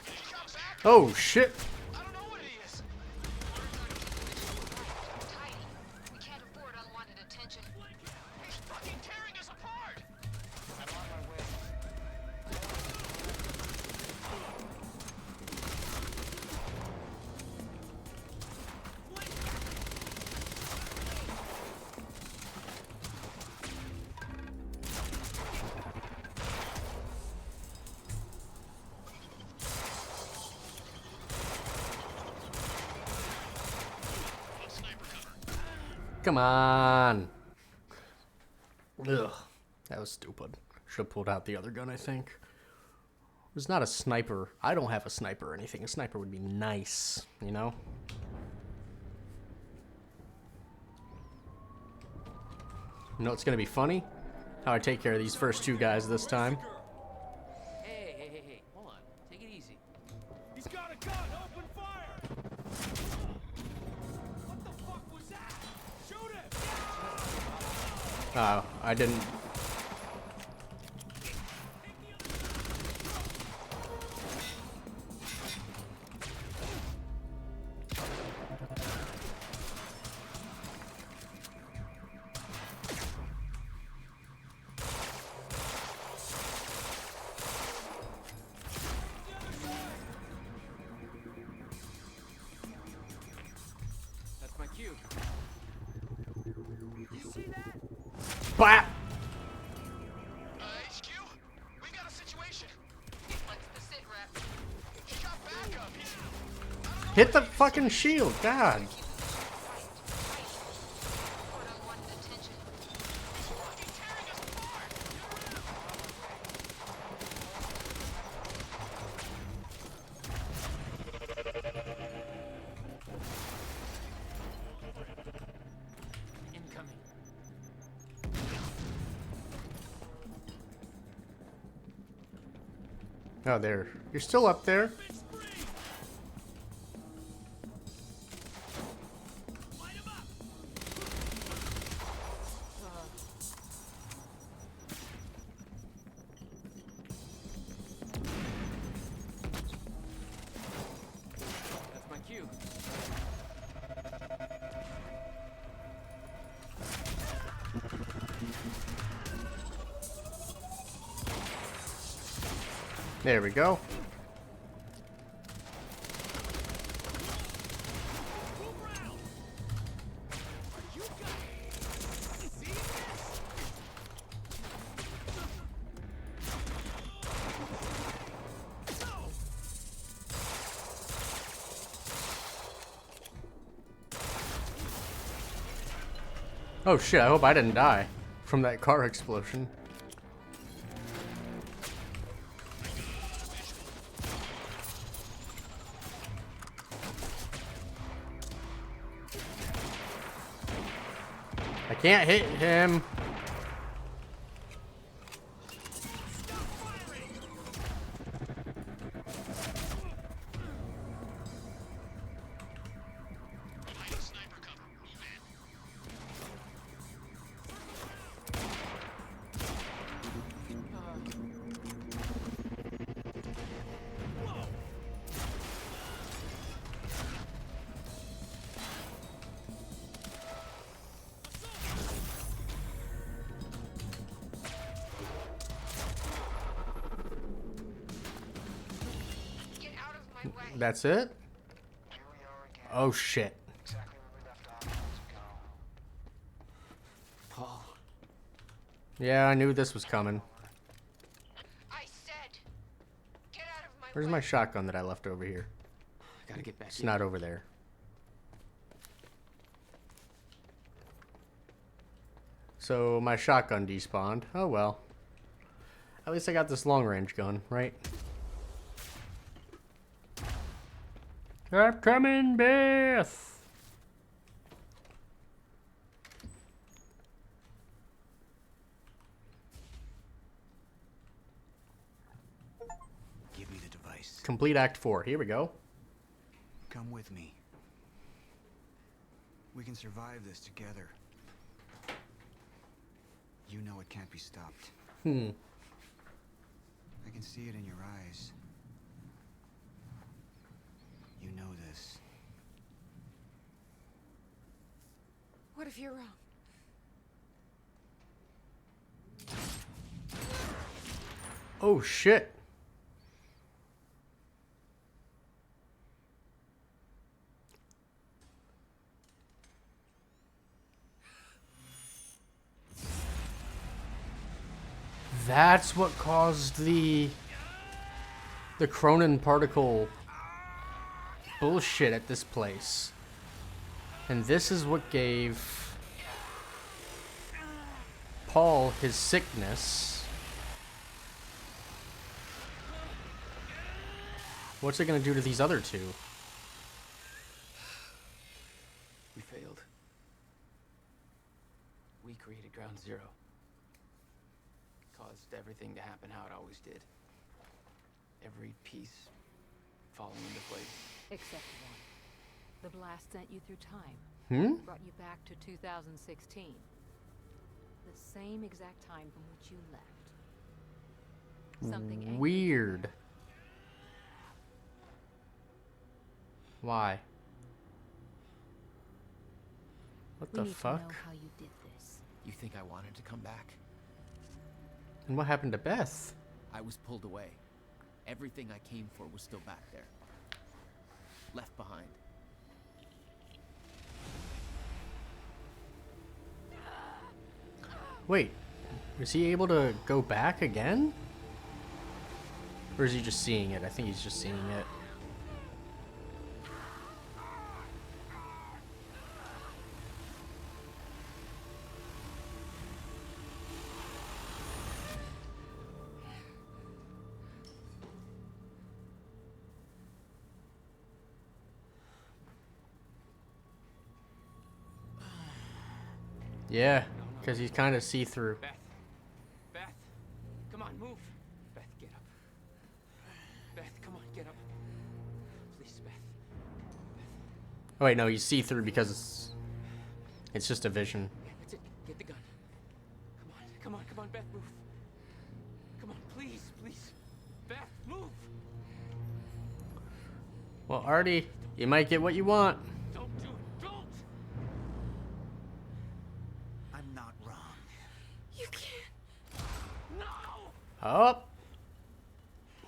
He shot back. Oh, shit. I don't know what it is. Tidy. We can't afford unwanted attention. He's fucking tearing us apart. I'm on my way. Come on. Ugh. That was stupid. Should have pulled out the other gun, I think. It was not a sniper. I don't have a sniper or anything. A sniper would be nice, you know? You know what's going to be funny? How I take care of these first two guys this time. Hey, hold on. Take it easy. He's got a gun. Open fire. What the fuck was that? Shoot him. Oh, I didn't. That's my cue. You see that? Blah! HQ, we've got a situation. What's the sit rep? He got backup. Hit the fucking shield, God. Incoming. Oh, there. You're still up there. That's my cue. There we go. Oh shit, I hope I didn't die from that car explosion. I can't hit him. That's it? Oh shit. Paul. Yeah, I knew this was coming. I said, get out of my Where's my shotgun that I left over here? Gotta get back It's in. not over there. So my shotgun despawned. Oh well. At least I got this long range gun, right? I'm coming, Beth! Give me the device. Complete Act 4. Here we go. Come with me. We can survive this together. You know it can't be stopped. I can see it in your eyes. You know this. What if you're wrong? Oh shit. That's what caused the Cronin particle bullshit at this place. And this is what gave Paul his sickness. What's it gonna do to these other two? We failed. We created Ground Zero. Caused everything to happen how it always did. Every piece falling into place. Except one. The blast sent you through time. Brought you back to 2016. The same exact time from which you left. Something anchored you weird. there. Why? What We the need to fuck? know how you did this. You think I wanted to come back? And what happened to Beth? I was pulled away. Everything I came for was still back there. Left behind. Wait, is he able to go back again? Or is he just seeing it? I think he's just seeing it. Yeah, because he's kind of see-through. Beth, come on, move. Beth, get up. Beth, come on, get up. Please, Beth. Oh wait, no, he's see-through because it's just a vision. That's it. Get the gun. Come on, Beth, move. Come on, please. Beth, move. Well, Artie, you might get what you want. Don't do it. Don't. I'm not wrong. You can't. No. Oh.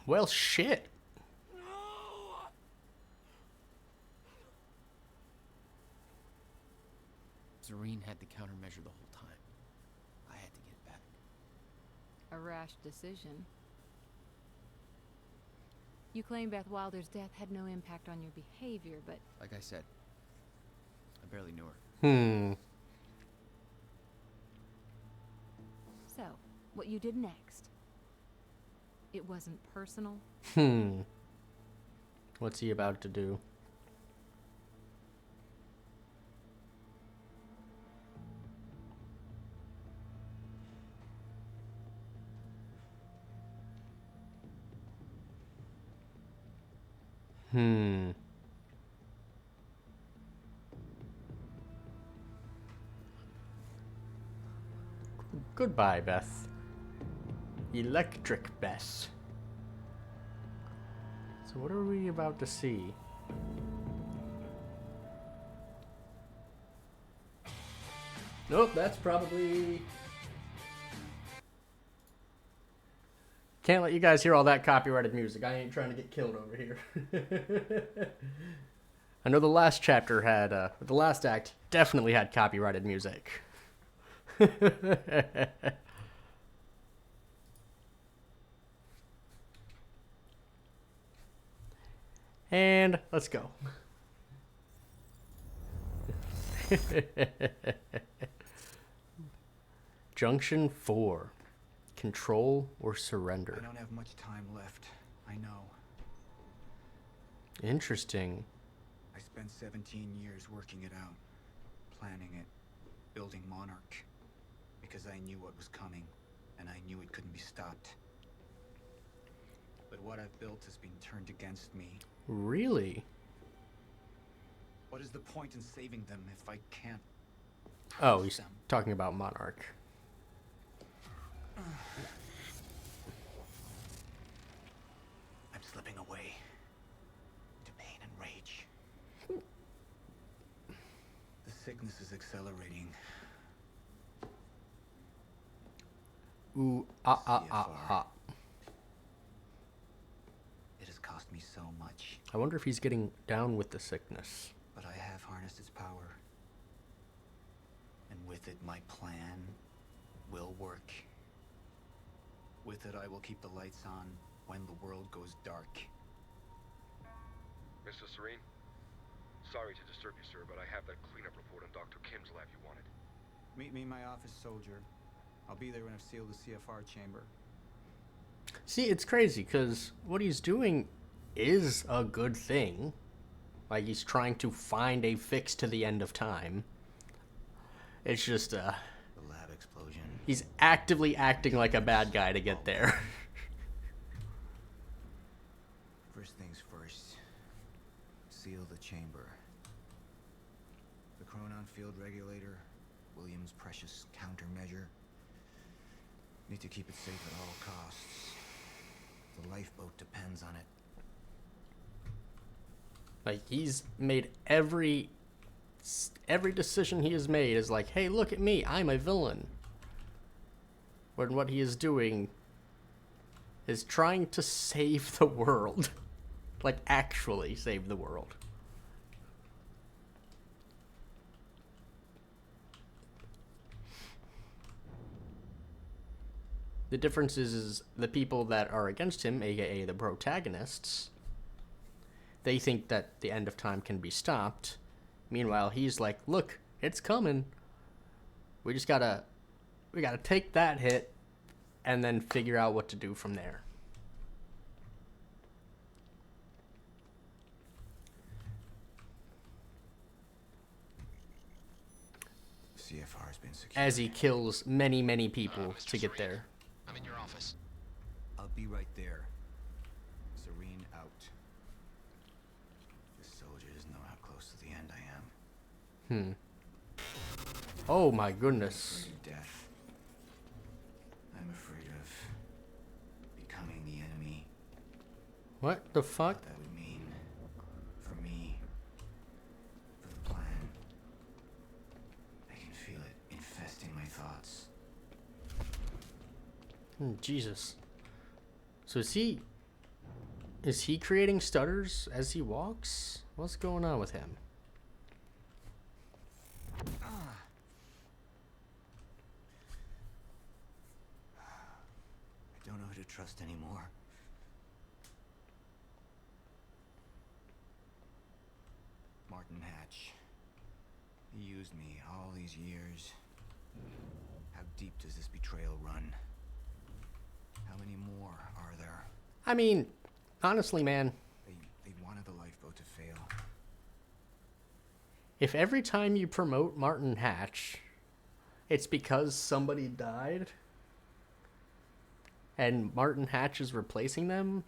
Well, shit. Zareen had the countermeasure the whole time. I had to get it back. A rash decision. You claim Beth Wilder's death had no impact on your behavior, but... Like I said, I barely knew her. what you did next. It wasn't personal. What's he about to do? Goodbye, Beth. Electric Beth. So what are we about to see? Nope, that's probably... Can't let you guys hear all that copyrighted music. I ain't trying to get killed over here. I know the last chapter had, the last act definitely had copyrighted music. And let's go. Junction 4. Control or surrender. I don't have much time left. I know. Interesting. I spent 17 years working it out, planning it, building Monarch, because I knew what was coming, and I knew it couldn't be stopped. But what I've built has been turned against me. Really? What is the point in saving them if I can't? Oh, he's talking about Monarch. I'm slipping away into pain and rage. The sickness is accelerating. Ooh, It has cost me so much. I wonder if he's getting down with the sickness. But I have harnessed its power. And with it, my plan will work. With it, I will keep the lights on when the world goes dark. Mr. Serene? Sorry to disturb you, sir, but I have that cleanup report on Dr. Kim's lab you wanted. Meet me in my office, soldier. I'll be there when I've sealed the CFR chamber. See, it's crazy, because what he's doing is a good thing. Like, he's trying to find a fix to the end of time. It's just, The lab explosion. he's actively acting like a bad guy to get there. First things first. Seal the chamber. The chronon field regulator, William's precious countermeasure. Need to keep it safe at all costs. The lifeboat depends on it. Like, he's made every decision he has made is like, hey, look at me, I'm a villain. When what he is doing is trying to save the world. Like, actually save the world. The difference is the people that are against him, aka the protagonists, they think that the end of time can be stopped. Meanwhile, he's like, look, it's coming. We gotta take that hit and then figure out what to do from there. CFR's been secured. As he kills many, many people to get there. I'm in your office. I'll be right there. Serene out. This soldier doesn't know how close to the end I am. Oh my goodness. Death. I'm afraid of becoming the enemy. What the fuck? What that would mean for me, for the plan. I can feel it infesting my thoughts. Jesus. So is he creating stutters as he walks? What's going on with him? I don't know who to trust anymore. Martin Hatch. He used me all these years. How deep does this betrayal run? I mean, honestly, man. They wanted the lifeboat to fail. If every time you promote Martin Hatch, it's because somebody died, and Martin Hatch is replacing them,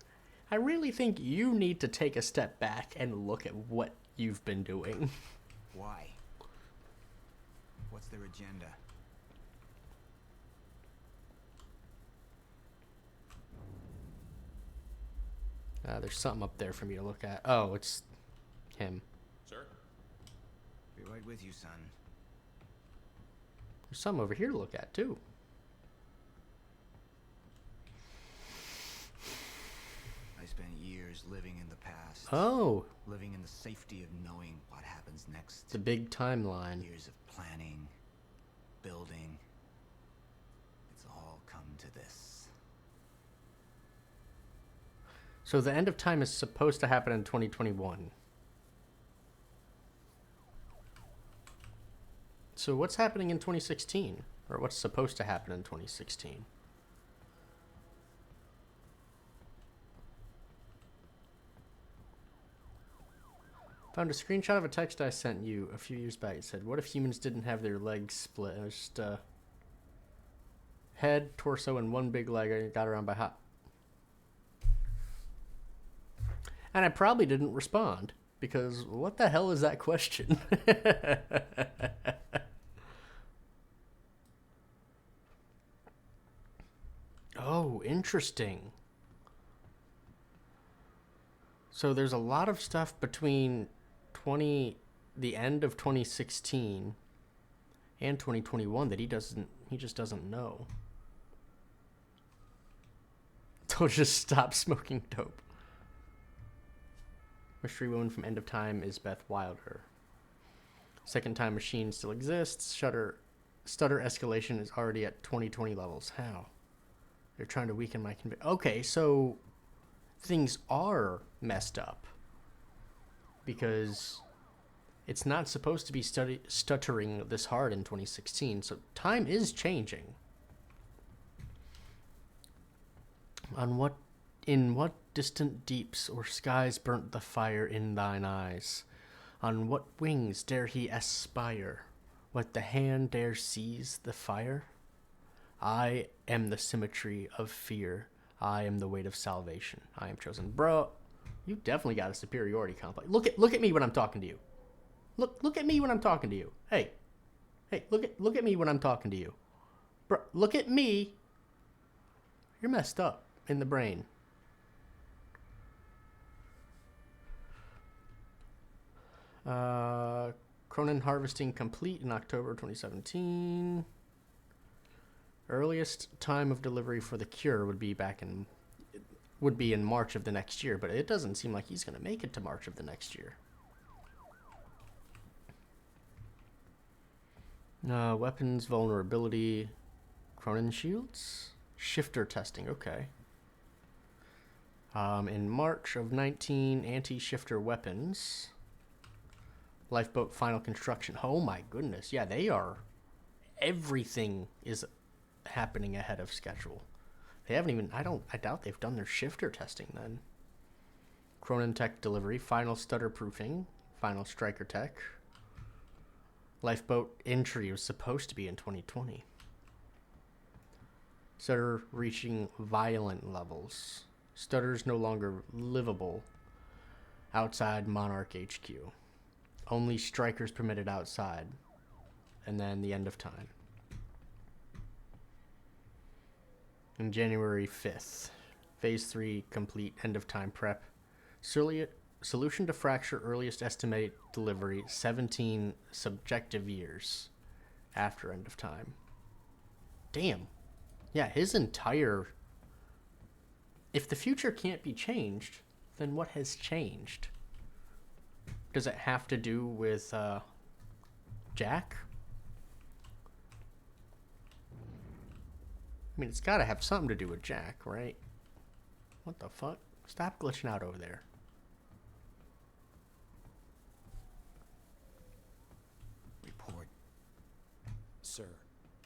I really think you need to take a step back and look at what you've been doing. Why? What's their agenda? There's something up there for me to look at. Oh, it's him. Sir? Be right with you, son. There's some over here to look at, too. I spent years living in the past. Oh. Living in the safety of knowing what happens next. The big timeline. Years of planning, building. It's all come to this. So the end of time is supposed to happen in 2021. So what's happening in 2016? Or what's supposed to happen in 2016? Found a screenshot of a text I sent you a few years back. It said, what if humans didn't have their legs split? It was just head, torso, and one big leg. I got around by hop. And I probably didn't respond, because what the hell is that question? Oh, interesting. So there's a lot of stuff between the end of 2016 and 2021 that he just doesn't know. Don't just stop smoking dope. Mystery woman from End of Time is Beth Wilder. Second Time Machine still exists. Stutter escalation is already at 2020 levels. How? They're trying to weaken my conviction. Okay, so things are messed up. Because it's not supposed to be stuttering this hard in 2016. So time is changing. In what distant deeps or skies burnt the fire in thine eyes? On what wings dare he aspire? What the hand dare seize the fire? I am the symmetry of fear. I am the weight of salvation. I am chosen. Bro, you definitely got a superiority complex. Look at me when I'm talking to you. Look at me when I'm talking to you. Hey, look at me when I'm talking to you. Bro, look at me. You're messed up in the brain. Cronin harvesting complete in October 2017. Earliest time of delivery for the cure would be in March of the next year, but it doesn't seem like he's going to make it to March of the next year. Weapons vulnerability. Cronin shields? Shifter testing, okay. In March of 19, anti-shifter weapons. Lifeboat final construction. Oh my goodness. Yeah, they are. Everything is happening ahead of schedule. They haven't even, I doubt they've done their shifter testing then. Cronin tech delivery. Final stutter proofing. Final striker tech. Lifeboat entry was supposed to be in 2020. Stutter reaching violent levels. Stutter's no longer livable outside Monarch HQ. Only strikers permitted outside. And then the end of time. On January 5th. Phase 3 complete end of time prep. Solution to fracture earliest estimated delivery 17 subjective years after end of time. Damn. Yeah, his entire... If the future can't be changed, then what has changed? Does it have to do with Jack? I mean, it's got to have something to do with Jack, right? What the fuck? Stop glitching out over there. Report. Sir,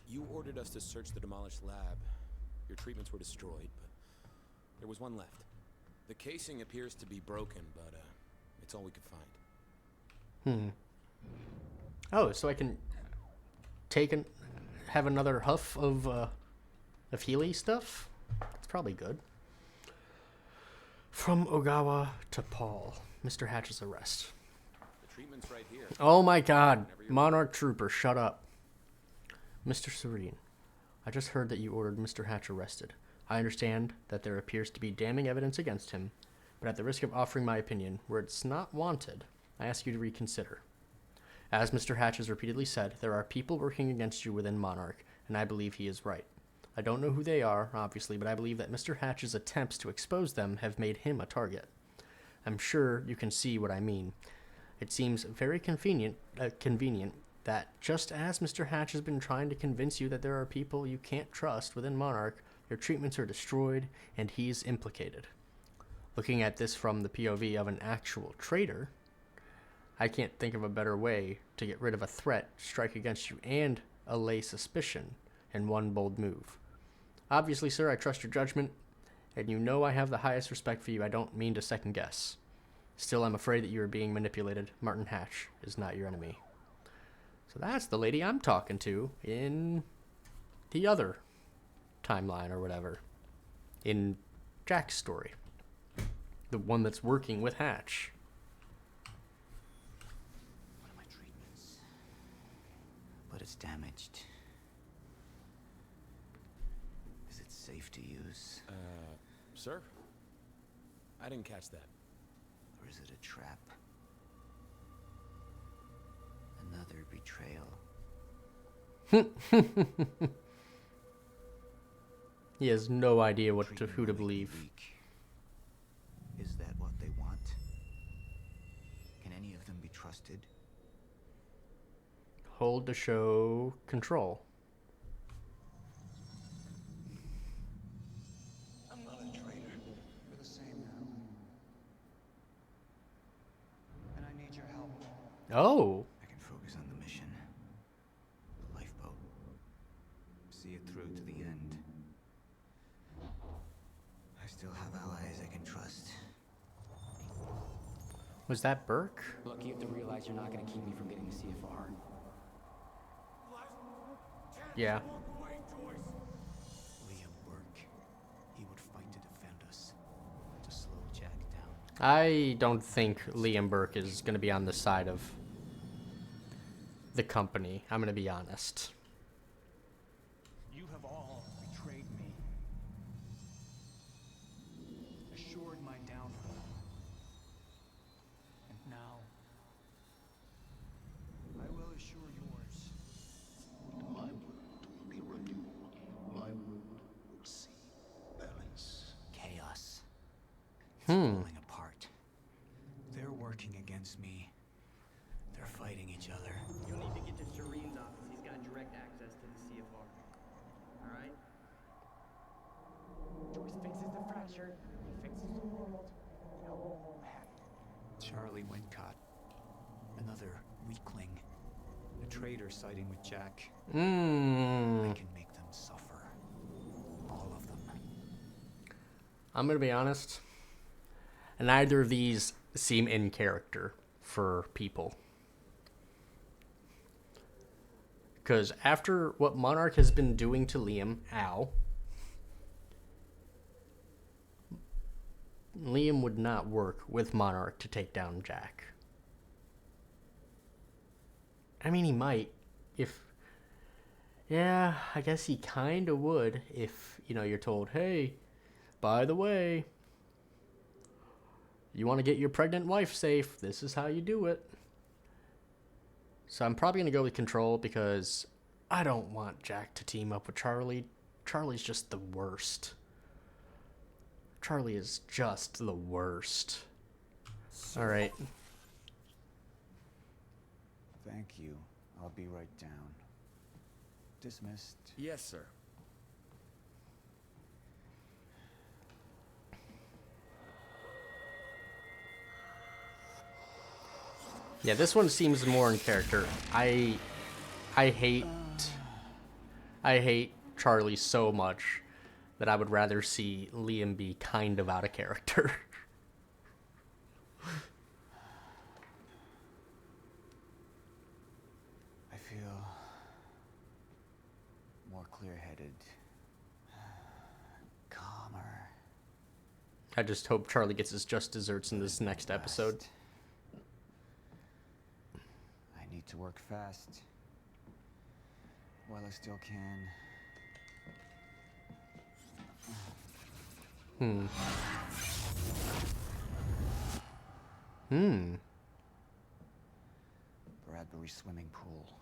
you ordered us to search the demolished lab. Your treatments were destroyed, but there was one left. The casing appears to be broken, but it's all we could find. Oh, so I can have another huff of Healy stuff? That's probably good. From Ogawa to Paul. Mr. Hatch's arrest. The treatment's right here. Oh my god. Monarch Trooper, shut up. Mr. Serene, I just heard that you ordered Mr. Hatch arrested. I understand that there appears to be damning evidence against him, but at the risk of offering my opinion, where it's not wanted, I ask you to reconsider. As Mr. Hatch has repeatedly said, there are people working against you within Monarch, and I believe he is right. I don't know who they are, obviously, but I believe that Mr. Hatch's attempts to expose them have made him a target. I'm sure you can see what I mean. It seems very convenient that just as Mr. Hatch has been trying to convince you that there are people you can't trust within Monarch, your treatments are destroyed, and he's implicated. Looking at this from the POV of an actual traitor, I can't think of a better way to get rid of a threat, strike against you, and allay suspicion in one bold move. Obviously, sir, I trust your judgment, and you know I have the highest respect for you. I don't mean to second guess. Still, I'm afraid that you are being manipulated. Martin Hatch is not your enemy. So that's the lady I'm talking to in the other timeline or whatever. In Jack's story. The one that's working with Hatch. One of my treatments. But it's damaged. Is it safe to use? Sir? I didn't catch that. Or is it a trap? Another betrayal. He has no idea who to believe. Is that what they want? Can any of them be trusted? Hold to show control. I'm not a traitor. We're the same now. And I need your help. Oh. I can focus on the mission. The lifeboat. See it through to the end. I still have allies I can trust. Was that Burke? Look, you have to realize you're not going to keep me from getting the CFR. Yeah. Liam Burke. He would fight to defend us. To slow Jack down. I don't think Liam Burke is going to be on the side of the company. I'm going to be honest. You have all betrayed me. Assured my downfall. And now, I will assure yours. My world will be renewed. My world will see balance. Chaos. It's falling apart. They're working against me. They're fighting each other. You'll need to get to Serene's office. He's got direct access to the CFR. Alright? Joyce fixes the fracture. He fixes the world. No matter. Charlie Wincott. Another weakling. A traitor siding with Jack. I can make them suffer. All of them. I'm going to be honest. Neither of these seem in character for people. Because after what Monarch has been doing to Liam, Liam would not work with Monarch to take down Jack. I mean, he might. Yeah, I guess he kind of would if, you're told, hey, by the way, you want to get your pregnant wife safe, this is how you do it. So I'm probably going to go with control because I don't want Jack to team up with Charlie. Charlie's just the worst. Charlie is just the worst. All right. Thank you. I'll be right down. Dismissed. Yes, sir. Yeah, this one seems more in character. I hate Charlie so much that I would rather see Liam be kind of out of character. I feel more clear-headed, calmer. I just hope Charlie gets his just desserts in this next episode. I need to work fast while I still can. Bradbury swimming pool.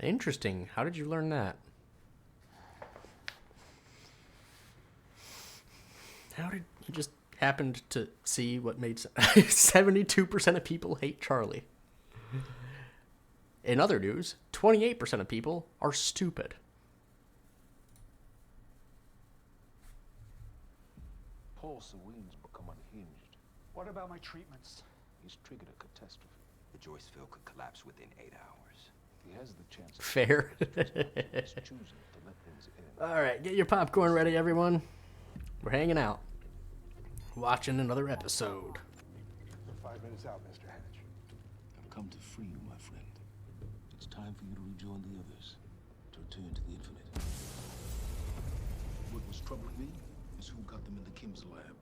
Interesting. How did you learn that? How did you just happened to see what made 72% of people hate Charlie? In other news, 28% of people are stupid. Paul Sewin's become unhinged. What about my treatments? He's triggered a catastrophe. The Joyceville could collapse within 8 hours. He has the chance. Fair. He's choosing to let things end. All right, get your popcorn ready, everyone. We're hanging out, watching another episode. 5 minutes out, Mr. Hatch. I've come to free you, my friend. It's time for you to rejoin the others, to return to the infinite. What was troubling me is who got them in the Kim's lab.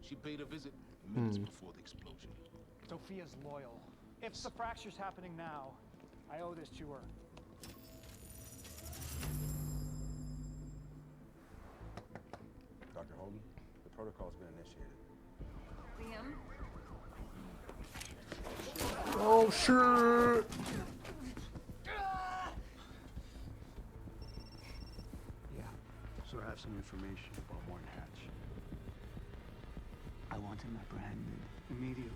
She paid a visit minutes before the explosion. Sophia's loyal. If the fracture's happening now, I owe this to her. Dr. Holden, the protocol's been initiated. Liam? Oh, shit! Yeah, so I have some information about Monarch Hatch. I want him apprehended immediately.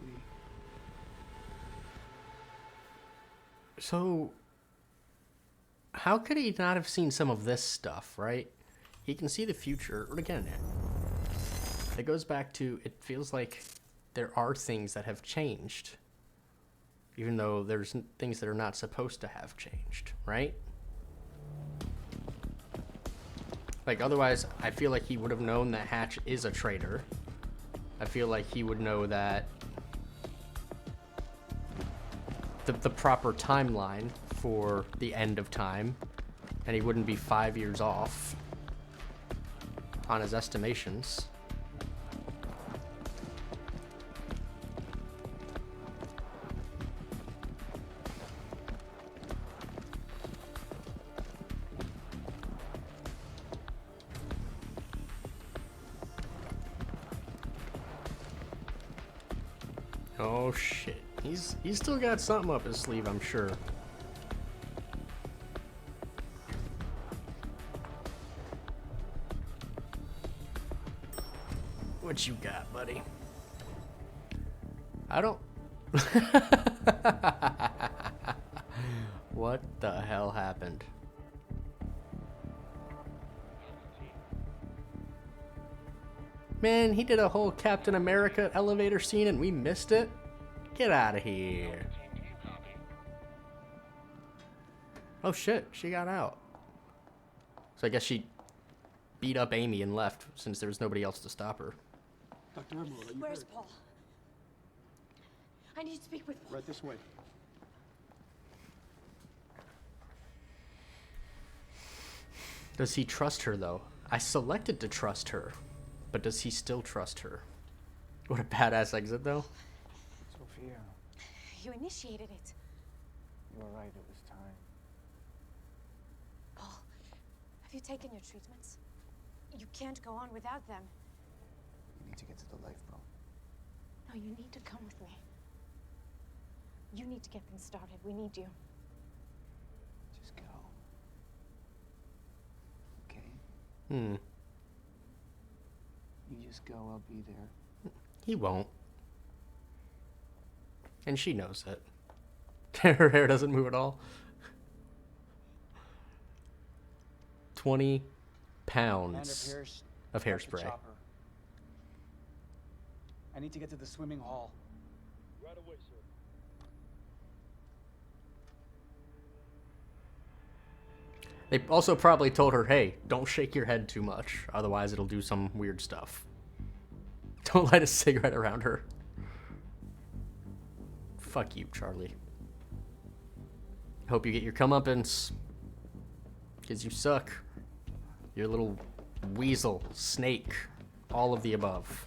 So, how could he not have seen some of this stuff, right? He can see the future. Or again, it goes back to, it feels like there are things that have changed, even though there's things that are not supposed to have changed, right? Like, otherwise, I feel like he would have known that Hatch is a traitor. I feel like he would know that the proper timeline for the end of time, and he wouldn't be 5 years off on his estimations. Oh shit. He's still got something up his sleeve, I'm sure. What you got, buddy? I don't... What the hell happened? Man, he did a whole Captain America elevator scene and we missed it? Get out of here. Oh shit, she got out. So I guess she beat up Amy and left since there was nobody else to stop her. Dr. Emerald, are you Where's hurt? Paul? I need to speak with Paul. Right this way. Does he trust her though? I selected to trust her, but does he still trust her? What a badass exit though. Sophia, You initiated it. you were right, it was time. Paul, have you taken your treatments? You can't go on without them. You need to get to the lifeboat. No, you need to come with me. You need to get things started. We need you. Just go. Okay? You just go, I'll be there. He won't. And she knows it. Her hair doesn't move at all. 20 pounds of hairspray. I need to get to the swimming hall. Right away, sir. They also probably told her, hey, don't shake your head too much, otherwise it'll do some weird stuff. Don't light a cigarette around her. Fuck you, Charlie. Hope you get your comeuppance. Because you suck. You're a little weasel, snake, all of the above.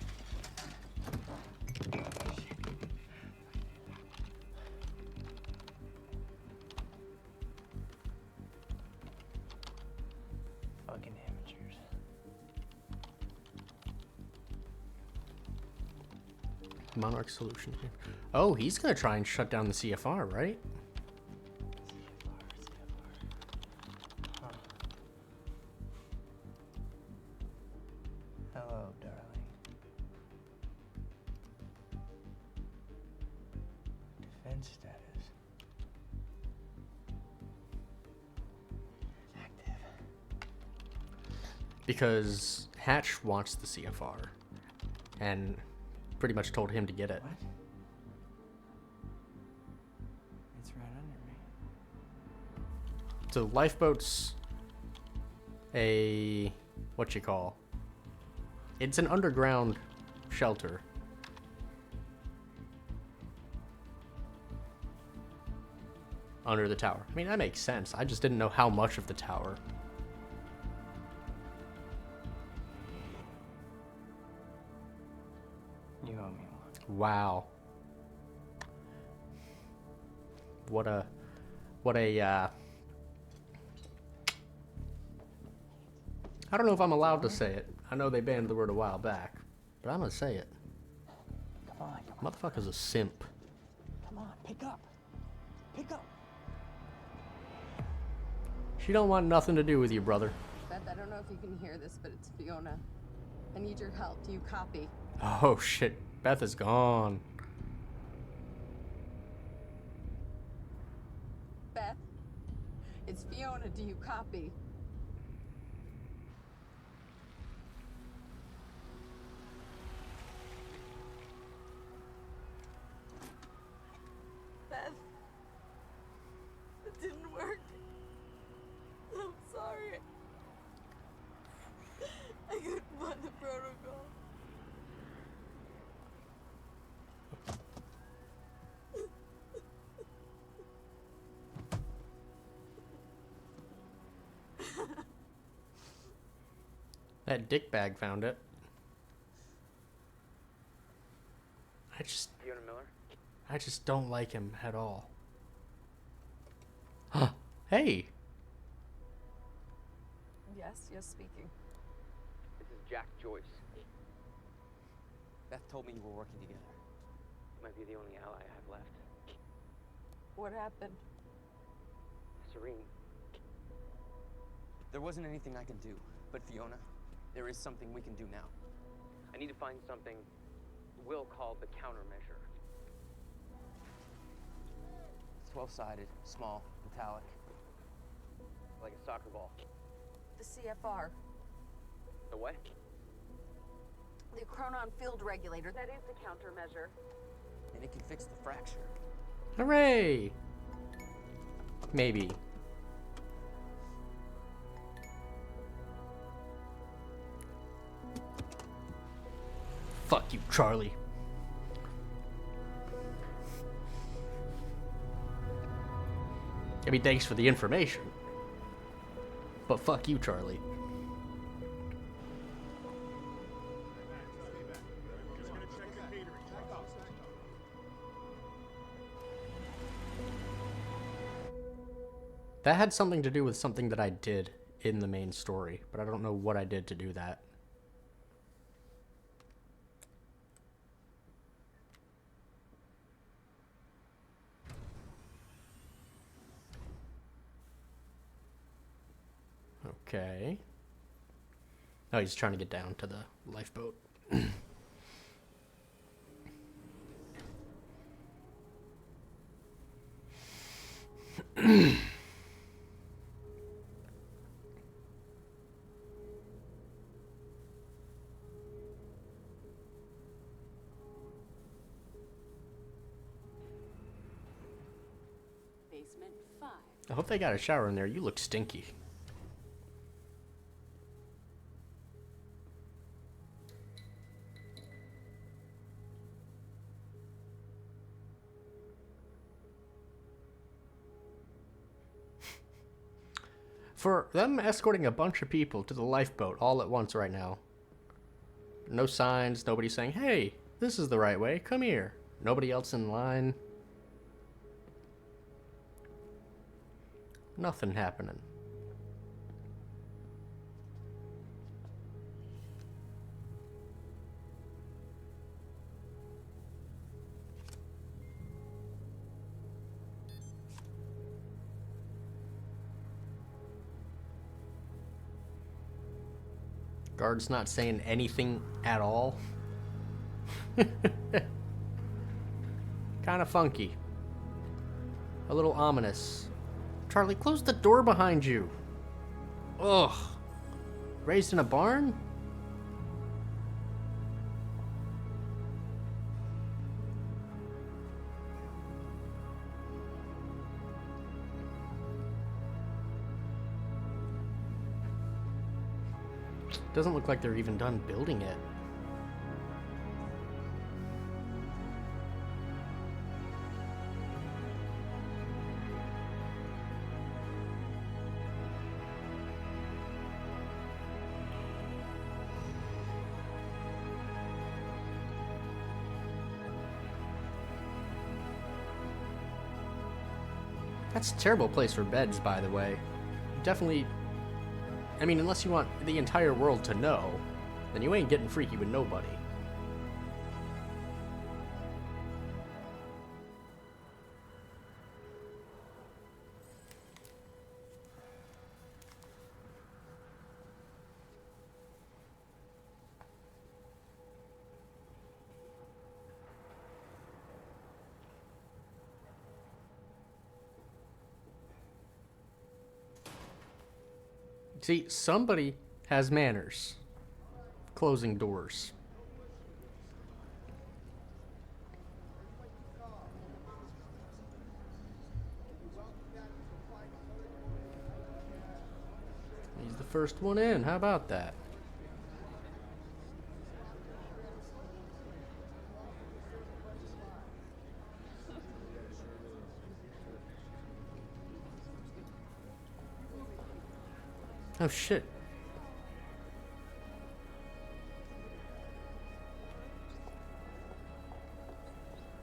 Fucking amateurs. Monarch Solutions. Oh, he's gonna try and shut down the CFR, right? Hello, darling. Defense status. Active. Because Hatch wants the CFR. And pretty much told him to get it. What? It's right under me. So lifeboat's a what you call? It's an underground shelter. Under the tower. I mean, that makes sense. I just didn't know how much of the tower. You owe me one. Wow. What a I don't know if I'm allowed to say it. I know they banned the word a while back, but I'm gonna say it. Come on. Motherfucker's a simp. Come on, pick up. Pick up. She don't want nothing to do with you, brother. Beth, I don't know if you can hear this, but it's Fiona. I need your help. Do you copy? Oh shit, Beth is gone. Beth? It's Fiona. Do you copy? Beth? It didn't work. I'm sorry. I couldn't find the protocol. That dickbag found it. Fiona Miller? I just don't like him at all. Huh. Hey. Yes, speaking. This is Jack Joyce. Beth told me you were working together. You might be the only ally I have left. What happened? Serene. There wasn't anything I could do, but Fiona, there is something we can do now. I need to find something Will called the countermeasure. It's 12-sided, small, metallic, like a soccer ball. The CFR. The what? The chronon field regulator. That is the countermeasure. And it can fix the fracture. Hooray! Maybe. Fuck you, Charlie. I mean, thanks for the information. But fuck you, Charlie. That had something to do with something that I did in the main story, but I don't know what I did to do that. Okay. Oh, he's trying to get down to the lifeboat. Basement 5. I hope they got a shower in there. You look stinky. For them escorting a bunch of people to the lifeboat all at once right now. No signs, nobody saying, hey, this is the right way, come here. Nobody else in line. Nothing happening. Guard's not saying anything at all. Kind of funky. A little ominous. Charlie, close the door behind you. Ugh. Raised in a barn? Doesn't look like they're even done building it. That's a terrible place for beds, by the way. Definitely, I mean, unless you want the entire world to know, then you ain't getting freaky with nobody. See, somebody has manners. Closing doors. He's the first one in. How about that? Oh shit.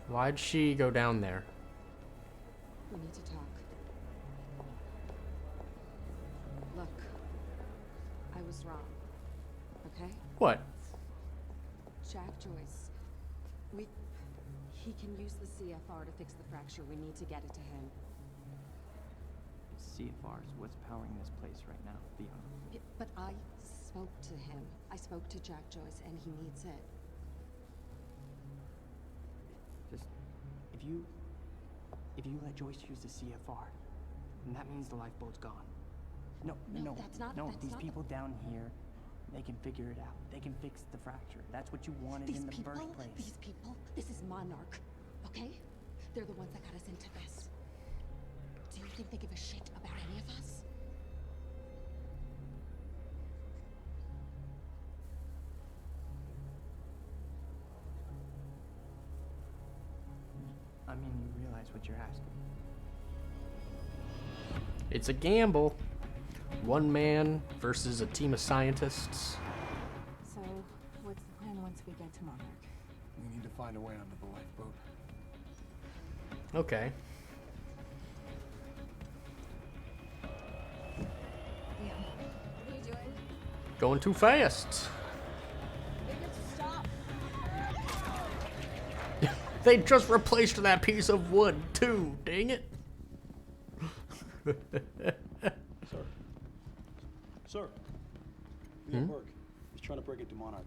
Why'd she go down there? We need to talk. Look, I was wrong. Okay? What? Jack Joyce. He can use the CFR to fix the fracture. We need to get it to him. CFR is what's powering this place right now, Fiona. Yeah, but I spoke to him. I spoke to Jack Joyce, and he needs it. Just, if you let Joyce use the CFR, then that means the lifeboat's gone. No, that's not. No, that's these not people down here, they can figure it out. They can fix the fracture. That's what you wanted in the first place. These people, this is Monarch, okay? They're the ones that got us into this. Do you think they give a shit about any of us? I mean, you realize what you're asking. It's a gamble. One man versus a team of scientists. So, what's the plan once we get to Monarch? We need to find a way onto the lifeboat. Okay. Yeah. What are you doing? Going too fast. Stop. They just replaced that piece of wood, too. Dang it. Sir. We at work. He's trying to break into Monarch.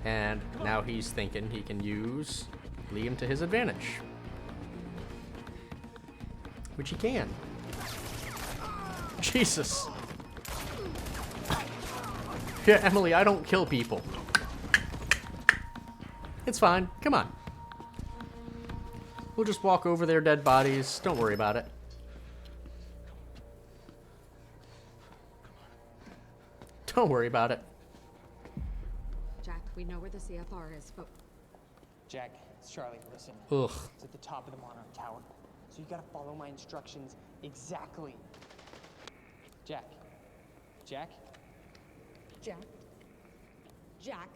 And now he's thinking he can use Liam to his advantage. Which he can. Jesus. Yeah, Emily, I don't kill people. It's fine. Come on. We'll just walk over their dead bodies. Don't worry about it. Don't worry about it. Jack, we know where the CFR is, but... Jack, it's Charlie. Listen. Ugh. It's at the top of the Monarch Tower. So you gotta follow my instructions exactly. Jack. Jack? Jack. Jack.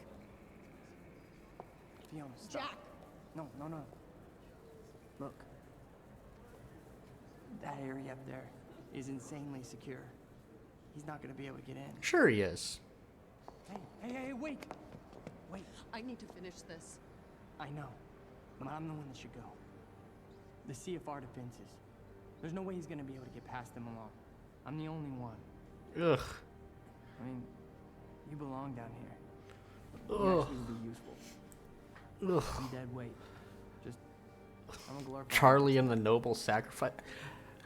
Fiona, stop. Jack. No. Look. That area up there is insanely secure. He's not gonna be able to get in. Sure he is. Hey, wait! Wait. I need to finish this. I know, but I'm the one that should go. The CFR defenses. There's no way he's gonna be able to get past them alone. I'm the only one. Ugh. I mean, you belong down here. Ugh. You actually will be useful. Ugh. I'm dead weight. I'm a glorified. Charlie and the noble sacrifice.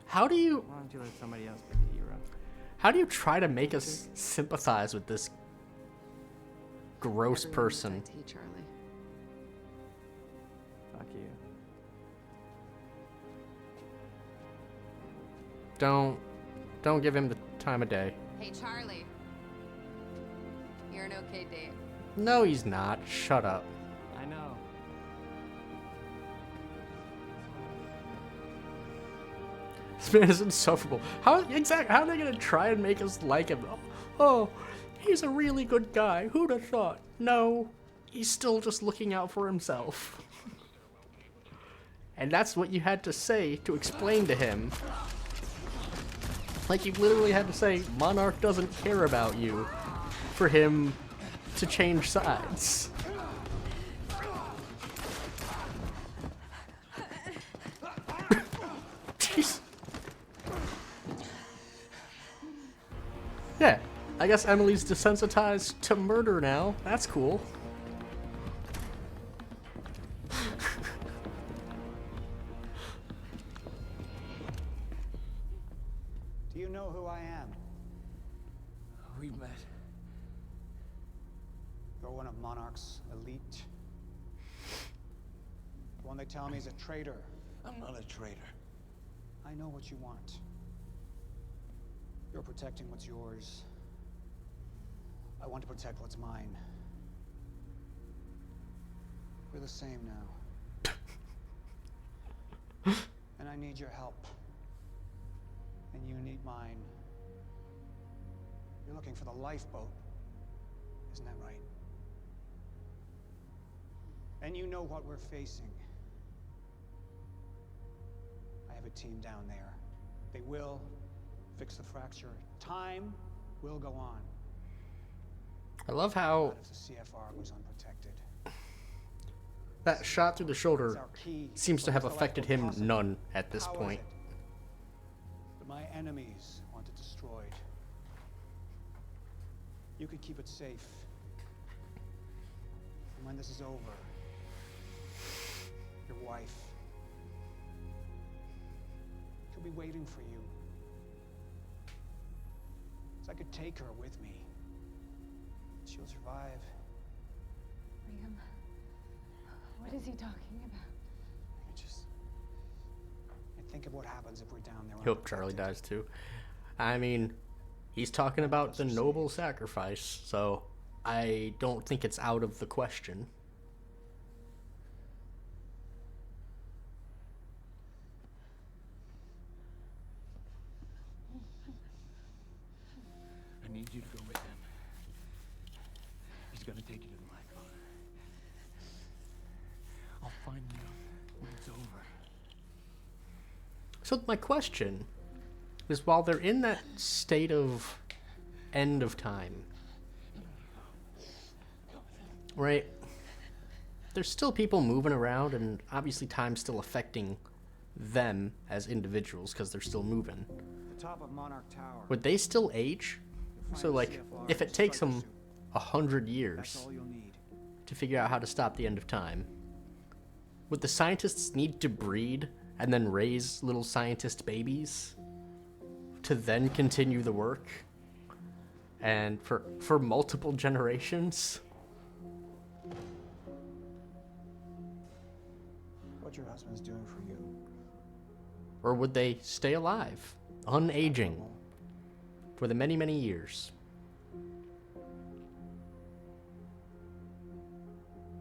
How do you... Why don't you let somebody else be the hero? How do you try to make us sympathize with this gross person? Hey, Charlie. Fuck you. Don't give him the time of day. Hey, Charlie. You're an okay date. No, he's not. Shut up. I know. This man is insufferable. How are they gonna try and make us like him? Oh, he's a really good guy. Who'd have thought? No, he's still just looking out for himself. And that's what you had to say to explain to him. Like you literally had to say, Monarch doesn't care about you, for him to change sides. Jeez. Yeah, I guess Emily's desensitized to murder now. That's cool. Do you know who I am? We've met. You're one of Monarch's elite. The one they tell me is a traitor. I'm not a traitor. I know what you want. You're protecting what's yours. I want to protect what's mine. We're the same now. And I need your help. And you need mine. You're looking for the lifeboat. Isn't that right? And you know what we're facing. I have a team down there. They will fix the fracture. Time will go on. I love how Not if the CFR was unprotected. that shot through the shoulder It's our key seems to have for the affected lifeboat him possible. none at this How is point. it that my enemies want it destroyed? You could keep it safe. And when this is over, your wife, she'll be waiting for you. So I could take her with me. She'll survive. Liam, what is he talking about? And think of what happens if we're down there. I hope Charlie dies too. I mean, he's talking about the noble sacrifice, so I don't think it's out of the question. I need you to go with him. He's gonna take you to the lifeboat. I'll find you when it's over. So my question is, while they're in that state of end of time, right, there's still people moving around, and obviously time's still affecting them as individuals because they're still moving. The top of Monarch Tower. Would they still age? So like, if it takes them 100 years to figure out how to stop the end of time, would the scientists need to breed and then raise little scientist babies to then continue the work? And for multiple generations? What your husband's doing for you. Or would they stay alive, unaging, for the many, many years? You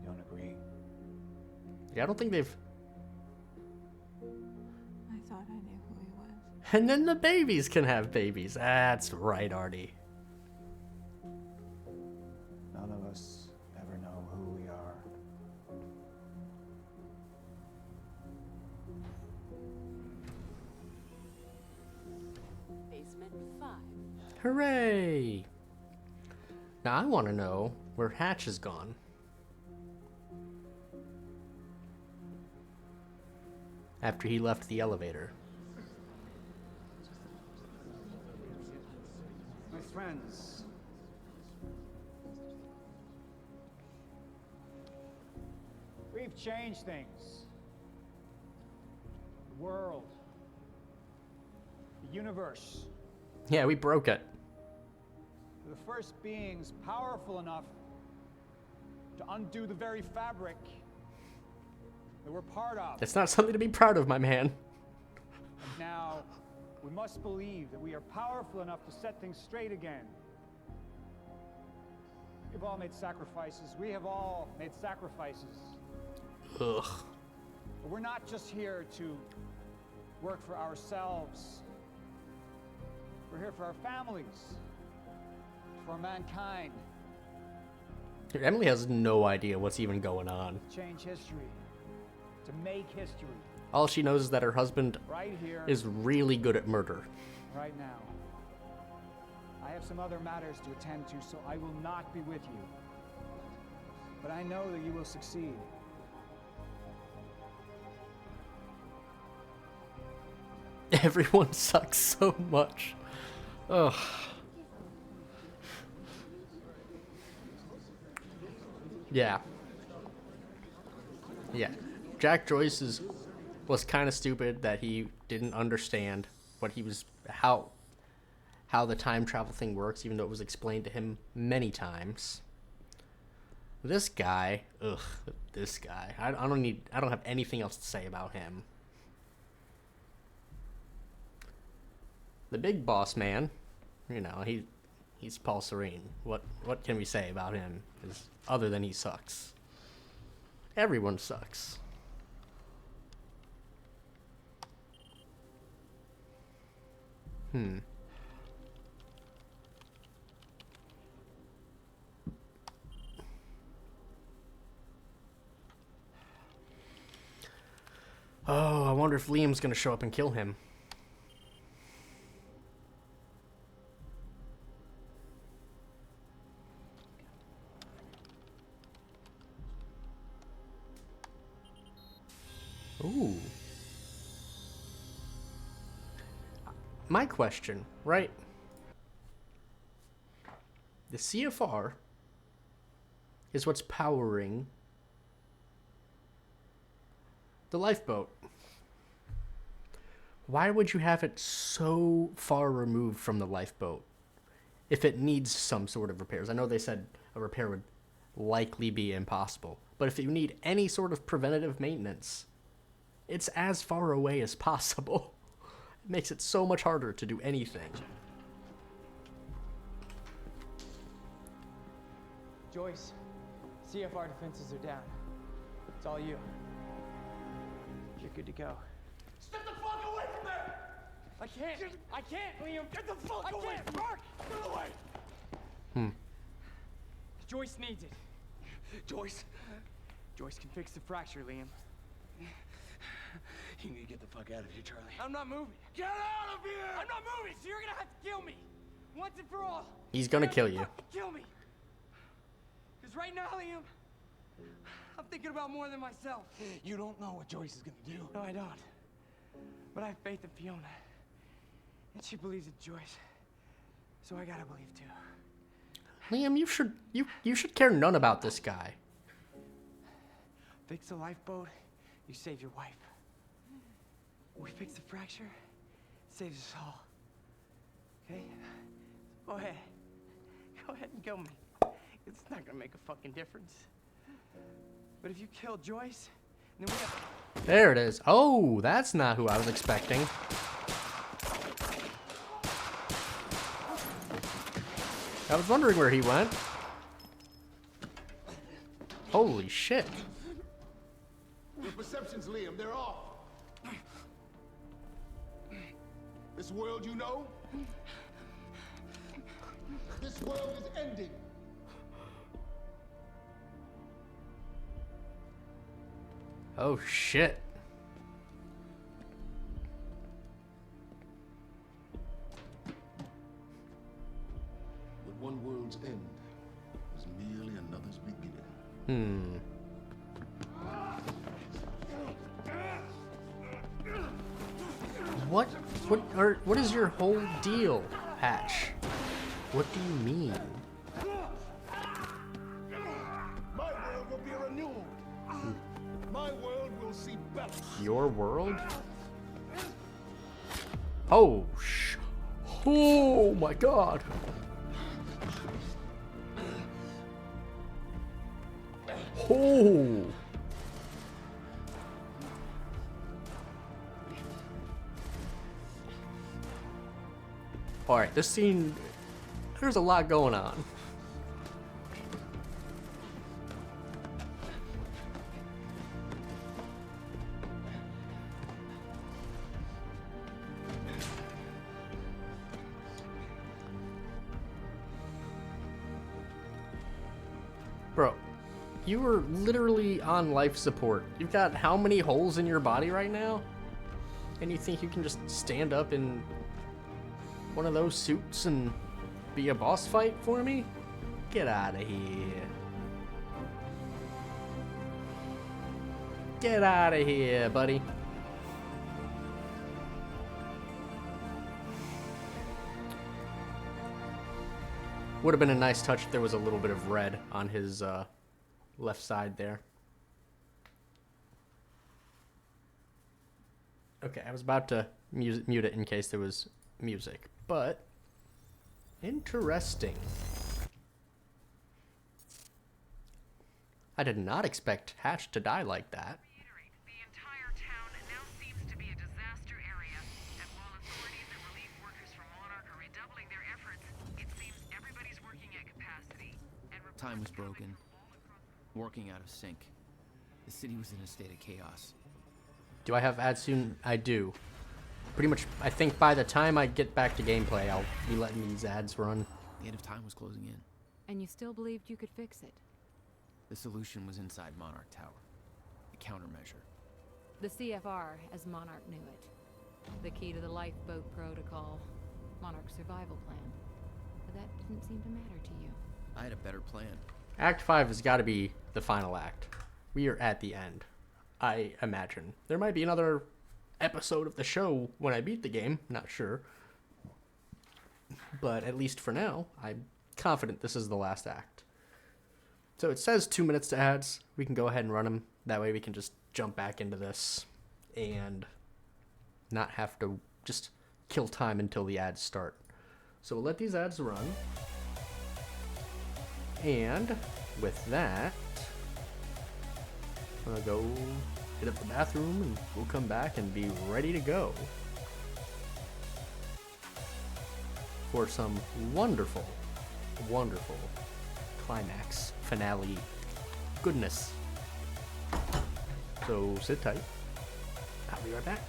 don't agree? Yeah, I don't think they've... I And then the babies can have babies. That's right, Artie. None of us ever know who we are. Basement 5. Hooray! Now I want to know where Hatch is gone. After he left the elevator. My friends, we've changed things. The world, the universe. Yeah, we broke it. The first beings powerful enough to undo the very fabric that we're part of. It's not something to be proud of, my man. And now, we must believe that we are powerful enough to set things straight again. We've all made sacrifices. We have all made sacrifices. Ugh. But we're not just here to work for ourselves. We're here for our families, for mankind. Dude, Emily has no idea what's even going on. Change history. To make history. All she knows is that her husband Right here. is really good at murder. Right now. I have some other matters to attend to, so I will not be with you. But I know that you will succeed. Everyone sucks so much. Ugh. Yeah. Yeah. Jack Joyce was kind of stupid that he didn't understand what he was how the time travel thing works, even though it was explained to him many times. This guy, this guy. I don't have anything else to say about him. The big boss man, you know, he's Paul Serene. What can we say about him other than he sucks? Everyone sucks. Oh, I wonder if Liam's gonna show up and kill him. Ooh. My question, right? The CFR is what's powering the lifeboat. Why would you have it so far removed from the lifeboat if it needs some sort of repairs? I know they said a repair would likely be impossible, but if you need any sort of preventative maintenance, it's as far away as possible. It makes it so much harder to do anything. Joyce, CFR defenses are down. It's all you. You're good to go. Step the fuck away from there! I can't, Liam! Get the fuck away! Mark! Get away! Joyce needs it. Joyce? Joyce can fix the fracture, Liam. You need to get the fuck out of here, Charlie. I'm not moving. Get out of here! I'm not moving, so you're gonna have to kill me. Once and for all. He's gonna kill you. Kill me. Because right now, Liam, I'm thinking about more than myself. You don't know what Joyce is gonna do. No, I don't. But I have faith in Fiona. And she believes in Joyce. So I gotta believe too. Liam, you should care none about this guy. Fix the lifeboat, you save your wife. We fix the fracture, it saves us all. Okay? Go ahead. Go ahead and kill me. It's not gonna make a fucking difference. But if you kill Joyce, then we got... There it is. Oh, that's not who I was expecting. I was wondering where he went. Holy shit. Your perceptions, Liam, they're off. This world you know? This world is ending. Oh shit. But one world's end is merely another's beginning. Hmm. What is your whole deal, Hatch? What do you mean? My world will be renewed. My world will see better. Your world? Oh oh my god. Oh. Alright, this scene, there's a lot going on. Bro, you are literally on life support. You've got how many holes in your body right now? And you think you can just stand up in one of those suits and be a boss fight for me? Get out of here. Get out of here, buddy. Would have been a nice touch if there was a little bit of red on his left side there. Okay, I was about to mute it in case there was music, but interesting. I did not expect Hatch to die like that. Time was broken, working out of sync. The city was in a state of chaos. Do I have ads soon? I do. Pretty much, I think by the time I get back to gameplay, I'll be letting these ads run. The end of time was closing in. And you still believed you could fix it? The solution was inside Monarch Tower. A countermeasure. The CFR, as Monarch knew it. The key to the lifeboat protocol. Monarch's survival plan. But that didn't seem to matter to you. I had a better plan. Act 5 has got to be the final act. We are at the end, I imagine. There might be another episode of the show when I beat the game, not sure. But at least for now, I'm confident this is the last act. So it says 2 minutes to ads. We can go ahead and run them. That way we can just jump back into this and not have to just kill time until the ads start. So we'll let these ads run. And with that, I'm gonna go hit up the bathroom and we'll come back and be ready to go for some wonderful, wonderful climax finale goodness. So sit tight. I'll be right back.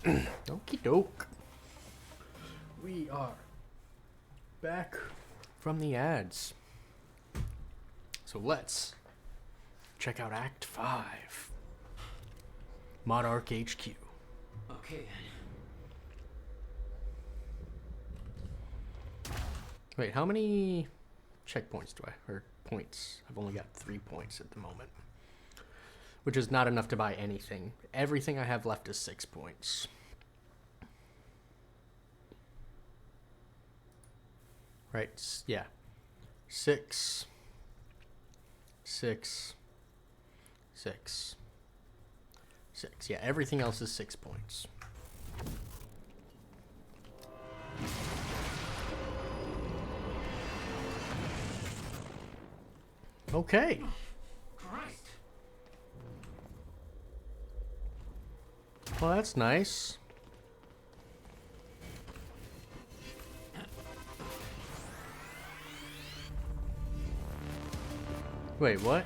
Okie doke. We are back from the ads. So let's check out Act 5. Monarch HQ. Okay. Wait, how many checkpoints do I, or points? I've only got 3 points at the moment, which is not enough to buy anything. Everything I have left is 6 points. Right, yeah. 6, 6, 6, 6. Yeah, everything else is 6 points. Okay. Christ. Well, that's nice. Wait, what?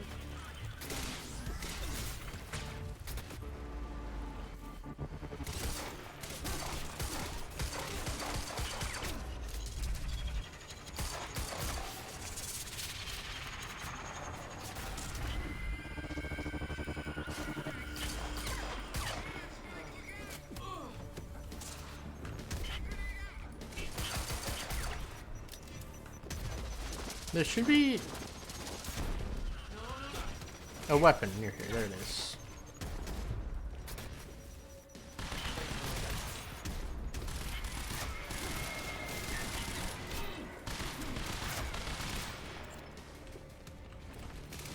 There should be a weapon near here. There it is.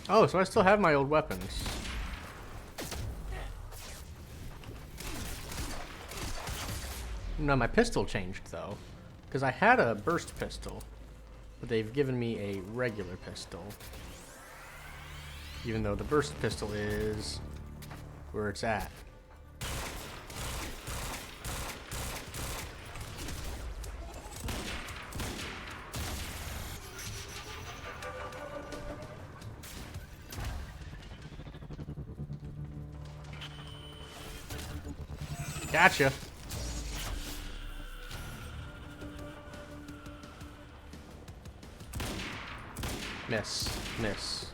Oh, so I still have my old weapons. No, my pistol changed though, because I had a burst pistol, but they've given me a regular pistol. Even though the burst pistol is where it's at. Gotcha. Miss. Miss.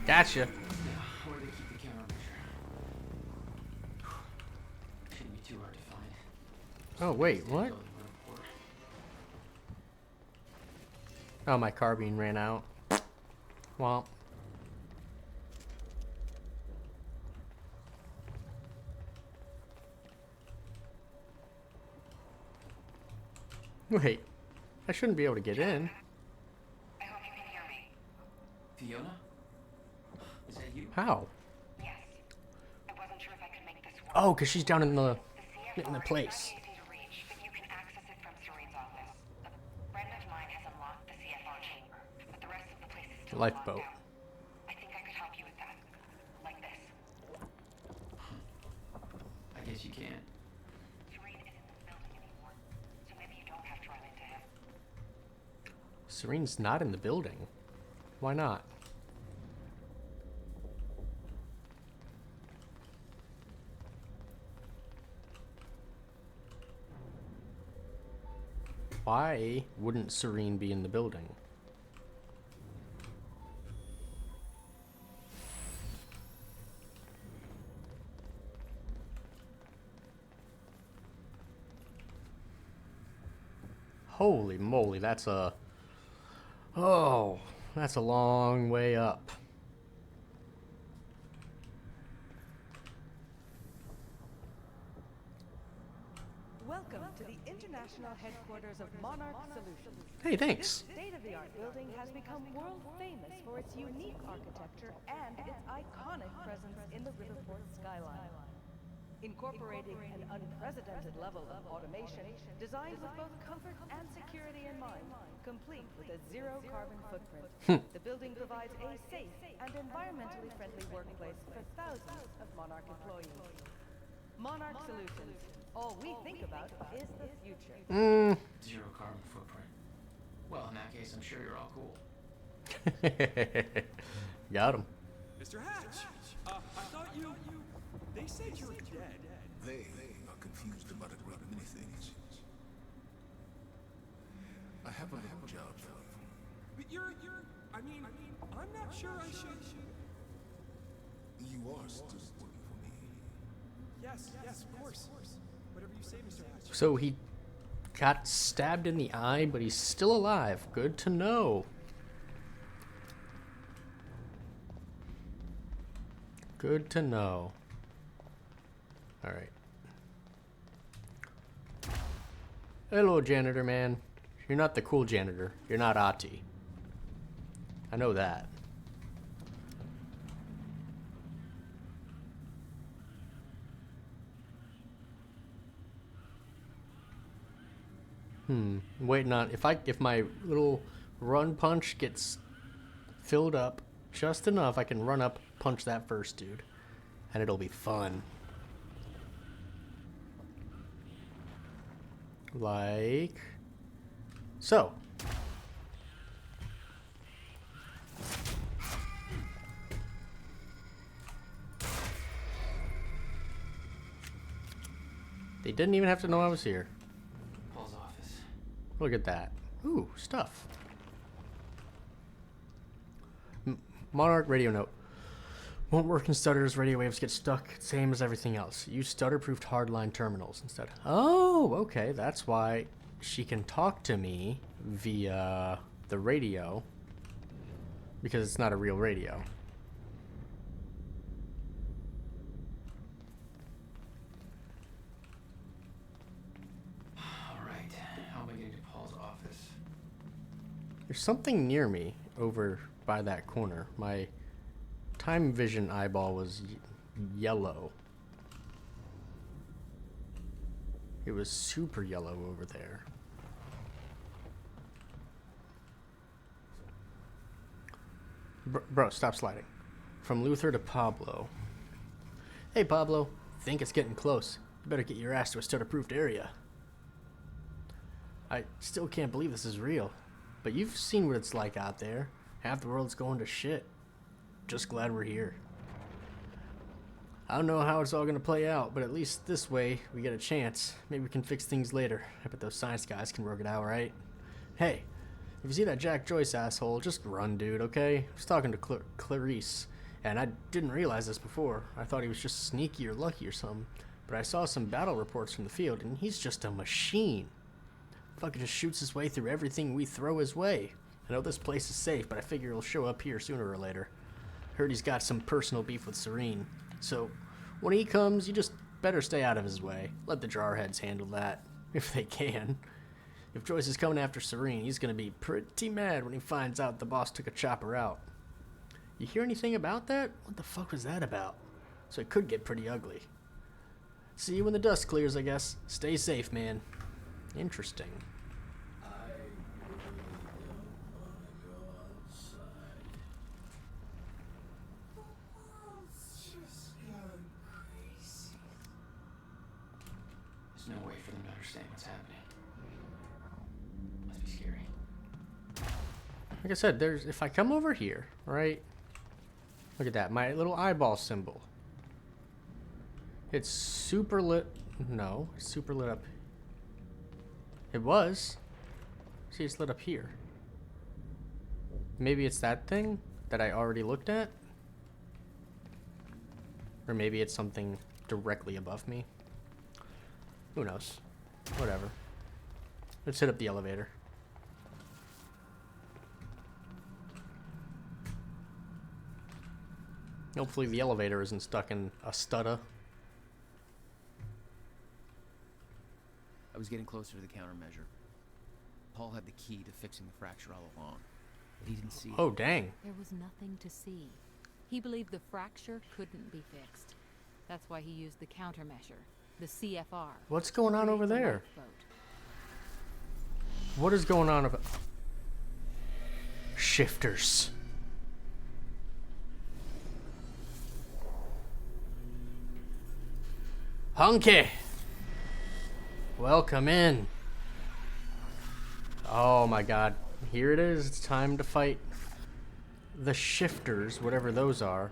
Gotcha. Where do they keep the countermeasure? Shouldn't be too hard to find. Oh, wait, what? Oh, my carbine ran out. Well. Wait. I shouldn't be able to get in. I hope you can hear me. Fiona? Is that you? How? Yes. I wasn't sure if I could make this work. Oh, because she's down in the place. Easy to reach, but you can access it from Serene's office. A friend of mine has unlocked the CFR chamber, but the rest of the place is still locked Lifeboat. down. I think I could help you with that. Like this. I guess you can. Serene isn't in the building anymore, so maybe you don't have to run into him. Serene's not in the building. Why not? Why wouldn't Serene be in the building? Holy moly, that's a... Oh, that's a long way up. Welcome to the international headquarters of Monarch Solutions. Hey, thanks. This state-of-the-art building has become world famous for its unique architecture and its iconic presence in the Riverport skyline. Incorporating an unprecedented level of automation designed with both comfort and security in mind, complete with a zero carbon footprint. The building provides a safe and environmentally friendly workplace for thousands of Monarch employees. Monarch Solutions. All we think about is the future. Zero carbon footprint. Well, in that case, I'm sure you're all cool. Got him. Mr. Hatch, I thought you... They said you were dead. They are confused about a great many things. I have a little job for you. But you're... I mean, I'm not sure I should... You are still working for me. Yes, of course. Whatever you say, Mr. Hatch. So he got stabbed in the eye, but he's still alive. Good to know. Good to know. Alright. Hello, janitor man. You're not the cool janitor. You're not Ati. I know that. Waiting on if my little run punch gets filled up just enough, I can run up, punch that first dude, and it'll be fun. Like so. They didn't even have to know I was here. Paul's office. Look at that. Ooh, stuff. Monarch radio note. Won't work in stutters. Radio waves get stuck. Same as everything else. Use stutter-proofed hardline terminals instead. Oh, okay. That's why she can talk to me via the radio. Because it's not a real radio. Alright, how am I getting to Paul's office? There's something near me over by that corner. My time vision eyeball was yellow. It was super yellow over there. Bro, stop sliding. From Luther to Pablo. Hey, Pablo. Think it's getting close. You better get your ass to a stutter-proofed area. I still can't believe this is real. But you've seen what it's like out there. Half the world's going to shit. Just glad we're here. I don't know how it's all gonna play out, but at least this way we get a chance. Maybe we can fix things later. I bet those science guys can work it out, right? Hey, if you see that Jack Joyce asshole, just run, dude, okay? I was talking to Clarice, and I didn't realize this before. I thought he was just sneaky or lucky or something. But I saw some battle reports from the field, and he's just a machine. Fucking just shoots his way through everything we throw his way. I know this place is safe, but I figure he'll show up here sooner or later. Heard he's got some personal beef with Serene. So, when he comes, you just better stay out of his way. Let the jarheads handle that, if they can. If Joyce is coming after Serene, he's gonna be pretty mad when he finds out the boss took a chopper out. You hear anything about that? What the fuck was that about? So it could get pretty ugly. See you when the dust clears, I guess. Stay safe, man. Interesting. There's no way for them to understand what's happening. Must be scary. Like I said, if I come over here, right? Look at that, my little eyeball symbol. It's super lit. No, it's super lit up. It was. See, it's lit up here. Maybe it's that thing that I already looked at? Or maybe it's something directly above me. Who knows? Whatever. Let's hit up the elevator. Hopefully the elevator isn't stuck in a stutter. I was getting closer to the countermeasure. Paul had the key to fixing the fracture all along, but he didn't see it. Oh, dang. There was nothing to see. He believed the fracture couldn't be fixed. That's why he used the countermeasure, the CFR. What's going on over there? What is going on? Shifters. Hunky! Welcome in. Oh my god. Here it is. It's time to fight the shifters, whatever those are.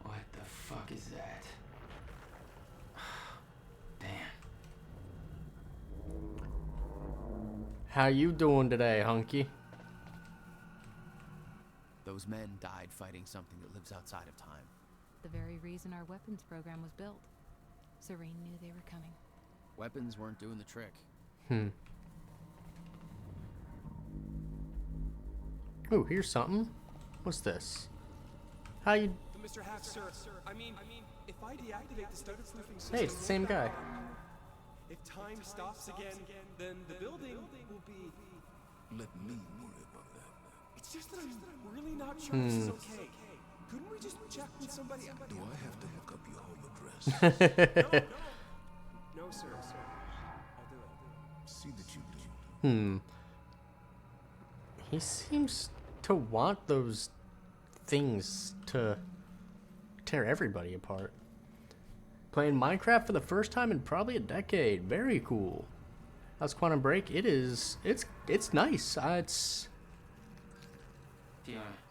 What the fuck is that? Damn. How you doing today, Hunky? Those men died fighting something that lives outside of time. The very reason our weapons program was built. Serene knew they were coming. Weapons weren't doing the trick. Ooh, here's something. What's this? How you... Mr. Hack, sir, I mean, if I deactivate the stutter proofing system... Hey, it's the same guy. If time stops again, then the building will be... Let me worry about that. It's just that I'm really not sure this is okay. Couldn't we just check with somebody? Do I have to hook up your home address? No, sir. I'll do it. See that you do. He seems to want those things to tear everybody apart. Playing Minecraft for the first time in probably a decade. Very cool. How's Quantum Break? It's nice.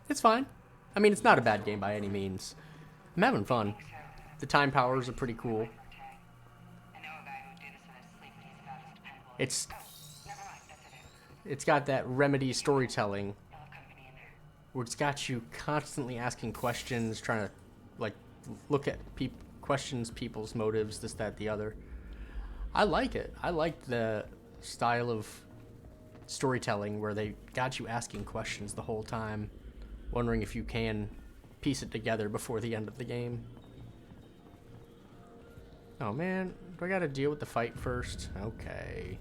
It's fine. I mean, it's not a bad game by any means. I'm having fun. The time powers are pretty cool. It's got that Remedy storytelling where it's got you constantly asking questions, trying to like look at questions people's motives, this, that, the other. I like it. I like the style of storytelling where they got you asking questions the whole time, wondering if you can piece it together before the end of the game. Oh man, do I gotta deal with the fight first? Okay.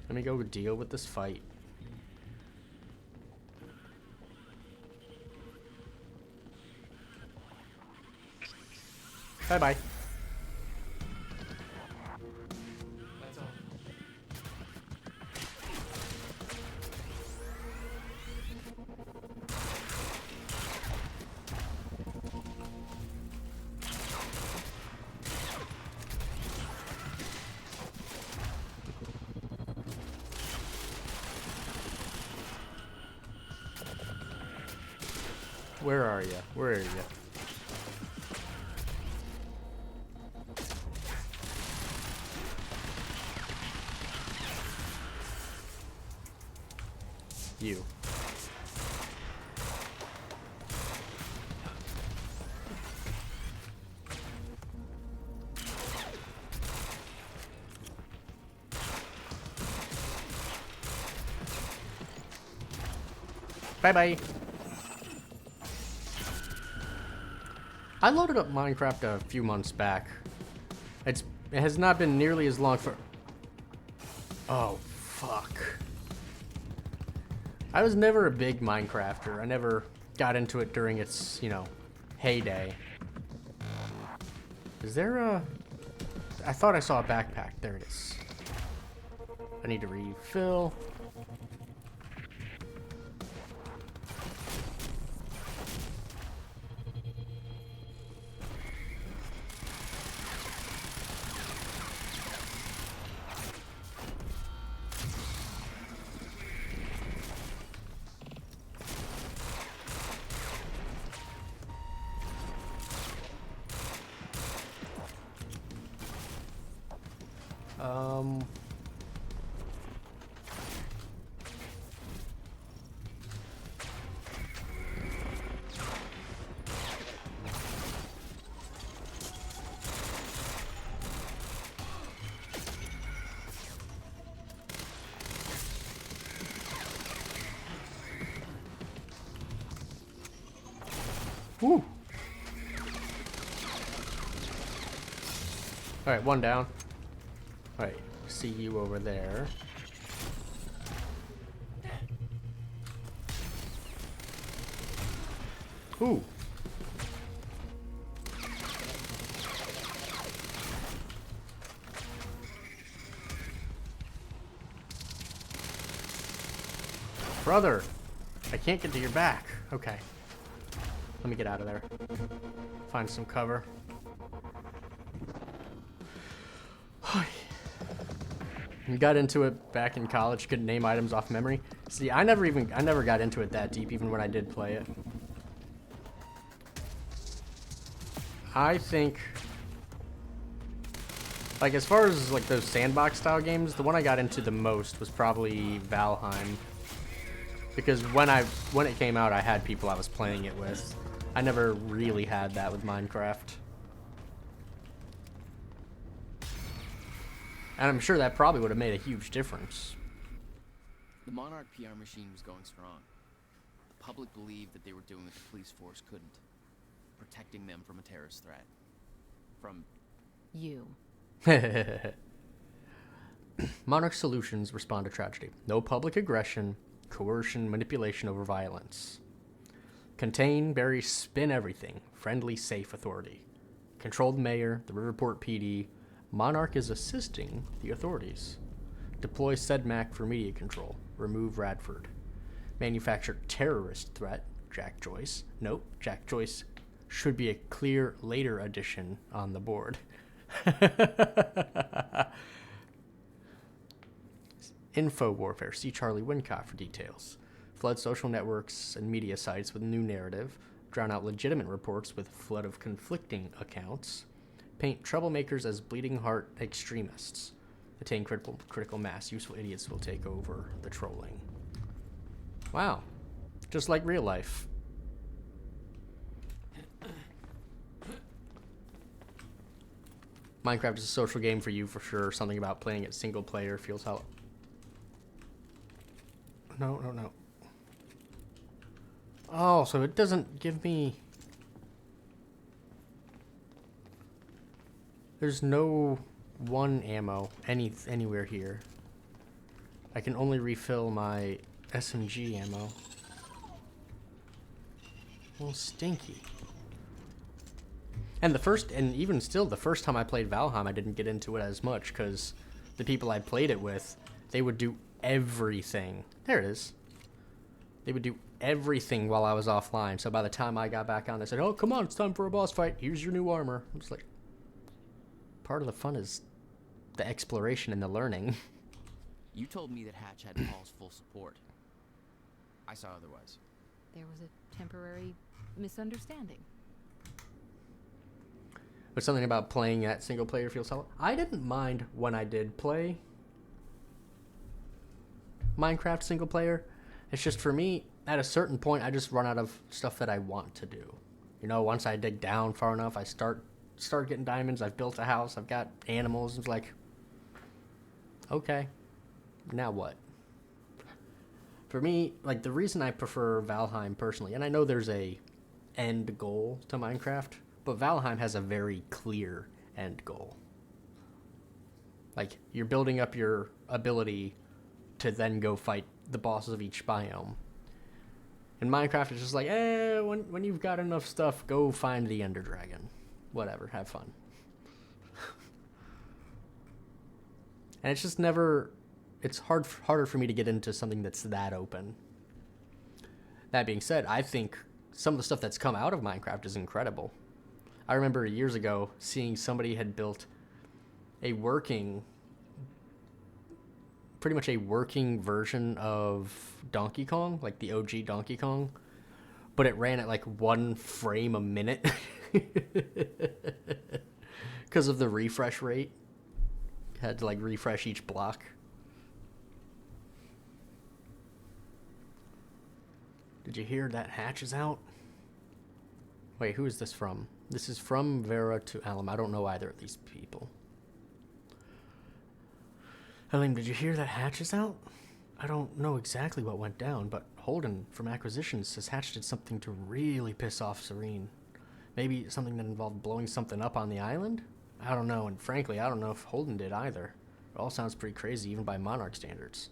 Let me go deal with this fight. Bye-bye. That's all. Where are you? Where are you? You. Bye-bye. I loaded up Minecraft a few months back. It has not been nearly as long for... Oh, fuck. I was never a big Minecrafter. I never got into it during its, heyday. Is there a... I thought I saw a backpack. There it is. I need to refill. Woo. Alright, one down. Alright, see you over there. Ooh. Brother! I can't get to your back. Okay. Let me get out of there. Find some cover. You got into it back in college, couldn't name items off memory. See, I never got into it that deep, even when I did play it. I think, like, as far as like those sandbox style games, the one I got into the most was probably Valheim. Because when it came out, I had people I was playing it with. I never really had that with Minecraft. And I'm sure that probably would have made a huge difference. The Monarch PR machine was going strong. The public believed that they were doing what the police force couldn't. Protecting them from a terrorist threat. From... you. Monarch solutions respond to tragedy. No public aggression, coercion, manipulation over violence. Contain, bury, spin everything. Friendly, safe authority. Controlled mayor, the Riverport PD. Monarch is assisting the authorities. Deploy SEDMAC for media control. Remove Radford. Manufacture terrorist threat. Jack Joyce. Nope, Jack Joyce should be a clear later addition on the board. Info warfare. See Charlie Wincott for details. Flood social networks and media sites with new narrative. Drown out legitimate reports with flood of conflicting accounts. Paint troublemakers as bleeding heart extremists. Attain critical mass. Useful idiots will take over the trolling. Wow. Just like real life. Minecraft is a social game for you for sure. Something about playing it single player feels how... No. Oh, so it doesn't give me... There's no one ammo anywhere here. I can only refill my SMG ammo. Well, stinky. And even still, the first time I played Valheim, I didn't get into it as much because the people I played it with, they would do everything. There it is. They would do everything while I was offline. So by the time I got back on, they said, "Oh, come on, it's time for a boss fight. Here's your new armor." I'm just like, part of the fun is the exploration and the learning. You told me that Hatch had Paul's full support. I saw otherwise. There was a temporary misunderstanding. But something about playing that single player feels solid. I didn't mind when I did play Minecraft single player. It's just for me, at a certain point, I just run out of stuff that I want to do. You know, once I dig down far enough, I start getting diamonds. I've built a house. I've got animals. It's like, okay, now what? For me, like, the reason I prefer Valheim personally, and I know there's a end goal to Minecraft, but Valheim has a very clear end goal. Like, you're building up your ability to then go fight the bosses of each biome. In Minecraft, it's just like, when you've got enough stuff, go find the Ender Dragon. Whatever, have fun. And it's just never... It's harder for me to get into something that's that open. That being said, I think some of the stuff that's come out of Minecraft is incredible. I remember years ago seeing somebody had built pretty much a working version of Donkey Kong, like the OG Donkey Kong, but it ran at like 1 frame a minute because of the refresh rate. Had to like refresh each block. Did you hear that Hatch is out? Wait, who is this from? This is from Vera to Alum. I don't know either of these people. Helene, did you hear that Hatch is out? I don't know exactly what went down, but Holden from Acquisitions says Hatch did something to really piss off Serene. Maybe something that involved blowing something up on the island? I don't know, and frankly, I don't know if Holden did either. It all sounds pretty crazy, even by Monarch standards.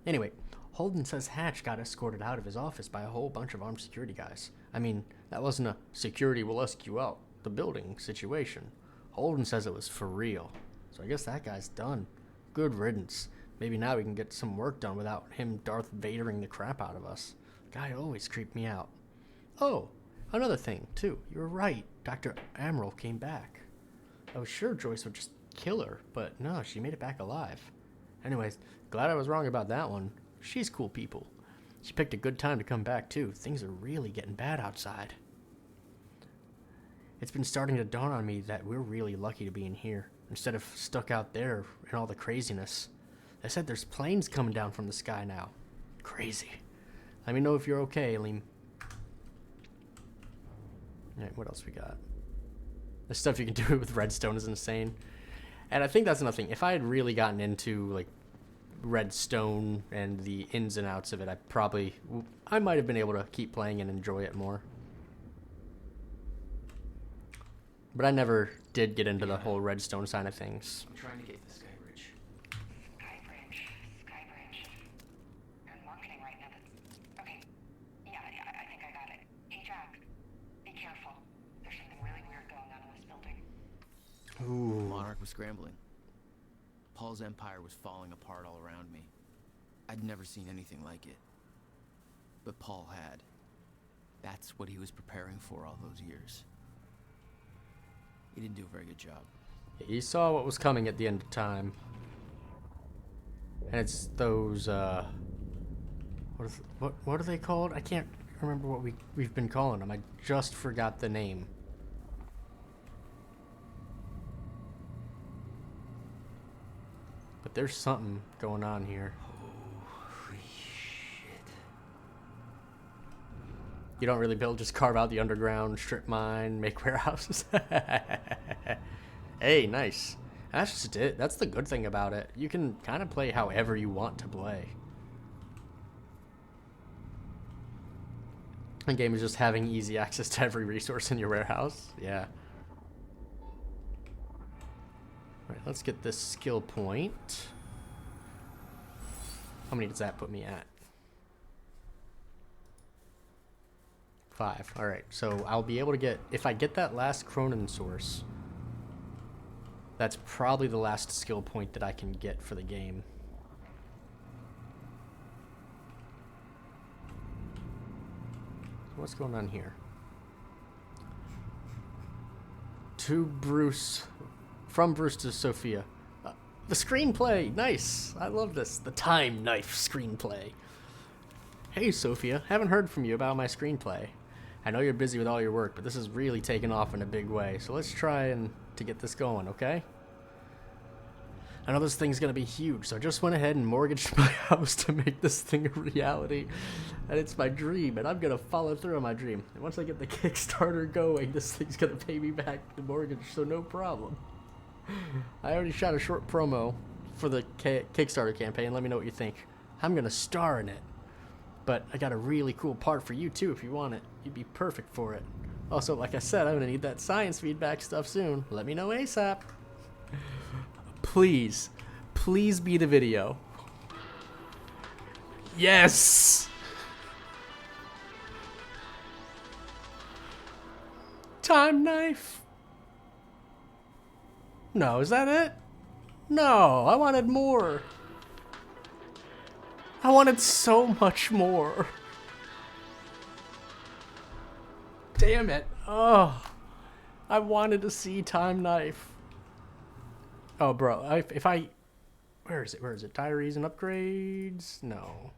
Anyway, Holden says Hatch got escorted out of his office by a whole bunch of armed security guys. I mean, that wasn't a security will ask you out the building situation. Holden says it was for real. So I guess that guy's done. Good riddance. Maybe now we can get some work done without him Darth Vadering the crap out of us. Guy always creeped me out. Oh, another thing, too. You were right. Dr. Amaral came back. I was sure Joyce would just kill her, but no, she made it back alive. Anyways, glad I was wrong about that one. She's cool people. She picked a good time to come back, too. Things are really getting bad outside. It's been starting to dawn on me that we're really lucky to be in here, instead of stuck out there in all the craziness. They said there's planes coming down from the sky now. Crazy. Let me know if you're okay, Liam. Alright, what else we got? The stuff you can do with redstone is insane. And I think that's another thing. If I had really gotten into, like, redstone and the ins and outs of it, I might have been able to keep playing and enjoy it more. But I never did get into the whole redstone side of things. I'm trying to get this guy rich. Skybridge. You're in marketing right now. Okay. Yeah, I think I got it. Hey, Jack. Be careful. There's something really weird going on in this building. Ooh. Monarch was scrambling. Paul's empire was falling apart all around me. I'd never seen anything like it. But Paul had. That's what he was preparing for all those years. He didn't do a very good job. He saw what was coming at the end of time. And it's those, what are they called? I can't remember what we've been calling them. I just forgot the name. But there's something going on here. Holy shit. You don't really build, just carve out the underground, strip mine, make warehouses. Hey, nice. That's just it. That's the good thing about it. You can kind of play however you want to play. The game is just having easy access to every resource in your warehouse. Yeah. Alright, let's get this skill point. How many does that put me at? 5. Alright, so I'll be able to get... If I get that last Cronin source, that's probably the last skill point that I can get for the game. So what's going on here? From Bruce to Sophia. The screenplay! Nice! I love this. The Time Knife screenplay. Hey, Sophia. Haven't heard from you about my screenplay. I know you're busy with all your work, but this is really taking off in a big way, so let's try to get this going, okay? I know this thing's gonna be huge, so I just went ahead and mortgaged my house to make this thing a reality. And it's my dream, and I'm gonna follow through on my dream. And once I get the Kickstarter going, this thing's gonna pay me back the mortgage, so no problem. I already shot a short promo for the Kickstarter campaign. Let me know what you think. I'm gonna star in it. But I got a really cool part for you, too, if you want it. You'd be perfect for it. Also, like I said, I'm gonna need that science feedback stuff soon. Let me know ASAP. Please. Please be the video. Yes! Time Knife. No, is that it? No, I wanted more. I wanted so much more. Damn it. Oh. I wanted to see Time Knife. Oh, bro. Where is it? Where is it? Diaries and upgrades? No.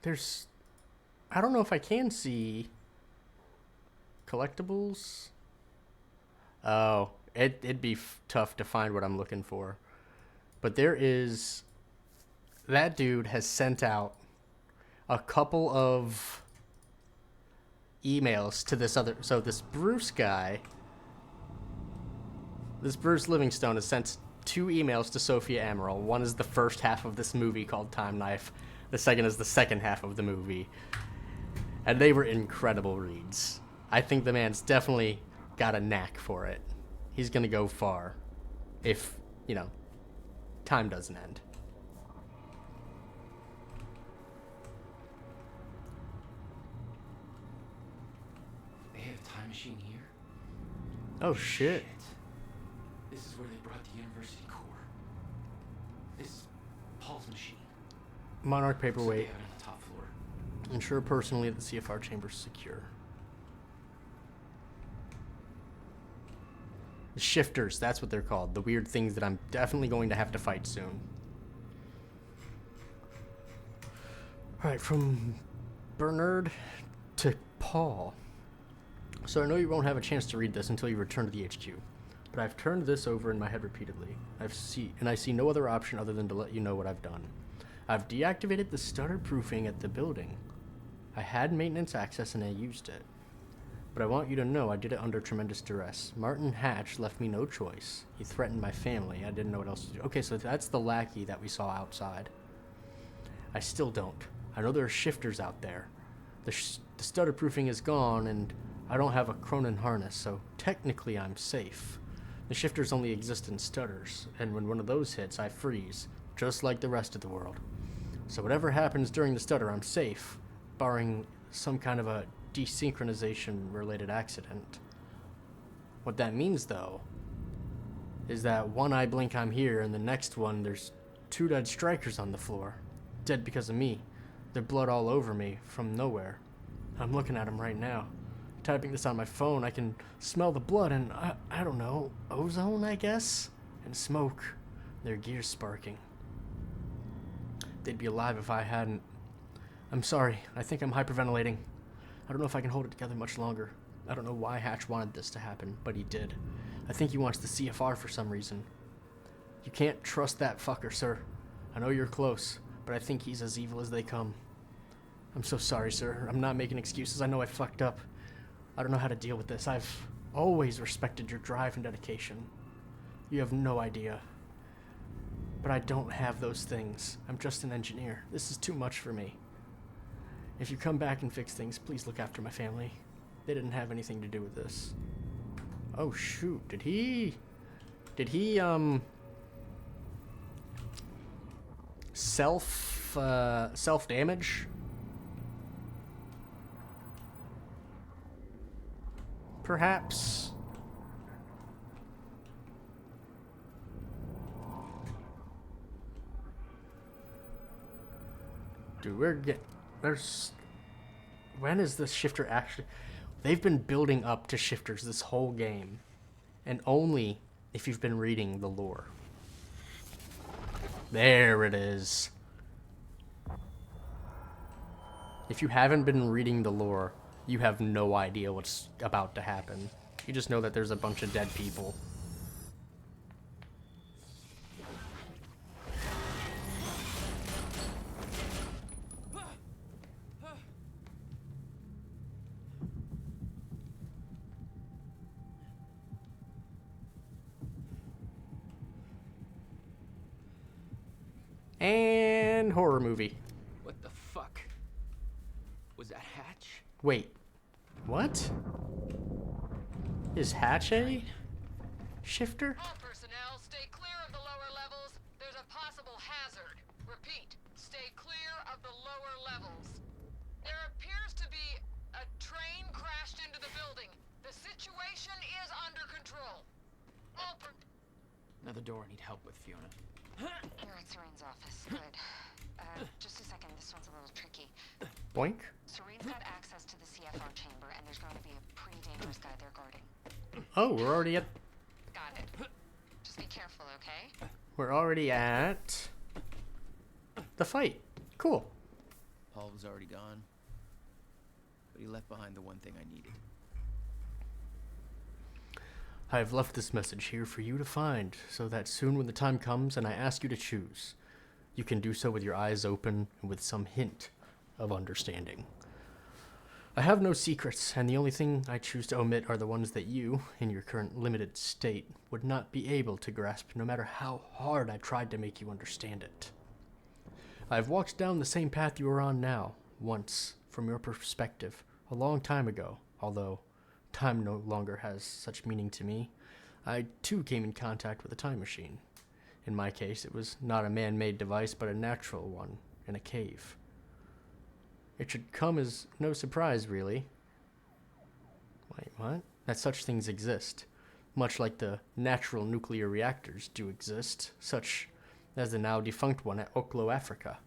I don't know if I can see collectibles. Oh, it'd be tough to find what I'm looking for. But that dude has sent out a couple of emails to this Bruce guy, this Bruce Livingstone has sent 2 emails to Sophia Amaral. One is the first half of this movie called Time Knife. The second is the second half of the movie. And they were incredible reads. I think the man's definitely got a knack for it. He's gonna go far if, time doesn't end. They have a time machine here? Oh, shit. This is where they brought the university core. Paul's machine. Monarch paperweight. Out on the top floor. Ensure personally that the CFR chamber is secure. The shifters, that's what they're called. The weird things that I'm definitely going to have to fight soon. Alright, from Bernard to Paul. So I know you won't have a chance to read this until you return to the HQ. But I've turned this over in my head repeatedly. I see no other option other than to let you know what I've done. I've deactivated the stutter proofing at the building. I had maintenance access and I used it. But I want you to know I did it under tremendous duress. Martin Hatch left me no choice. He threatened my family. I didn't know what else to do. Okay, so that's the lackey that we saw outside. I still don't. I know there are shifters out there. The stutter proofing is gone and I don't have a Cronin harness, so technically I'm safe. The shifters only exist in stutters, and when one of those hits, I freeze, just like the rest of the world. So whatever happens during the stutter, I'm safe, barring some kind of a desynchronization-related accident. What that means, though, is that one I blink I'm here, and the next one there's 2 dead strikers on the floor. Dead because of me. Their blood all over me, from nowhere. I'm looking at them right now. Typing this on my phone, I can smell the blood and, I don't know, ozone, I guess? And smoke. Their gears sparking. They'd be alive if I hadn't. I'm sorry, I think I'm hyperventilating. I don't know if I can hold it together much longer. I don't know why Hatch wanted this to happen, but he did. I think he wants the CFR for some reason. You can't trust that fucker, sir. I know you're close, but I think he's as evil as they come. I'm so sorry, sir. I'm not making excuses. I know I fucked up. I don't know how to deal with this. I've always respected your drive and dedication. You have no idea. But I don't have those things. I'm just an engineer. This is too much for me. If you come back and fix things, please look after my family. They didn't have anything to do with this. Oh shoot, did he self damage? Perhaps. Dude, when is this shifter actually? They've been building up to shifters this whole game. And only if you've been reading the lore. There it is. If you haven't been reading the lore, you have no idea what's about to happen. You just know that there's a bunch of dead people. And horror movie. What the fuck? Was that Hatch? Wait, what? Is Hatch a shifter? All personnel, stay clear of the lower levels. There's a possible hazard. Repeat, stay clear of the lower levels. There appears to be a train crashed into the building. The situation is under control. Another door I need help with, Fiona. You're at Serene's office. Good. Just a second. This one's a little tricky. Boink. Serene's got access to the CFR chamber, and there's going to be a pretty dangerous guy there guarding. Oh, we're already at... Got it. Just be careful, okay? We're already at... the fight. Cool. Paul was already gone. But he left behind the one thing I needed. I have left this message here for you to find, so that soon when the time comes and I ask you to choose, you can do so with your eyes open and with some hint of understanding. I have no secrets, and the only thing I choose to omit are the ones that you, in your current limited state, would not be able to grasp no matter how hard I tried to make you understand it. I have walked down the same path you are on now, once, from your perspective, a long time ago, although time no longer has such meaning to me. I, too, came in contact with a time machine. In my case, it was not a man-made device, but a natural one, in a cave. It should come as no surprise, really. Wait, what? That such things exist. Much like the natural nuclear reactors do exist, such as the now defunct one at Oklo, Africa.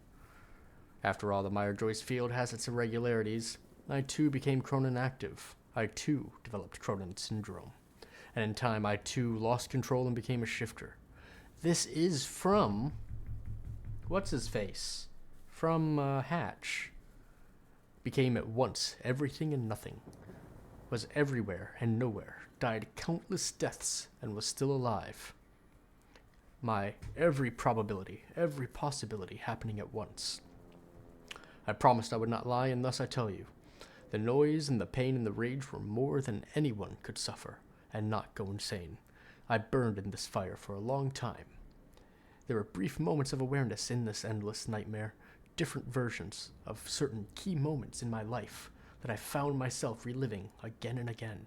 After all, the Meyer-Joyce field has its irregularities. I too became Cronin active. I too developed Cronin syndrome. And in time, I too lost control and became a shifter. This is from... what's his face? From Hatch. Became at once everything and nothing. Was everywhere and nowhere. Died countless deaths and was still alive. My every probability, every possibility happening at once. I promised I would not lie, and thus I tell you. The noise and the pain and the rage were more than anyone could suffer, and not go insane. I burned in this fire for a long time. There were brief moments of awareness in this endless nightmare, different versions of certain key moments in my life that I found myself reliving again and again,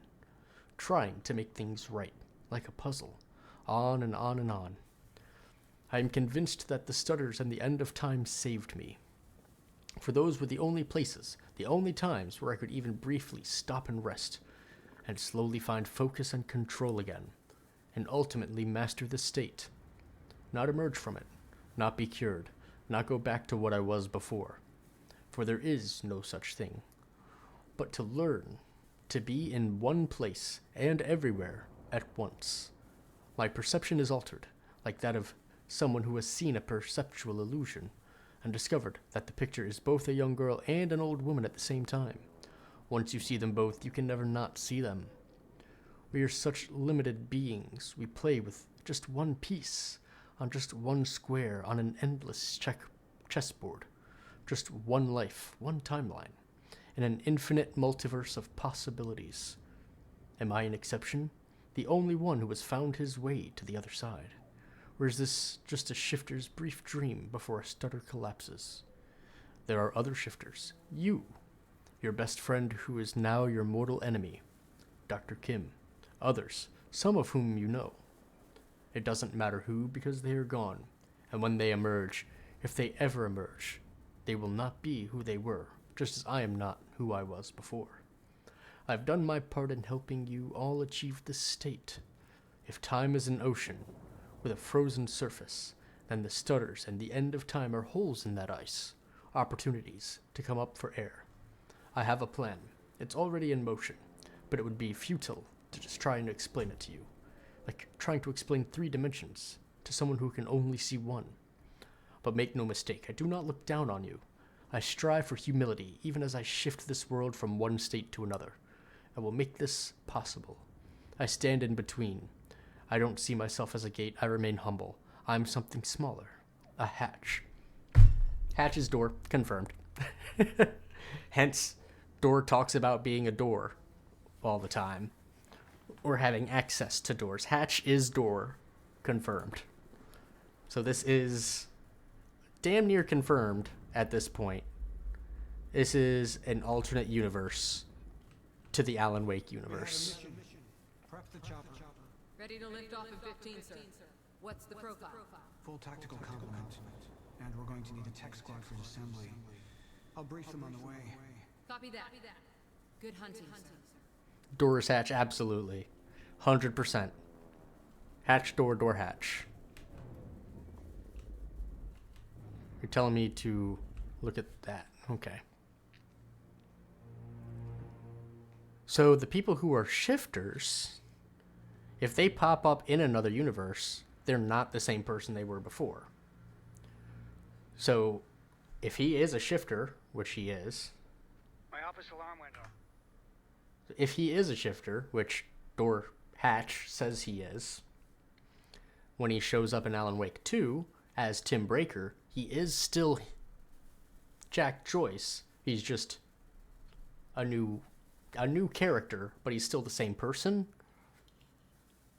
trying to make things right, like a puzzle, on and on and on. I am convinced that the stutters and the end of time saved me. For those were the only places, the only times where I could even briefly stop and rest, and slowly find focus and control again, and ultimately master the state. Not emerge from it, not be cured, not go back to what I was before. For there is no such thing. But to learn, to be in one place and everywhere at once. My perception is altered, like that of someone who has seen a perceptual illusion, and discovered that the picture is both a young girl and an old woman at the same time. Once you see them both, you can never not see them. We are such limited beings. We play with just one piece, on just one square, on an endless chessboard. Just one life, one timeline, in an infinite multiverse of possibilities. Am I an exception? The only one who has found his way to the other side? Or is this just a shifter's brief dream before a stutter collapses? There are other shifters. You, your best friend who is now your mortal enemy, Dr. Kim. Others, some of whom you know. It doesn't matter who, because they are gone. And when they emerge, if they ever emerge, they will not be who they were, just as I am not who I was before. I've done my part in helping you all achieve this state. If time is an ocean with a frozen surface, then the stutters and the end of time are holes in that ice, opportunities to come up for air. I have a plan. It's already in motion, but it would be futile to just try and explain it to you. Like trying to explain 3 dimensions to someone who can only see one. But make no mistake, I do not look down on you. I strive for humility, even as I shift this world from one state to another. I will make this possible. I stand in between. I don't see myself as a gate. I remain humble. I'm something smaller. A hatch. Hatch is door. Confirmed. Hence, door talks about being a door all the time. Or having access to doors. Hatch is door. Confirmed. So this is damn near confirmed at this point. This is an alternate universe to the Alan Wake universe. Prep the chopper. Ready to lift off in 15, sir. What's the profile? Full tactical complement. And we're going to need a tech squad for assembly. I'll brief them on the way. Copy that. Good hunting, sir. Doors hatch, absolutely. 100%. Hatch, door hatch. You're telling me to look at that. Okay. So the people who are shifters, if they pop up in another universe, they're not the same person they were before. So if he is a shifter, which he is. My office alarm went off. If he is a shifter, which door hatch says he is, when he shows up in Alan Wake 2 as Tim Breaker, he is still Jack Joyce. He's just a new character, but he's still the same person,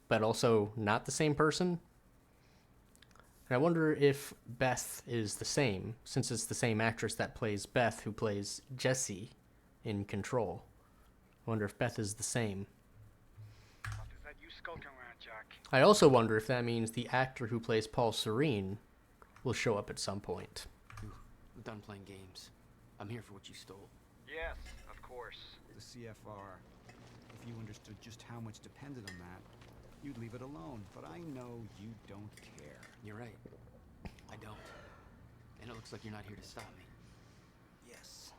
but also not the same person. And I wonder if Beth is the same, since it's the same actress that plays Beth who plays Jessie in Control. I wonder if Beth is the same. Is that you skulking around, Jack? I also wonder if that means the actor who plays Paul Serene will show up at some point. I'm done playing games. I'm here for what you stole. Yes, of course. The CFR. If you understood just how much depended on that, you'd leave it alone. But I know you don't care. You're right. I don't. And it looks like you're not here to stop me. Yes.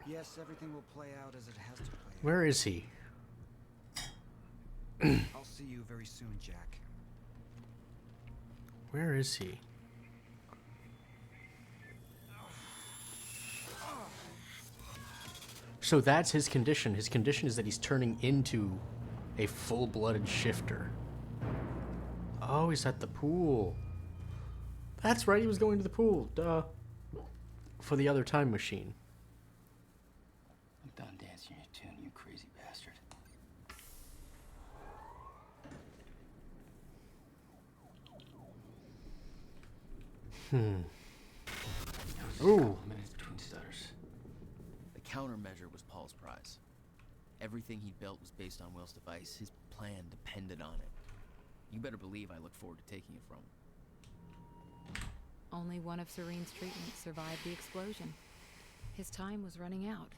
Yes, everything will play out as it has to play out. Where is he? I'll see you very soon, Jack. Where is he? So that's his condition. His condition is that he's turning into a full-blooded shifter. Oh, he's at the pool. That's right, he was going to the pool. Duh. For the other time machine. I'm done dancing your tune, you crazy bastard. Ooh. Minutes between stutters. The countermeasure was Paul's prize. Everything he built was based on Will's device. His plan depended on it. You better believe I look forward to taking it from him. Only one of Serene's treatments survived the explosion. His time was running out.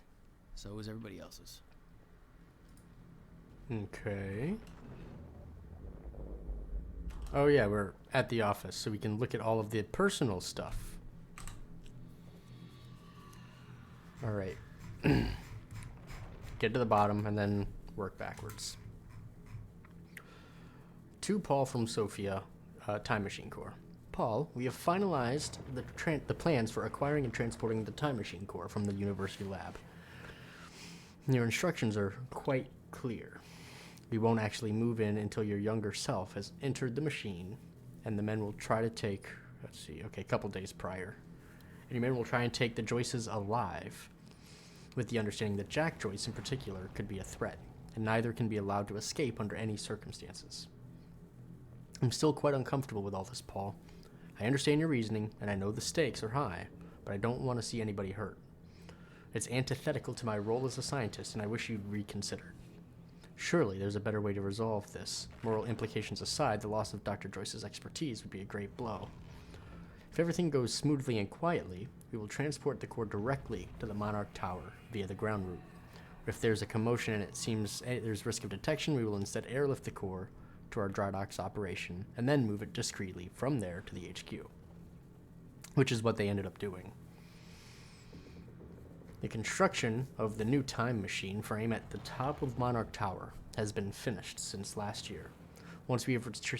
So was everybody else's. Okay. Oh yeah, we're at the office, so we can look at all of the personal stuff. Alright. Get to the bottom and then work backwards. To Paul from Sophia, Time Machine Core. Paul, we have finalized the plans for acquiring and transporting the Time Machine Core from the university lab. Your instructions are quite clear. We won't actually move in until your younger self has entered the machine, and the men will try to take, a couple days prior. And your men will try and take the Joyces alive, with the understanding that Jack Joyce in particular could be a threat, and neither can be allowed to escape under any circumstances. I'm still quite uncomfortable with all this, Paul. I understand your reasoning, and I know the stakes are high, but I don't want to see anybody hurt. It's antithetical to my role as a scientist, and I wish you'd reconsider. Surely there's a better way to resolve this. Moral implications aside, the loss of Dr. Joyce's expertise would be a great blow. If everything goes smoothly and quietly, we will transport the core directly to the Monarch Tower via the ground route. If there's a commotion and it seems there's risk of detection, we will instead airlift the core to our dry docks operation and then move it discreetly from there to the HQ, which is what they ended up doing. The construction of the new time machine frame at the top of Monarch Tower has been finished since last year. Once we have received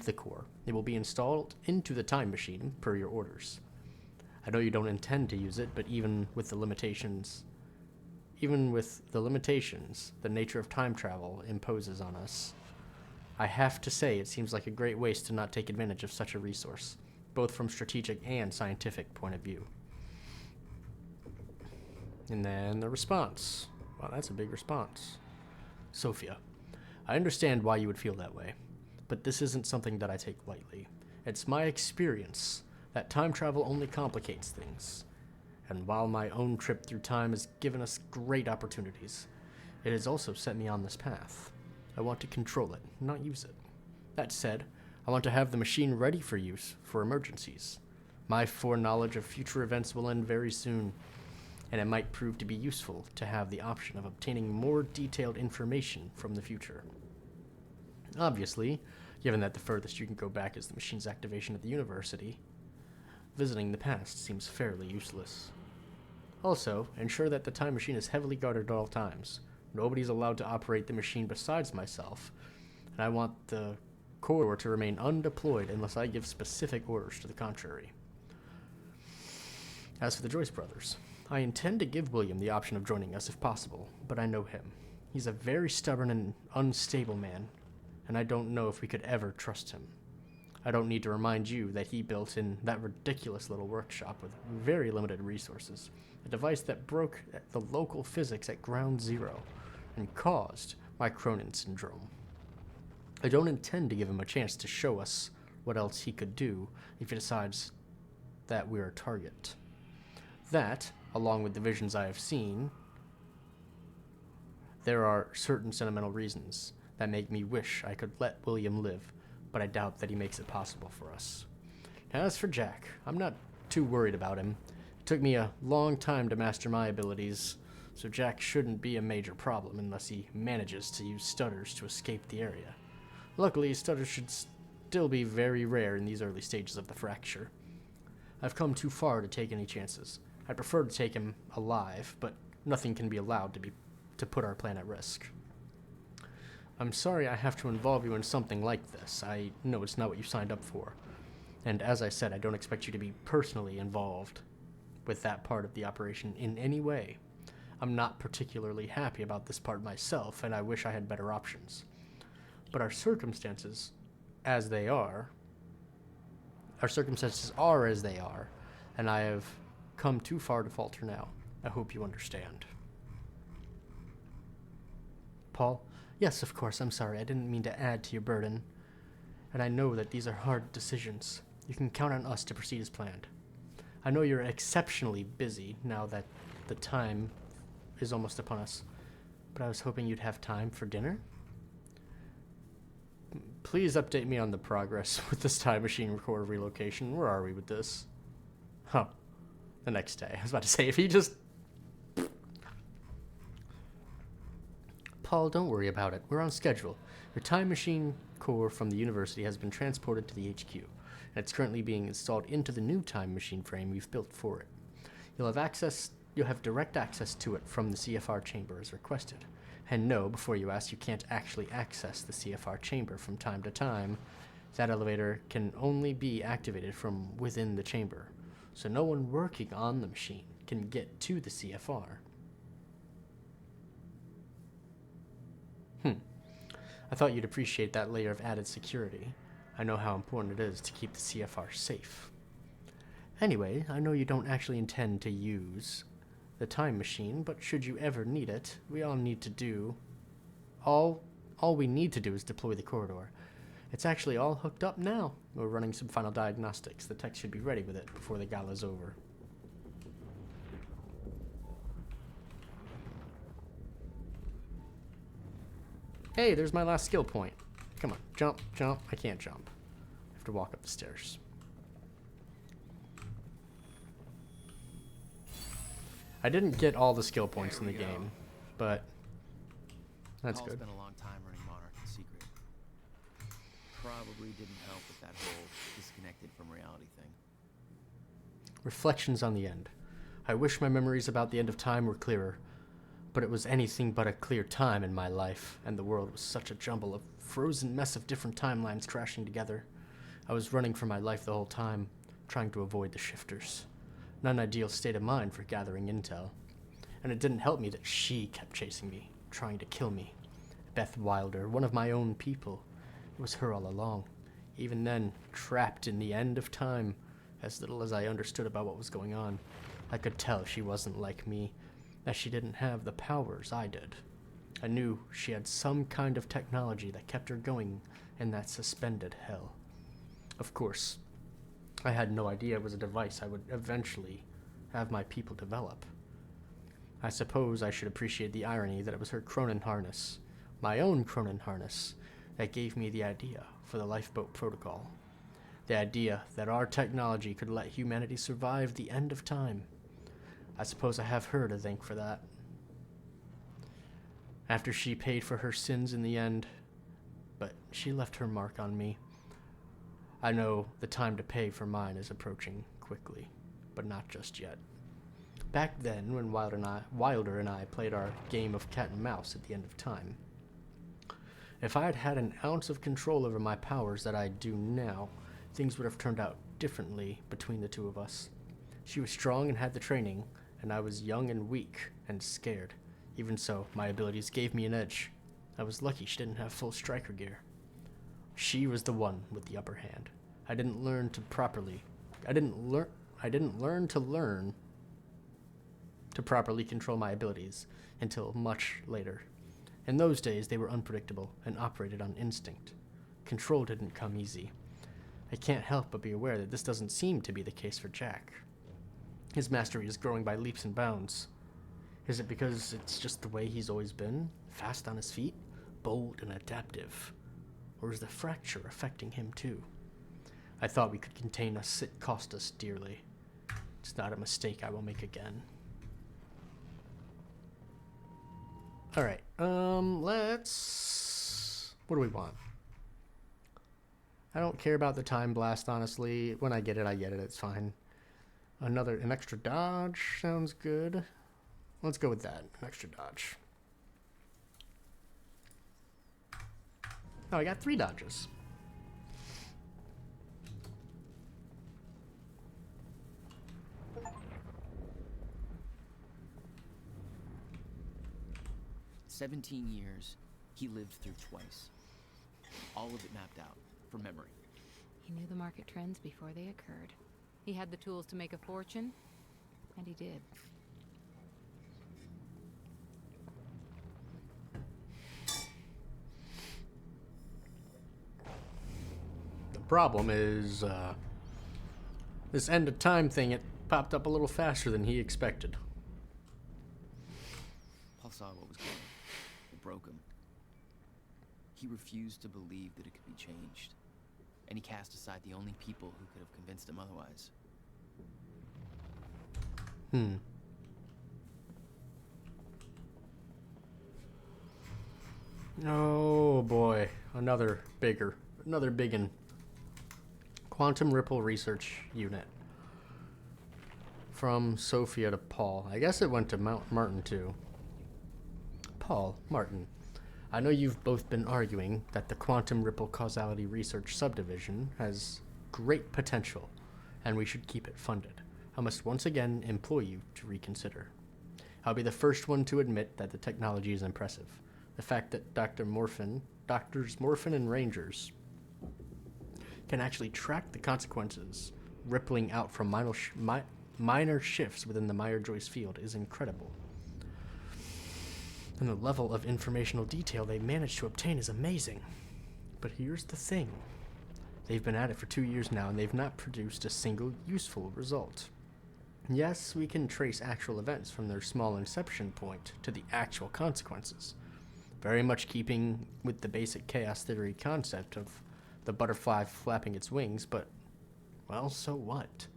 the core, it will be installed into the time machine per your orders. I know you don't intend to use it, but even with the limitations the nature of time travel imposes on us, I have to say it seems like a great waste to not take advantage of such a resource, both from strategic and scientific point of view. And then the response. Wow, that's a big response. Sophia, I understand why you would feel that way, but this isn't something that I take lightly. It's my experience that time travel only complicates things. And while my own trip through time has given us great opportunities, it has also set me on this path. I want to control it, not use it. That said, I want to have the machine ready for use for emergencies. My foreknowledge of future events will end very soon, and it might prove to be useful to have the option of obtaining more detailed information from the future. Obviously, given that the furthest you can go back is the machine's activation at the university, visiting the past seems fairly useless. Also, ensure that the time machine is heavily guarded at all times. Nobody's allowed to operate the machine besides myself, and I want the core to remain undeployed unless I give specific orders to the contrary. As for the Joyce brothers, I intend to give William the option of joining us if possible, but I know him. He's a very stubborn and unstable man, and I don't know if we could ever trust him. I don't need to remind you that he built in that ridiculous little workshop with very limited resources, a device that broke the local physics at ground zero and caused my Cronin syndrome. I don't intend to give him a chance to show us what else he could do if he decides that we're a target. That, along with the visions I have seen, there are certain sentimental reasons that make me wish I could let William live, but I doubt that he makes it possible for us. Now, as for Jack, I'm not too worried about him. It took me a long time to master my abilities, so Jack shouldn't be a major problem unless he manages to use stutters to escape the area. Luckily, stutters should still be very rare in these early stages of the fracture. I've come too far to take any chances. I'd prefer to take him alive, but nothing can be allowed to put our plan at risk. I'm sorry I have to involve you in something like this. I know it's not what you signed up for. And as I said, I don't expect you to be personally involved with that part of the operation in any way. I'm not particularly happy about this part myself, and I wish I had better options. But our circumstances are as they are, and I have come too far to falter now. I hope you understand. Paul? Yes, of course, I'm sorry. I didn't mean to add to your burden. And I know that these are hard decisions. You can count on us to proceed as planned. I know you're exceptionally busy now that the time is almost upon us, but I was hoping you'd have time for dinner? Please update me on the progress with this time machine recorder relocation. Where are we with this? Huh. The next day. I was about to say, if he just... Paul, don't worry about it. We're on schedule. Your time machine core from the university has been transported to the HQ, and it's currently being installed into the new time machine frame we've built for it. You'll have direct access to it from the CFR chamber as requested. And no, before you ask, you can't actually access the CFR chamber from time to time. That elevator can only be activated from within the chamber, so no one working on the machine can get to the CFR. I thought you'd appreciate that layer of added security. I know how important it is to keep the CFR safe. Anyway, I know you don't actually intend to use the time machine, but should you ever need it, all we need to do is deploy the corridor. It's actually all hooked up now. We're running some final diagnostics. The tech should be ready with it before the gala's over. Hey, there's my last skill point. Come on, jump, jump. I can't jump. I have to walk up the stairs. I didn't get all the skill points in the game, but that's good. Spent a long time running Monarch in secret. Probably didn't help with that whole disconnected from reality thing. Reflections on the end. I wish my memories about the end of time were clearer, but it was anything but a clear time in my life, and the world was such a jumble of frozen mess of different timelines crashing together. I was running for my life the whole time, trying to avoid the shifters. Not an ideal state of mind for gathering intel. And it didn't help me that she kept chasing me, trying to kill me. Beth Wilder, one of my own people. It was her all along. Even then, trapped in the end of time, as little as I understood about what was going on, I could tell she wasn't like me, that she didn't have the powers I did. I knew she had some kind of technology that kept her going in that suspended hell. Of course, I had no idea it was a device I would eventually have my people develop. I suppose I should appreciate the irony that it was her Cronin harness, my own Cronin harness, that gave me the idea for the lifeboat protocol. The idea that our technology could let humanity survive the end of time. I suppose I have her to thank for that. After she paid for her sins in the end, but she left her mark on me. I know the time to pay for mine is approaching quickly, but not just yet. Back then, when Wilder and I played our game of cat and mouse at the end of time, if I had had an ounce of control over my powers that I do now, things would have turned out differently between the two of us. She was strong and had the training, and I was young and weak and scared. Even so, my abilities gave me an edge. I was lucky she didn't have full striker gear. She was the one with the upper hand. I didn't learn to properly control my abilities until much later. In those days, they were unpredictable and operated on instinct. Control didn't come easy. I can't help but be aware that this doesn't seem to be the case for Jack. His mastery is growing by leaps and bounds. Is it because it's just the way he's always been? Fast on his feet? Bold and adaptive? Or is the fracture affecting him too? I thought we could contain us. It cost us dearly. It's not a mistake I will make again. Alright, let's... What do we want? I don't care about the time blast, honestly. When I get it, it's fine. An extra dodge sounds good. Let's go with that, an extra dodge. Oh, I got 3 dodges. "17 years, he lived through twice. All of it mapped out, from memory. He knew the market trends before they occurred. He had the tools to make a fortune, and he did. The problem is, this end of time thing, it popped up a little faster than he expected. Paul saw what was coming. It broke him. He refused to believe that it could be changed. And he cast aside the only people who could have convinced him otherwise. Oh boy, another biggin. Quantum Ripple Research Unit. From Sophia to Paul. I guess it went to Martin too. Paul, Martin, I know you've both been arguing that the Quantum Ripple Causality Research Subdivision has great potential, and we should keep it funded. I must once again implore you to reconsider. I'll be the first one to admit that the technology is impressive. The fact that Doctors Morphin and Rangers can actually track the consequences rippling out from minor shifts within the Meyer-Joyce field is incredible. And the level of informational detail they managed to obtain is amazing. But here's the thing. They've been at it for 2 years now, and they've not produced a single useful result. Yes, we can trace actual events from their small inception point to the actual consequences. Very much keeping with the basic chaos theory concept of the butterfly flapping its wings, but, well, so what?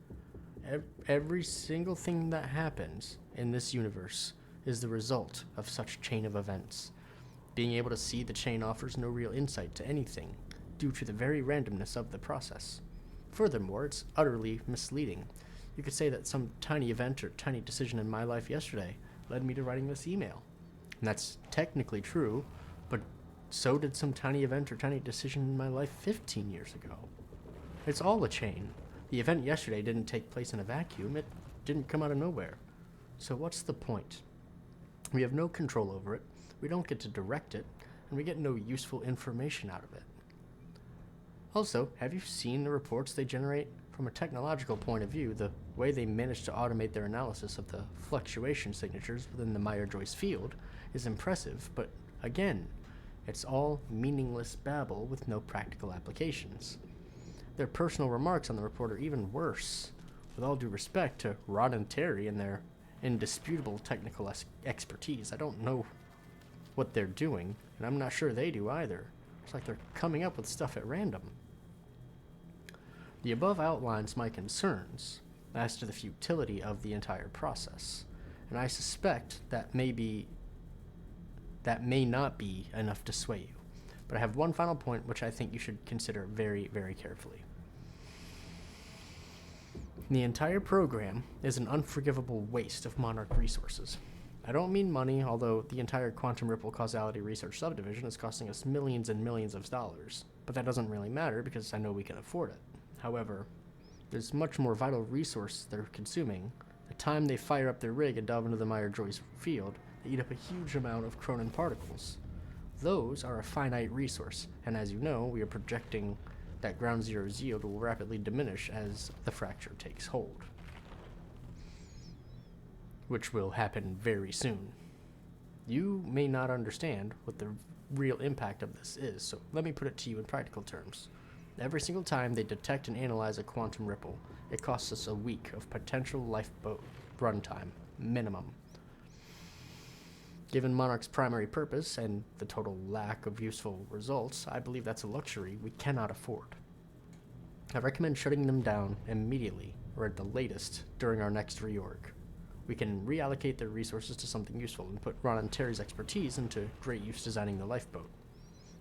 Every single thing that happens in this universe is the result of such chain of events. Being able to see the chain offers no real insight to anything, due to the very randomness of the process. Furthermore, it's utterly misleading. You could say that some tiny event or tiny decision in my life yesterday led me to writing this email. And that's technically true, but so did some tiny event or tiny decision in my life 15 years ago. It's all a chain. The event yesterday didn't take place in a vacuum. It didn't come out of nowhere. So what's the point? We have no control over it, we don't get to direct it, and we get no useful information out of it. Also, have you seen the reports they generate? From a technological point of view, the way they manage to automate their analysis of the fluctuation signatures within the Meyer-Joyce field is impressive, but again, it's all meaningless babble with no practical applications. Their personal remarks on the report are even worse. With all due respect to Rod and Terry and their indisputable technical expertise, I don't know what they're doing, and I'm not sure they do either. It's like they're coming up with stuff at random. The above outlines my concerns as to the futility of the entire process, and I suspect that may not be enough to sway you. But I have one final point which I think you should consider very, very carefully. The entire program is an unforgivable waste of Monarch resources. I don't mean money, although the entire Quantum Ripple Causality Research Subdivision is costing us millions and millions of dollars. But that doesn't really matter because I know we can afford it. However, there's much more vital resource they're consuming. The time they fire up their rig and delve into the Meyer-Joyce field, they eat up a huge amount of Cronin particles. Those are a finite resource, and as you know, we are projecting that Ground Zero's yield will rapidly diminish as the fracture takes hold, which will happen very soon. You may not understand what the real impact of this is, so let me put it to you in practical terms. Every single time they detect and analyze a quantum ripple, it costs us a week of potential lifeboat runtime, minimum. Given Monarch's primary purpose and the total lack of useful results, I believe that's a luxury we cannot afford. I recommend shutting them down immediately, or at the latest, during our next reorg. We can reallocate their resources to something useful and put Ron and Terry's expertise into great use designing the lifeboat.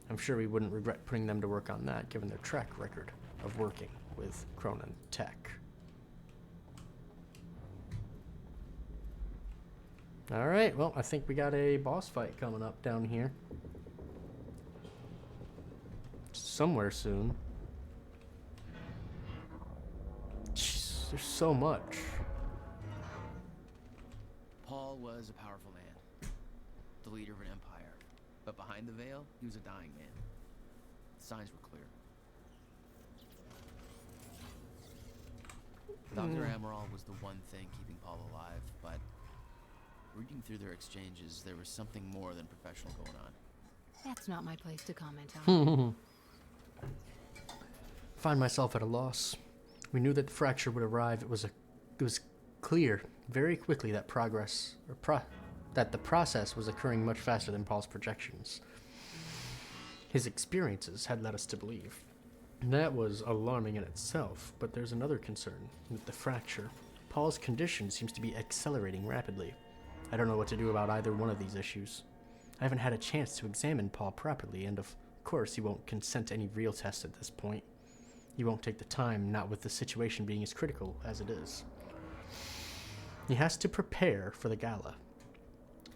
I'm sure we wouldn't regret putting them to work on that, given their track record of working with Cronin Tech. Alright, well, I think we got a boss fight coming up down here. Somewhere soon. Jeez, there's so much. Paul was a powerful man, the leader of an empire. But behind the veil, he was a dying man. The signs were clear. Dr. Amaral was the one thing keeping Paul alive, but reading through their exchanges, there was something more than professional going on. That's not my place to comment on. Find myself at a loss. We knew that the fracture would arrive. It was clear very quickly that that the process was occurring much faster than Paul's projections. His experiences had led us to believe. That was alarming in itself, but there's another concern with the fracture. Paul's condition seems to be accelerating rapidly. I don't know what to do about either one of these issues. I haven't had a chance to examine Paul properly, and of course he won't consent to any real tests at this point. He won't take the time, not with the situation being as critical as it is. He has to prepare for the gala,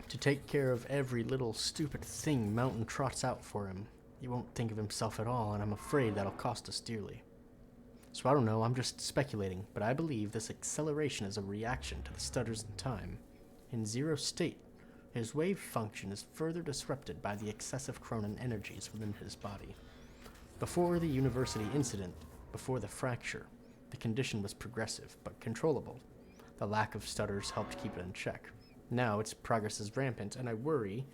to take care of every little stupid thing Mountain trots out for him. He won't think of himself at all, and I'm afraid that'll cost us dearly. So I don't know, I'm just speculating, but I believe this acceleration is a reaction to the stutters in time. In zero state, his wave function is further disrupted by the excessive Cronin energies within his body. Before the university incident, before the fracture, the condition was progressive but controllable. The lack of stutters helped keep it in check. Now its progress is rampant, and I worry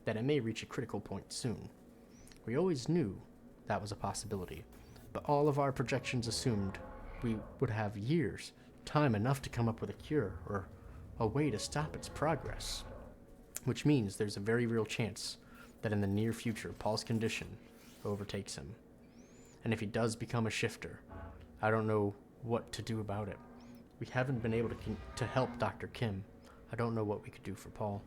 that it may reach a critical point soon. We always knew that was a possibility, but all of our projections assumed we would have years, time enough to come up with a cure or a way to stop its progress. Which means there's a very real chance that in the near future, Paul's condition overtakes him. And if he does become a shifter, I don't know what to do about it. We haven't been able to help Dr. Kim. I don't know what we could do for Paul.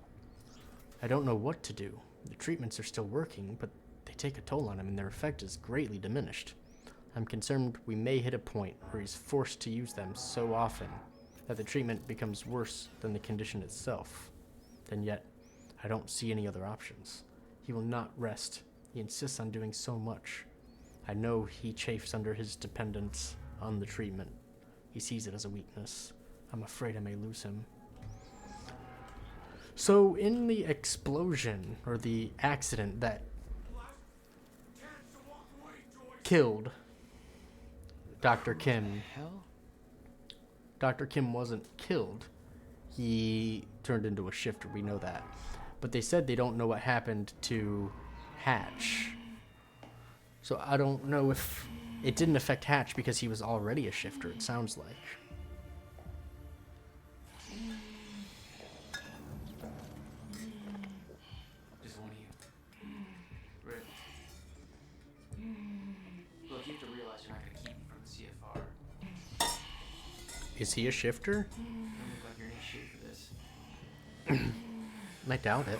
I don't know what to do. The treatments are still working, but they take a toll on him and their effect is greatly diminished. I'm concerned we may hit a point where he's forced to use them so often that the treatment becomes worse than the condition itself. And yet, I don't see any other options. He will not rest. He insists on doing so much. I know he chafes under his dependence on the treatment. He sees it as a weakness. I'm afraid I may lose him. So, in the explosion, or the accident that killed Dr. Kim, Dr. Kim wasn't killed. He turned into a shifter, we know that. But they said they don't know what happened to Hatch. So I don't know if it didn't affect Hatch because he was already a shifter, it sounds like. Just one of you. Rick. Look, you have to realize you're not going to keep me from the CFR. Is he a shifter? You don't look like you're in any shape for this. I doubt it.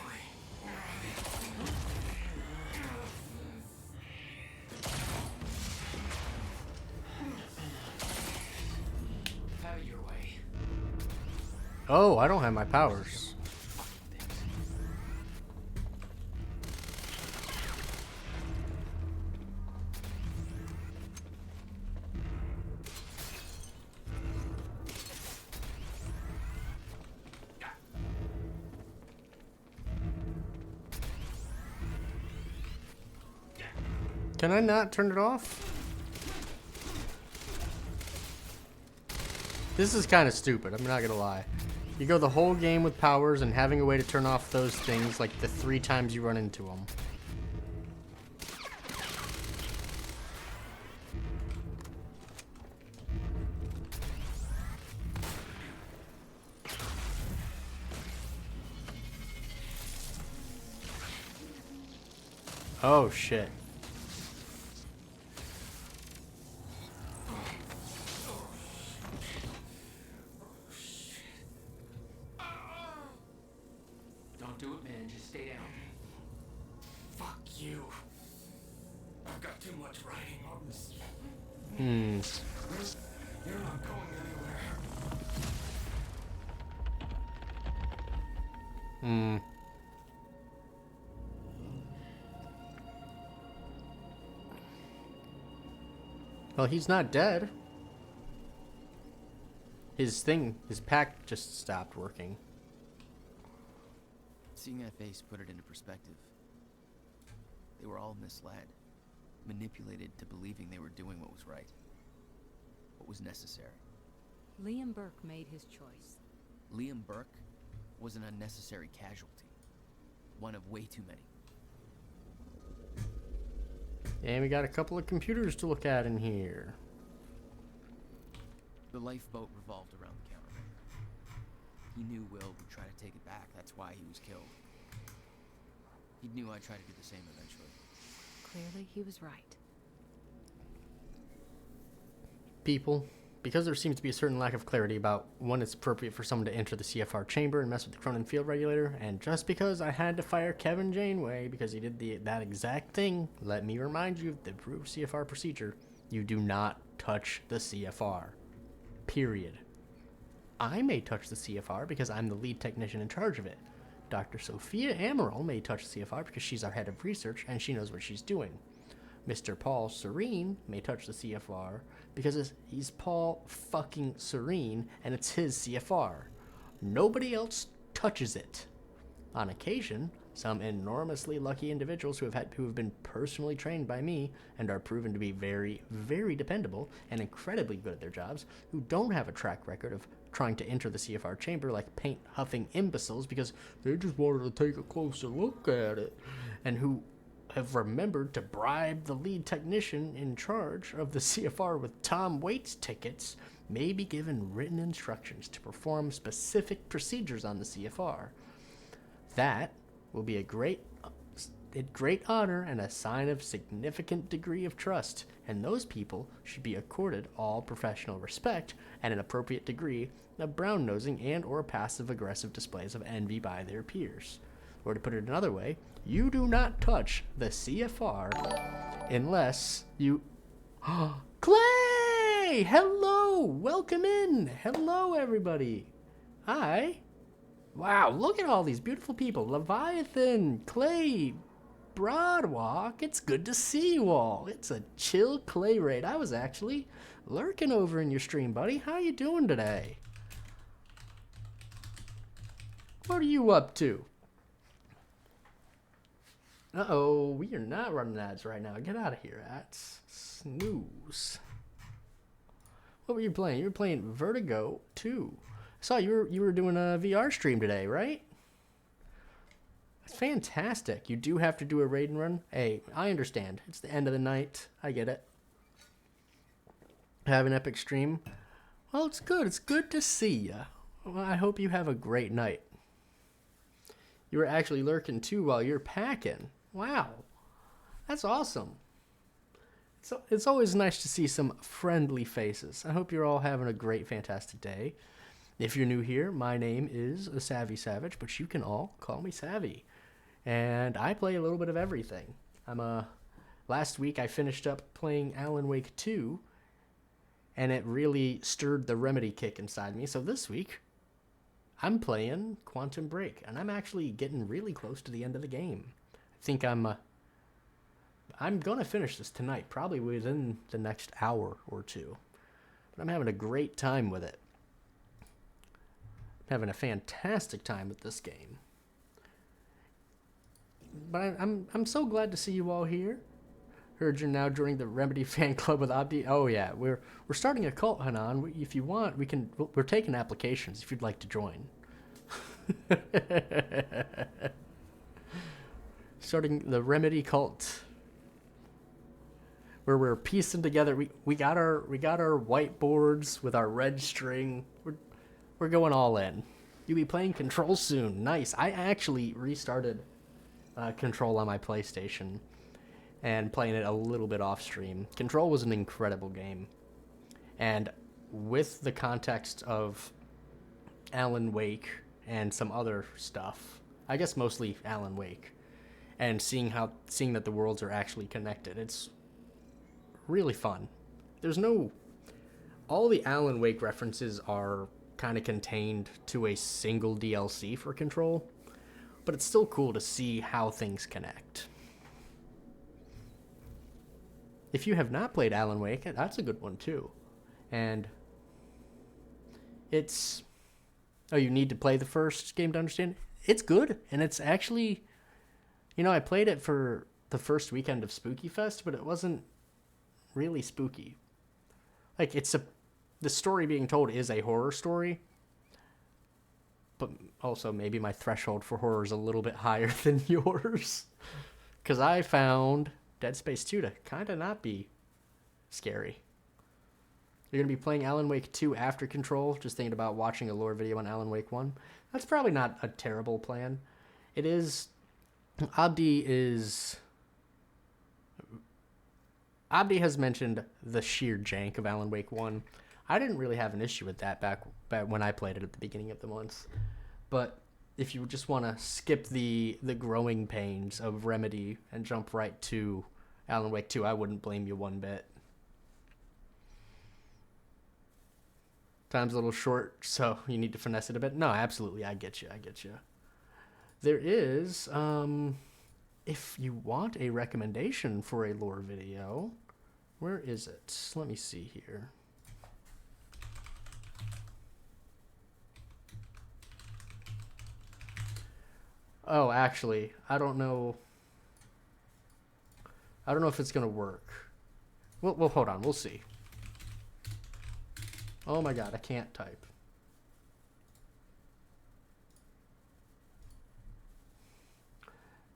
Have it your way. Oh, I don't have my powers. Can I not turn it off? This is kind of stupid, I'm not gonna lie. You go the whole game with powers and having a way to turn off those things like the 3 times you run into them. Oh shit. Don't do it, man. Just stay down. Fuck you. too much riding on this. Hmm. You're not going anywhere. Hmm. Well, he's not dead. His pack just stopped working. Seeing that face put it into perspective. They were all misled, manipulated to believing they were doing what was right, what was necessary. Liam Burke made his choice. Liam Burke was an unnecessary casualty, one of way too many. And we got a couple of computers to look at in here. The lifeboat revolved around the countermeasure. He knew Will would try to take it back. That's why he was killed. He knew I'd try to do the same eventually. Clearly, he was right. People, because there seems to be a certain lack of clarity about when it's appropriate for someone to enter the CFR chamber and mess with the Cronin field regulator, and just because I had to fire Kevin Janeway because he did that exact thing, let me remind you of the approved CFR procedure. You do not touch the CFR. Period. I may touch the CFR because I'm the lead technician in charge of it. Dr. Sophia Amaral may touch the CFR because she's our head of research and she knows what she's doing. Mr. Paul Serene may touch the CFR because he's Paul fucking Serene and it's his CFR. Nobody else touches it. On occasion, some enormously lucky individuals who have been personally trained by me and are proven to be very, very dependable and incredibly good at their jobs, who don't have a track record of trying to enter the CFR chamber like paint-huffing imbeciles because they just wanted to take a closer look at it, and who have remembered to bribe the lead technician in charge of the CFR with Tom Waits tickets, may be given written instructions to perform specific procedures on the CFR. That will be a great honor and a sign of significant degree of trust, and those people should be accorded all professional respect and an appropriate degree of brown-nosing and or passive-aggressive displays of envy by their peers. Or to put it another way, you do not touch the CFR unless you... Clay! Hello! Welcome in! Hello, everybody! Hi! Wow, look at all these beautiful people. Leviathan, Clay, Broadwalk. It's good to see you all. It's a chill Clay raid. I was actually lurking over in your stream, buddy. How you doing today? What are you up to? Uh-oh, we are not running ads right now. Get out of here, ads. Snooze. What were you playing? You were playing Vertigo 2. I saw you were doing a VR stream today, right? Fantastic. You do have to do a raid and run. Hey, I understand. It's the end of the night. I get it. Have an epic stream. Well, it's good. It's good to see you. Well, I hope you have a great night. You were actually lurking too while you're packing. Wow. That's awesome. It's always nice to see some friendly faces. I hope you're all having a great, fantastic day. If you're new here, my name is Savvy Savage, but you can all call me Savvy. And I play a little bit of everything. Last week I finished up playing Alan Wake 2, and it really stirred the Remedy kick inside me. So this week, I'm playing Quantum Break, and I'm actually getting really close to the end of the game. I think I'm gonna finish this tonight, probably within the next hour or two. But I'm having a great time with it. I'm having a fantastic time with this game. But I'm so glad to see you all here. Heard you're now joining the Remedy fan club with Abdi. Oh yeah, we're starting a cult, Hanan. If you want, we're taking applications if you'd like to join. Starting the Remedy cult, where we're piecing together. We got our whiteboards with our red string. We're going all in. You'll be playing Control soon. Nice. I actually restarted Control on my PlayStation and playing it a little bit off stream. Control was an incredible game. And with the context of Alan Wake and some other stuff, I guess mostly Alan Wake, and seeing that the worlds are actually connected, it's really fun. There's no... All the Alan Wake references are kind of contained to a single DLC for Control, but it's still cool to see how things connect. If you have not played Alan Wake, that's a good one too. And it's... Oh, you need to play the first game to understand? It's good, and it's actually... You know, I played it for the first weekend of Spooky Fest, but it wasn't really spooky. Like, the story being told is a horror story, but also maybe my threshold for horror is a little bit higher than yours. Because I found Dead Space 2 to kind of not be scary. You're going to be playing Alan Wake 2 after Control, just thinking about watching a lore video on Alan Wake 1. That's probably not a terrible plan. It is... Abdi has mentioned the sheer jank of Alan Wake 1. I didn't really have an issue with that back when I played it at the beginning of the month. But if you just want to skip the growing pains of Remedy and jump right to Alan Wake 2, I wouldn't blame you one bit. Time's a little short, so you need to finesse it a bit. No, absolutely, I get you. There is, if you want a recommendation for a lore video, where is it? Let me see here. Oh, actually, I don't know if it's going to work. Well, hold on, we'll see. Oh my god, I can't type.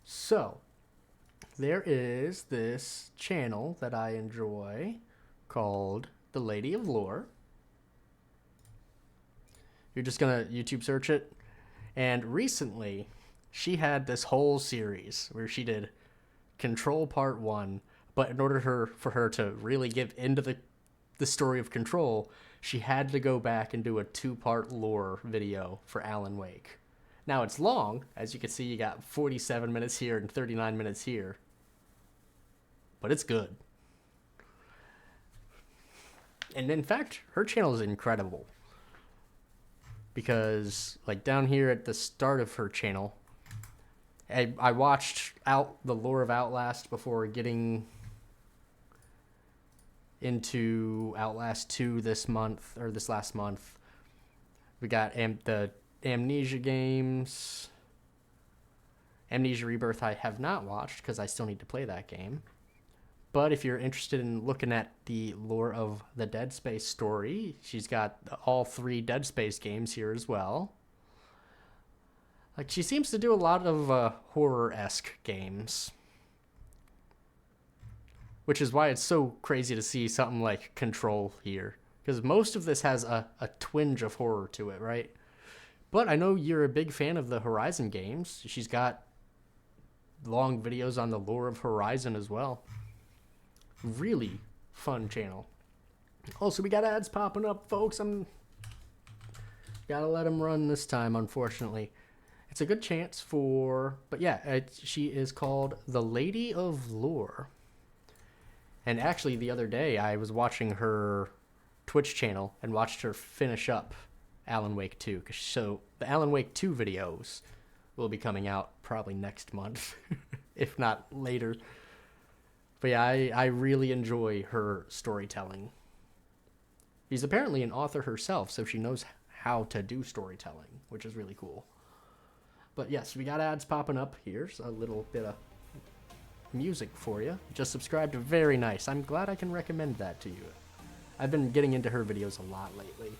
So, there is this channel that I enjoy called The Lady of Lore. You're just gonna YouTube search it. And recently, she had this whole series where she did Control Part 1, but in order for her to really give into the story of Control, she had to go back and do a 2-part lore video for Alan Wake. Now, it's long. As you can see, you got 47 minutes here and 39 minutes here. But it's good. And in fact, her channel is incredible. Because, like, down here at the start of her channel, I watched the lore of Outlast before getting into Outlast 2 this last month. We got the Amnesia games. Amnesia Rebirth I have not watched because I still need to play that game. But if you're interested in looking at the lore of the Dead Space story, she's got all 3 Dead Space games here as well. Like, she seems to do a lot of horror-esque games. Which is why it's so crazy to see something like Control here. Because most of this has a twinge of horror to it, right? But I know you're a big fan of the Horizon games. She's got long videos on the lore of Horizon as well. Really fun channel. Also, we got ads popping up, folks. Gotta let them run this time, unfortunately. It's a good chance for... But yeah, she is called The Lady of Lore. And actually, the other day, I was watching her Twitch channel and watched her finish up Alan Wake 2. So the Alan Wake 2 videos will be coming out probably next month, if not later. But yeah, I really enjoy her storytelling. She's apparently an author herself, so she knows how to do storytelling, which is really cool. But yes, we got ads popping up. Here's a little bit of music for you. Just subscribed. Very nice. I'm glad I can recommend that to you. I've been getting into her videos a lot lately.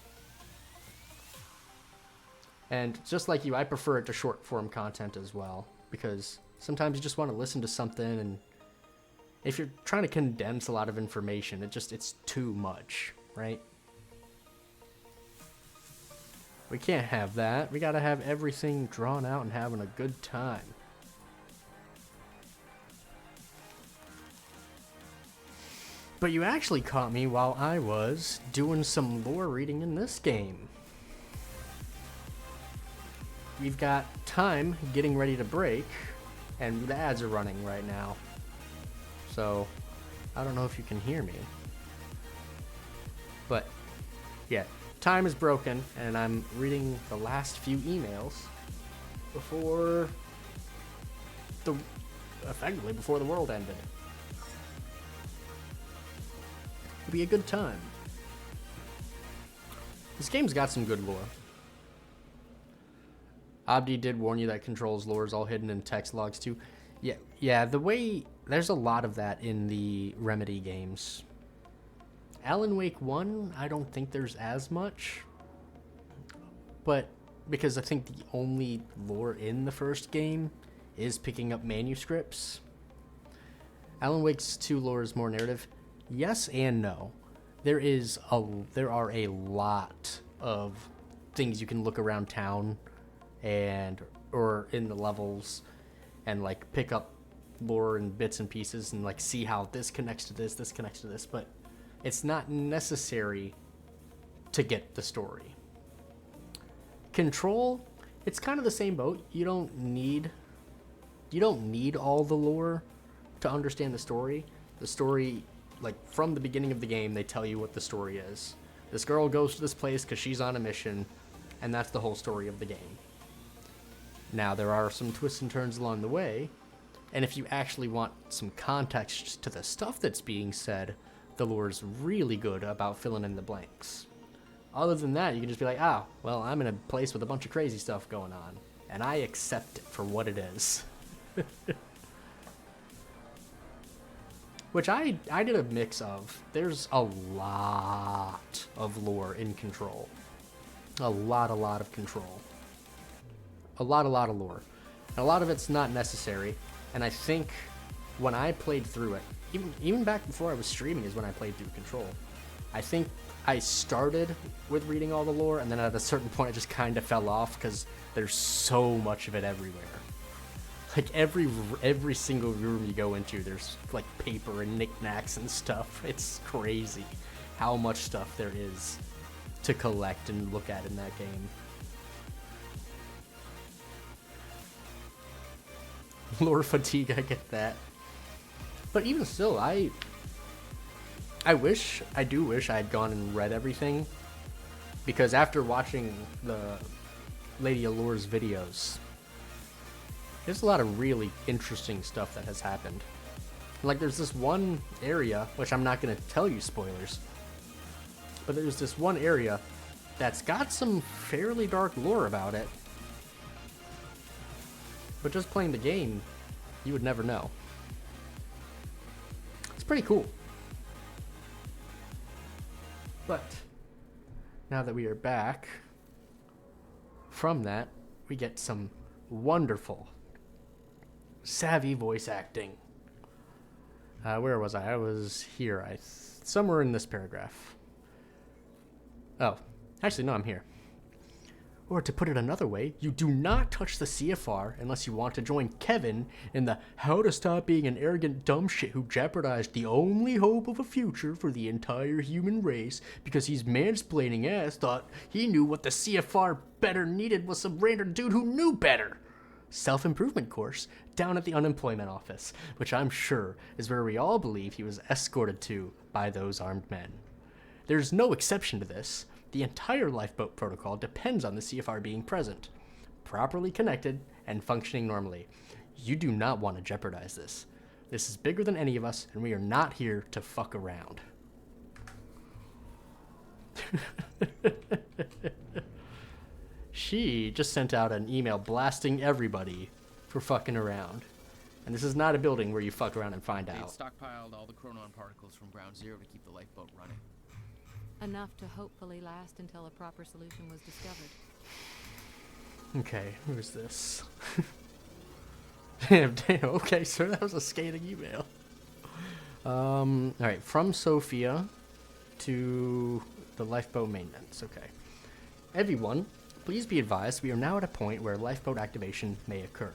And just like you, I prefer it to short form content as well, because sometimes you just want to listen to something, and if you're trying to condense a lot of information, it's too much, right? We can't have that. We gotta have everything drawn out and having a good time. But you actually caught me while I was doing some lore reading in this game. We've got time getting ready to break, and the ads are running right now. So, I don't know if you can hear me. But, yeah, time is broken, and I'm reading the last few emails before effectively before the world ended. It'll be a good time. This game's got some good lore. Abdi did warn you that Control's lore is all hidden in text logs too. Yeah, the way... There's a lot of that in the Remedy games. Alan Wake 1, I don't think there's as much. But, because I think the only lore in the first game is picking up manuscripts. Alan Wake's 2 lore is more narrative. Yes and no. There are a lot of things you can look around town or in the levels and like pick up lore and bits and pieces and like see how this connects to this connects to this, but it's not necessary to get the story. Control, it's kind of the same boat. You don't need all the lore to understand the story. The story, like from the beginning of the game, they tell you what the story is. This girl goes to this place because she's on a mission, and that's the whole story of the game. Now, there are some twists and turns along the way, and if you actually want some context to the stuff that's being said, the lore is really good about filling in the blanks. Other than that, you can just be like, oh, well, I'm in a place with a bunch of crazy stuff going on, and I accept it for what it is. Which I did a mix of. There's a lot of lore in Control. A lot of Control. A lot of lore. And a lot of it's not necessary. And I think when I played through it, even back before I was streaming is when I played through Control. I think I started with reading all the lore, and then at a certain point I just kind of fell off because there's so much of it everywhere. Like every single room you go into, there's like paper and knickknacks and stuff. It's crazy how much stuff there is to collect and look at in that game. Lore fatigue, I get that. But even still, I do wish I had gone and read everything, because after watching the Lady Allure's videos, there's a lot of really interesting stuff that has happened. Like, there's this one area, which I'm not going to tell you spoilers, but there's this one area that's got some fairly dark lore about it. But just playing the game, you would never know. It's pretty cool. But now that we are back from that, we get some wonderful, savvy voice acting. Where was I? I was here. Somewhere in this paragraph. Oh, actually, no, I'm here. Or to put it another way, you do not touch the CFR unless you want to join Kevin in the how to stop being an arrogant dumb shit who jeopardized the only hope of a future for the entire human race because he's mansplaining ass thought he knew what the CFR better needed was some random dude who knew better. Self-improvement course down at the unemployment office, which I'm sure is where we all believe he was escorted to by those armed men. There's no exception to this. The entire lifeboat protocol depends on the CFR being present, properly connected, and functioning normally. You do not want to jeopardize this. This is bigger than any of us, and we are not here to fuck around. She just sent out an email blasting everybody for fucking around. And this is not a building where you fuck around and find out. They stockpiled all the chronon particles from ground zero to keep the lifeboat running. Enough to hopefully last until a proper solution was discovered. Okay, who's this? Damn, okay, sir, that was a scathing email. Alright, from Sophia to the lifeboat maintenance, okay. Everyone, please be advised we are now at a point where lifeboat activation may occur.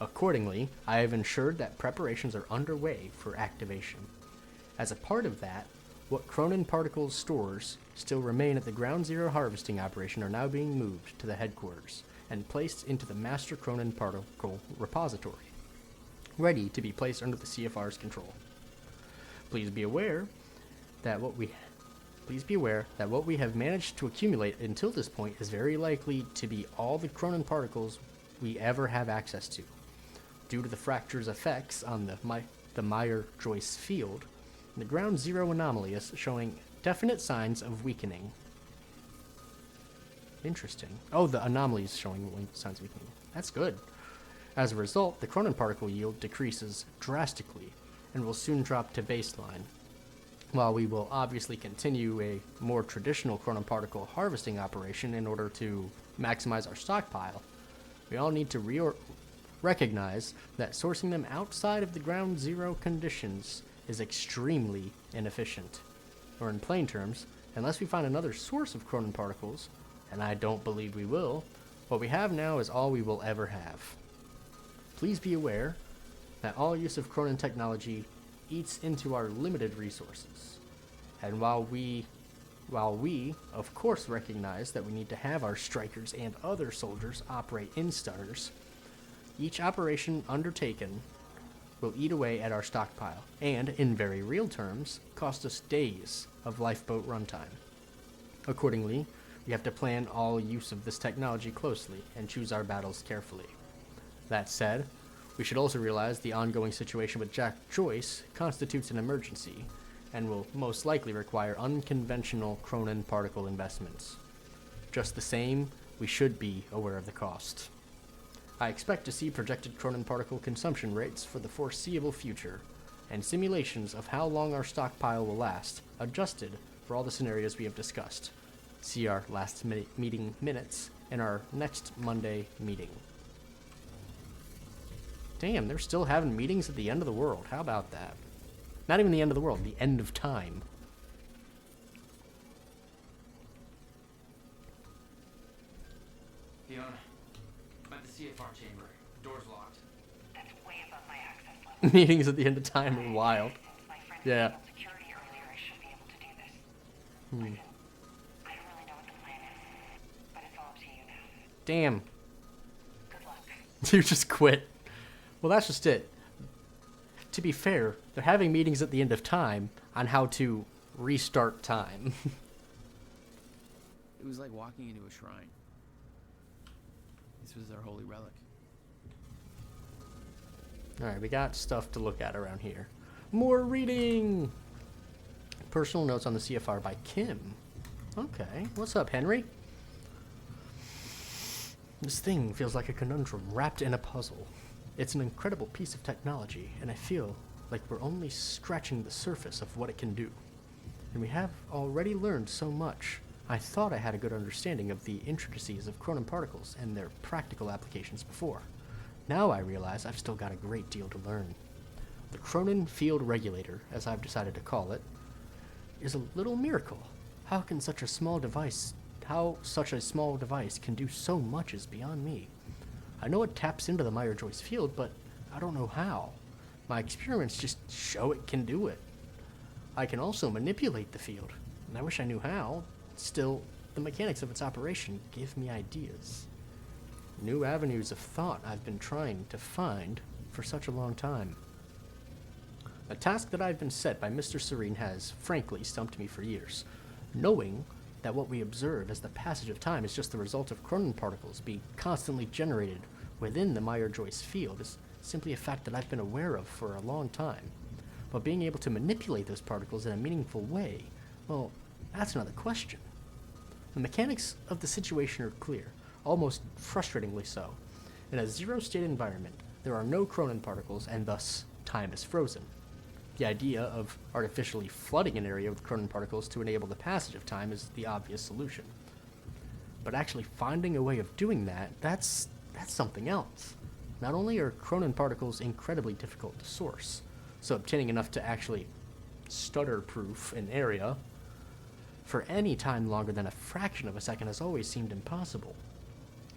Accordingly, I have ensured that preparations are underway for activation. As a part of that, what Chronon Particles stores still remain at the Ground Zero harvesting operation are now being moved to the headquarters and placed into the Master Chronon Particle Repository, ready to be placed under the CFR's control. Please be aware that what we have managed to accumulate until this point is very likely to be all the Cronin particles we ever have access to. Due to the fracture's effects on the Meyer-Joyce field, the ground zero anomaly is showing definite signs of weakening. Interesting. Oh, the anomaly is showing signs of weakening. That's good. As a result, the Cronin particle yield decreases drastically and will soon drop to baseline. While we will obviously continue a more traditional Cronin particle harvesting operation in order to maximize our stockpile, we all need to recognize that sourcing them outside of the ground zero conditions is extremely inefficient. Or in plain terms, unless we find another source of Cronin particles, and I don't believe we will, what we have now is all we will ever have. Please be aware that all use of Cronin technology eats into our limited resources. And while we, of course, recognize that we need to have our strikers and other soldiers operate in stunners, each operation undertaken will eat away at our stockpile, and, in very real terms, cost us days of lifeboat runtime. Accordingly, we have to plan all use of this technology closely and choose our battles carefully. That said, we should also realize the ongoing situation with Jack Joyce constitutes an emergency and will most likely require unconventional Cronin particle investments. Just the same, we should be aware of the cost. I expect to see projected Cronin particle consumption rates for the foreseeable future, and simulations of how long our stockpile will last, adjusted for all the scenarios we have discussed. See our last meeting minutes in our next Monday meeting. Damn, they're still having meetings at the end of the world. How about that? Not even the end of the world, the end of time. Fiona, I'm at the CFR chamber. Door's locked. That's way above my access level. Meetings at the end of time are wild. Yeah. Security earlier, I should be able to do this. Hmm. I don't really know what the plan is, but it's all up to you now. Damn. Good luck. You just quit. Well, that's just it. To be fair, they're having meetings at the end of time on how to restart time. It was like walking into a shrine. This was their holy relic. Alright, we got stuff to look at around here. More reading! Personal notes on the CFR by Kim. Okay, what's up, Henry? This thing feels like a conundrum wrapped in a puzzle. It's an incredible piece of technology, and I feel like we're only scratching the surface of what it can do. And we have already learned so much. I thought I had a good understanding of the intricacies of Cronin particles and their practical applications before. Now I realize I've still got a great deal to learn. The Cronin field regulator, as I've decided to call it, is a little miracle. How such a small device can do so much is beyond me. I know it taps into the Meyer-Joyce field, but I don't know how. My experiments just show it can do it. I can also manipulate the field, and I wish I knew how. Still, the mechanics of its operation give me ideas. New avenues of thought I've been trying to find for such a long time. A task that I've been set by Mr. Serene has, frankly, stumped me for years. Knowing that what we observe as the passage of time is just the result of Cronin particles being constantly generated within the Meyer-Joyce field is simply a fact that I've been aware of for a long time. But being able to manipulate those particles in a meaningful way, well, that's another question. The mechanics of the situation are clear, almost frustratingly so. In a zero-state environment, there are no Cronin particles, and thus, time is frozen. The idea of artificially flooding an area with Cronin particles to enable the passage of time is the obvious solution. But actually finding a way of doing that, that's something else. Not only are Cronin particles incredibly difficult to source, so obtaining enough to actually stutter-proof an area for any time longer than a fraction of a second has always seemed impossible.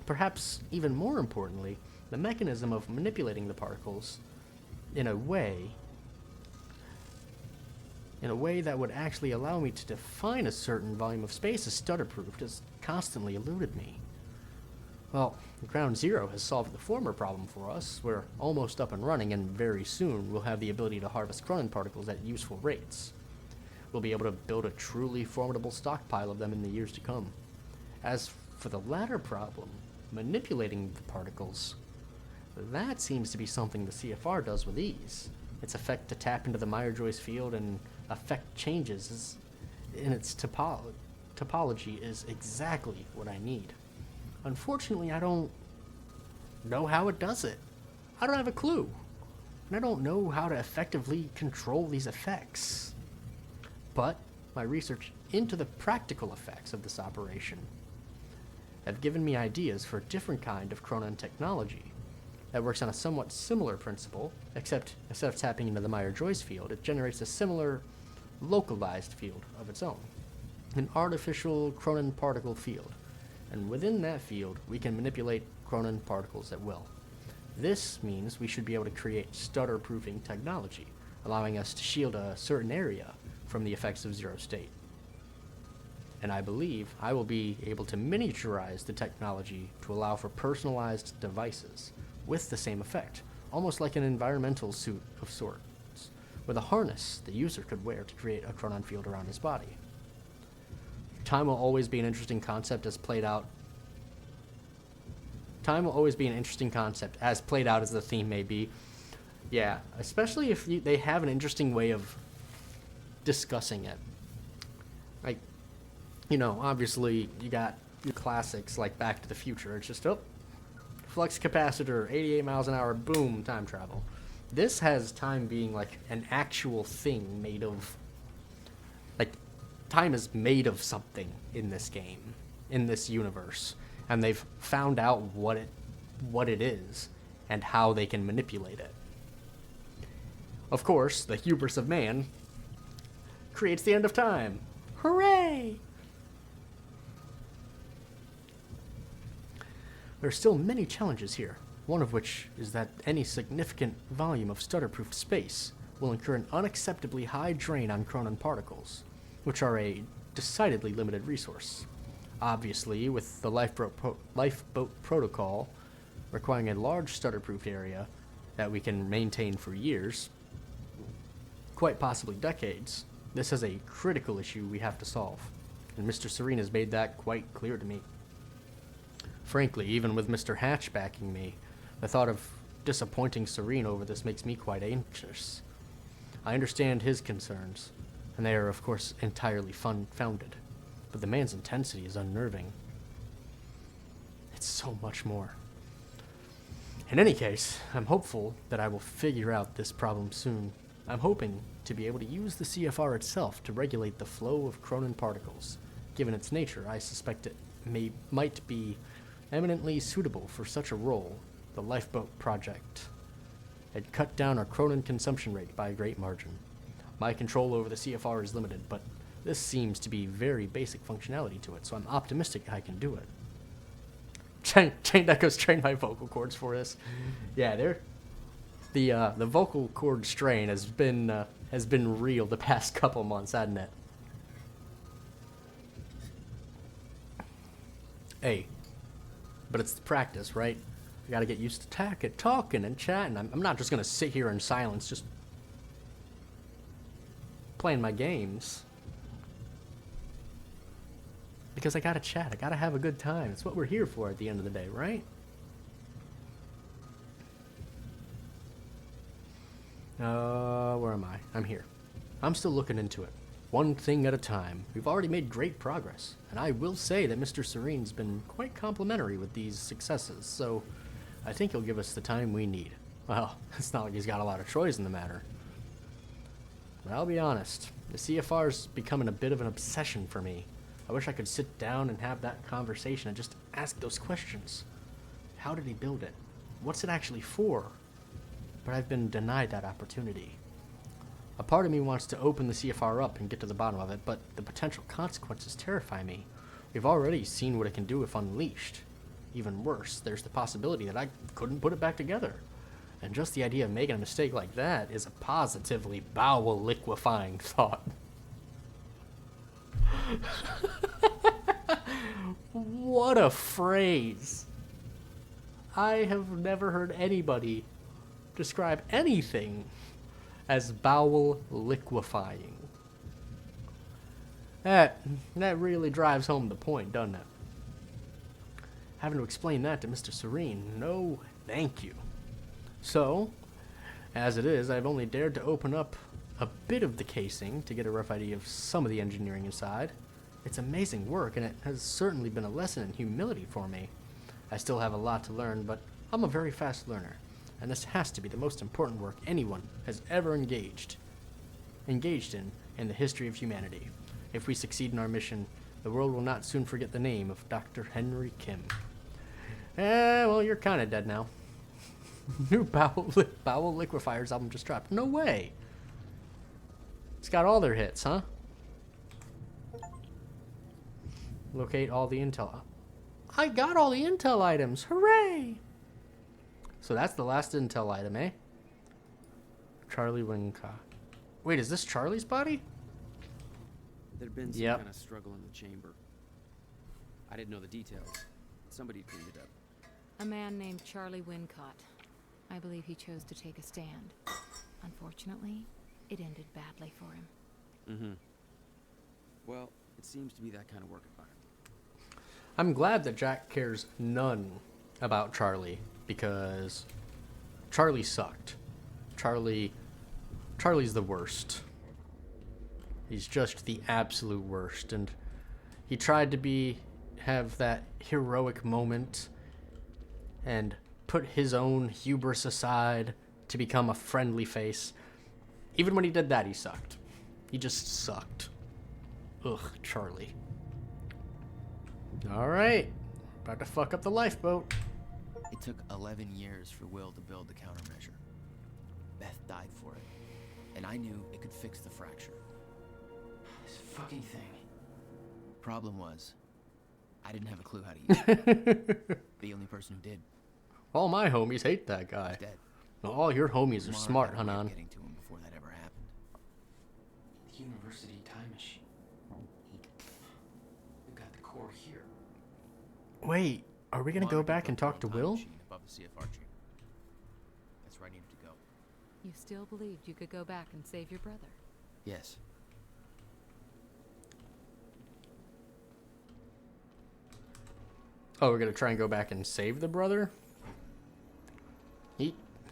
Perhaps even more importantly, the mechanism of manipulating the particles in a way that would actually allow me to define a certain volume of space as stutter-proofed has constantly eluded me. Well, Ground Zero has solved the former problem for us. We're almost up and running, and very soon we'll have the ability to harvest Cronin particles at useful rates. We'll be able to build a truly formidable stockpile of them in the years to come. As for the latter problem, manipulating the particles, that seems to be something the CFR does with ease. Its effect to tap into the Meyer-Joyce field and affect changes in its topology is exactly what I need. Unfortunately, I don't know how it does it. I don't have a clue. And I don't know how to effectively control these effects. But my research into the practical effects of this operation have given me ideas for a different kind of Cronin technology that works on a somewhat similar principle, except instead of tapping into the Meyer-Joyce field, it generates a similar localized field of its own, an artificial Cronin particle field. And within that field, we can manipulate Cronin particles at will. This means we should be able to create stutter-proofing technology, allowing us to shield a certain area from the effects of zero state. And I believe I will be able to miniaturize the technology to allow for personalized devices with the same effect, almost like an environmental suit of sorts, with a harness the user could wear to create a Cronin field around his body. Time will always be an interesting concept as played out. Time will always be an interesting concept as played out as the theme may be. Yeah, especially if they have an interesting way of discussing it. Like, you know, obviously you got your classics like Back to the Future. It's just, flux capacitor, 88 miles an hour, boom, time travel. This has time being like an actual thing made of, like, time is made of something in this game, in this universe, and they've found out what it is and how they can manipulate it. Of course, the hubris of man creates the end of time. Hooray! There are still many challenges here, one of which is that any significant volume of stutter-proof space will incur an unacceptably high drain on Cronin particles, which are a decidedly limited resource. Obviously, with the lifeboat protocol requiring a large stutter-proof area that we can maintain for years, quite possibly decades, this is a critical issue we have to solve, and Mr. Serene has made that quite clear to me. Frankly, even with Mr. Hatch backing me, the thought of disappointing Serene over this makes me quite anxious. I understand his concerns, and they are, of course, entirely founded, but the man's intensity is unnerving. It's so much more. In any case, I'm hopeful that I will figure out this problem soon. I'm hoping to be able to use the CFR itself to regulate the flow of Cronin particles. Given its nature, I suspect it might be eminently suitable for such a role. The lifeboat project had cut down our Cronin consumption rate by a great margin. My control over the CFR is limited, but this seems to be very basic functionality to it, so I'm optimistic I can do it. Chain Echo's trained my vocal cords for this. Yeah, the vocal cord strain has been real the past couple months, hasn't it? Hey, but it's the practice, right? I gotta get used to talking and chatting. I'm not just gonna sit here in silence, just playing my games. Because I gotta chat, I gotta have a good time. It's what we're here for at the end of the day, right? Where am I? I'm here. I'm still looking into it. One thing at a time. We've already made great progress, and I will say that Mr. Serene's been quite complimentary with these successes, so I think he'll give us the time we need. Well, it's not like he's got a lot of choice in the matter. But I'll be honest, the CFR's becoming a bit of an obsession for me. I wish I could sit down and have that conversation and just ask those questions. How did he build it? What's it actually for? But I've been denied that opportunity. A part of me wants to open the CFR up and get to the bottom of it, but the potential consequences terrify me. We've already seen what it can do if unleashed. Even worse, there's the possibility that I couldn't put it back together. And just the idea of making a mistake like that is a positively bowel-liquefying thought. What a phrase. I have never heard anybody describe anything as bowel liquefying. That really drives home the point, doesn't it? Having to explain that to Mr. Serene, no thank you. So, as it is, I've only dared to open up a bit of the casing to get a rough idea of some of the engineering inside. It's amazing work, and it has certainly been a lesson in humility for me. I still have a lot to learn, but I'm a very fast learner, and this has to be the most important work anyone has ever engaged in the history of humanity. If we succeed in our mission, the world will not soon forget the name of Dr. Henry Kim. Well, you're kind of dead now. New Bowel Liquefiers album just dropped. No way. It's got all their hits, huh? Locate all the intel. I got all the intel items. Hooray! So that's the last intel item, eh? Charlie Wincott. Wait, is this Charlie's body? There'd been some kind of struggle in the chamber. I didn't know the details. Somebody cleaned it up. A man named Charlie Wincott. I believe he chose to take a stand. Unfortunately, it ended badly for him. Mm-hmm. Well, it seems to be that kind of work environment. I'm glad that Jack cares none about Charlie, because Charlie sucked. Charlie's the worst. He's just the absolute worst, and he tried to have that heroic moment and put his own hubris aside to become a friendly face. Even when he did that, he sucked. He just sucked. Ugh, Charlie. Alright. About to fuck up the lifeboat. It took 11 years for Will to build the countermeasure. Beth died for it. And I knew it could fix the fracture. This fucking thing. Problem was, I didn't have a clue how to use it. The only person who did. All my homies hate that guy. He's dead. Well, all your homies are smart, Hanan. Getting to him before that ever happened. The university time machine. We've got the core here. Wait, are we gonna go back and talk to Will? Above the CFR chamber. That's where I needed to go. You still believed you could go back and save your brother? Yes. Oh, we're gonna try and go back and save the brother?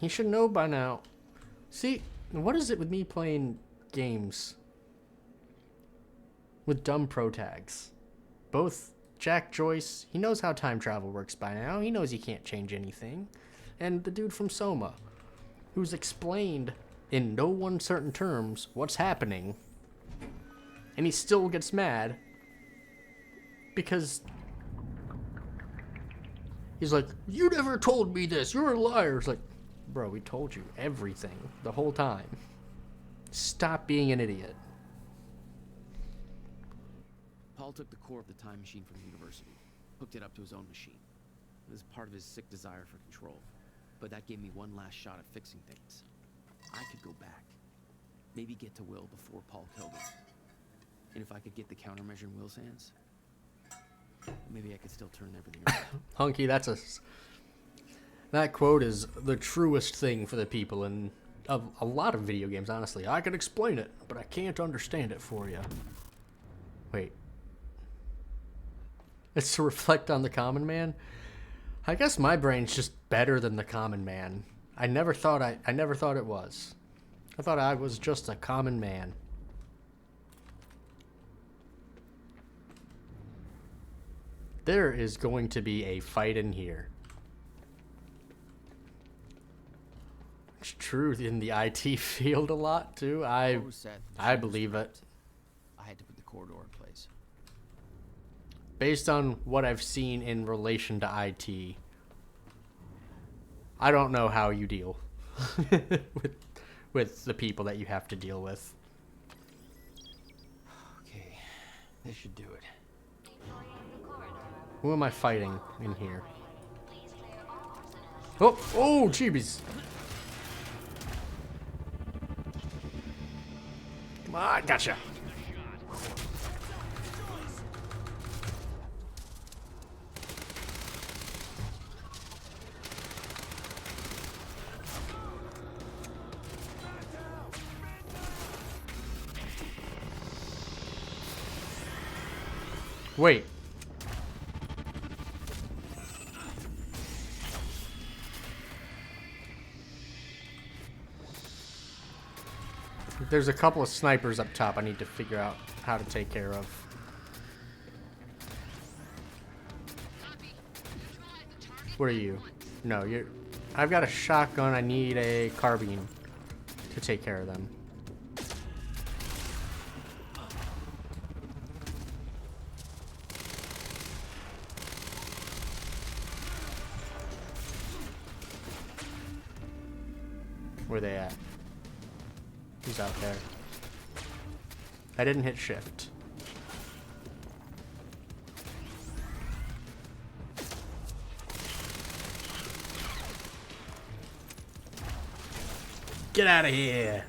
He should know by now. See, what is it with me playing games with dumb pro tags? Both Jack Joyce, he knows how time travel works by now. He knows he can't change anything. And the dude from Soma, who's explained in no uncertain terms what's happening, and he still gets mad because he's like, you never told me this, you're a liar. It's like, bro, we told you everything the whole time. Stop being an idiot. Paul took the core of the time machine from the university, hooked it up to his own machine. It was part of his sick desire for control, but that gave me one last shot at fixing things. I could go back, maybe get to Will before Paul killed him. And if I could get the countermeasure in Will's hands, maybe I could still turn everything around. Hunky, that quote is the truest thing for the people in a lot of video games, honestly. I can explain it, but I can't understand it for you. Wait. It's to reflect on the common man? I guess my brain's just better than the common man. I never thought it was. I thought I was just a common man. There is going to be a fight in here. It's true in the IT field a lot too. I believe it. I had to put the corridor in place. Based on what I've seen in relation to IT, I don't know how you deal with the people that you have to deal with. Okay, this should do it. Who am I fighting in here? Oh, jeebies. Come on, gotcha. Wait. There's a couple of snipers up top I need to figure out how to take care of. What are you? No, you're... I've got a shotgun. I need a carbine to take care of them. Where are they at? He's out there. I didn't hit shift. Get out of here!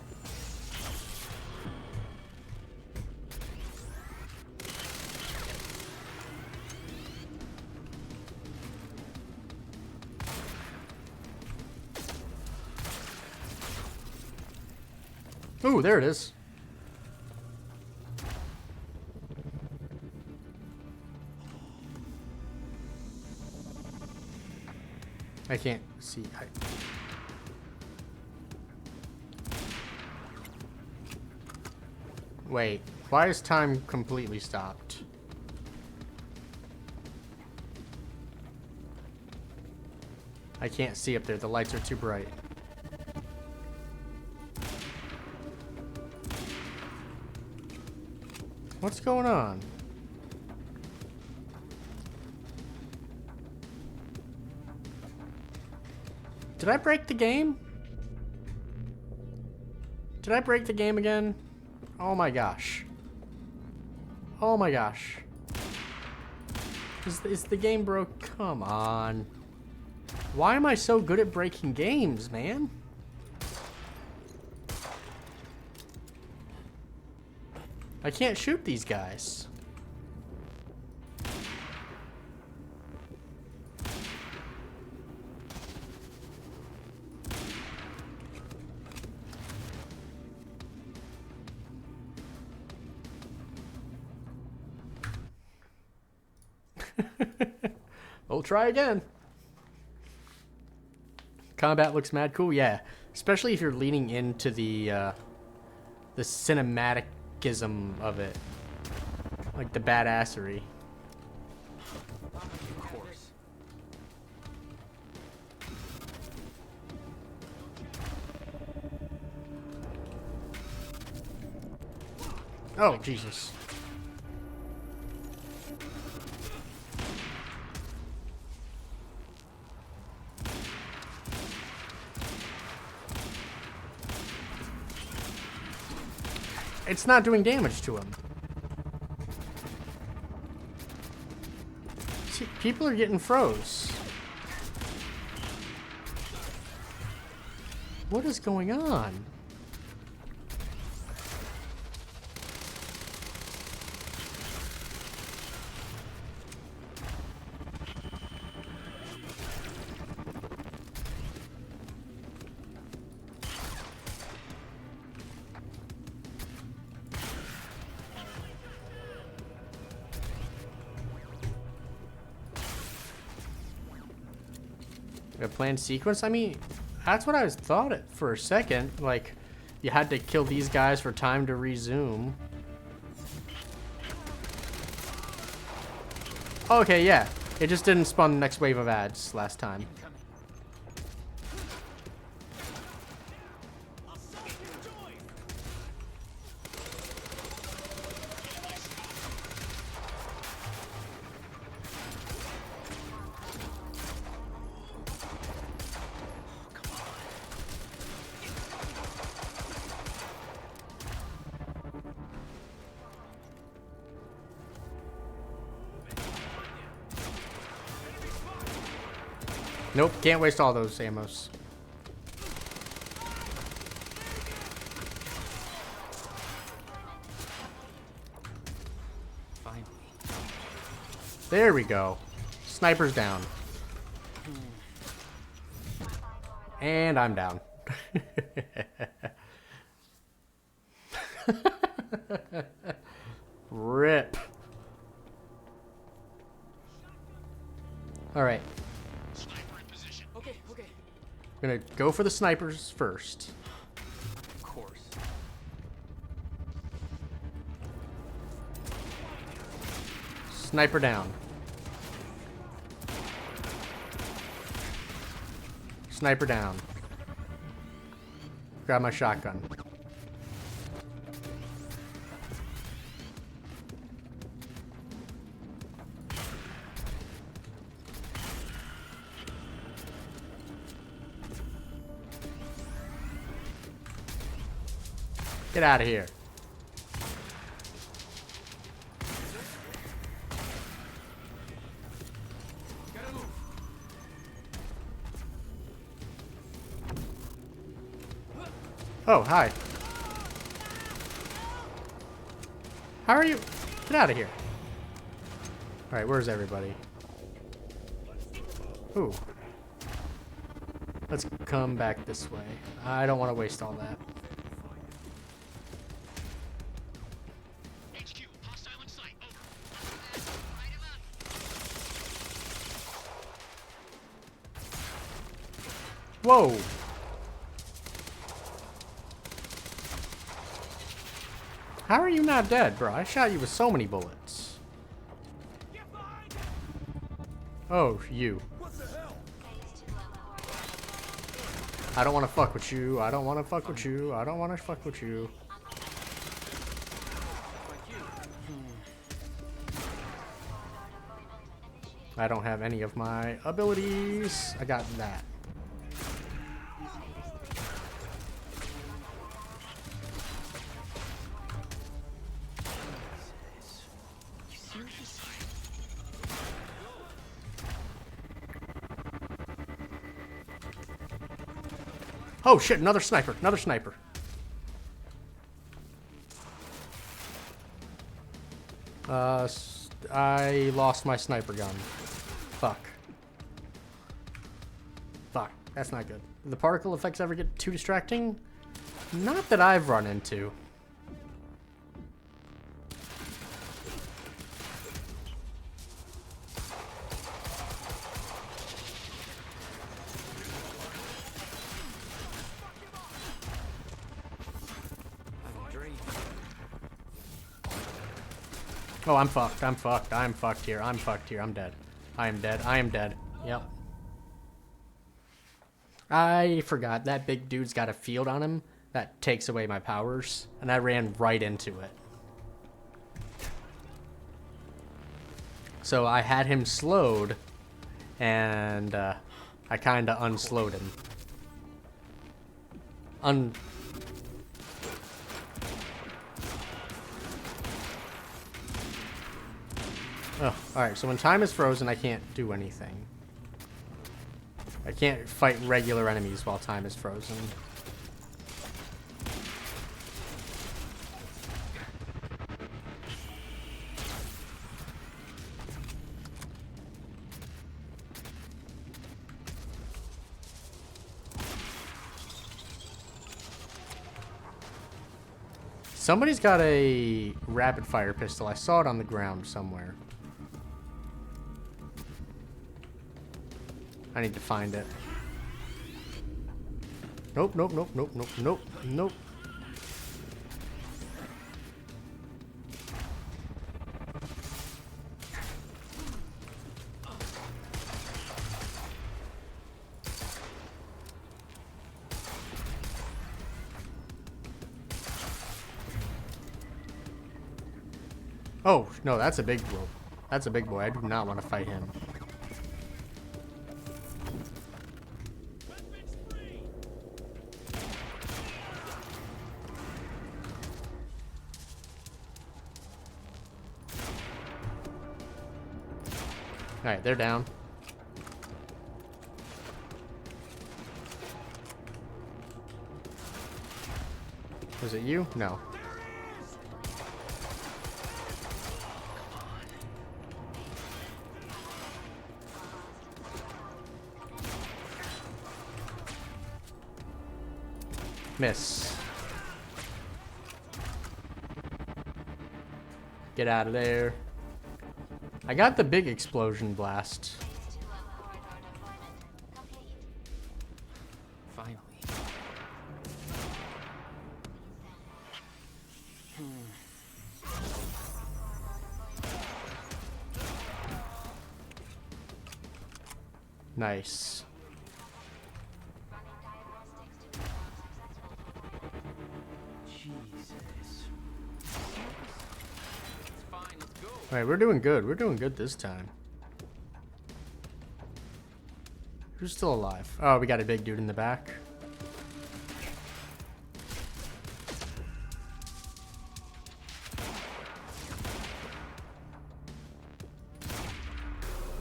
Ooh, there it is. I can't see. Wait, why is time completely stopped? I can't see up there. The lights are too bright. What's going on? Did I break the game? Did I break the game again? Oh my gosh. Oh my gosh. Is the game broke? Come on. Why am I so good at breaking games, man? I can't shoot these guys. We'll try again. Combat looks mad cool, yeah. Especially if you're leaning into the cinematic-ism of it. Like the badassery. Of course. Oh, Jesus. It's not doing damage to him. See, people are getting froze. What is going on? A planned sequence? I mean, that's what I thought it for a second. Like, you had to kill these guys for time to resume. Okay, yeah. It just didn't spawn the next wave of ads last time. Nope, can't waste all those ammos. Finally. There we go. Sniper's down. And I'm down. RIP. Alright. Sniper in position. Okay, okay. I'm gonna go for the snipers first. Of course. Sniper down. Sniper down. Grab my shotgun. Get out of here. Oh, hi. How are you? Get out of here. Alright, where's everybody? Ooh. Let's come back this way. I don't want to waste all that. Whoa! How are you not dead, bro? I shot you with so many bullets. Oh, you. I don't want to fuck with you. I don't want to fuck with you. I don't want to fuck with you. I don't have any of my abilities. I got that. Oh shit, another sniper, another sniper. I lost my sniper gun. Fuck. Fuck, that's not good. The particle effects ever get too distracting? Not that I've run into. Oh, I'm fucked. I'm fucked. I'm fucked here. I'm fucked here. I'm dead. I am dead. I am dead. Yep. I forgot. That big dude's got a field on him that takes away my powers, and I ran right into it. So I had him slowed, and I kind of unslowed him. Oh, alright, so when time is frozen, I can't do anything. I can't fight regular enemies while time is frozen. Somebody's got a rapid fire pistol. I saw it on the ground somewhere. I need to find it. Nope, nope, nope, nope, nope, nope, nope. Oh, no, that's a big boy. That's a big boy. I do not want to fight him. Alright, they're down. Was it you? No. Miss. Get out of there. I got the big explosion blast. Nice. Jesus. It's fine, let's go. Alright, we're doing good. We're doing good this time. Who's still alive? Oh, we got a big dude in the back.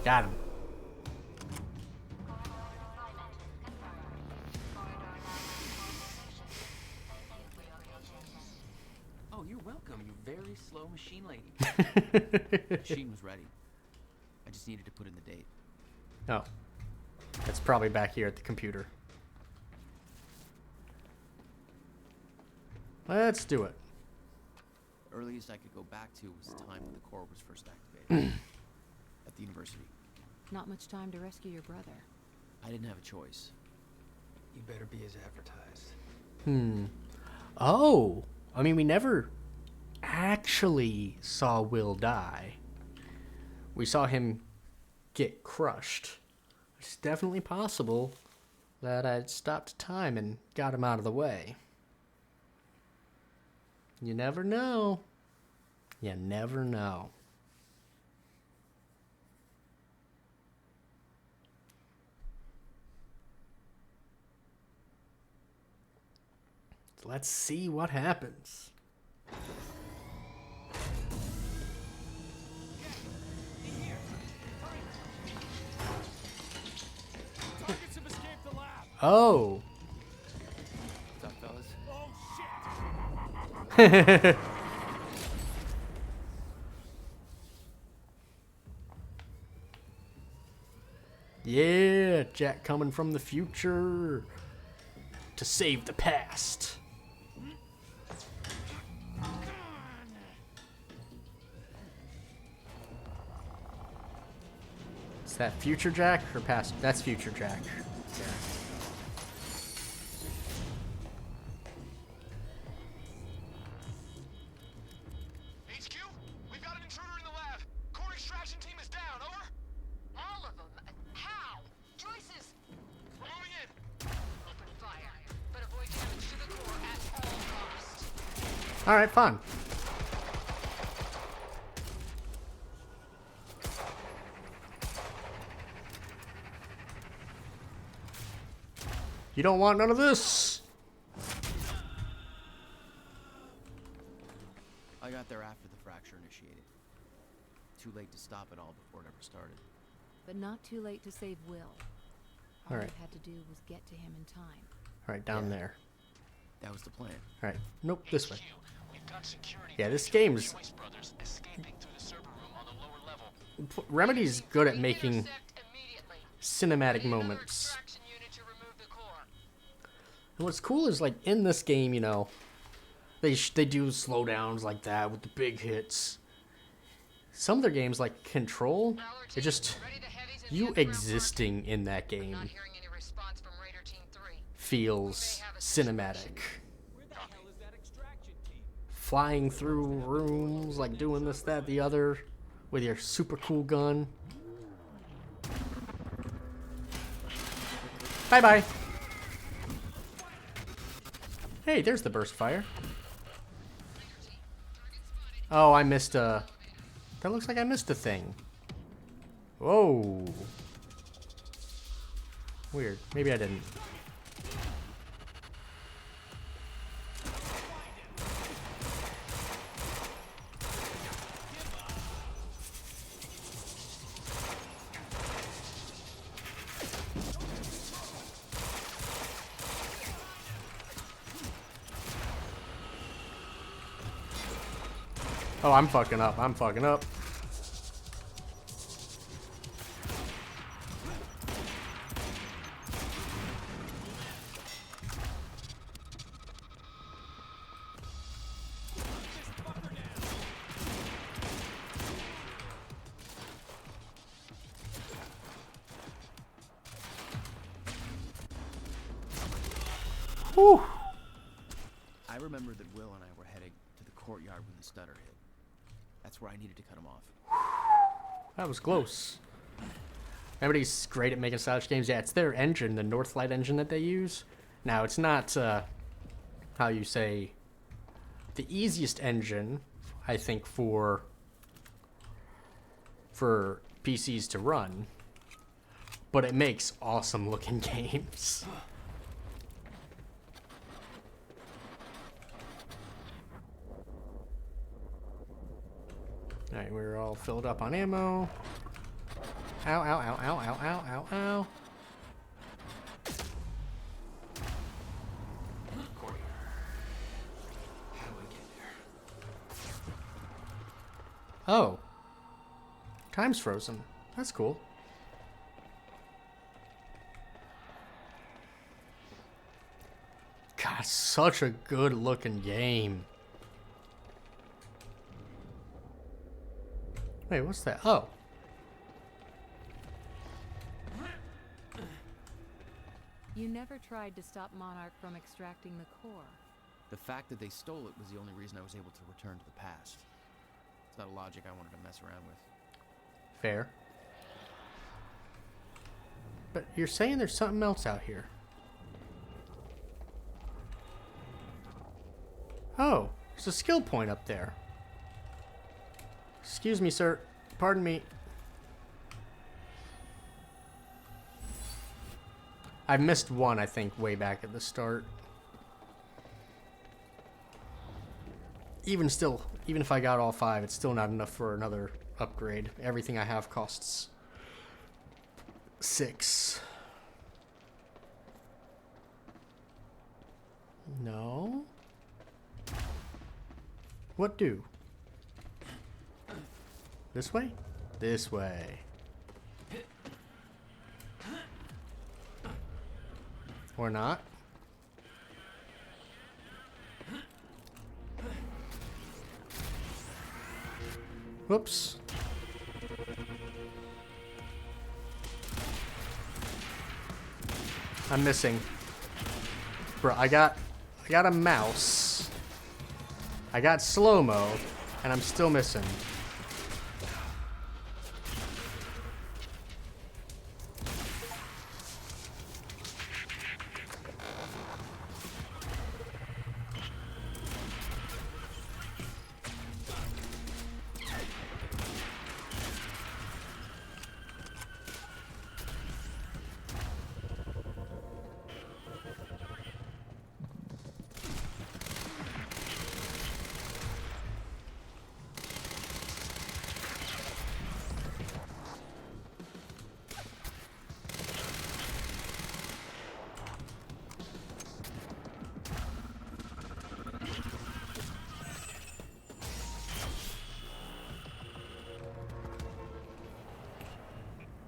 Got him. Oh, you're welcome, you very slow machine lady. The machine was ready. I just needed to put in the date. Oh. It's probably back here at the computer. Let's do it. Earliest I could go back to was the time when the core was first activated. At the university. Not much time to rescue your brother. I didn't have a choice. You better be as advertised. Oh! I mean, we never actually saw Will die. We saw him get crushed. It's definitely possible that I stopped time and got him out of the way. You never know. You never know. So let's see what happens. Targets have escaped the lab. Oh. What's up, fellas? Oh shit. Yeah, Jack coming from the future to save the past. Is that future Jack or past? That's future Jack. Yeah. HQ, we've got an intruder in the lab. Core extraction team is down, over. All of them? How? Joyce's. We're moving in. Open fire, but avoid damage to the core at all costs. All right, fine. You don't want none of this. I got there after the fracture initiated. Too late to stop it all before it ever started. But not too late to save Will. All Alright. we had to do was get to him in time. All right, down there. That was the plan. All right, nope, this way. We've got security. Yeah, this game's Joyce brothers escaping through the server room on the lower level. Remedy's good at making Intercept immediately. cinematic Another moments. extraction unit to remove the core. And what's cool is, like, in this game, you know, they do slowdowns like that with the big hits. Some of their games, like Control, it just, you existing in that game Not hearing any response from Raider Team 3. feels cinematic. Where the hell is that extraction team? Flying through rooms, like doing this, that, the other, with your super cool gun. Bye-bye. Hey, there's the burst fire. Oh, I missed a... That looks like I missed a thing. Whoa. Weird. Maybe I didn't. Oh, I'm fucking up. I'm fucking up. Whew. I remember that Will and I were heading to the courtyard when the stutter hit. That's where I needed to cut him off. That was close. Everybody's great at making stylish games. Yeah, it's their engine, the Northlight engine that they use. Now, it's not, how you say, the easiest engine, I think, for PCs to run, but it makes awesome looking games. Alright, we're all filled up on ammo. Ow, ow, ow, ow, ow, ow, ow, ow. Corey, how do I get there? Oh. Time's frozen. That's cool. God, such a good looking game. Wait, what's that? Oh. You never tried to stop Monarch from extracting the core. The fact that they stole it was the only reason I was able to return to the past. It's not a logic I wanted to mess around with. Fair. But you're saying there's something else out here. Oh, there's a skill point up there. Excuse me, sir. Pardon me. I missed one, I think, way back at the start. Even if I got all 5, it's still not enough for another upgrade. Everything I have costs 6. No? What do? This way? This way. Or not? Whoops. I'm missing. Bro, I got a mouse. I got slow-mo, and I'm still missing.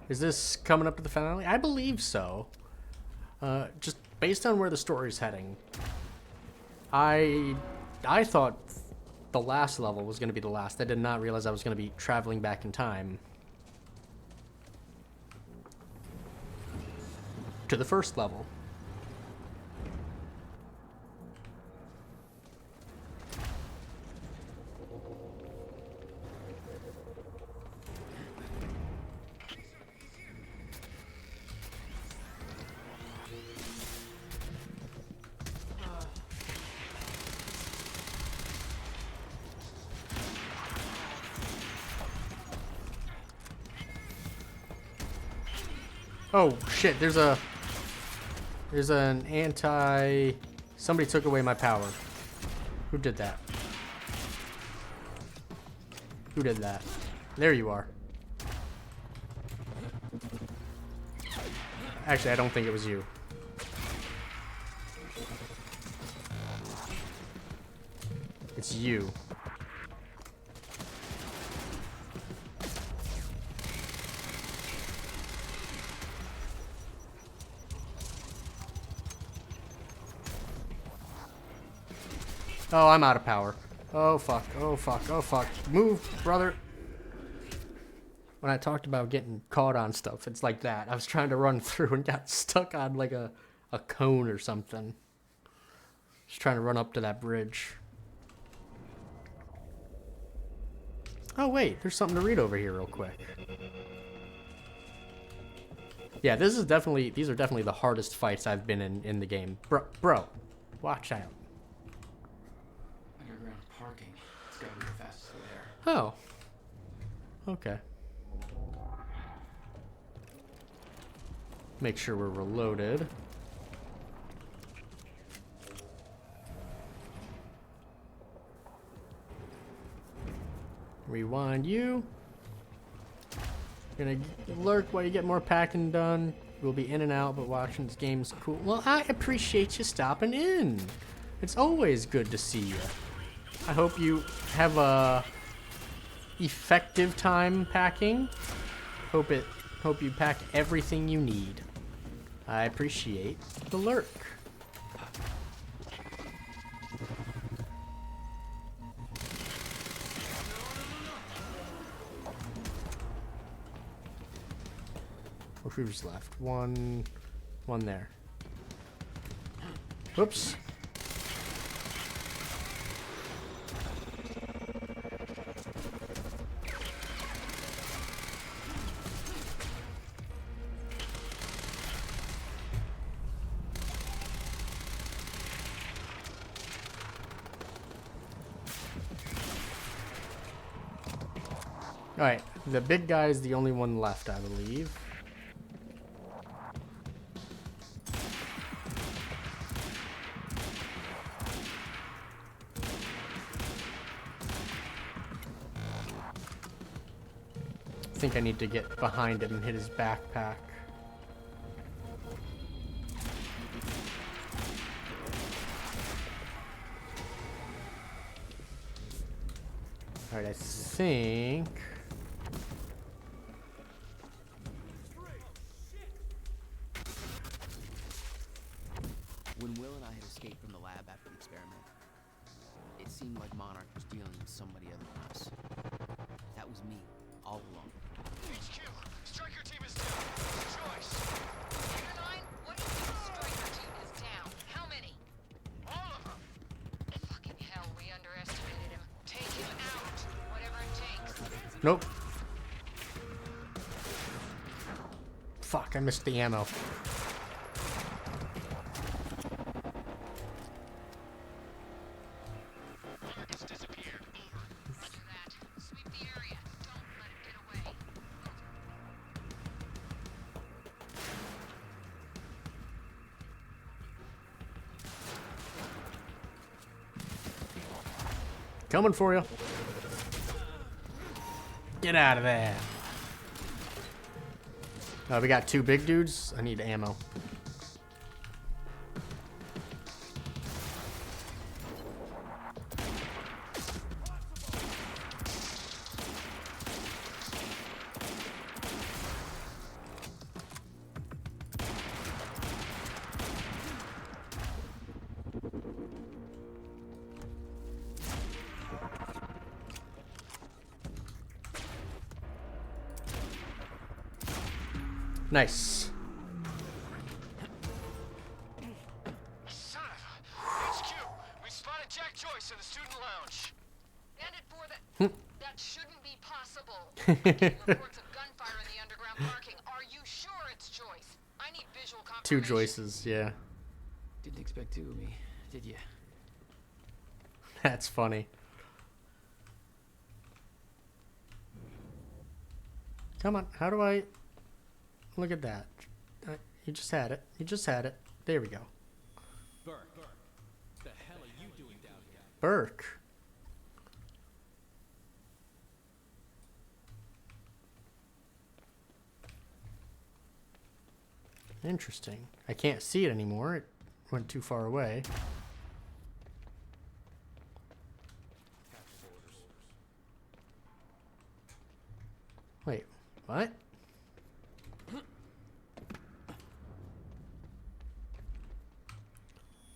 Is this coming up to the finale? I believe so. Just based on where the story's heading. I thought the last level was going to be the last. I did not realize I was going to be traveling back in time to the first level. Oh shit, there's an anti... Somebody took away my power. Who did that? Who did that? There you are. Actually, I don't think it was you. It's you. Oh, I'm out of power. Oh, fuck. Oh, fuck. Oh, fuck. Move, brother. When I talked about getting caught on stuff, it's like that. I was trying to run through and got stuck on like a cone or something. Just trying to run up to that bridge. Oh, wait. There's something to read over here real quick. Yeah, these are definitely the hardest fights I've been in the game. Bro, watch out. Underground parking. It's gotta be the fastest way there. Oh. Okay. Make sure we're reloaded. Rewind you. Gonna lurk while you get more packing done. We'll be in and out, but watching this game's cool. Well, I appreciate you stopping in. It's always good to see you. I hope you have a effective time packing. Hope you pack everything you need. I appreciate the lurk. Who's left? One there. Whoops. Alright, the big guy is the only one left, I believe. I think I need to get behind him and hit his backpack. Alright, I think... When Will and I had escaped from the lab after the experiment, it seemed like Monarch was dealing with somebody other than us. That was me, all along. HQ, Striker team is down. Choice. Unit 9, what do you mean Striker team is down? How many? All of them. Fucking hell, we underestimated him. Take him out, whatever it takes. Nope. Fuck, I missed the ammo. Coming for you. Get out of there. We got two big dudes. I need ammo. Nice. Son of a... HQ, we spotted Jack Joyce in the student lounge. Bandit 4, that shouldn't be possible. Reports of gunfire in the underground parking. Are you sure it's Joyce? I need visual confirmation. Two Joyces, yeah. Didn't expect two of me, did you? That's funny. Come on, how do I... Look at that. You just had it. You just had it. There we go. Burke, the hell are you doing down here? Burke. Interesting. I can't see it anymore. It went too far away. Wait, what?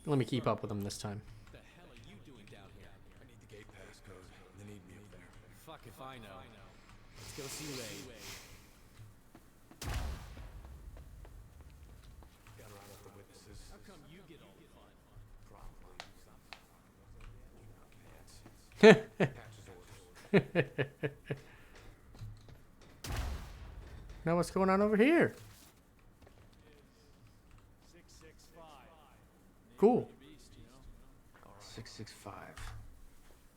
Let me keep up with them this time. The hell are you doing down here? I need the gate passcode. They need me up there. Fuck if I know. Let's go see Ray. Gotta round up the witnesses. How come you get all the fun? Now what's going on over here? Cool. 665.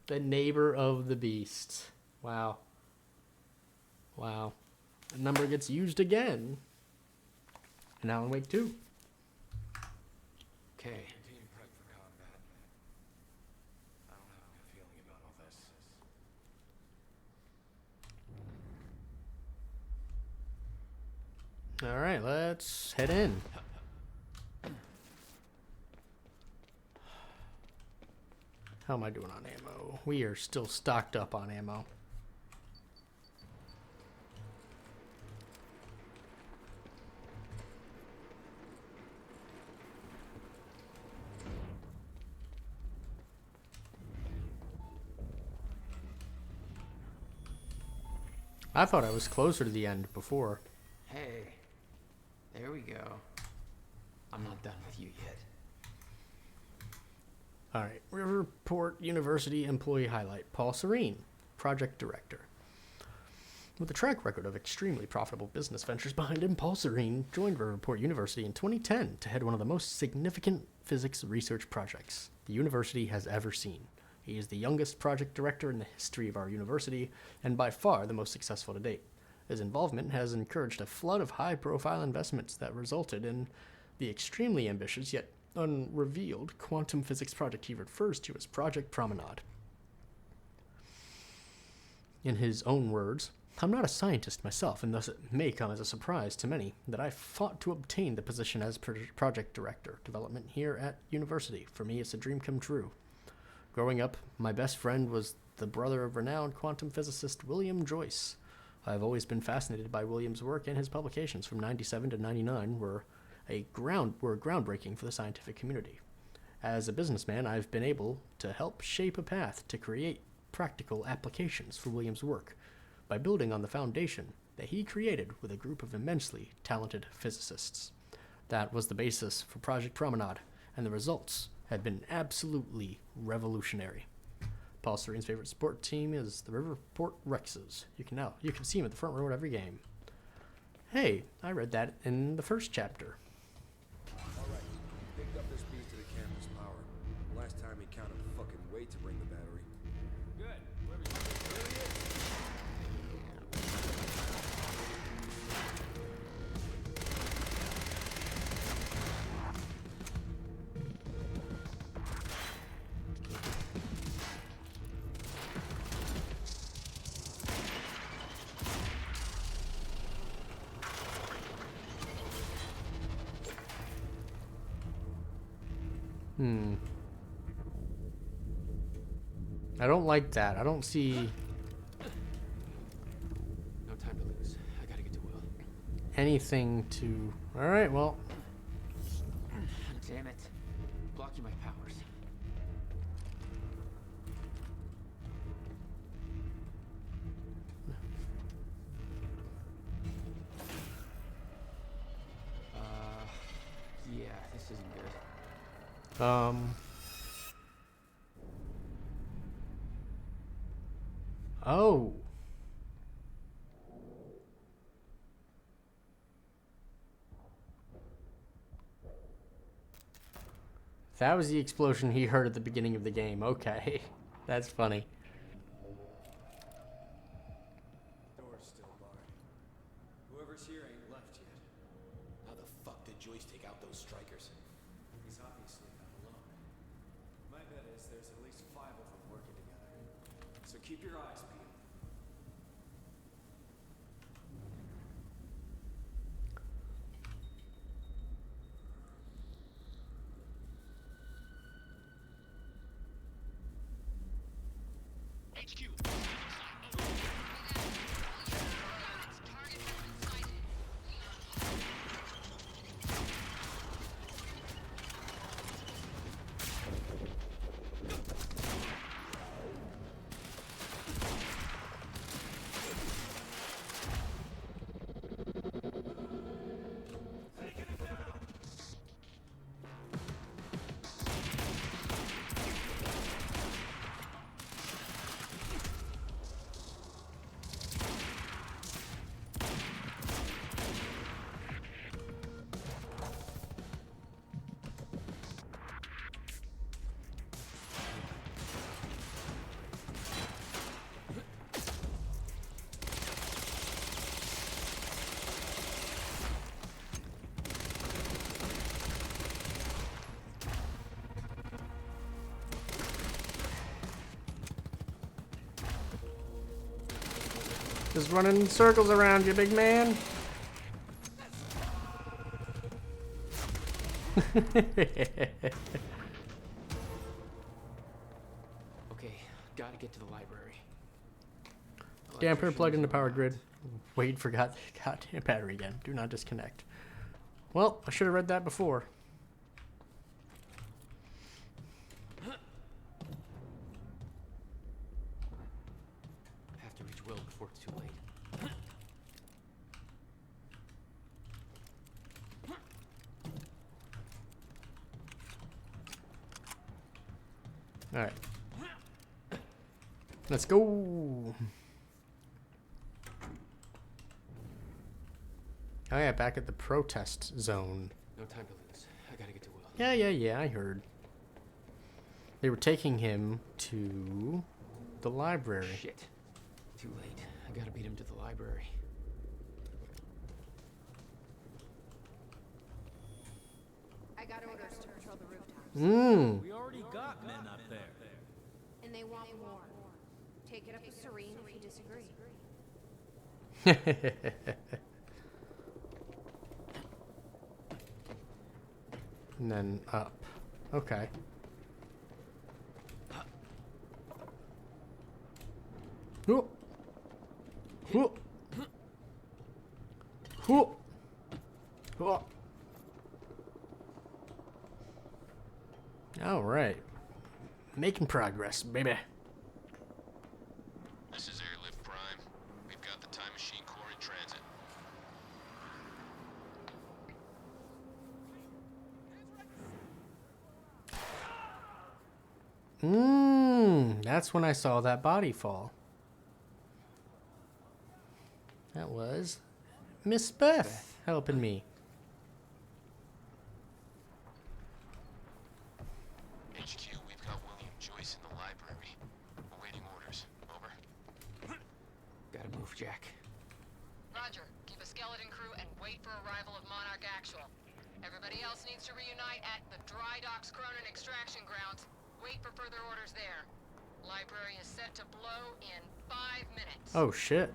The neighbor of the beast. Wow. Wow. The number gets used again. In Alan Wake 2. Okay. Team prep for combat. I don't have a good feeling about all this. All right, let's head in. How am I doing on ammo? We are still stocked up on ammo. I thought I was closer to the end before. Hey, there we go. I'm not done with you yet. All right, Riverport University employee highlight. Paul Serene, project director. With a track record of extremely profitable business ventures behind him, Paul Serene joined Riverport University in 2010 to head one of the most significant physics research projects the university has ever seen. He is the youngest project director in the history of our university, and by far the most successful to date. His involvement has encouraged a flood of high-profile investments that resulted in the extremely ambitious yet unrevealed quantum physics project he refers to as Project Promenade. In his own words, "I'm not a scientist myself, and thus it may come as a surprise to many that I fought to obtain the position as project director development here at university. For me, it's a dream come true. Growing up, my best friend was the brother of renowned quantum physicist William Joyce. I have always been fascinated by William's work, and his publications from 97 to 99 were groundbreaking for the scientific community. As a businessman, I've been able to help shape a path to create practical applications for William's work by building on the foundation that he created with a group of immensely talented physicists. That was the basis for Project Promenade, and the results had been absolutely revolutionary. Paul Serene's favorite sport team is the Riverport Rexes. You can see him at the front row at every game. Hey, I read that in the first chapter. Alright, picked up this beast to the campus power. Last time he counted the fucking weight to bring the battery. Good. Whoever's there he is. I don't like that. I don't see No time to lose. I gotta get to Will. anything to... Alright, well... Damn it. Blocking my powers. Yeah, this isn't good. Oh. That was the explosion he heard at the beginning of the game. Okay. That's funny. Door's still barred. Whoever's here ain't left yet. How the fuck did Joyce take out those strikers? He's obviously not alone. My bet is there's at least 5 of them working together. So keep your eyes peeled. is running in circles around you, big man. Okay, gotta get to the library. Damper plugged into power grid. Wade forgot the goddamn battery again. Do not disconnect. Well, I should have read that before. Have to reach Will before it's too late. All right. Let's go. Oh yeah, back at the protest zone. No time to lose. I gotta get to Will. Yeah, I heard. They were taking him to the library. Shit. Too late. I gotta beat him to the library. I got orders to patrol the rooftops. We already got men up there. And they want more. Take it up with Serene if you disagree. And then up. Okay. Whoop. Whoop. Whoop. Whoop. All right. Making progress, baby. This is Airlift Prime. We've got the Time Machine Core in transit. That's when I saw that body fall. That was Miss Beth helping me. HQ, we've got William Joyce in the library. Awaiting orders. Over. Gotta move, Jack. Roger. Keep a skeleton crew and wait for arrival of Monarch Actual. Everybody else needs to reunite at the Dry Docks Cronin extraction grounds. Wait for further orders there. Library is set to blow in 5 minutes. Oh shit.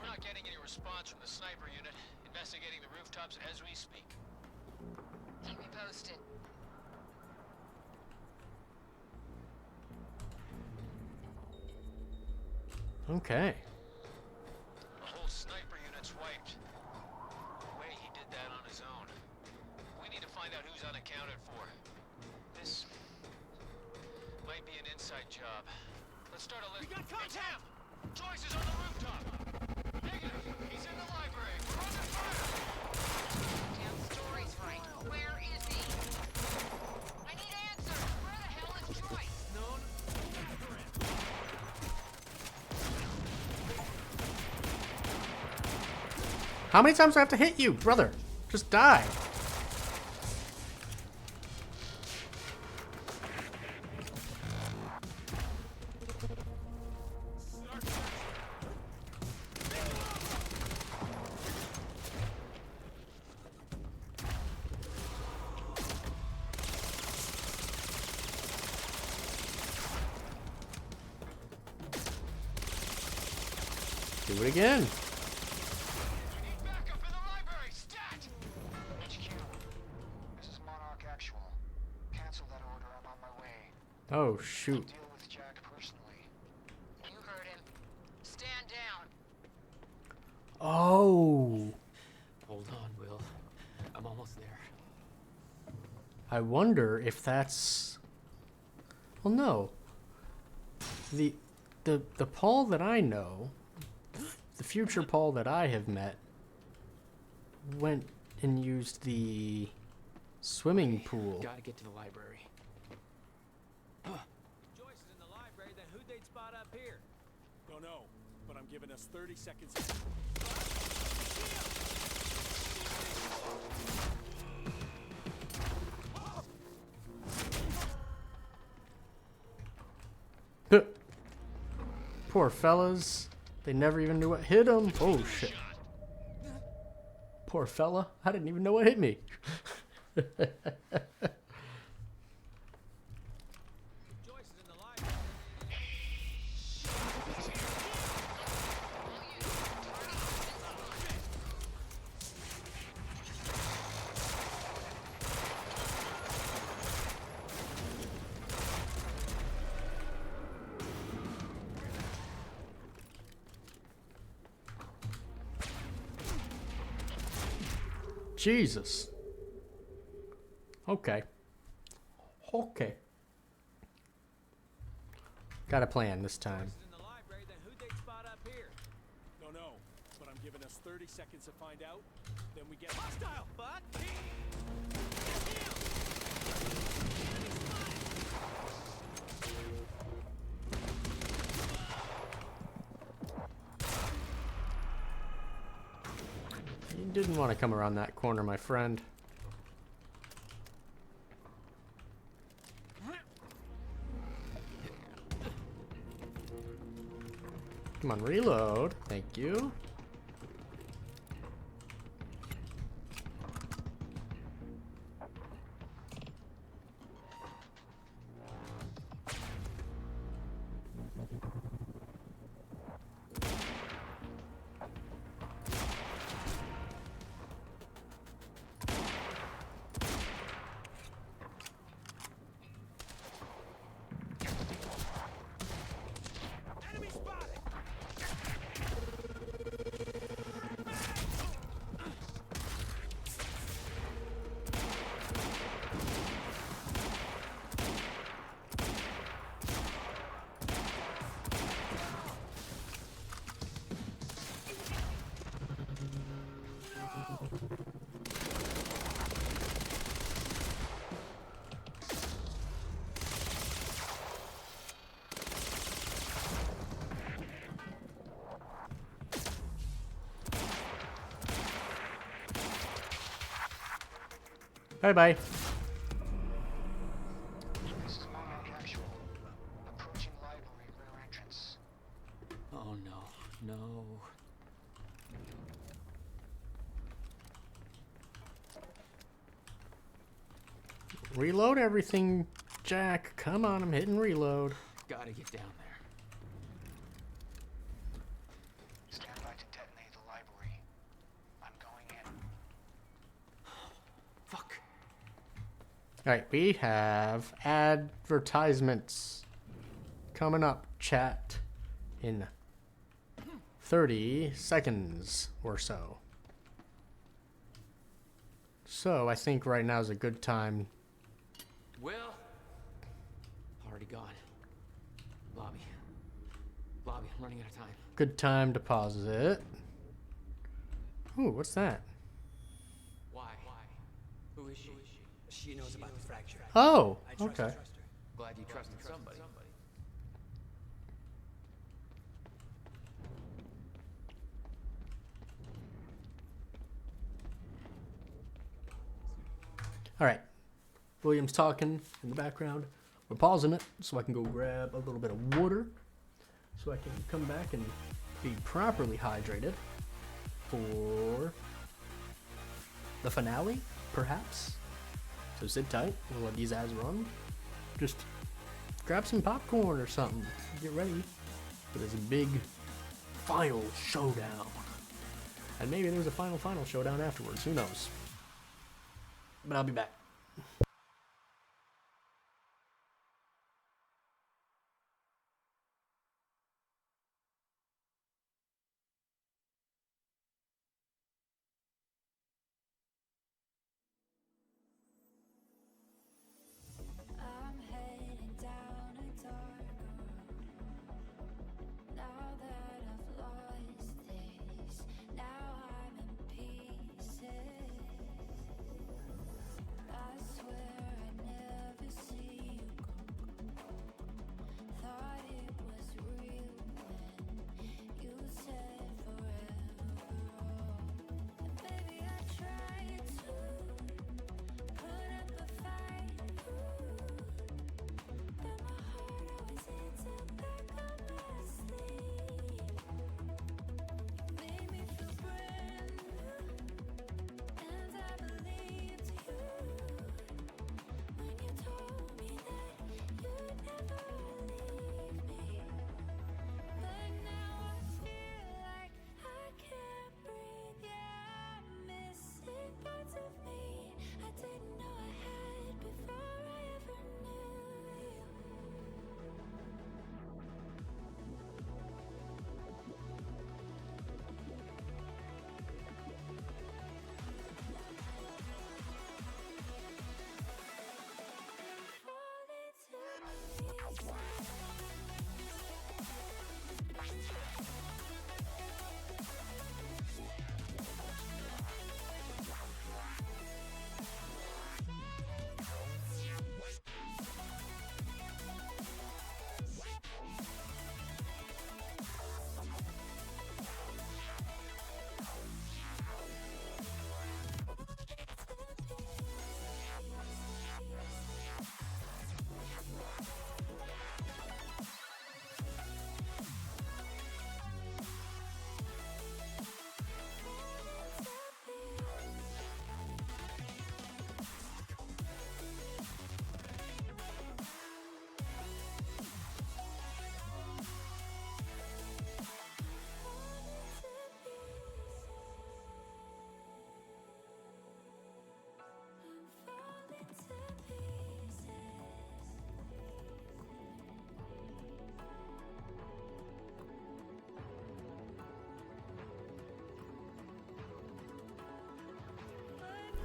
We're not getting any response from the sniper unit. Investigating the rooftops as we speak. Keep me posted. Okay. The whole sniper unit's wiped. No way he did that on his own. We need to find out who's unaccounted for. This might be an inside job. Let's start a list. We got contact! Joyce is on the rooftop! Negative! He's in the library! We're under fire! Damn story's right. Where is he? I need answers! Where the hell is Joyce? How many times do I have to hit you, brother? Just die. Do it again. HQ, this is Monarch Actual. Cancel that order. I'm on my way. Oh, shoot. Deal with Jack personally. You heard him. Stand down. Oh. Hold on, Will. I'm almost there. I wonder if that's... Well, no. The Paul that I know, the future Paul that I have met, went and used the swimming pool. Gotta get to the library. Joyce is in the library, then who'd they spot up here? Don't know, but I'm giving us 30 seconds. Poor fellas. They never even knew what hit them. Oh, shit. Poor fella. I didn't even know what hit me. Jesus. Okay. Okay. Got a plan this time. No, but I'm giving us 30 seconds to find out. Then we get hostile, fuck! You didn't want to come around that corner, my friend. Come on, reload. Thank you. Bye-bye. This is Monarch Actual. Approaching library rear entrance. Oh no, no. Reload everything, Jack. Come on, I'm hitting reload. Gotta get down there. Stand by to detonate the library. I'm going in. Fuck. Alright, we have advertisements coming up, chat, in 30 seconds or so. So I think right now is a good time. Will? Already gone. Lobby. Lobby, I'm running out of time. Good time to pause it. Ooh, what's that? Why? Who is she? She knows about the fracture. Oh, I trust okay. her. Glad you trusted somebody. Alright. William's talking in the background. We're pausing it so I can go grab a little bit of water so I can come back and be properly hydrated for the finale, perhaps. So sit tight. We'll let these ads run. Just grab some popcorn or something. Get ready for this big final showdown. And maybe there's a final showdown afterwards. Who knows? But I'll be back. I'm heading down a dark road. Now that I've lost this, now I'm in pieces. I swear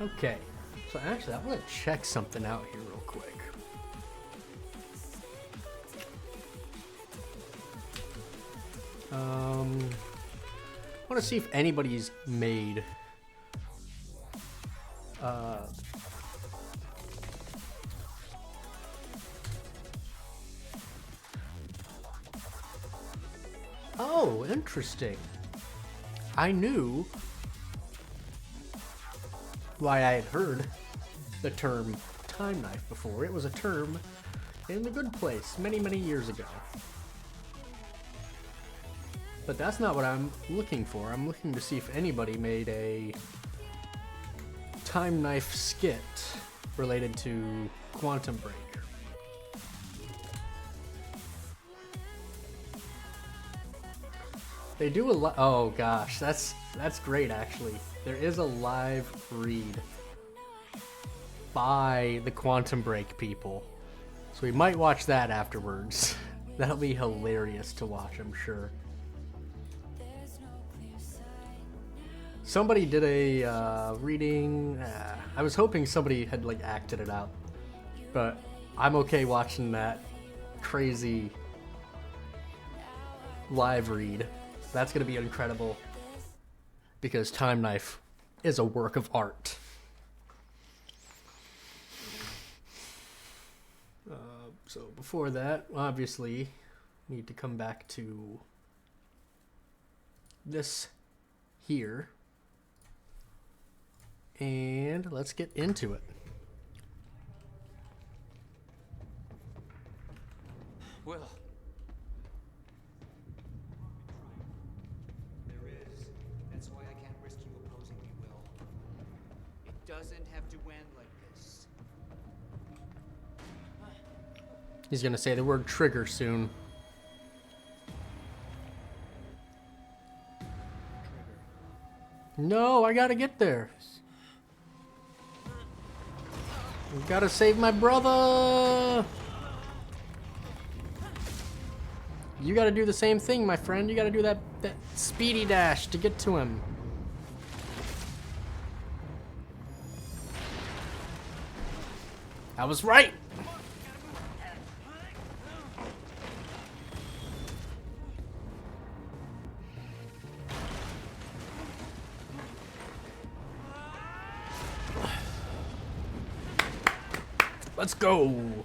Okay, so actually, I want to check something out here real quick. I want to see if anybody's made oh, interesting. I knew why I had heard the term time knife before. It was a term in The Good Place many, many years ago. But that's not what I'm looking for. I'm looking to see if anybody made a time knife skit related to Quantum Break. They do a lot. Oh gosh, that's great actually. There is a live read by the Quantum Break people. So we might watch that afterwards. That'll be hilarious to watch, I'm sure. Somebody did a reading. I was hoping somebody had like acted it out. But I'm okay watching that crazy live read. That's going to be incredible. Because Time Knife is a work of art. So before that, obviously, need to come back to this here. And let's get into it. Will. There is. That's why I can't risk you opposing me, Will. It doesn't have to end like this. He's gonna say the word trigger soon. No, I gotta get there. I gotta save my brother. You gotta do the same thing, my friend. You gotta do that speedy dash to get to him. I was right. Let's go.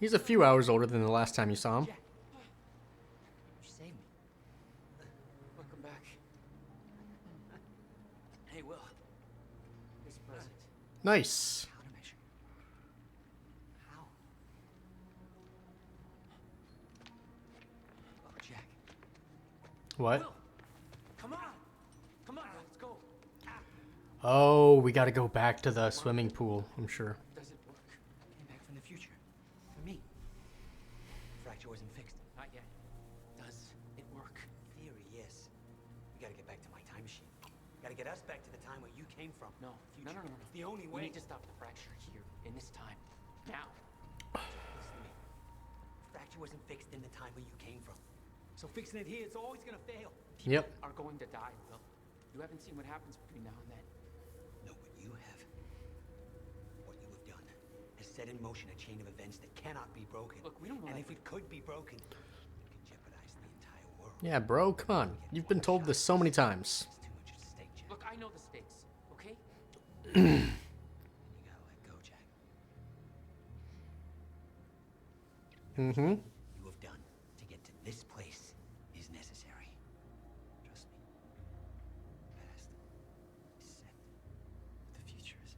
He's a few hours older than the last time you saw him. You saved me. Welcome back. Hey, Will. Here's a present. Nice. Countermeasure. How? Oh, Jack. What? Will, come on. Come on, let's go. Oh, we gotta go back to the swimming pool, I'm sure. Does it work? Came back from the future. For me. Fracture wasn't fixed. Not yet. Does it work? Theory, yes. We gotta get back to my time machine. Gotta get us back to the time where you came from. No, future. No. It's the only way. We need to stop the fracture here, in this time. Now. Listen to me. Fracture wasn't fixed in the time where you came from. So fixing it here, it's always gonna fail. Yep. Are going to die, Will. You haven't seen what happens between now and then. set in motion a chain of events that cannot be broken. Look, we don't know And that if it could be broken, it could jeopardize the entire world. Yeah, bro, come on. You've been told this so many times. There's too much at stake, Jack. Look, I know the stakes, okay? You gotta let go, Jack. Mm-hmm. You have done to get to this place is necessary. Trust me. Past is set. The future is.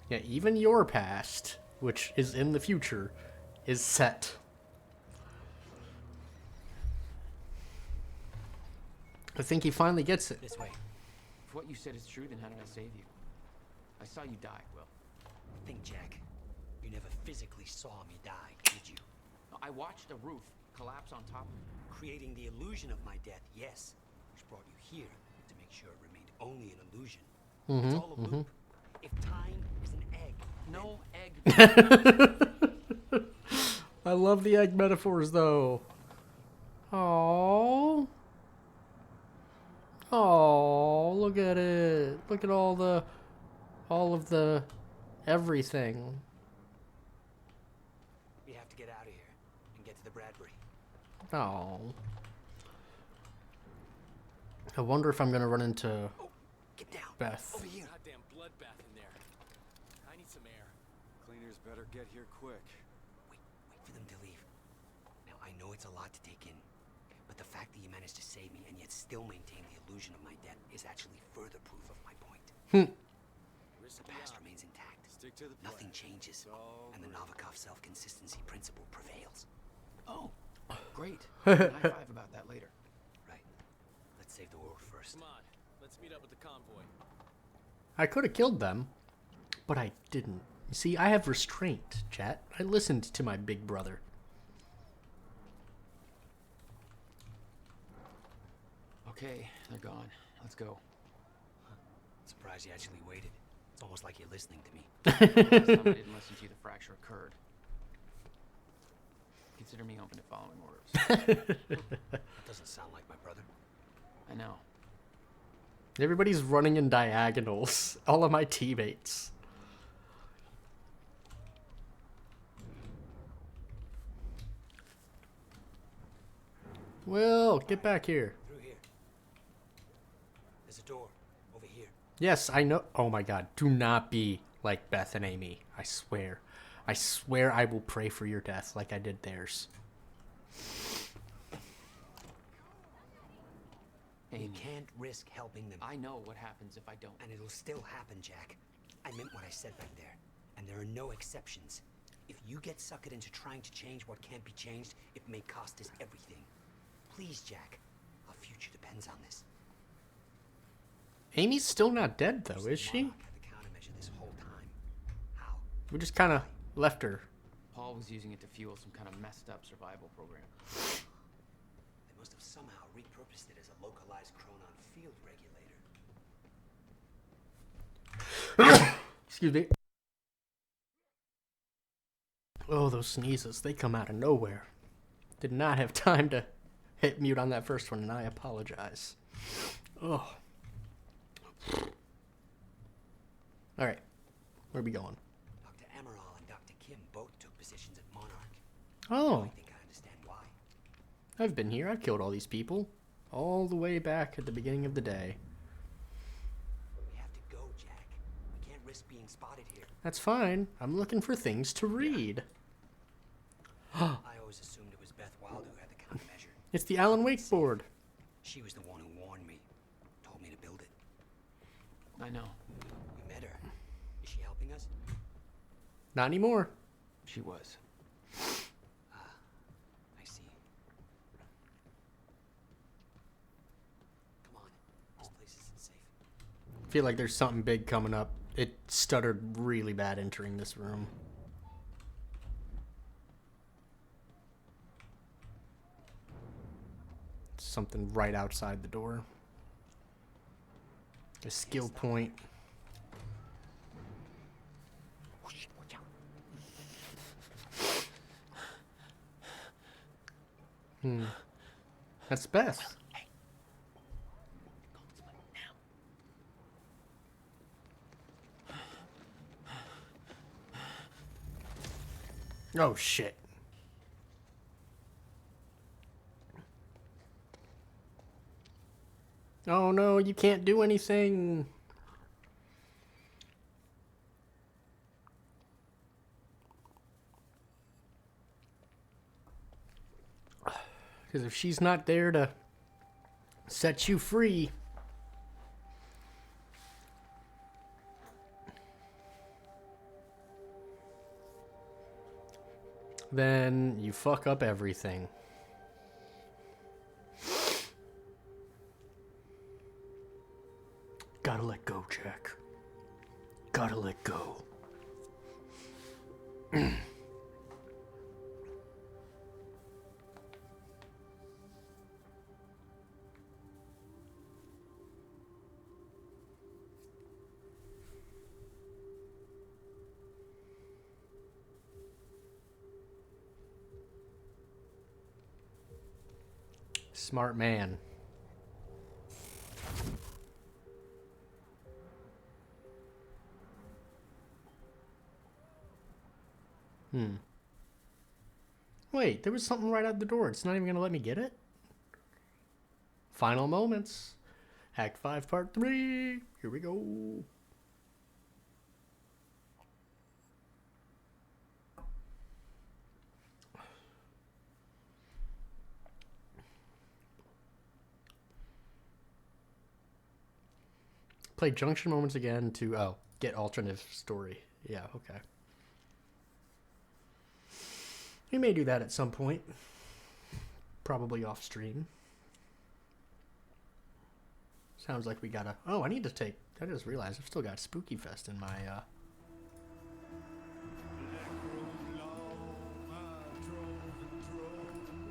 Yeah, even your past, which is in the future, is set. I think he finally gets it. This way. If what you said is true, then how did I save you? I saw you die, Will. Think, Jack. You never physically saw me die, did you? I watched a roof collapse on top of me. Creating the illusion of my death, yes. Which brought you here to make sure it remained only an illusion. It's all a loop. If time is an egg. No egg. I love the egg metaphors, though. Aww. Oh, look at it. Look at all of the everything. We have to get out of here and get to the Bradbury. Oh. I wonder if I'm gonna run into Get down. Beth. Over here. Goddamn bloodbath in there. I need some air. Cleaners better get here quick. Wait for them to leave. Now, I know it's a lot to take in, but the fact that you managed to save me and yet still maintain the illusion of my death is actually further proof of my point. The past remains intact. Stick to the plan. Nothing changes, all and the Novikov self-consistency principle prevails. Oh, great. High five about that later. Right. Let's save the world first. Come on, let's meet up with the convoy. I could have killed them, but I didn't. You see, I have restraint, chat. I listened to my big brother. Okay, they're gone. Let's go. Surprised you actually waited. It's almost like you're listening to me. Last time I didn't listen to you, the fracture occurred. Consider me open to following orders. That doesn't sound like my brother. I know. Everybody's running in diagonals. All of my teammates. Will, get back here. Through here. There's a door over here. Yes, I know. Oh my god. Do not be like Beth and Amy. I swear. I swear I will pray for your death like I did theirs. You can't risk helping them. I know what happens if I don't. And it'll still happen, Jack. I meant what I said back there. And there are no exceptions. If you get suckered into trying to change what can't be changed, it may cost us everything. Please, Jack. Our future depends on this. Amy's still not dead, though, is she? Monarch had the countermeasure this whole time. How? We just kind of left her. Paul was using it to fuel some kind of messed up survival program. They must have somehow repurposed it as a localized chronon field regulator. Excuse me. Oh, those sneezes. They come out of nowhere. Did not have time to hit mute on that first one, and I apologize. Oh. Alright. Where are we going? Dr. Amaral and Dr. Kim both took positions at Monarch. Oh. I think I understand why. I've been here. I've killed all these people. All the way back at the beginning of the day. We have to go, Jack. We can't risk being spotted here. That's fine. I'm looking for things to read. I always assumed it was Beth Wild who had the countermeasure. It's the Alan Wake board. She was the one who warned me. Told me to build it. I know. We met her. Is she helping us? Not anymore. She was. I see. Come on. This place isn't safe. I feel like there's something big coming up. It stuttered really bad entering this room. Something right outside the door. A skill point. That's Beth. Oh, shit. Oh, no, you can't do anything. Because if she's not there to set you free... then you fuck up everything. Gotta let go, Jack. Gotta let go. Smart man. Wait, there was something right out the door. It's not even gonna let me get it? Final moments. Act 5, Part 3. Here we go. Play junction moments again to, get alternative story. Yeah, okay. We may do that at some point. Probably off stream. Sounds like we gotta... Oh, I need to take... I just realized I've still got Spooky Fest in my,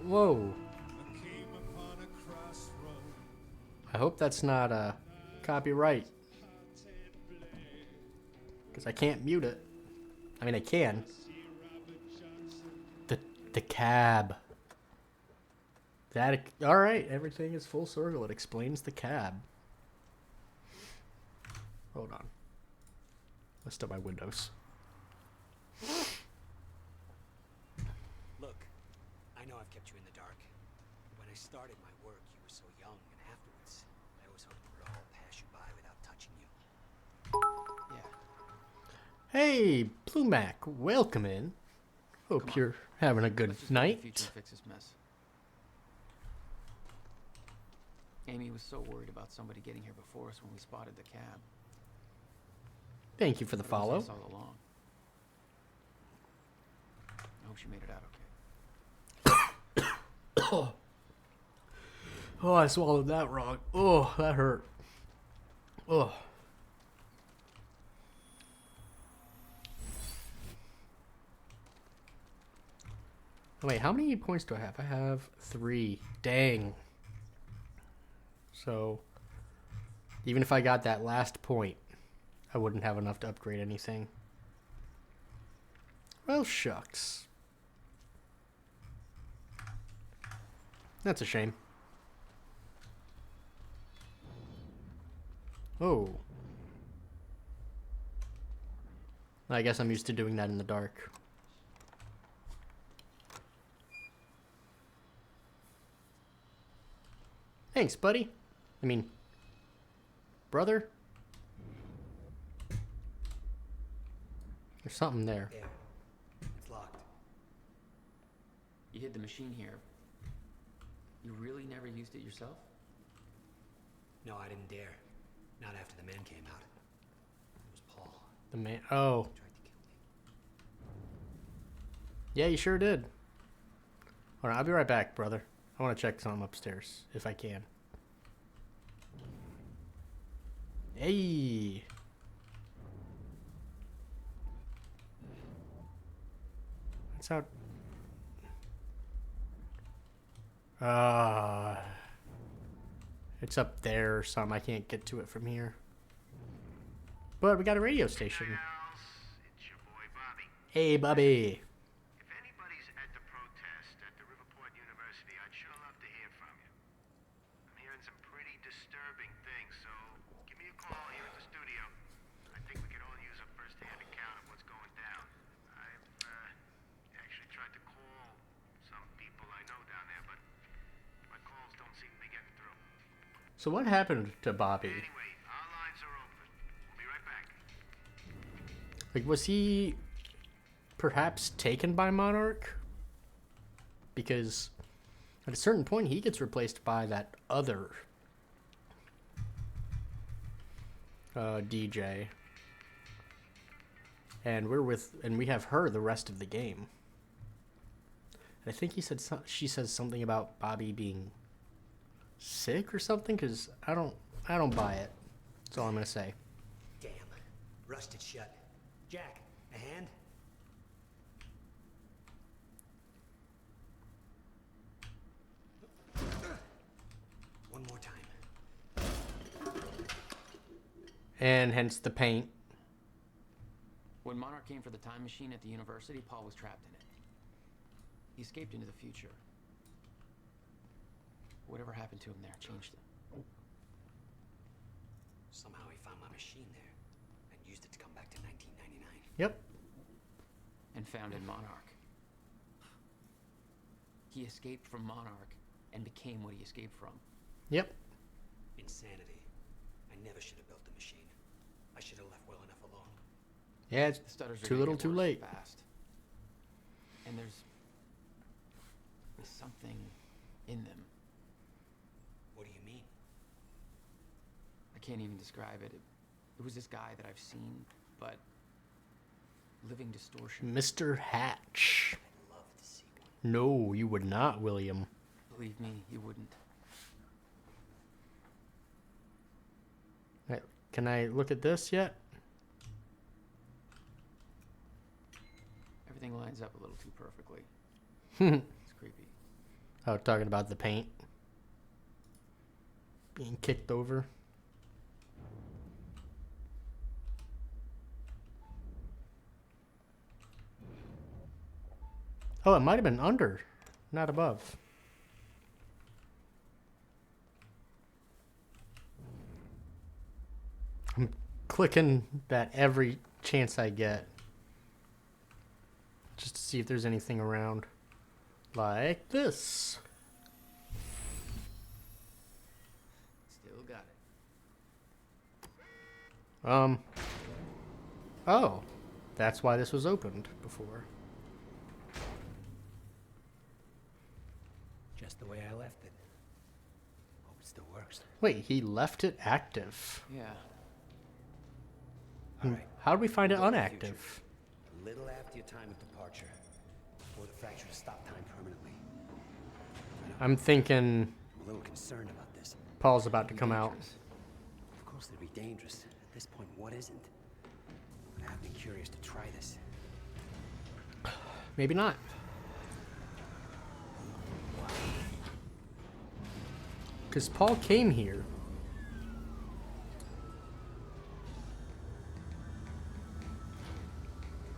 Whoa. I hope that's not, copyright. Because I can't mute it. I mean, I can. The cab. That... Alright, everything is full circle. It explains the cab. Hold on. List up my windows. Look, I know I've kept you in the dark. When I started my work, you were so young, and afterwards, I always hoped it would all pass you by without touching you. Yeah. Hey, Blue Mac, welcome in. Hope you're having a good night. Fix this mess. Amy was so worried about somebody getting here before us when we spotted the cab. Thank you for the follow. All along. I hope she made it out okay. Oh, I swallowed that wrong. Oh, that hurt. Oh. Wait, how many points do I have? I have 3. Dang. So, even if I got that last point, I wouldn't have enough to upgrade anything. Well, shucks. That's a shame. Oh. I guess I'm used to doing that in the dark. Thanks, buddy. I mean, brother? There's something there. There. It's locked. You hid the machine here. You really never used it yourself? No, I didn't dare. Not after the man came out. It was Paul. The man... Oh. Yeah, you sure did. Alright, I'll be right back, brother. I want to check something upstairs, if I can. Hey! It's out... It's up there or something. I can't get to it from here. But we got a radio station. Hey, Bobby. If anybody's at the protest at the Riverport University, I'd sure love to hear from you. I'm hearing some pretty disturbing things, so give me a call here at the studio. I think we could all use a first-hand account of what's going down. I've So what happened to Bobby? Anyway, our lines are open. We'll be right back. Like, was he perhaps taken by Monarch? Because at a certain point, he gets replaced by that other DJ. And we have her the rest of the game. I think she says something about Bobby being sick or something, because I don't buy it. That's all I'm gonna say. Damn, rusted shut. Jack, a hand? One more time. And hence the paint. When Monarch came for the time machine at the university, Paul was trapped in it. He escaped into the future. Whatever happened to him there changed him. Somehow he found my machine there and used it to come back to 1999. Yep. And founded Monarch. He escaped from Monarch and became what he escaped from. Yep. Insanity. I never should have built the machine. I should have left well enough alone. Yeah, it's The stutters are too gonna little get too worse late. Fast. And there's something in them. What do you mean? I can't even describe it. It was this guy that I've seen, but living distortion. Mr. Hatch. I'd love to see one. No, you would not, William. Believe me, you wouldn't. Right, can I look at this yet? Everything lines up a little too perfectly. It's creepy. Oh, talking about the paint being kicked over. Oh, it might have been under, not above. I'm clicking that every chance I get, just to see if there's anything around. Like this. Still got it. Oh, that's why this was opened before. Just the way I left it. Hope it still works. Wait, he left it active. Yeah. How did we find it Go to the unactive? future. A little after your time of departure. Before the fracture to stop time permanently. I'm thinking I'm a little concerned about this. Paul's about to come out. Of course it'd be dangerous. At this point, what isn't? But I've been curious to try this. Maybe not. Because Paul came here.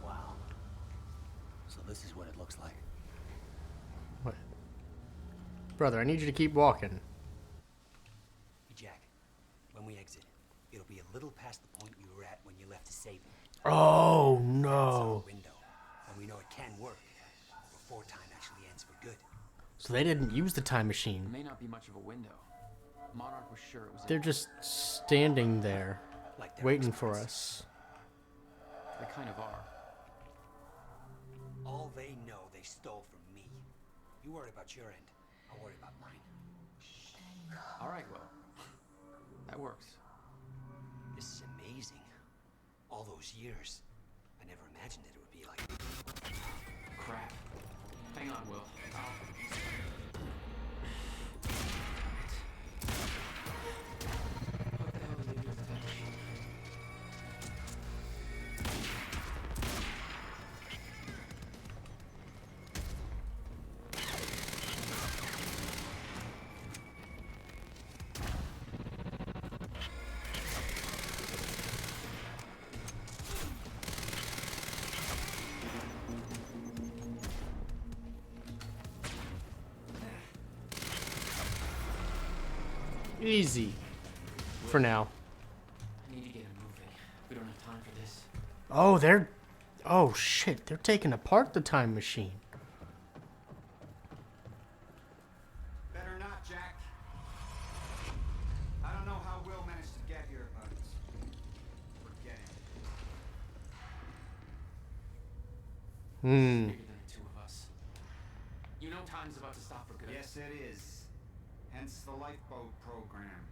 Wow. So this is what it looks like. What? Brother, I need you to keep walking. Hey, Jack. When we exit, it'll be a little past the point you were at when you left to save me. Oh, That's no. our window, and we know it can work before time actually ends for good. So they didn't use the time It machine. may not be much of a window. Monarch was sure it was. They're just standing there, Like they're waiting for experts. us. They kind of are. All they know they stole from me. You worry about your end. I'll worry about mine. All right, well, that works. This is amazing. All those years, I never imagined it would be like. Crap. Hang on, Will. What the hell did they do with the time machine? Easy. For now. I need to get him moving. We don't have time for this. Oh, they're... Oh, shit. They're taking apart the time machine. Better not, Jack. Hmm. Bigger than the two of us. You know time's about to stop for good. Yes, it is. Hence the lifeboat program.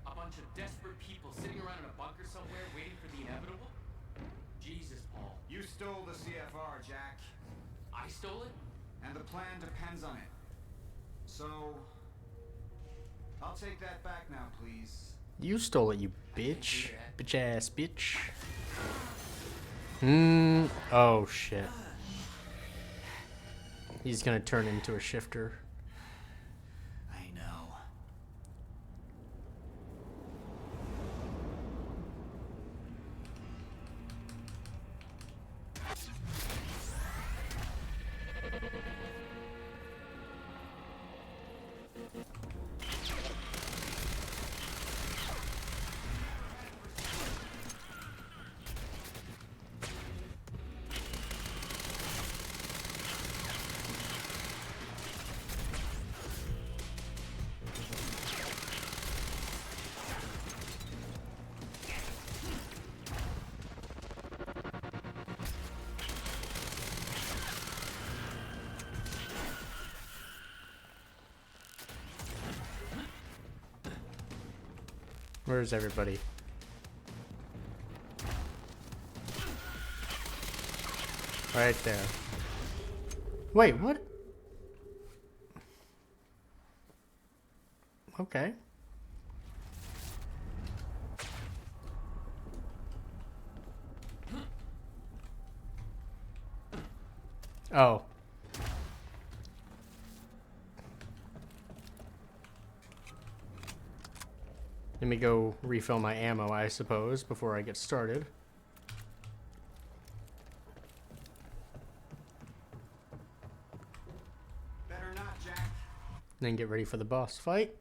A bunch of desperate people sitting around in a bunker somewhere waiting for the inevitable? Jesus, Paul. You stole the CFR, Jack. I stole it? And the plan depends on it. So, I'll take that back now, please. You stole it, you bitch. Bitch ass bitch. Oh shit. He's gonna turn into a shifter. I know. Where's everybody? Right there. Wait, what? Okay. Oh. Let me go refill my ammo, I suppose, before I get started. Better not, Jack. Then get ready for the boss fight.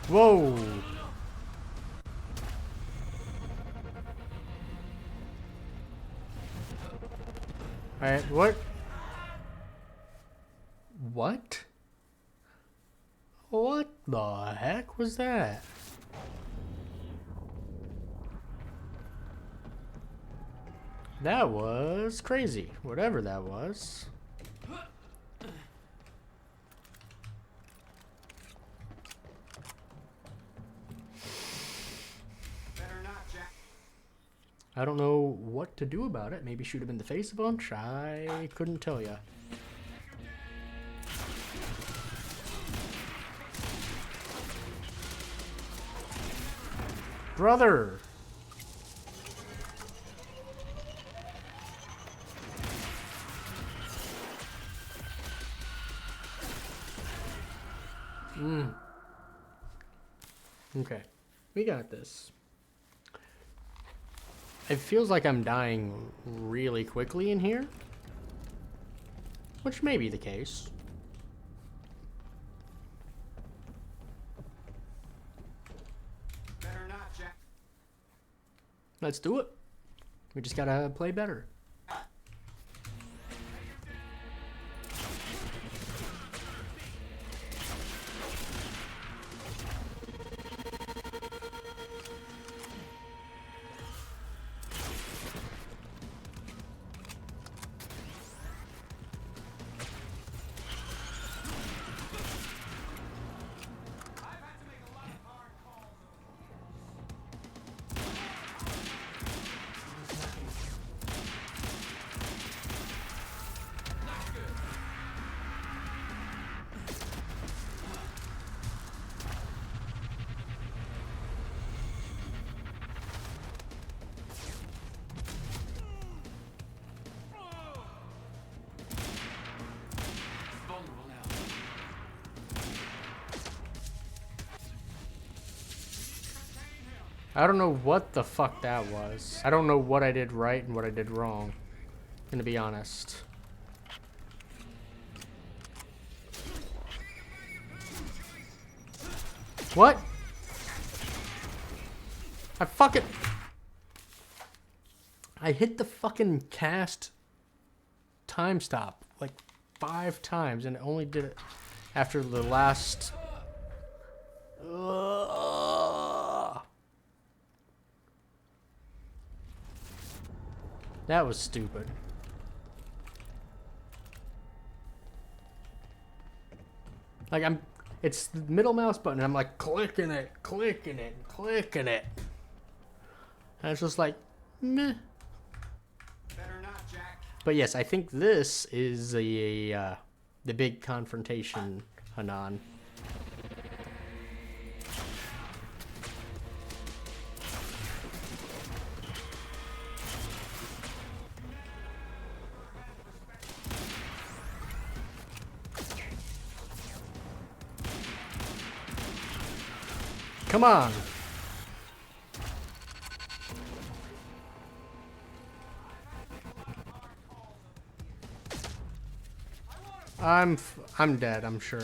Whoa! Alright, what? What? What the heck was that? That was crazy. Whatever that was. I don't know what to do about it. Maybe shoot him in the face a bunch. I couldn't tell ya. Brother! Okay. We got this. It feels like I'm dying really quickly in here, which may be the case. Better not, Jack. Let's do it. We just gotta play better. I don't know what the fuck that was. I don't know what I did right and what I did wrong. I'm gonna be honest. What? I hit the fucking cast time stop like 5 times and it only did it after the last... That was stupid. Like it's the middle mouse button and I'm like clicking it. And it's just like, meh. Better not, Jack. But yes, I think this is the big confrontation, Hanan. Come on. I'm dead, I'm sure.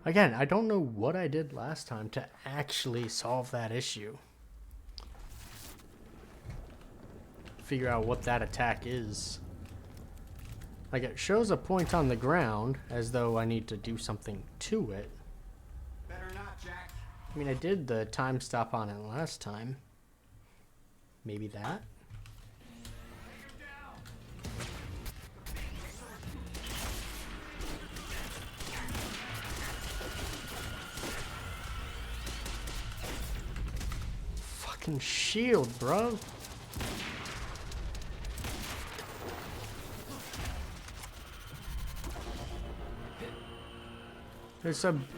Again, I don't know what I did last time to actually solve that issue. Figure out what that attack is. Like, it shows a point on the ground as though I need to do something to it. Better not, Jack. I mean, I did the time stop on it last time. Maybe that? Fucking shield, bro.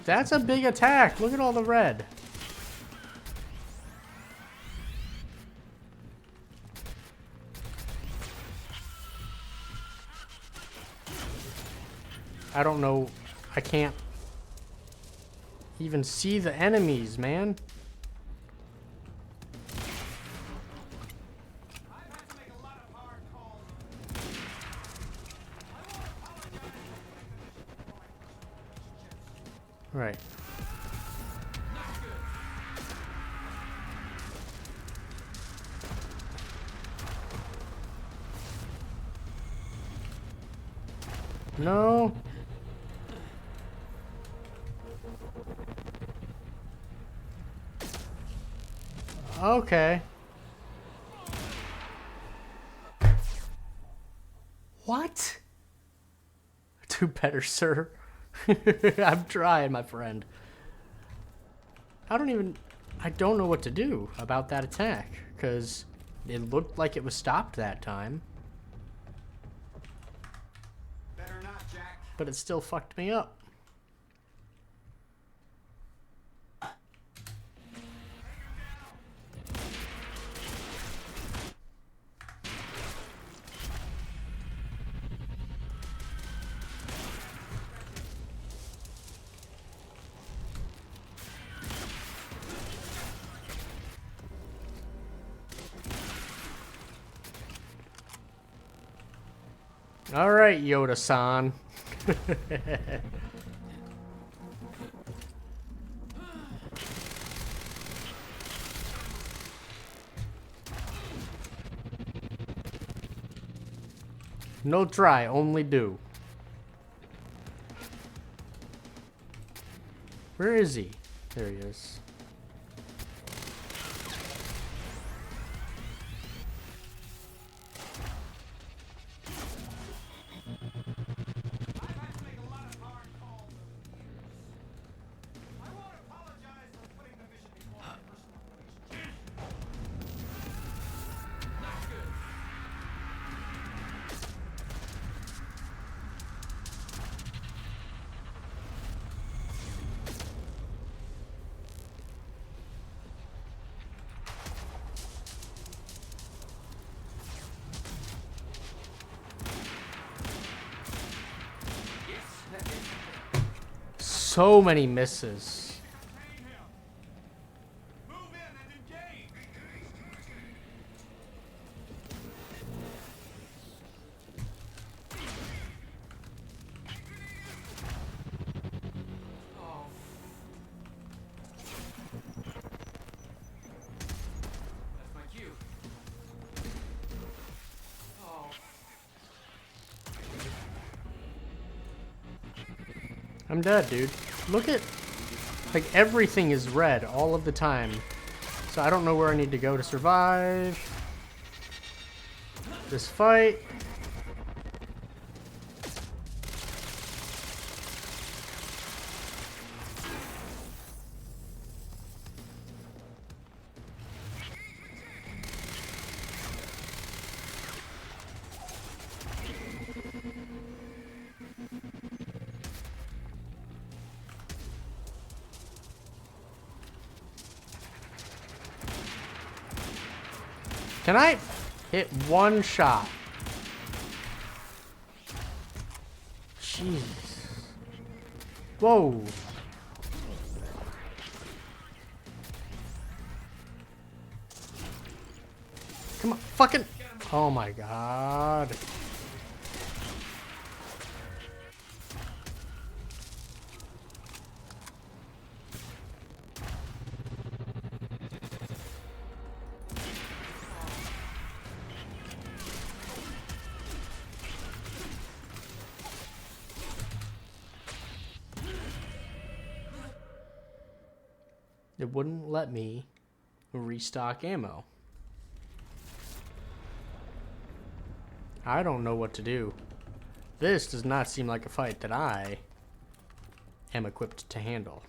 That's a big attack. Look at all the red. I don't know. I can't even see the enemies, man. Right. No. Okay. What? Do better, sir. I'm trying, my friend. I don't know what to do about that attack, because it looked like it was stopped that time. Better not, Jack. But it still fucked me up. All right, Yoda-san. No try, only do. Where is he? There he is. so many misses. That's my cue. Oh. I'm dead, dude. Look at, like, everything is red all of the time. So I don't know where I need to go to survive this fight. Can I hit one shot? Jeez. Whoa. Come on, fucking. Oh my god. It wouldn't let me restock ammo. I don't know what to do. This does not seem like a fight that I am equipped to handle.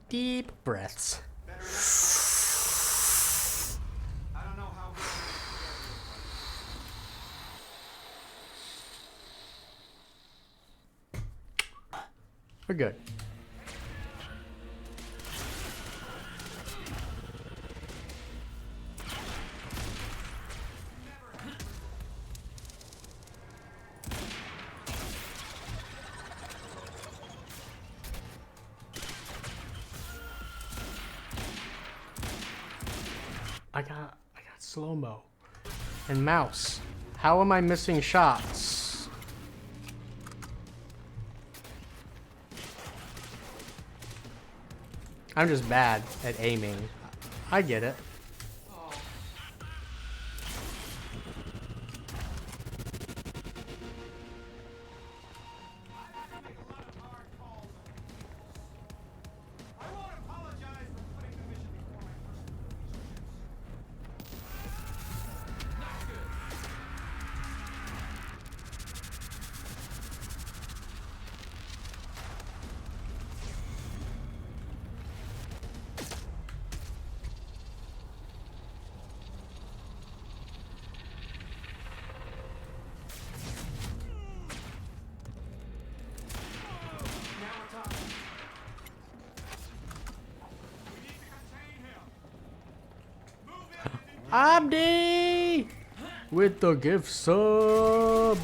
Deep breaths. I don't know how We're good. I got slow-mo and mouse. How am I missing shots? I'm just bad at aiming. I get it. Abdi with the gift sub.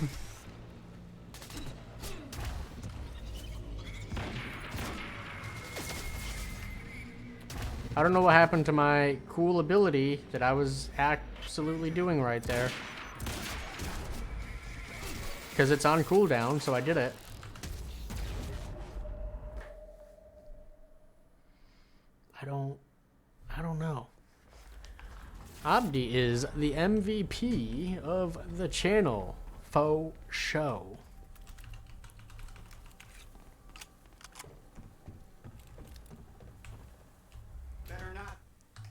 I don't know what happened to my cool ability that I was absolutely doing right there. Because it's on cooldown, so I did it. I don't know. Abdi is the MVP of the channel. Faux show. Better not,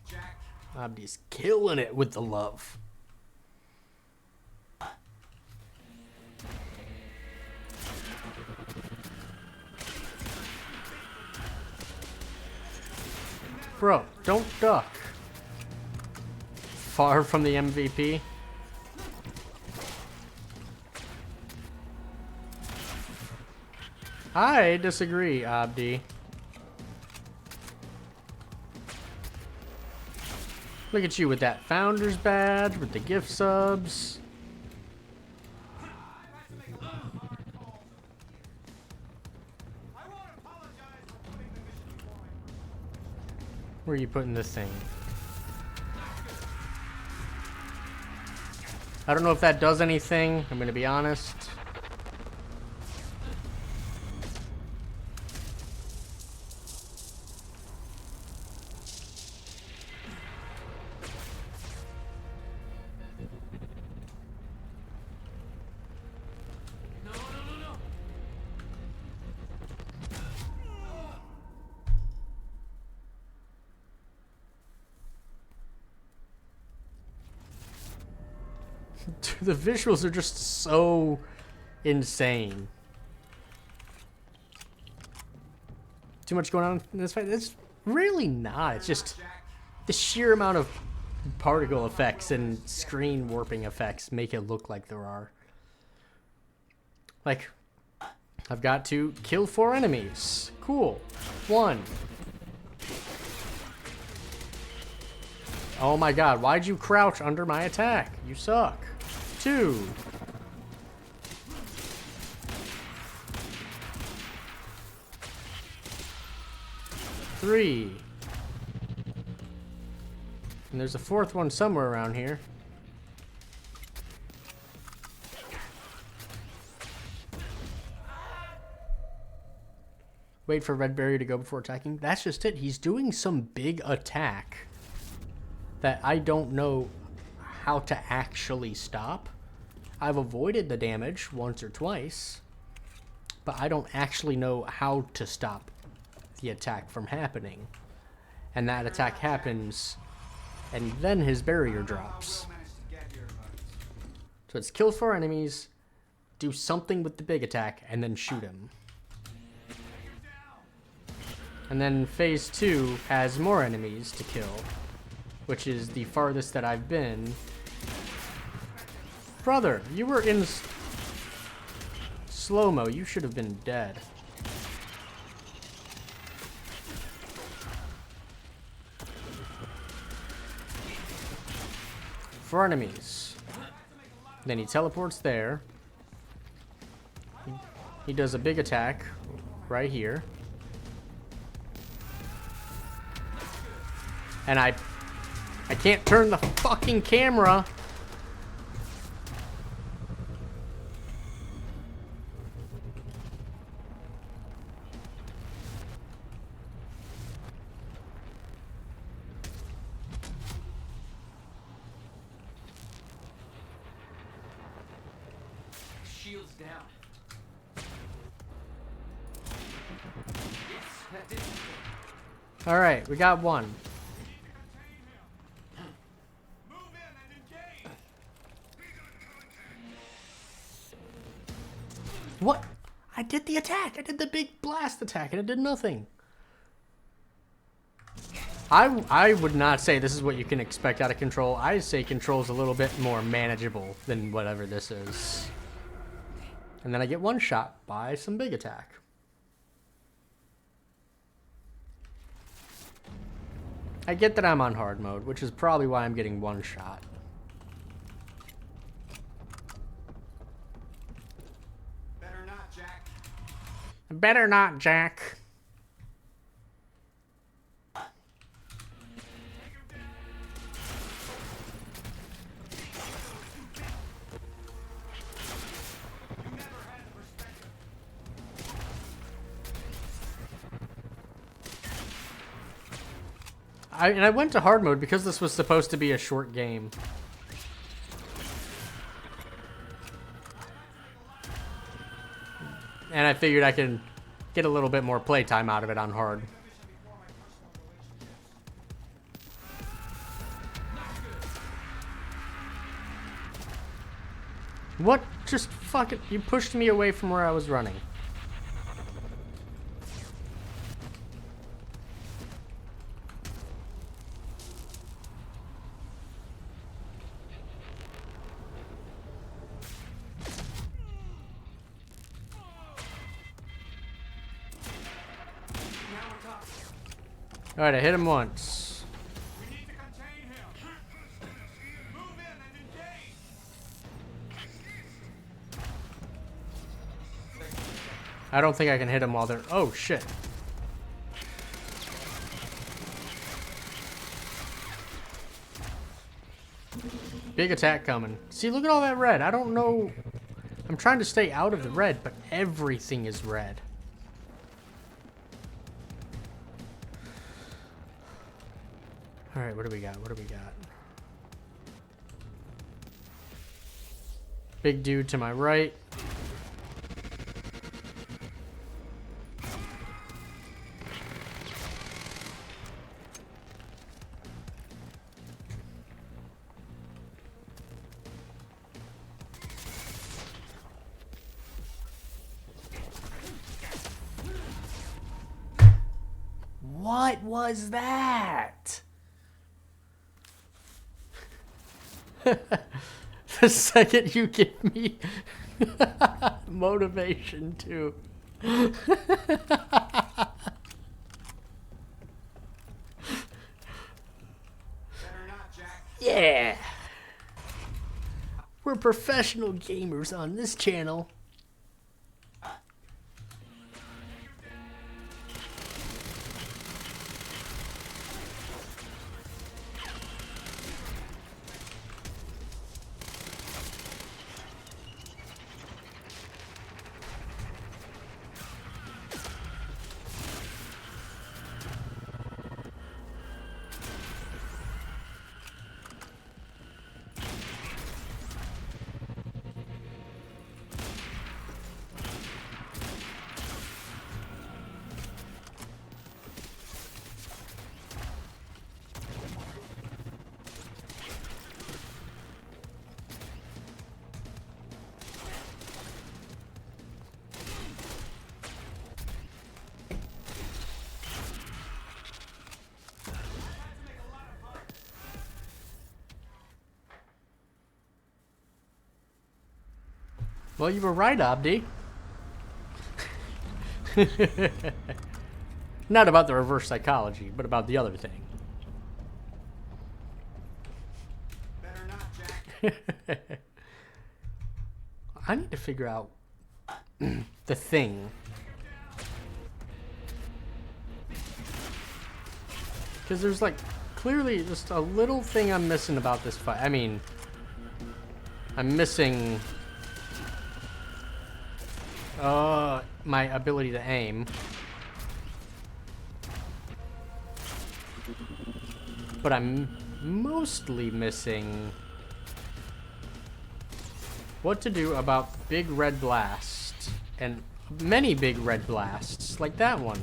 Jack. Abdi's killing it with the love. Bro, don't duck. Far from the MVP. I disagree, Abdi. Look at you with that Founder's badge, with the gift subs. Where are you putting this thing? I don't know if that does anything. I'm gonna be honest. The visuals are just so insane. Too much going on in this fight? It's really not. It's just the sheer amount of particle effects and screen warping effects make it look like there are. Like, I've got to kill 4 enemies. Cool. 1. Oh my god, why'd you crouch under my attack? You suck. 2. 3. And there's a 4th one somewhere around here. Wait for red barrier to go before attacking. That's just it. He's doing some big attack that I don't know how to actually stop. I've avoided the damage once or twice, but I don't actually know how to stop the attack from happening. And that attack happens, and then his barrier drops. So it's kill 4 enemies, do something with the big attack, and then shoot him. And then phase 2 has more enemies to kill, which is the farthest that I've been. Brother, you were in slow-mo. You should have been dead. Four enemies. Then he teleports there. He does a big attack right here. And I can't turn the fucking camera. Shields down. Yes, that did something. All right, we got one. What? I did the attack. I did the big blast attack, and it did nothing. I would not say this is what you can expect out of Control. I say Control's a little bit more manageable than whatever this is. And then I get one shot by some big attack. I get that I'm on hard mode, which is probably why I'm getting one shot. Better not, Jack. Better not, Jack. I went to hard mode because this was supposed to be a short game. And I figured I could get a little bit more playtime out of it on hard. What? Just fuck it. You pushed me away from where I was running. Alright, I hit him once. I don't think I can hit him while they're... Oh, shit. Big attack coming. See, look at all that red. I don't know. I'm trying to stay out of the red, but everything is red. Alright, what do we got? What do we got? Big dude to my right. What was that? The second you give me motivation to yeah, we're professional gamers on this channel. Well, you were right, Abdi. Not about the reverse psychology, but about the other thing. Better not, Jack. I need to figure out the thing. Because there's like clearly just a little thing I'm missing about this fight. I mean, I'm missing my ability to aim. But I'm mostly missing what to do about big red blasts and many big red blasts like that one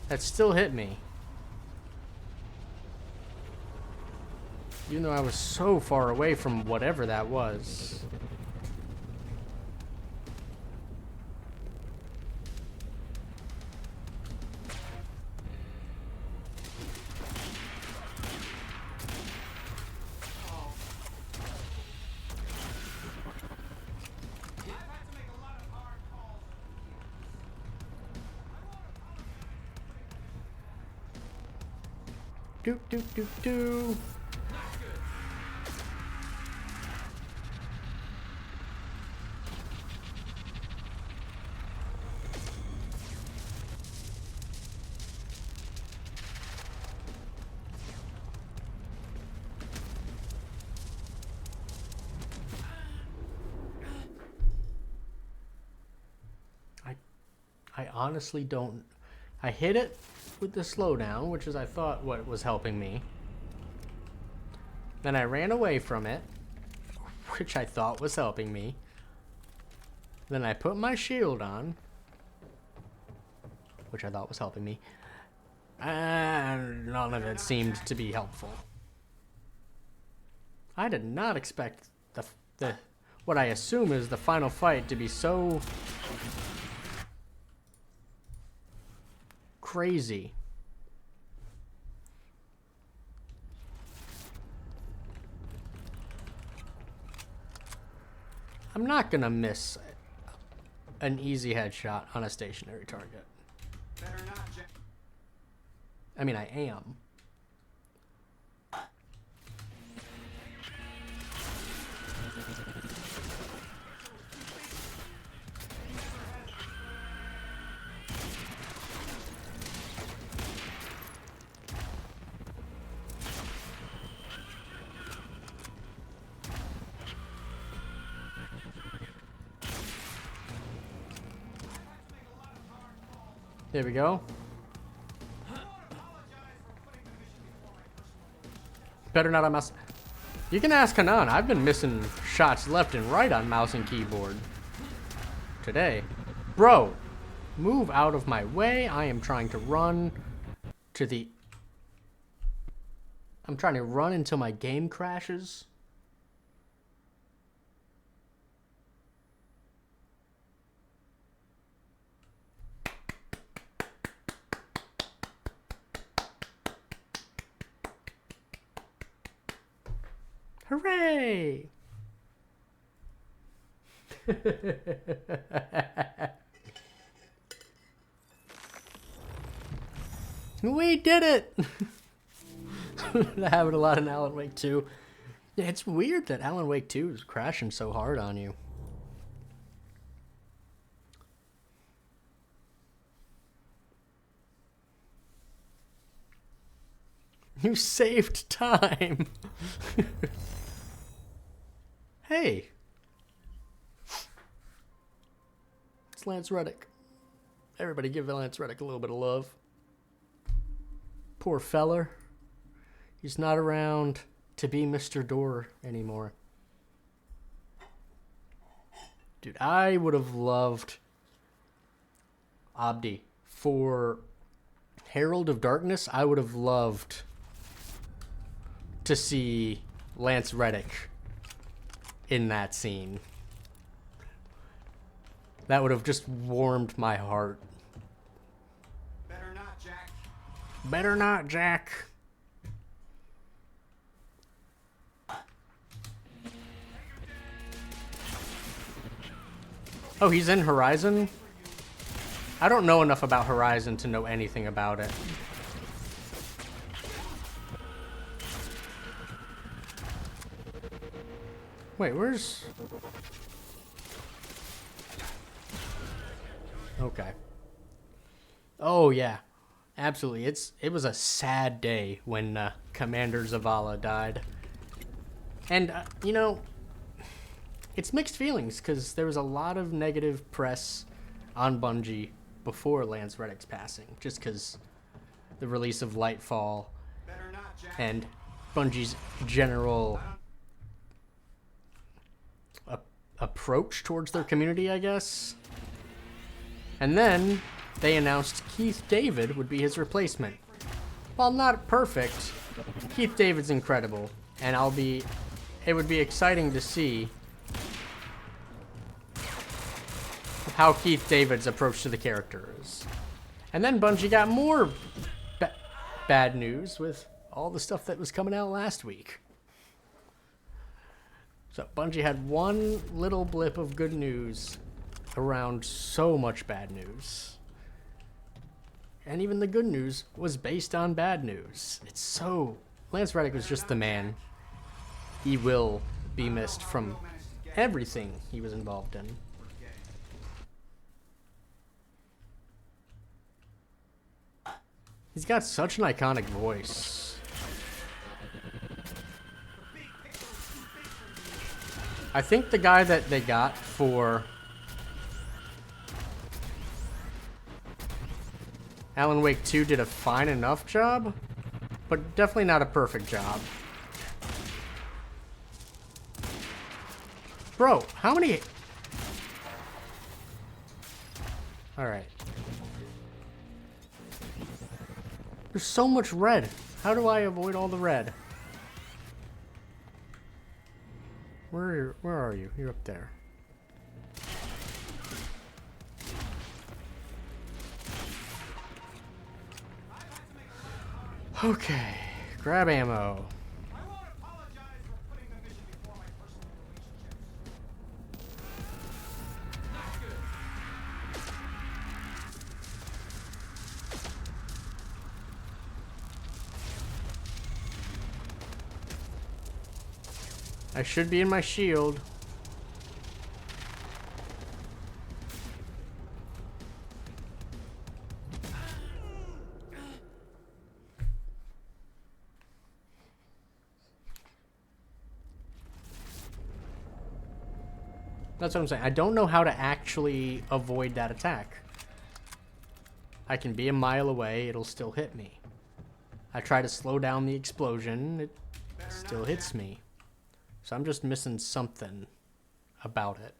that still hit me. Even though I was so far away from whatever that was. Do do do do. I honestly don't. I hit it with the slowdown, which is I thought what was helping me. Then I ran away from it, which I thought was helping me. Then I put my shield on, which I thought was helping me. And none of it seemed to be helpful. I did not expect the what I assume is the final fight to be so crazy. I'm not gonna miss an easy headshot on a stationary target. Better not, Jack. I mean, I am. There we go. Better not on mouse. You can ask Hanan. I've been missing shots left and right on mouse and keyboard today. Bro, move out of my way. I am trying to run to the... I'm trying to run until my game crashes. Hooray! We did it! That happened a lot in Alan Wake 2. Yeah, it's weird that Alan Wake 2 is crashing so hard on you. You saved time. Hey. It's Lance Reddick. Everybody give Lance Reddick a little bit of love. Poor feller. He's not around to be Mr. Door anymore. Dude, I would have loved Abdi for Herald of Darkness. I would have loved to see Lance Reddick in that scene. That would have just warmed my heart. Better not, Jack. Better not, Jack. Oh, he's in Horizon? I don't know enough about Horizon to know anything about it. Wait, where's... Okay. Oh, yeah. Absolutely. It was a sad day when Commander Zavala died. And, you know, it's mixed feelings, because there was a lot of negative press on Bungie before Lance Reddick's passing, just because the release of Lightfall and Bungie's general approach towards their community, I guess. And then they announced Keith David would be his replacement. While not perfect, Keith David's incredible, and it would be exciting to see how Keith David's approach to the character is. And then Bungie got more bad news with all the stuff that was coming out last week. So Bungie had one little blip of good news around so much bad news. And even the good news was based on bad news. It's so... Lance Reddick was just the man. He will be missed from everything he was involved in. He's got such an iconic voice. I think the guy that they got for Alan Wake 2 did a fine enough job, but definitely not a perfect job. Bro, how many... Alright. There's so much red. How do I avoid all the red? Where are you? You're up there. Okay, grab ammo. I should be in my shield. That's what I'm saying. I don't know how to actually avoid that attack. I can be a mile away, it'll still hit me. I try to slow down the explosion, it still hits me. So I'm just missing something about it.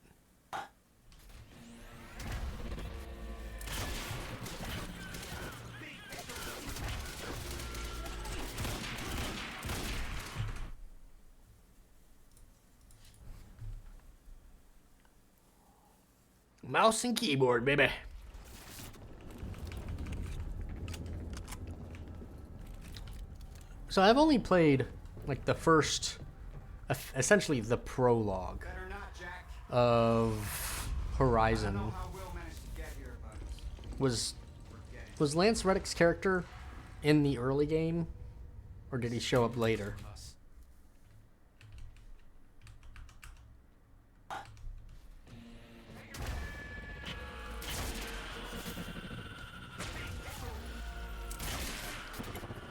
Mouse and keyboard, baby. So I've only played like the first, essentially the prologue of Horizon. Was Lance Reddick's character in the early game, or did he show up later?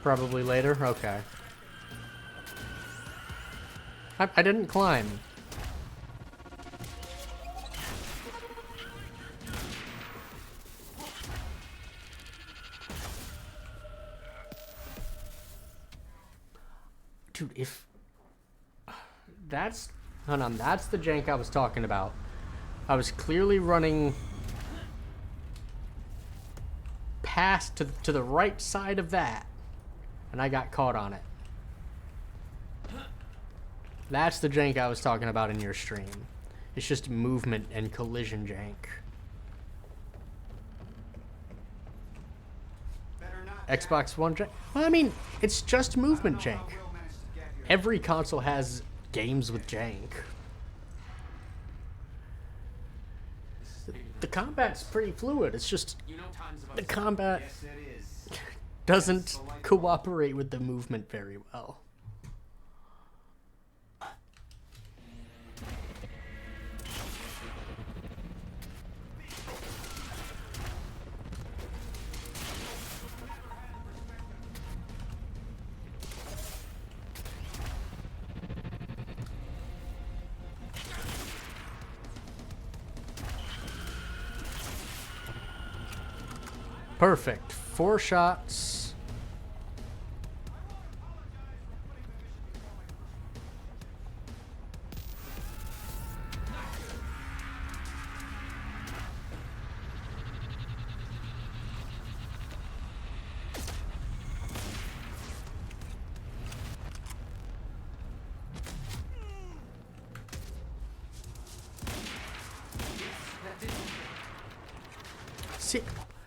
Probably later? Okay. I didn't climb. Dude, if... That's... Hold on, that's the jank I was talking about. I was clearly running past to the right side of that. And I got caught on it. That's the jank I was talking about in your stream. It's just movement and collision jank. Xbox One jank? Well, I mean, it's just movement jank. Every console has games with jank. The combat's pretty fluid. It's just the combat doesn't cooperate with the movement very well. Perfect. 4 shots.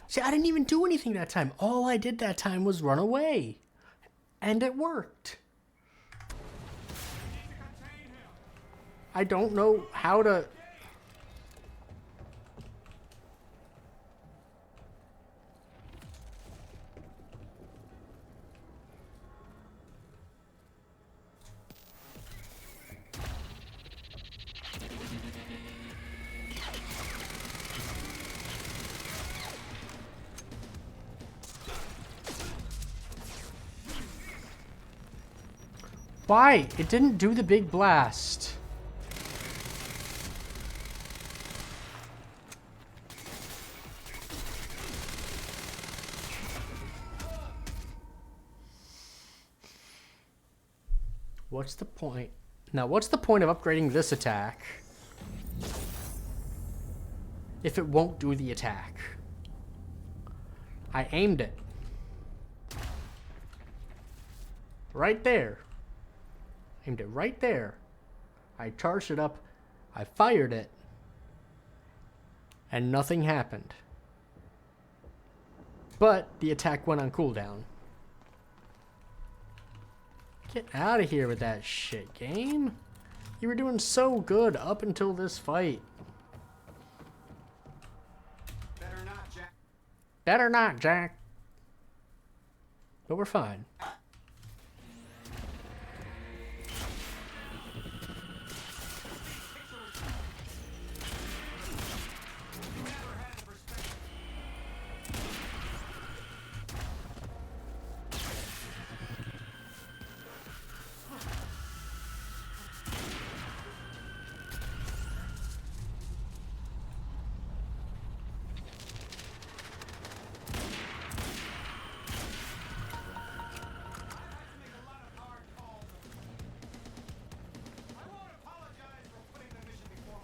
See, I didn't even do anything that time. All I did that time was run away. And it worked. I don't know how to... Why? It didn't do the big blast. What's the point? Now, what's the point of upgrading this attack if it won't do the attack? I aimed it. Right there. Aimed it right there. I charged it up. I fired it. And nothing happened. But the attack went on cooldown. Get out of here with that shit, game. You were doing so good up until this fight. Better not, Jack. Better not, Jack. But we're fine.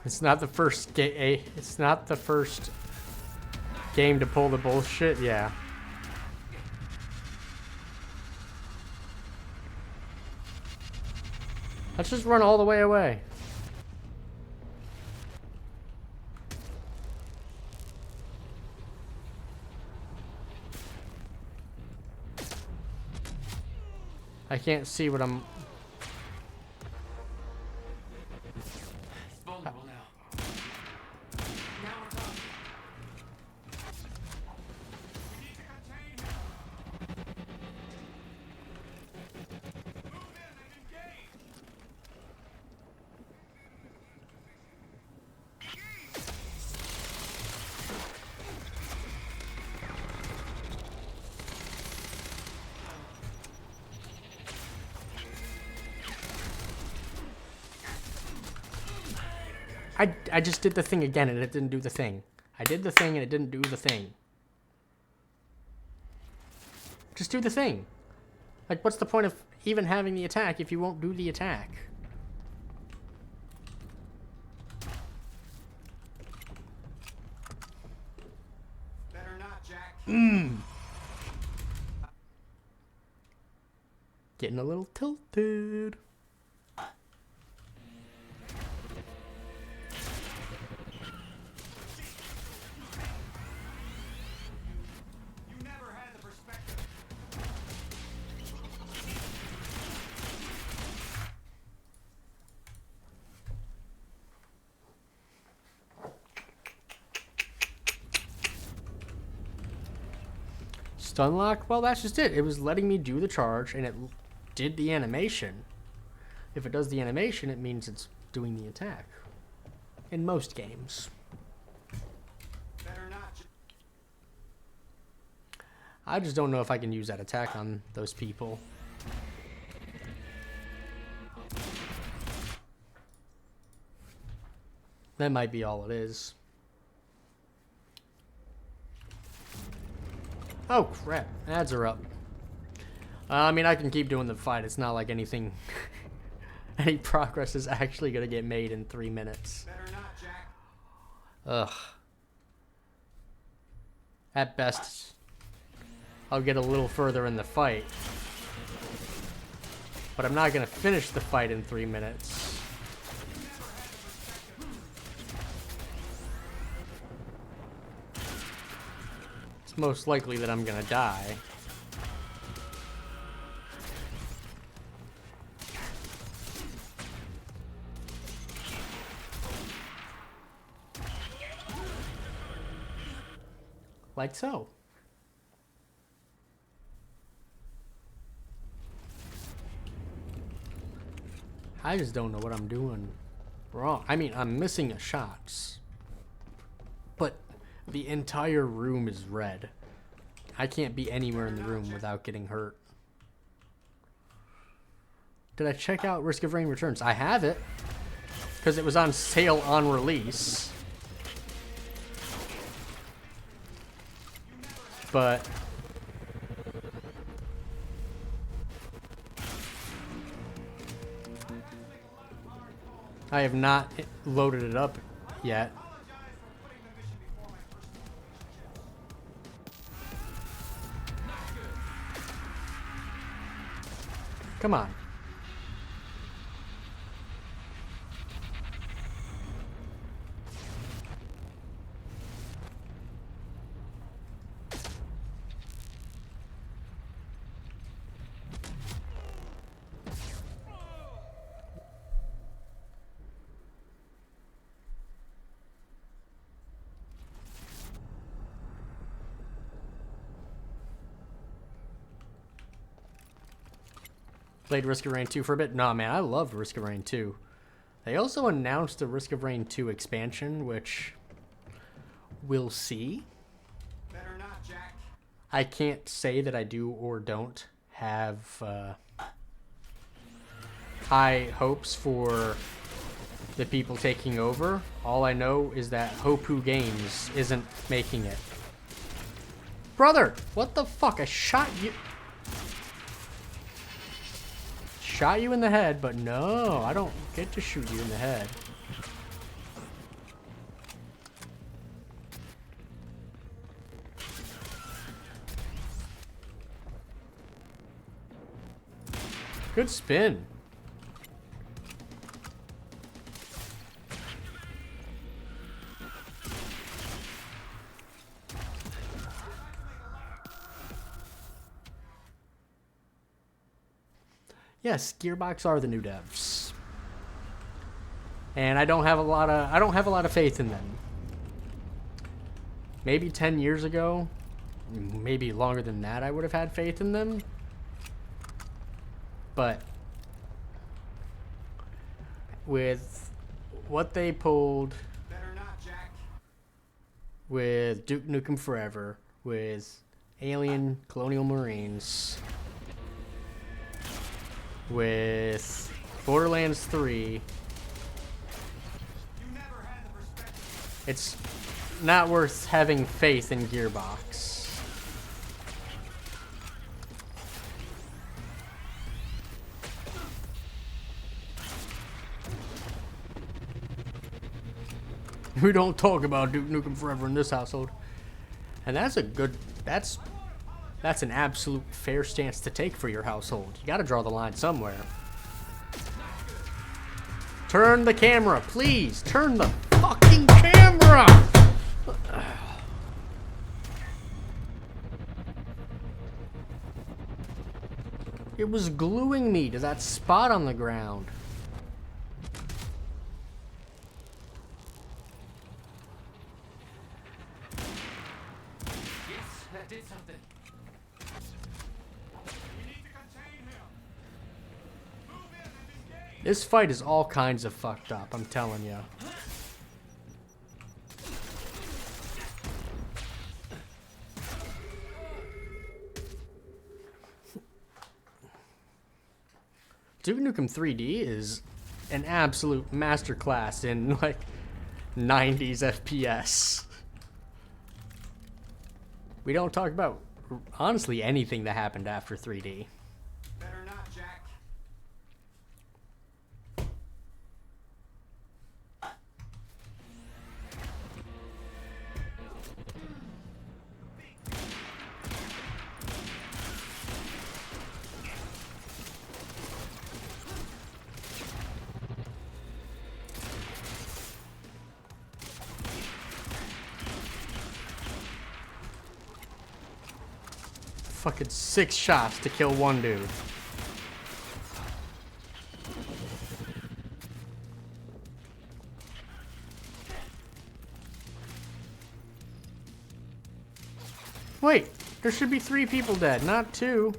It's not the first it's not the first game to pull the bullshit. Yeah. Let's just run all the way away. I can't see what I'm... It's vulnerable now. Now we're talking. We need to contain him. Move in and engage. I just did the thing again and it didn't do the thing. I did the thing and it didn't do the thing. Just do the thing. Like, what's the point of even having the attack if you won't do the attack? Better not, Jack. Getting a little tilted. You never had the perspective. Stun lock? Well, that's just it. It was letting me do the charge, and it did the animation. If it does the animation, it means it's doing the attack. In most games. Better not. I just don't know if I can use that attack on those people. That might be all it is. Oh crap, ads are up. I mean, I can keep doing the fight. It's not like anything, any progress is actually gonna get made in 3 minutes. Better not, Jack. Ugh. At best, I'll get a little further in the fight. But I'm not gonna finish the fight in 3 minutes. It's most likely that I'm gonna die. Like so. I just don't know what I'm doing wrong. I mean, I'm missing shots. But the entire room is red. I can't be anywhere in the room without getting hurt. Did I check out Risk of Rain Returns? I have it. Because it was on sale on release. But I have not loaded it up yet. Come on. Played Risk of Rain 2 for a bit. Nah, man, I loved Risk of Rain 2. They also announced a Risk of Rain 2 expansion, which we'll see. Better not, Jack. I can't say that I do or don't have high hopes for the people taking over. All I know is that Hopu Games isn't making it. Brother, what the fuck? I shot you. Shot you in the head, but no, I don't get to shoot you in the head. Good spin. Yes, Gearbox are the new devs. And I don't have a lot of faith in them. Maybe 10 years ago, maybe longer than that, I would have had faith in them. But with what they pulled with Duke Nukem Forever, with Alien Colonial Marines, with Borderlands 3, it's not worth having faith in Gearbox. We don't talk about Duke Nukem Forever in this household. And that's a good, that's an absolute fair stance to take for your household. You gotta draw the line somewhere. Turn the camera, please. Turn the fucking camera! It was gluing me to that spot on the ground. Yes, that did something. We need to contain him. Move in and engage. This fight is all kinds of fucked up, I'm telling you. Duke Nukem 3D is an absolute masterclass in, like, 90s FPS. We don't talk about, honestly, anything that happened after 3D. Better not, Jack. Fucking 6 shots to kill one dude. Wait, there should be 3 people dead, not 2.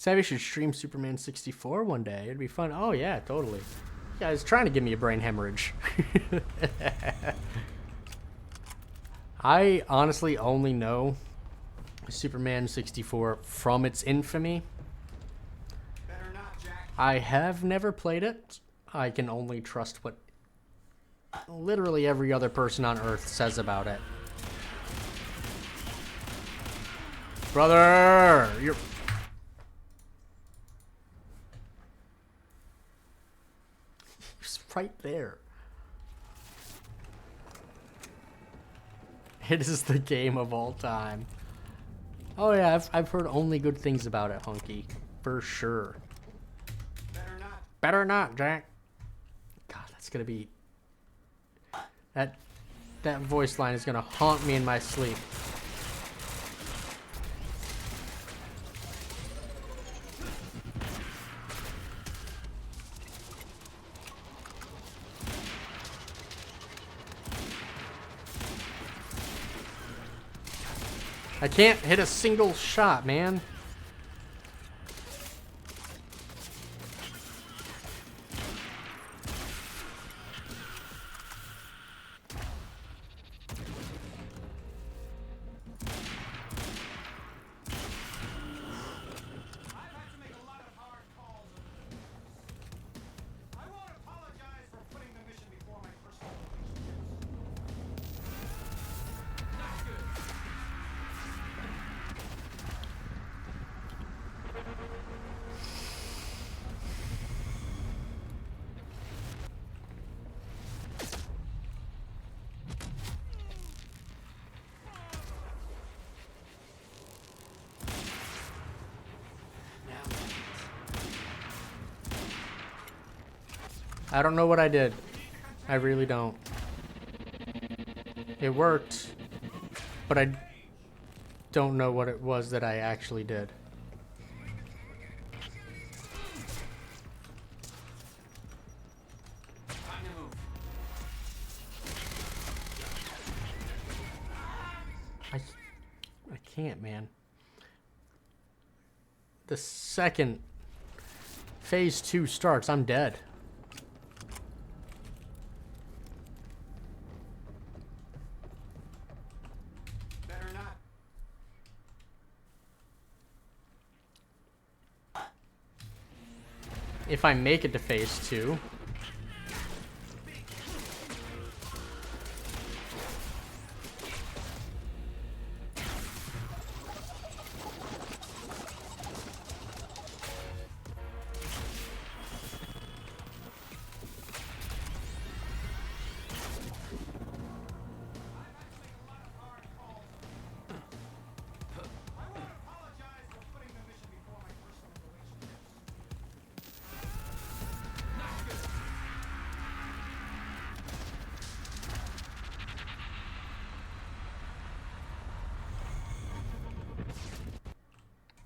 Savvy should stream Superman 64 one day. It'd be fun. Oh yeah, totally. You guys trying to give me a brain hemorrhage. I honestly only know Superman 64 from its infamy. I have never played it. I can only trust what literally every other person on Earth says about it. Brother, you're... right there. It is the game of all time. Oh yeah, I've heard only good things about it, Hunky. For sure. Better not, Jack. God, that's gonna be... That voice line is gonna haunt me in my sleep. I can't hit a single shot, man. I don't know what I did. I really don't. It worked, but I don't know what it was that I actually did. I can't, man. The second phase 2 starts, I'm dead. Better not. If I make it to phase 2.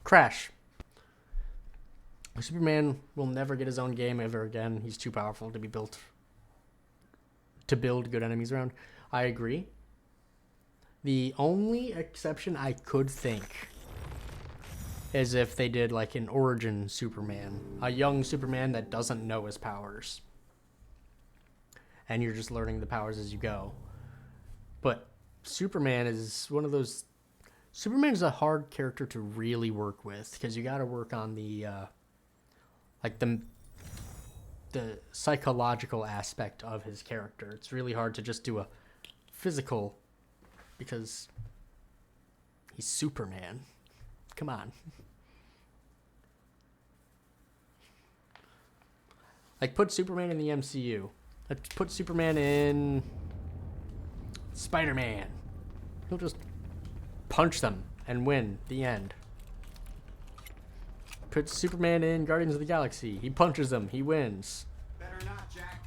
Crash. Superman will never get his own game ever again. He's too powerful to be built to build good enemies around. I agree. The only exception I could think is if they did like an origin Superman, a young Superman that doesn't know his powers, and you're just learning the powers as you go. But Superman is one of those. Superman is a hard character to really work with because you got to work on the like the psychological aspect of his character. It's really hard to just do a physical because he's Superman. Come on. Like, put Superman in the MCU. Let's put Superman in Spider-Man. He'll just punch them and win. The end. Put Superman in Guardians of the Galaxy. He punches them. He wins. Better not, Jack.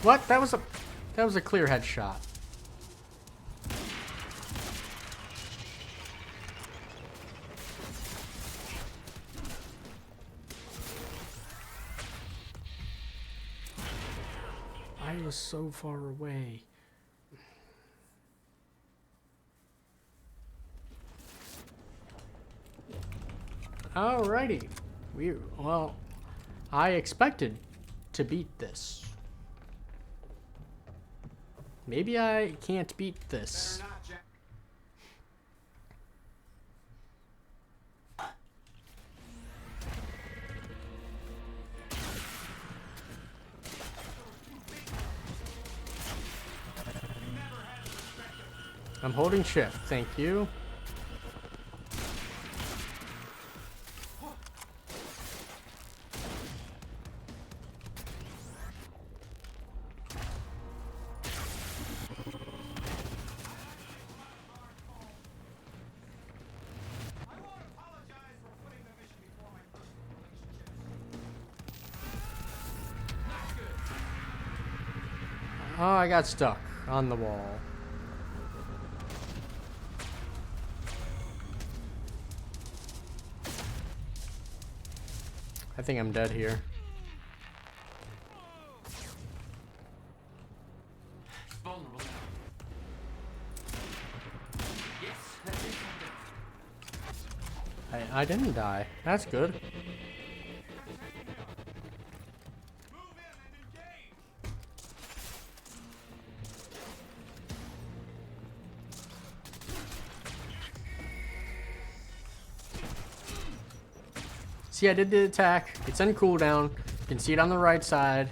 What? That was a clear headshot. I was so far away. Alrighty. Well, I expected to beat this. Maybe I can't beat this. Better not, Jack. I'm holding shift, thank you. Oh, I got stuck on the wall. I think I'm dead here. Vulnerable now. Yes, that's it. I didn't die. That's good. See, I did the attack. It's on cooldown. You can see it on the right side.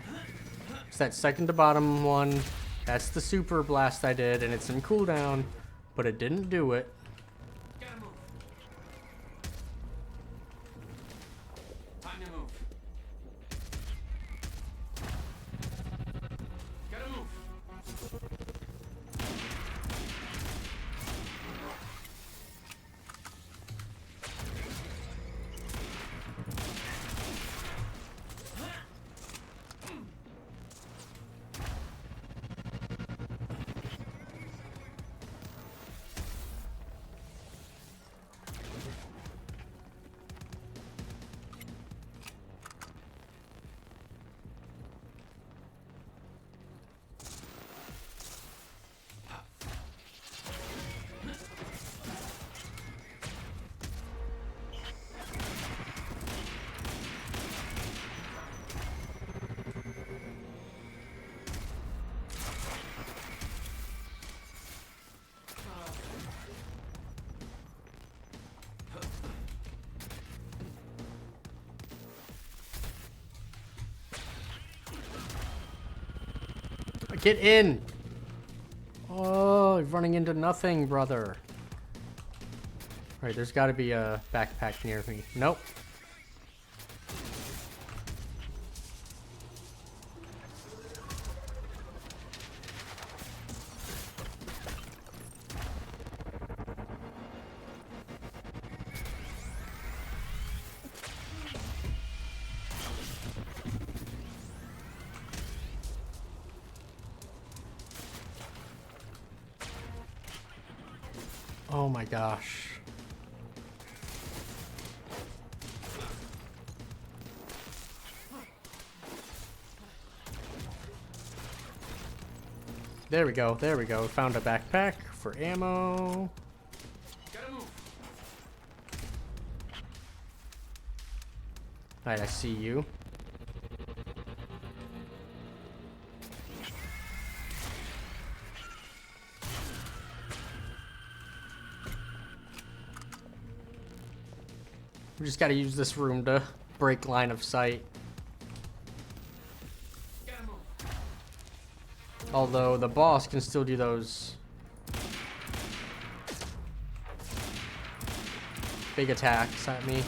It's that second to bottom one. That's the super blast I did, and it's in cooldown, but it didn't do it. Gotta move. Time to move. Get in! Oh, you're running into nothing, brother. Right, there's got to be a backpack near me. Nope. Oh my gosh. There we go, there we go. Found a backpack for ammo. Gotta move. Alright, I see you. We just gotta use this room to break line of sight. Although the boss can still do those big attacks at me.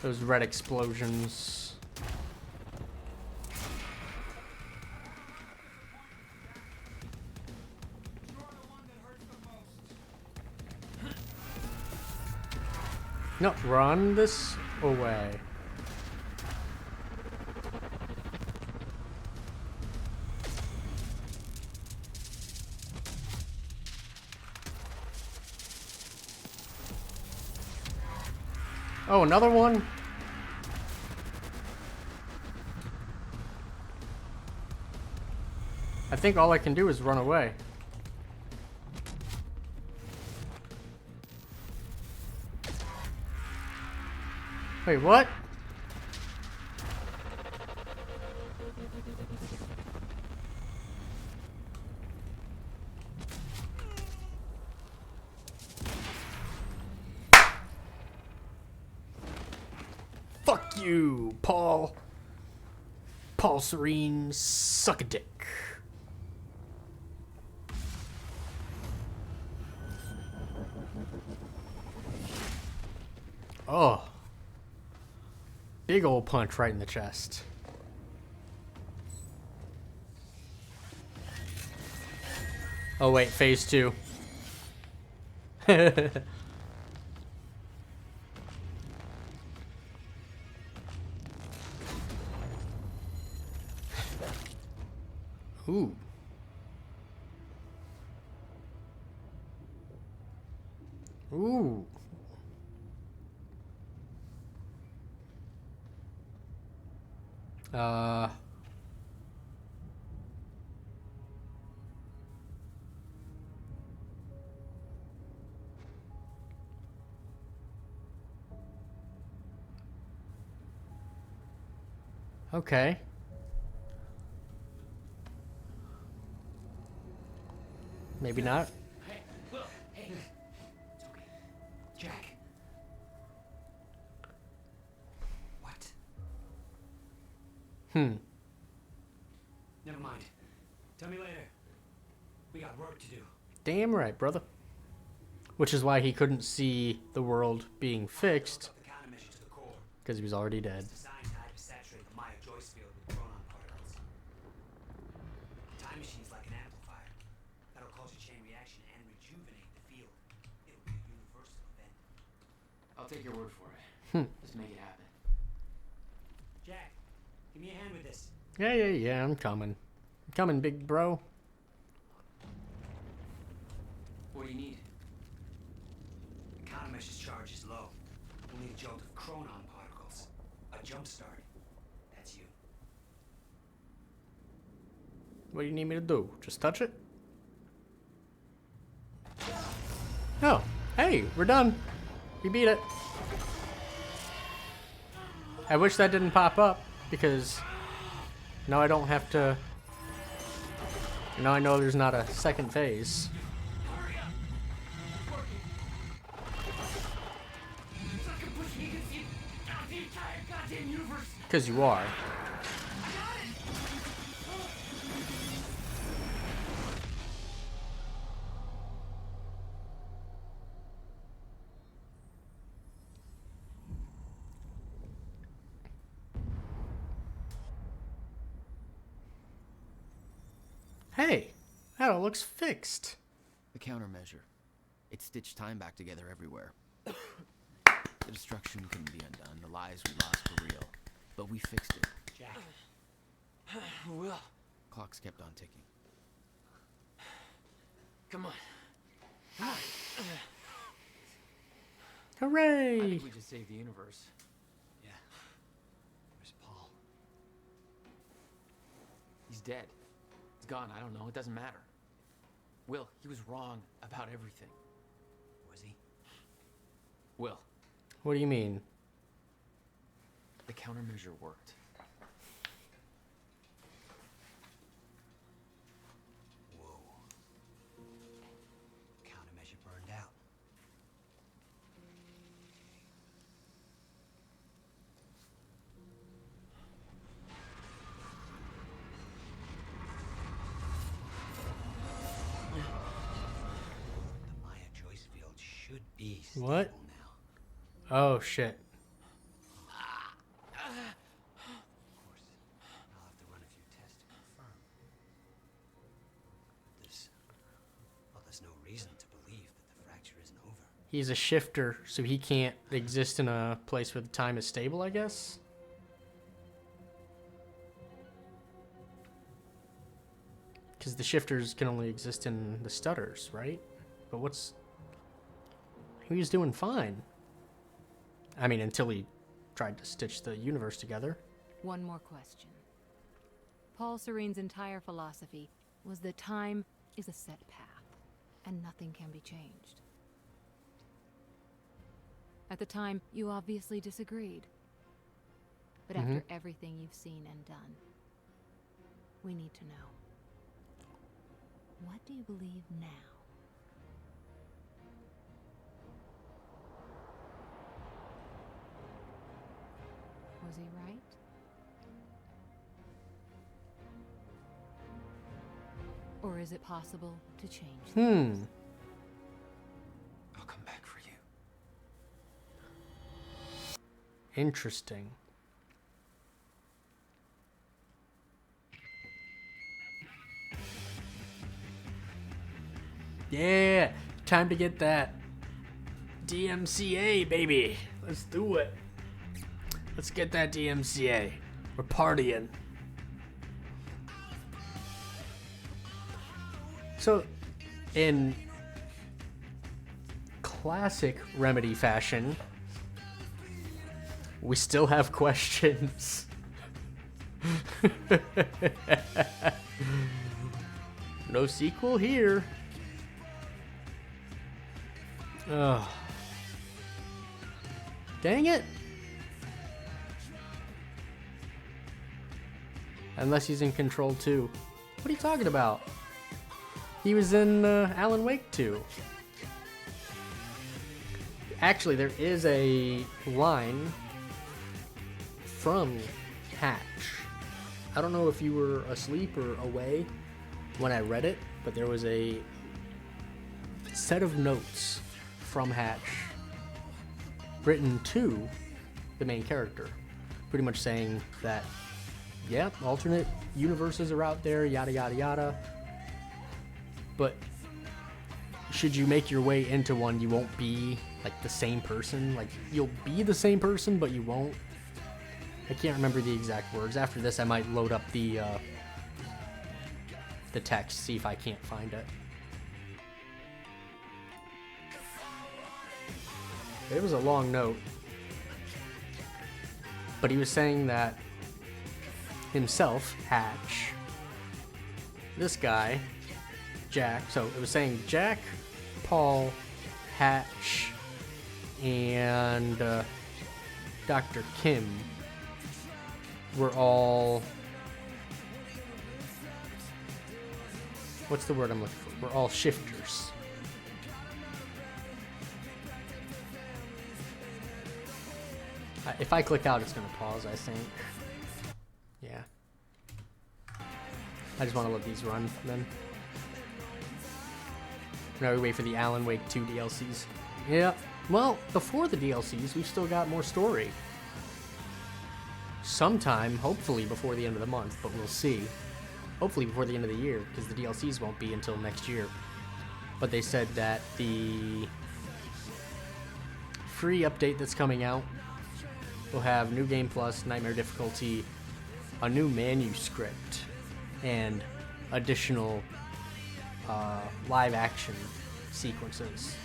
Those red explosions. No, run this away. Oh, another one? I think all I can do is run away. Wait, what? Fuck you, Paul. Paul Serene, suck a dick. Oh. Big old punch right in the chest. Oh wait, phase 2. Ooh. Ooh. Okay. Maybe not. Hey, Will, hey. It's okay. Jack. What? Never mind. Tell me later. We got work to do. Damn right, brother. Which is why he couldn't see the world being fixed. Because he was already dead. Designed to hypersaturate the Maya Joyce field with chronon particles. The time machine's like an amplifier. That'll cause a chain reaction and rejuvenate the field. It'll be a universal event. I'll take your word for it. Just make it happen. Jack, give me a hand with this. Yeah, I'm coming. I'm coming, big bro. What do you need? The countermeasure's charge is low. We'll need a jolt of chronon particles. A jump start. That's you. What do you need me to do? Just touch it? Oh, hey, we're done. We beat it. I wish that didn't pop up, because now I don't have to... Now I know there's not a second phase. Because you are. Hey, that all looks fixed. The countermeasure. It stitched time back together everywhere. The destruction couldn't be undone. The lives we lost were real. But we fixed it. Jack. Will. Clocks kept on ticking. Come on. Come on. Hooray! I think we just saved the universe. Yeah. Where's Paul? He's dead. He's gone. I don't know. It doesn't matter. Will, he was wrong about everything. Was he? Will. What do you mean? The countermeasure worked. Whoa. Countermeasure burned out. The Maya Joyce field should be stable What? now. Oh, shit. Of course, I'll have to run a few tests to confirm. There's no reason to believe that the fracture isn't over. He's a shifter, so he can't exist in a place where the time is stable, I guess? Because the shifters can only exist in the stutters, right? But what's... He was doing fine. I mean, until he tried to stitch the universe together. One more question. Paul Serene's entire philosophy was that time is a set path, and nothing can be changed. At the time, you obviously disagreed. But after everything you've seen and done, we need to know. What do you believe now? Was he right? Or is it possible to change things? I'll come back for you. Interesting. Yeah, time to get that DMCA, baby. Let's do it. Let's get that DMCA. We're partying. So, in classic Remedy fashion, we still have questions. No sequel here. Ugh. Dang it. Unless he's in Control 2. What are you talking about? He was in Alan Wake 2. Actually, there is a line from Hatch. I don't know if you were asleep or away when I read it, but there was a set of notes from Hatch written to the main character, pretty much saying that, yeah, alternate universes are out there, yada yada yada, but should you make your way into one, you won't be like the same person. Like, you'll be the same person, but you won't. I can't remember the exact words. After this, I might load up the text, see if I can't find it. It was a long note, but he was saying that himself, Hatch, this guy, Jack, so it was saying Jack, Paul, Hatch, and Dr. Kim were all, what's the word I'm looking for? We're all shifters. If I click out, it's going to pause, I think. Yeah. I just want to let these run then. Now we wait for the Alan Wake 2 DLCs. Yeah. Well, before the DLCs, we've still got more story. Sometime, hopefully before the end of the month, but we'll see. hopefully before the end of the year, because the DLCs won't be until next year. But they said that the free update that's coming out will have new game plus, nightmare difficulty, a new manuscript, and additional live action sequences.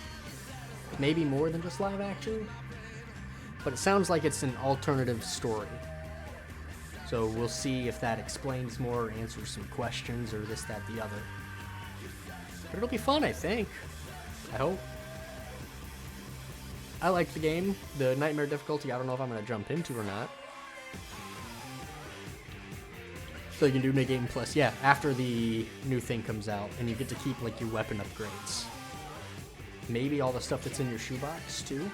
Maybe more than just live action, but it sounds like it's an alternative story. So we'll see if that explains more, answers some questions, or this, that, the other. But it'll be fun, I think. I hope. I like the game. The nightmare difficulty, I don't know if I'm going to jump into or not. So you can do new game plus, yeah, after the new thing comes out, and you get to keep like your weapon upgrades. Maybe all the stuff that's in your shoebox too.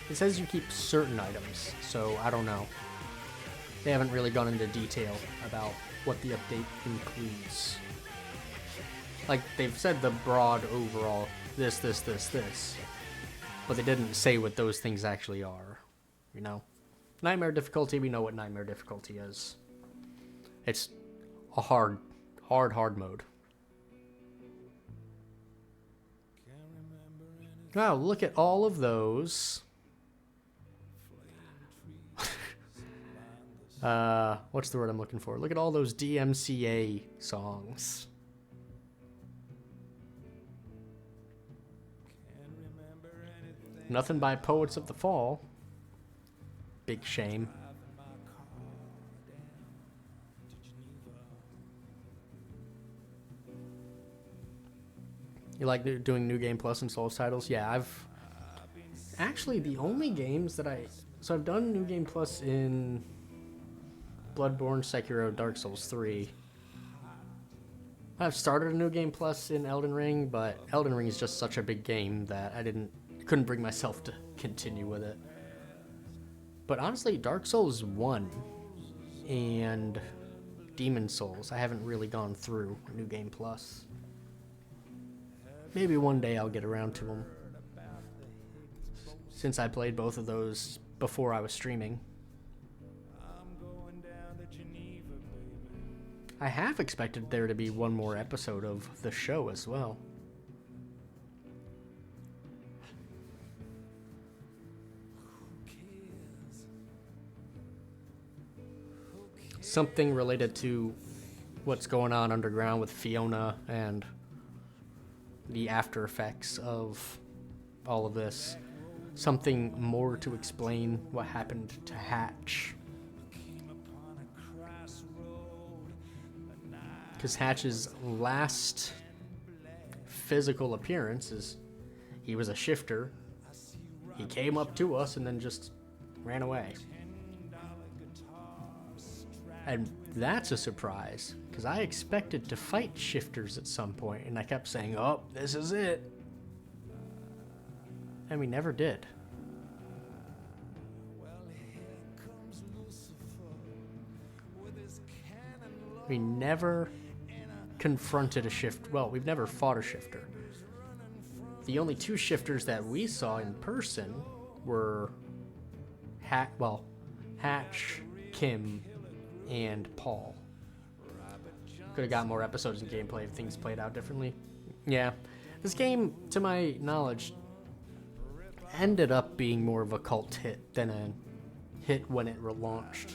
It says you keep certain items, so I don't know. They haven't really gone into detail about what the update includes. Like, they've said the broad overall, this. But they didn't say what those things actually are, you know? Nightmare difficulty, we know what nightmare difficulty is. It's a hard mode. Wow, look at all of those. What's the word I'm looking for? Look at all those DMCA songs. Nothing by Poets of the Fall. Big shame. You like doing New Game Plus and Souls titles? Yeah, I've... Actually, the only games that So I've done New Game Plus in Bloodborne, Sekiro, Dark Souls 3. I've started a New Game Plus in Elden Ring, but Elden Ring is just such a big game that I couldn't bring myself to continue with it. But honestly, Dark Souls 1 and Demon Souls, I haven't really gone through New Game Plus. Maybe one day I'll get around to them, since I played both of those before I was streaming. I have expected there to be one more episode of the show as well. Something related to what's going on underground with Fiona and the after effects of all of this. Something more to explain what happened to Hatch. Because Hatch's last physical appearance is he was a shifter. He came up to us and then just ran away. And that's a surprise, because I expected to fight shifters at some point, and I kept saying, oh, this is it. And we never did. We never confronted a shift. Well, we've never fought a shifter. The only two shifters that we saw in person were Hatch, Kim, and Paul. Could have got more episodes and gameplay if things played out differently. Yeah, this game, to my knowledge, ended up being more of a cult hit than a hit when it relaunched.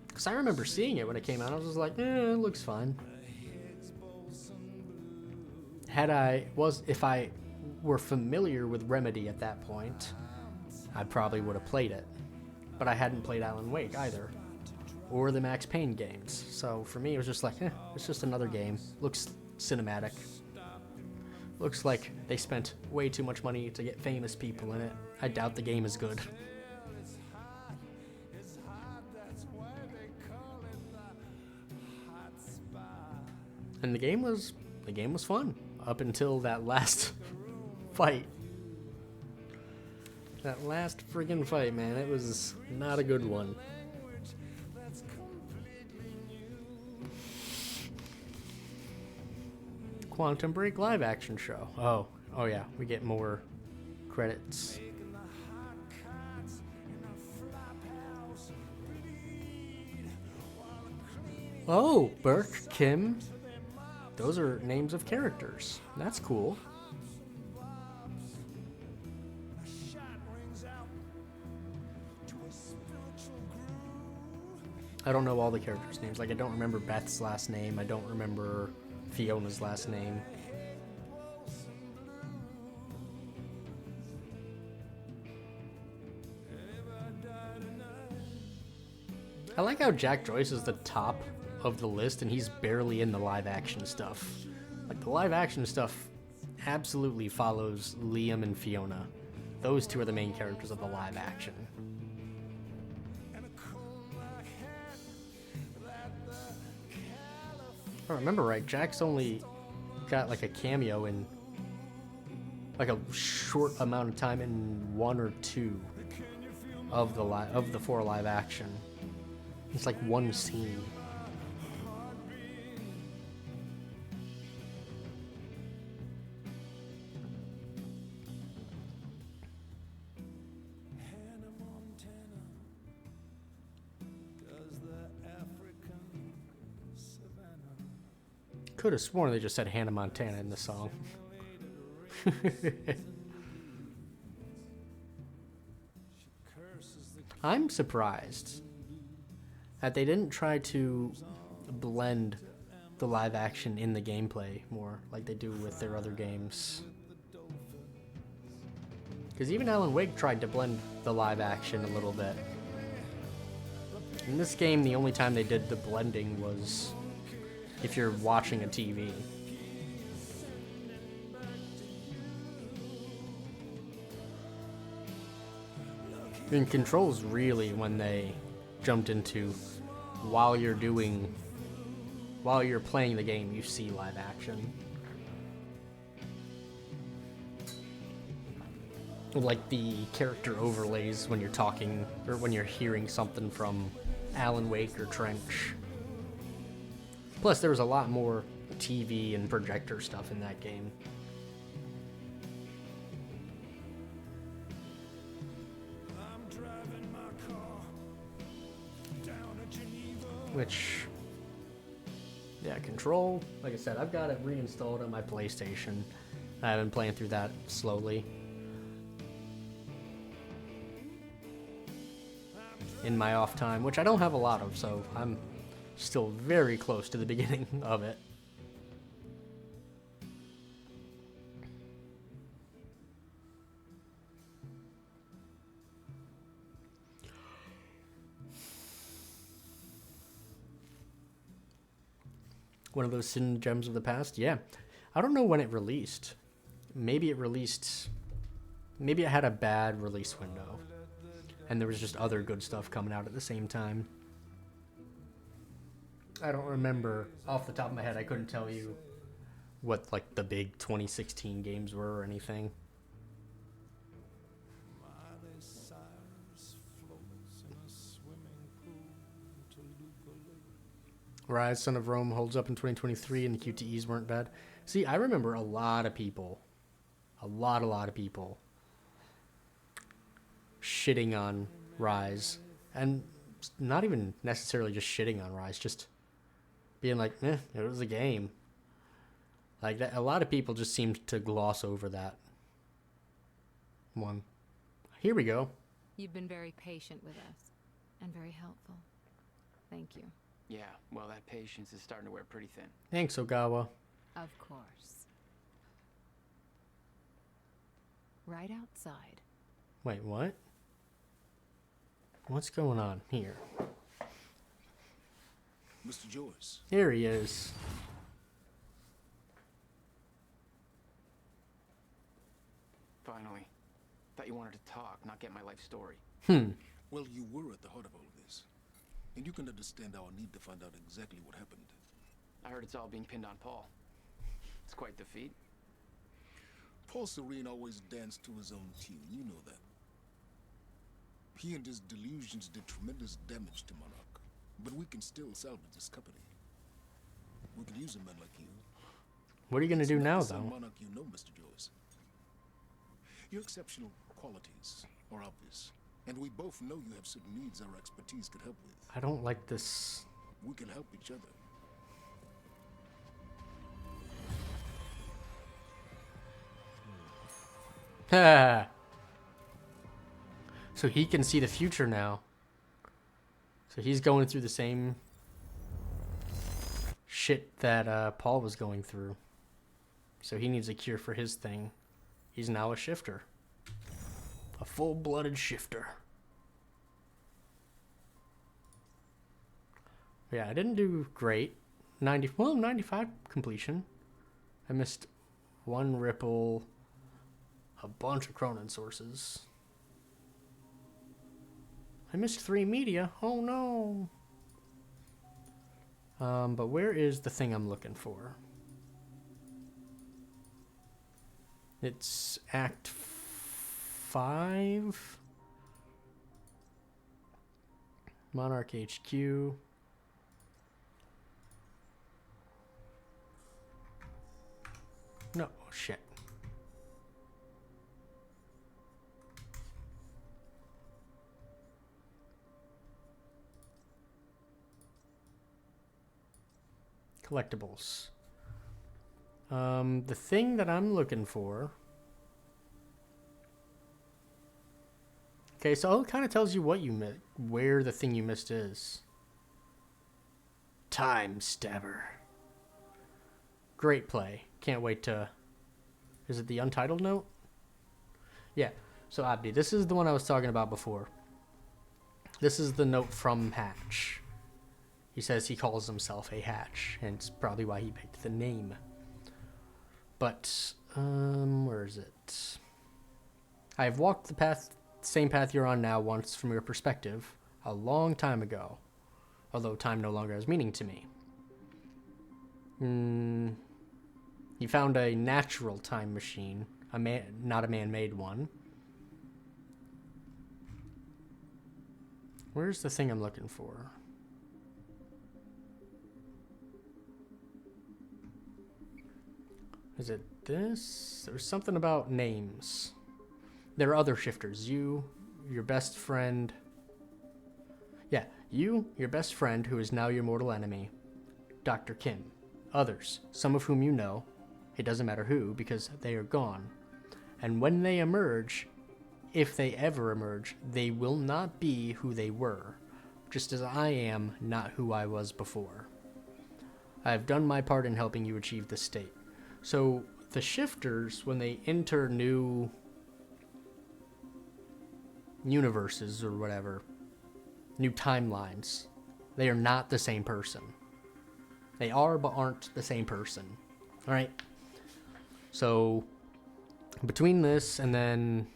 Because I remember seeing it when it came out, I was just like, it looks fine. If I were familiar with Remedy at that point, I probably would have played it. But I hadn't played Alan Wake either, or the Max Payne games. So for me, it was just like, it's just another game. Looks cinematic. Looks like they spent way too much money to get famous people in it. I doubt the game is good. And the game was fun up until that last fight. That last friggin' fight, man, it was not a good one. Quantum Break live action show. Oh yeah, we get more credits. Oh, Burke, Kim. Those are names of characters. That's cool. I don't know all the characters' names. Like, I don't remember Beth's last name. I don't remember Fiona's last name. I like how Jack Joyce is the top of the list and he's barely in the live action stuff. Like, the live action stuff absolutely follows Liam and Fiona. Those two are the main characters of the live action. If I remember right, Jack's only got like a cameo in like a short amount of time in 1 or 2 of the 4 live action. It's like one scene. Could have sworn they just said Hannah Montana in the song. I'm surprised that they didn't try to blend the live action in the gameplay more like they do with their other games. Because even Alan Wake tried to blend the live action a little bit. In this game, the only time they did the blending was if you're watching a TV. In Control's really when they jumped into while you're playing the game, you see live action. Like the character overlays when you're talking or when you're hearing something from Alan Wake or Trench. Plus, there was a lot more TV and projector stuff in that game. Which, yeah, Control, like I said, I've got it reinstalled on my PlayStation. I've been playing through that slowly. In my off time, which I don't have a lot of, so I'm still very close to the beginning of it. One of those hidden gems of the past? Yeah. I don't know when it released. Maybe it had a bad release window. And there was just other good stuff coming out at the same time. I don't remember off the top of my head. I couldn't tell you what like the big 2016 games were or anything. Rise, Son of Rome holds up in 2023 and the QTEs weren't bad. See, I remember a lot of people shitting on Rise. And not even necessarily just shitting on Rise, just being like, it was a game. Like that, a lot of people just seemed to gloss over that one. Here we go. You've been very patient with us and very helpful. Thank you. Yeah, well, that patience is starting to wear pretty thin. Thanks, Ogawa. Of course. Right outside. Wait, what? What's going on here? Mr. Joyce. Here he is. Finally. Thought you wanted to talk, not get my life story. Well, you were at the heart of all this. And you can understand our need to find out exactly what happened. I heard it's all being pinned on Paul. It's quite the feat. Paul Serene always danced to his own tune, you know that. He and his delusions did tremendous damage to Monarch. But we can still salvage this company. We could use a man like you. What are you going to do now, though? Monarch, you know, Mr. Joyce. Your exceptional qualities are obvious. And we both know you have certain needs our expertise could help with. I don't like this we can help each other. So he can see the future now. So he's going through the same shit that Paul was going through. So he needs a cure for his thing. He's now a shifter. A full-blooded shifter. Yeah, I didn't do great. 95 completion. I missed one ripple, a bunch of Cronin sources. I missed 3 media. Oh no. But where is the thing I'm looking for? It's Act 5. Monarch HQ. No, shit. Collectibles. The thing that I'm looking for. Okay, so it kind of tells you what you missed, where the thing you missed is. Time Stabber. Great play. Can't wait to... Is it the Untitled note? Yeah. So, Abdi, this is the one I was talking about before. This is the note from Hatch. He says he calls himself a Hatch, and it's probably why he picked the name. But, where is it? I have walked the same path you're on now once from your perspective, a long time ago. Although time no longer has meaning to me. You found a natural time machine, not a man-made one. Where's the thing I'm looking for? Is it this? There's something about names. There are other shifters. You, your best friend. Yeah, you, your best friend, who is now your mortal enemy, Dr. Kim. Others, some of whom you know. It doesn't matter who, because they are gone. And when they emerge, if they ever emerge, they will not be who they were, just as I am not who I was before. I have done my part in helping you achieve this state. So, the shifters, when they enter new universes or whatever, new timelines, they are not the same person. They are, but aren't the same person. Alright? So, between this and then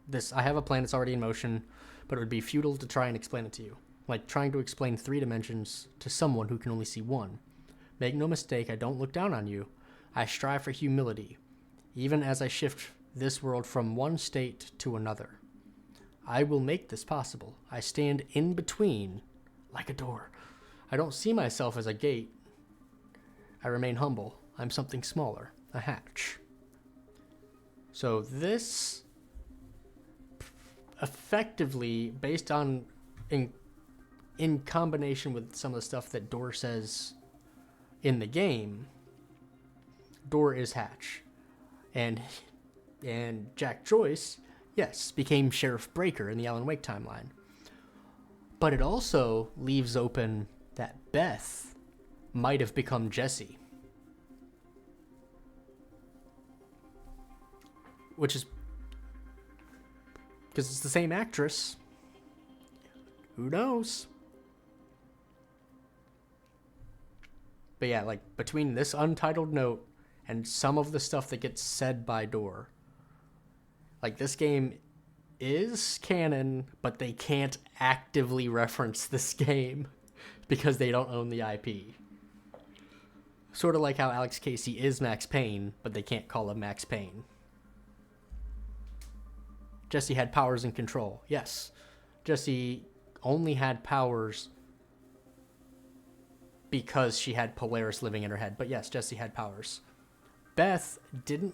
this, I have a plan that's already in motion, but it would be futile to try and explain it to you. Like trying to explain 3 dimensions to someone who can only see 1. Make no mistake, I don't look down on you. I strive for humility, even as I shift this world from one state to another. I will make this possible. I stand in between, like a door. I don't see myself as a gate. I remain humble. I'm something smaller, a hatch. So this, effectively, based on, in combination with some of the stuff that Door says in the game, Door is Hatch. And Jack Joyce, yes, became Sheriff Breaker in the Alan Wake timeline. But it also leaves open that Beth might have become Jesse. Which is... because it's the same actress. Who knows? But yeah, like, between this untitled note and some of the stuff that gets said by Door, like, this game is canon, but they can't actively reference this game because they don't own the IP. Sort of like how Alex Casey is Max Payne, but they can't call him Max Payne. Jesse had powers and control. Yes, Jesse only had powers because she had Polaris living in her head. But yes, Jesse had powers. Beth didn't...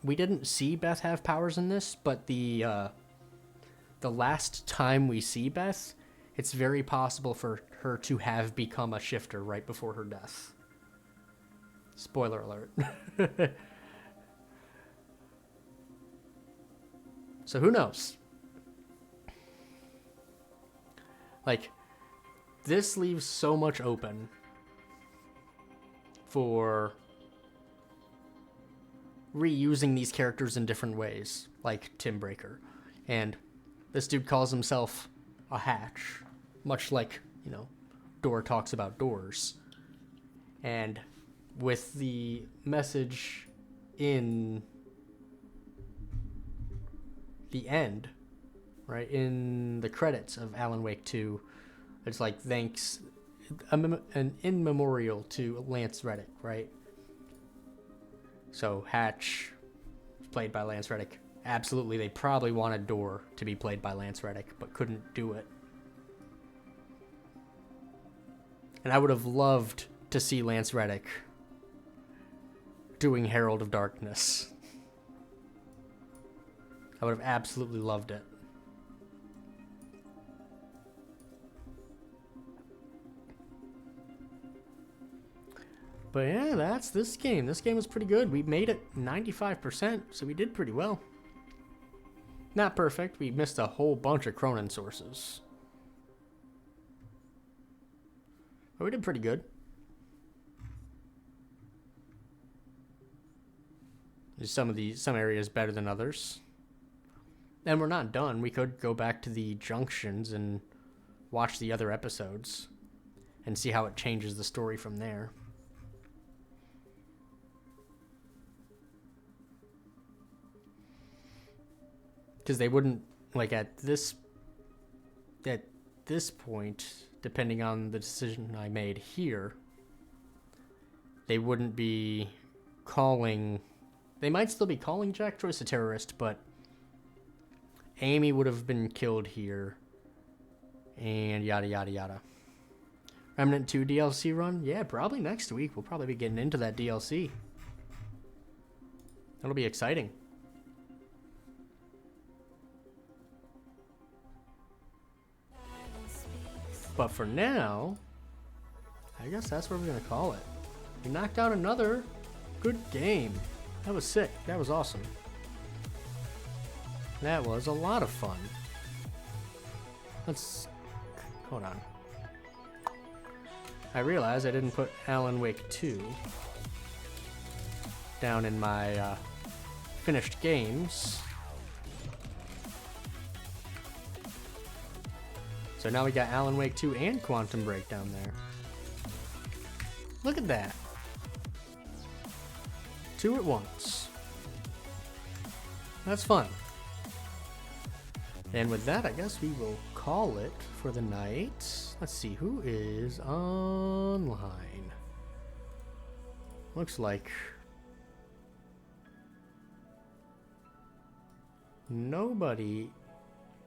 we didn't see Beth have powers in this, but the last time we see Beth it's very possible for her to have become a shifter right before her death. Spoiler alert. So who knows? Like, this leaves so much open for reusing these characters in different ways, like Tim Breaker. And this dude calls himself a Hatch, much like, you know, Door talks about doors. And with the message in the end, right, in the credits of Alan Wake 2, it's like thanks, an in memorial to Lance Reddick, right? So Hatch, played by Lance Reddick. Absolutely, they probably wanted Door to be played by Lance Reddick, but couldn't do it. And I would have loved to see Lance Reddick doing Herald of Darkness. I would have absolutely loved it. But yeah, that's this game. This game was pretty good. We made it 95%, so we did pretty well. Not perfect. We missed a whole bunch of Cronin sources. But we did pretty good. There's some areas better than others. And we're not done. We could go back to the junctions and watch the other episodes and see how it changes the story from there. Because they wouldn't, like, at this point, depending on the decision I made here, they wouldn't be calling... They might still be calling Jack Joyce a terrorist, but Amy would have been killed here, and yada yada yada. Remnant 2 DLC run? Yeah, probably next week. We'll probably be getting into that DLC. That'll be exciting. But for now, I guess that's what we're going to call it. We knocked out another good game. That was sick. That was awesome. That was a lot of fun. Let's... Hold on. I realized I didn't put Alan Wake 2 down in my finished games. So now we got Alan Wake 2 and Quantum Break down there. Look at that. 2 at once. That's fun. And with that, I guess we will call it for the night. Let's see, who is online? Looks like nobody.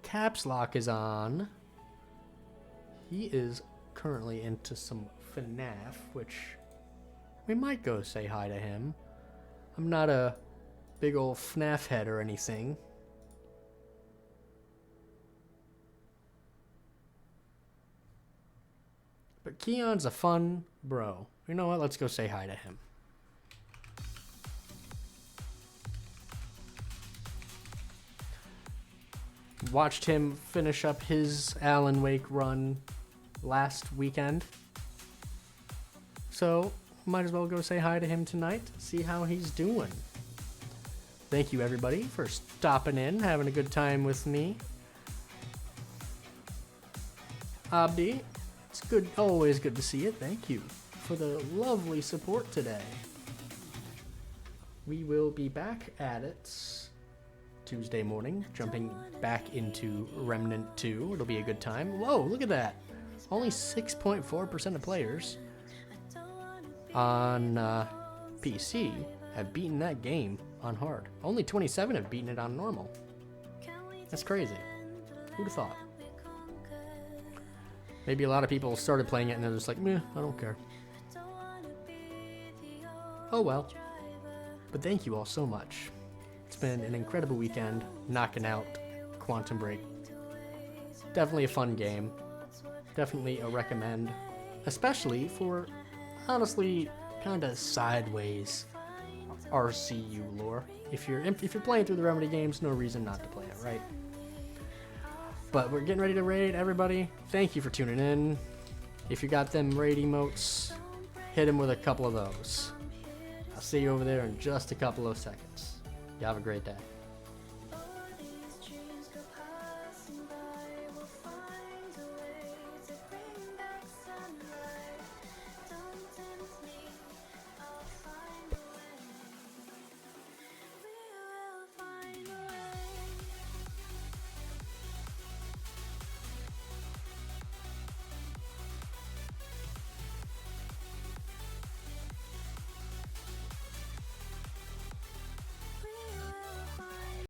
Caps Lock is on. He is currently into some FNAF, which we might go say hi to him. I'm not a big old FNAF head or anything. But Keon's a fun bro. You know what? Let's go say hi to him. Watched him finish up his Alan Wake run last weekend. So, might as well go say hi to him tonight, see how he's doing. Thank you, everybody, for stopping in, having a good time with me. Abdi, it's good, always good to see you. Thank you for the lovely support today. We will be back at it Tuesday morning, jumping back into Remnant 2. It'll be a good time. Whoa, look at that. Only 6.4% of players on PC have beaten that game on hard. Only 27 have beaten it on normal. That's crazy. Who'd have thought? Maybe a lot of people started playing it and they're just like, meh, I don't care. Oh well. But thank you all so much. It's been an incredible weekend knocking out Quantum Break. Definitely a fun game. Definitely a recommend, especially for, honestly, kind of sideways RCU lore. If you're playing through the Remedy games, no reason not to play it, right? But we're getting ready to raid everybody. Thank you for tuning in. If you got them raid emotes, hit him with a couple of those. I'll see you over there in just a couple of seconds. You have a great day.